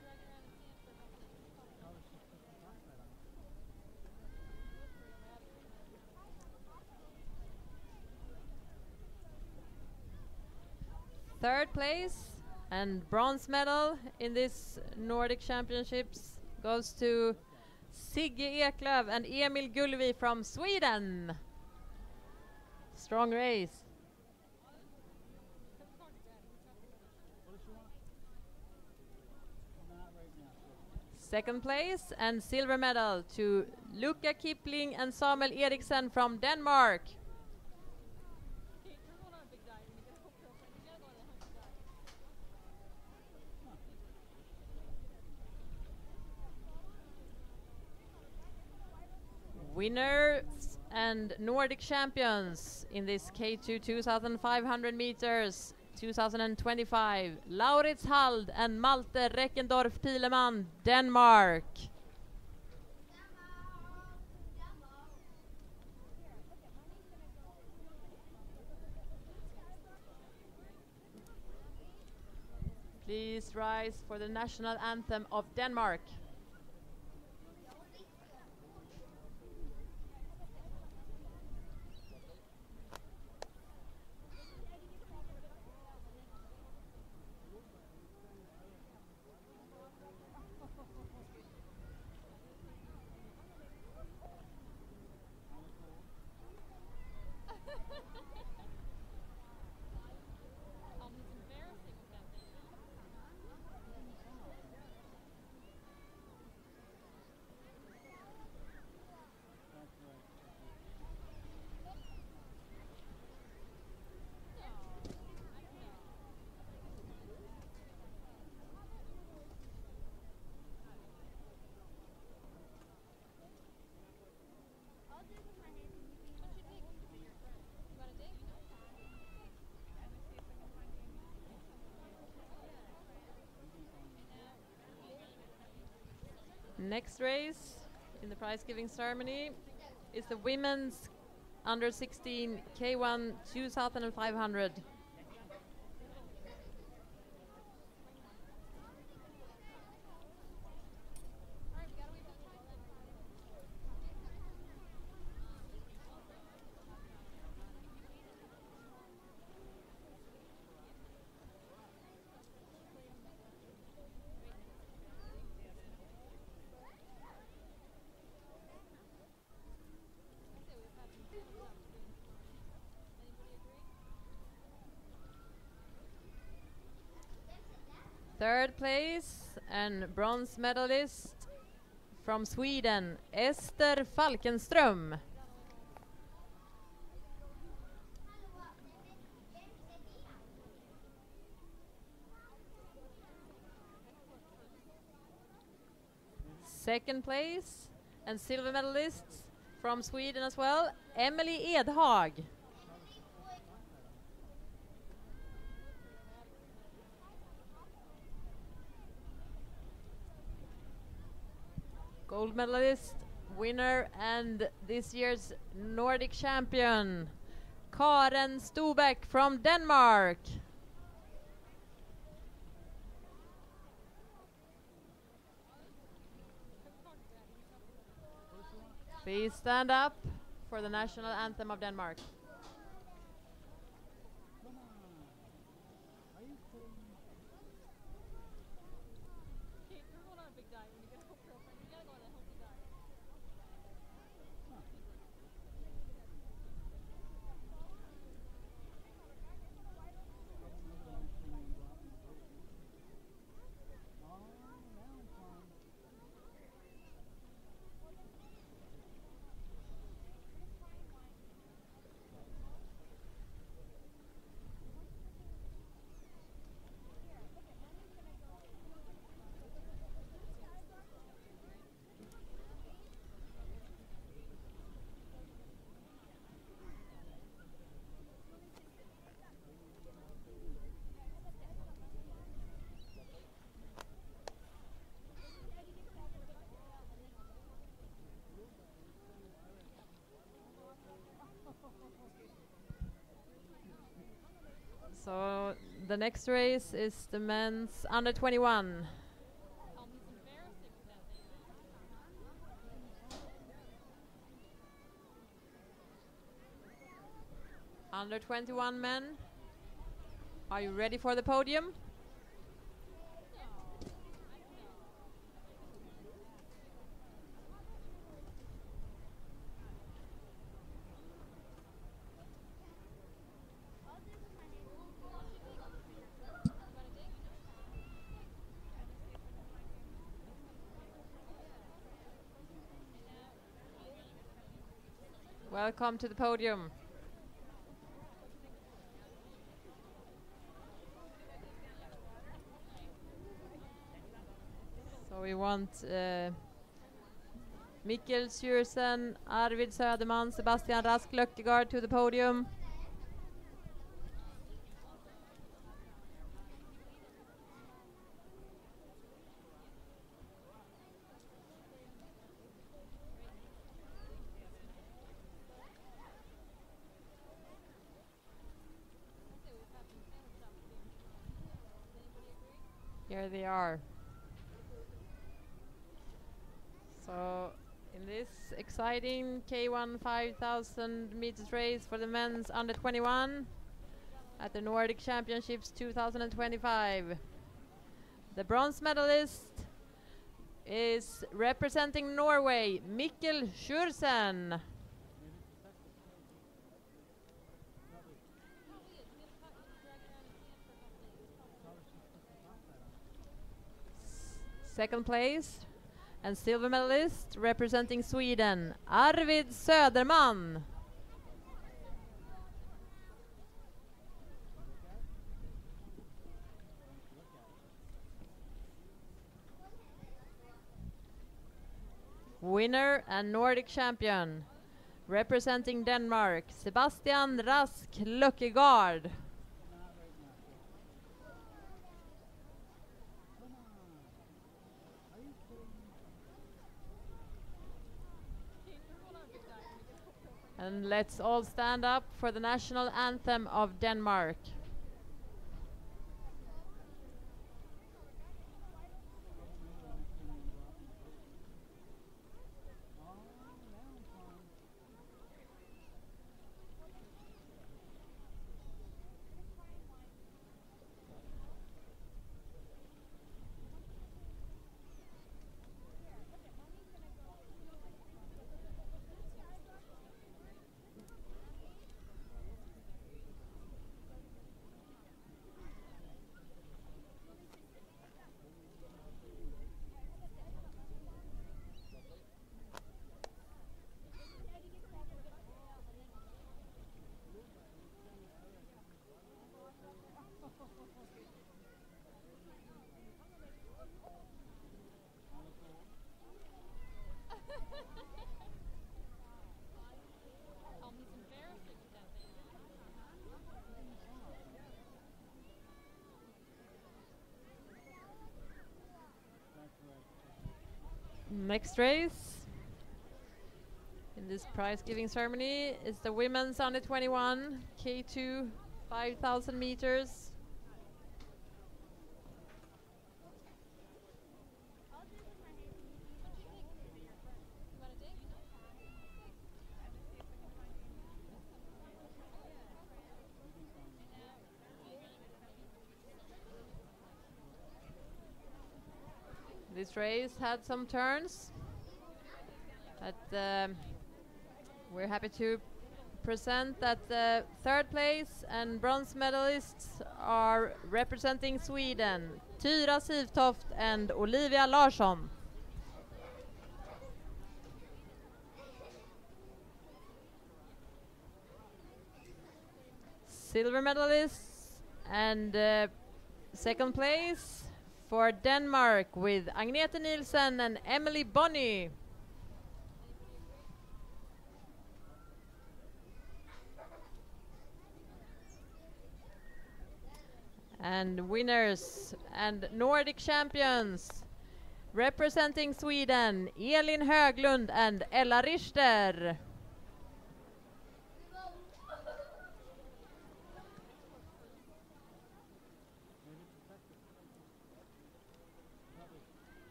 Third place and bronze medal in this Nordic Championships goes to Sigge Eklöf and Emil Gullevi from Sweden. Strong race. Second place and silver medal to Luca Kipling and Samuel Eriksen from Denmark. Winners and Nordic champions in this K2 2,500 meters 2025, Laurits Hald and Malte Reckendorf Thielemann, Denmark. Please rise for the national anthem of Denmark. Next race in the prize giving ceremony is the women's under 16 K1 2,500. Third place and bronze medalist from Sweden, Ester Falkenström. Second place and silver medalists from Sweden as well, Emily Edhag. Gold medalist, winner and this year's Nordic champion, Karen Stubeck from Denmark. Please stand up for the national anthem of Denmark. So the next race is the men's under 21. Under 21 men, are you ready for the podium? Welcome to the podium. So we want Mikkel Sjursen, Arvid Söderman, Sebastian Rask Løkkegaard to the podium. Here they are. So in this exciting K1 5,000 meters race for the men's under 21 at the Nordic Championships 2025, the bronze medalist is representing Norway, Mikkel Sjursen. Second place and silver medalist representing Sweden, Arvid Söderman. Winner and Nordic champion representing Denmark, Sebastian Rask Løkkegaard. And let's all stand up for the national anthem of Denmark. Next race in this prize giving ceremony is the women's under 21 K2 5,000 meters. This race had some turns, but we're happy to present that the third place and bronze medalists are representing Sweden, Tyra Sivtoft and Olivia Larsson. Silver medalists and second place for Denmark with Agnete Nielsen and Emily Bonney. And winners and Nordic champions representing Sweden, Elin Höglund and Ella Richter.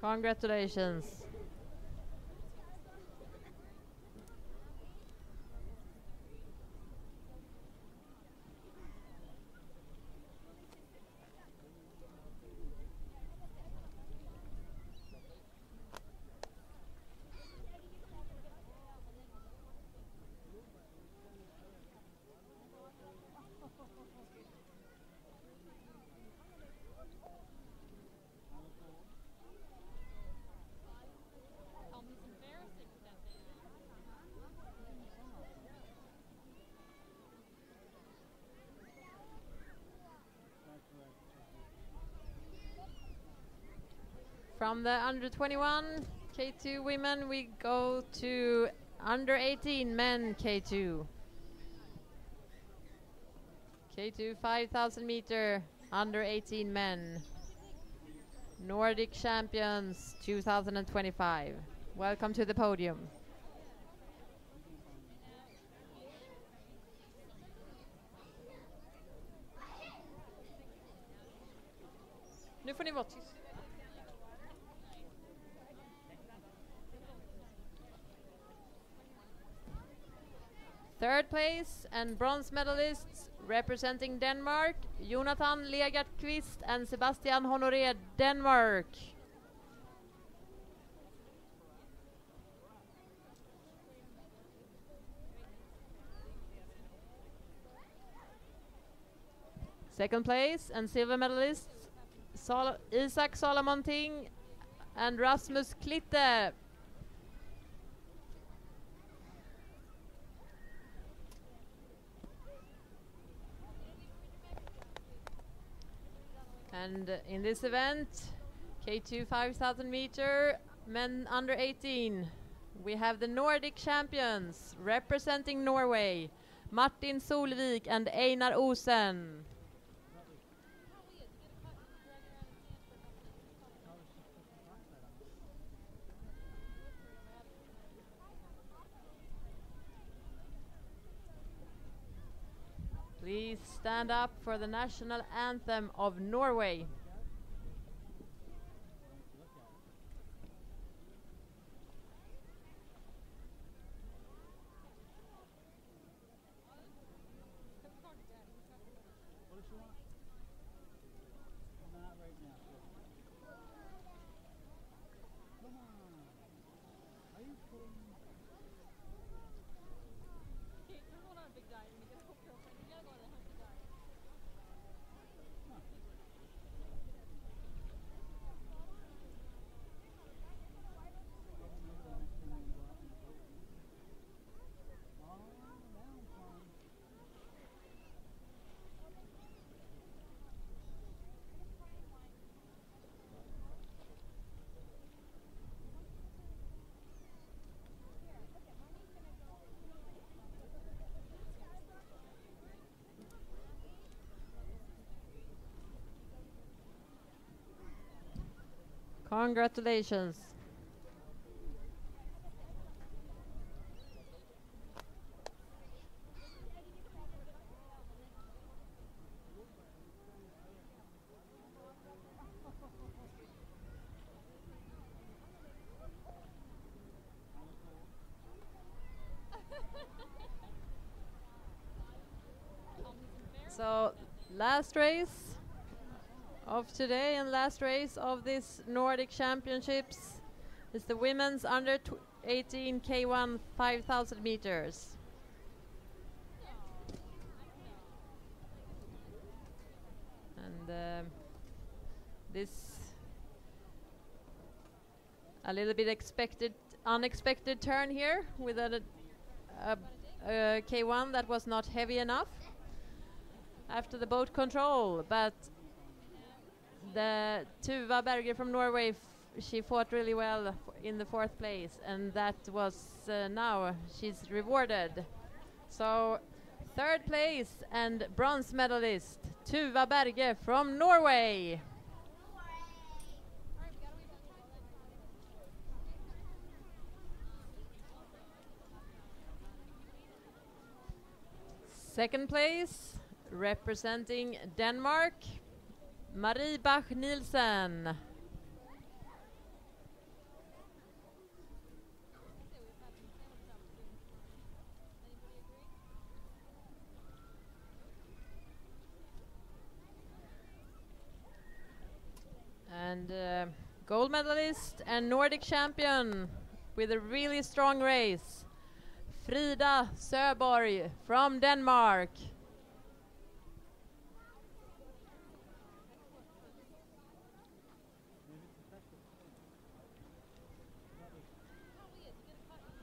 Congratulations. From the under 21 K2 women, we go to under 18 men K2. K2 5,000 meter under 18 men. Nordic champions 2025. Welcome to the podium. Nu får ni vara tyst. Third place and bronze medalists representing Denmark, Jonathan Legartqvist and Sebastian Honoré, Denmark. Second place and silver medalists Isak Salamonting and Rasmus Klitte. And in this event, K2 5,000 meter, men under 18, we have the Nordic champions representing Norway, Martin Solvik and Einar Osen. Please stand up for the national anthem of Norway. Congratulations. So, last race of today and last race of this Nordic Championships is the women's under 18 K1 5,000 meters. And this a little bit unexpected turn here with a K1 that was not heavy enough after the boat control, but the Tuva Berger from Norway, she fought really well in the 4th place, and that was now she's rewarded. So 3rd place and bronze medalist Tuva Berger from Norway. Second place, representing Denmark, Marie Bach-Nielsen. And gold medalist and Nordic champion with a really strong race, Frida Søborg from Denmark.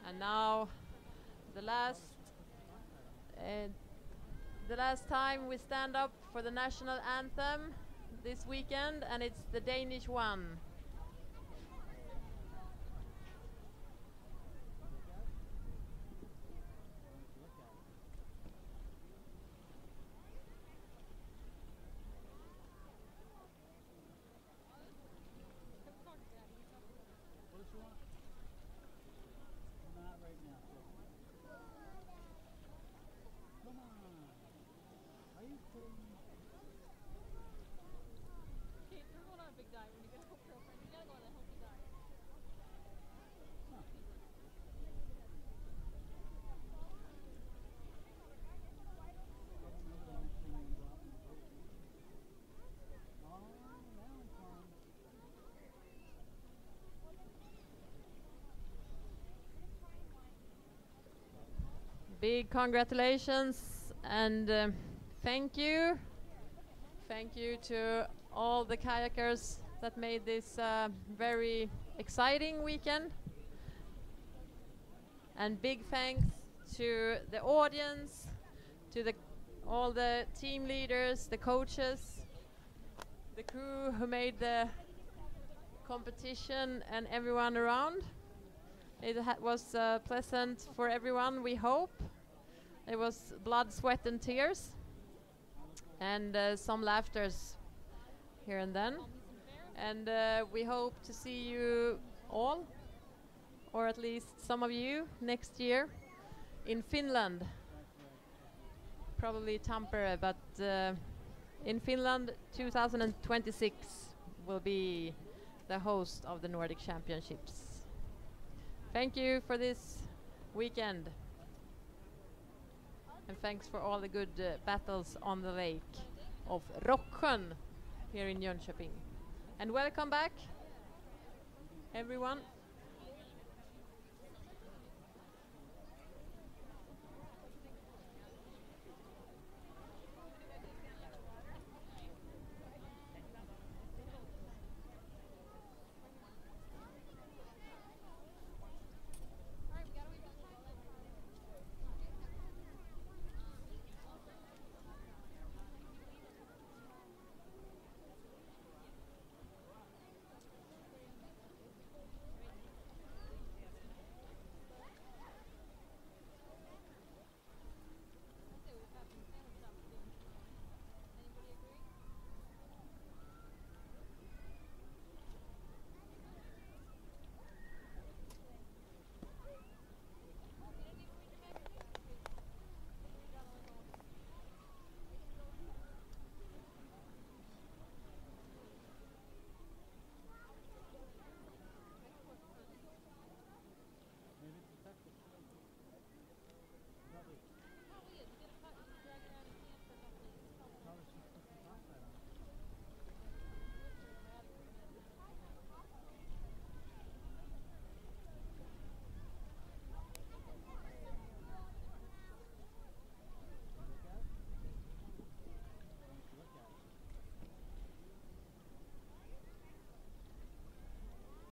And now the last time we stand up for the national anthem this weekend, and it's the Danish one. Big congratulations and thank you. Thank you to all the kayakers that made this very exciting weekend. And big thanks to the audience, to all the team leaders, the coaches, the crew who made the competition, and everyone around. It was pleasant for everyone, we hope. It was blood, sweat and tears, and some laughters here and then. And we hope to see you all, or at least some of you, next year in Finland. probably Tampere, but in Finland, 2026 will be the host of the Nordic Championships. Thank you for this weekend. And thanks for all the good battles on the lake of Rocksjön here in Jönköping. And welcome back, everyone.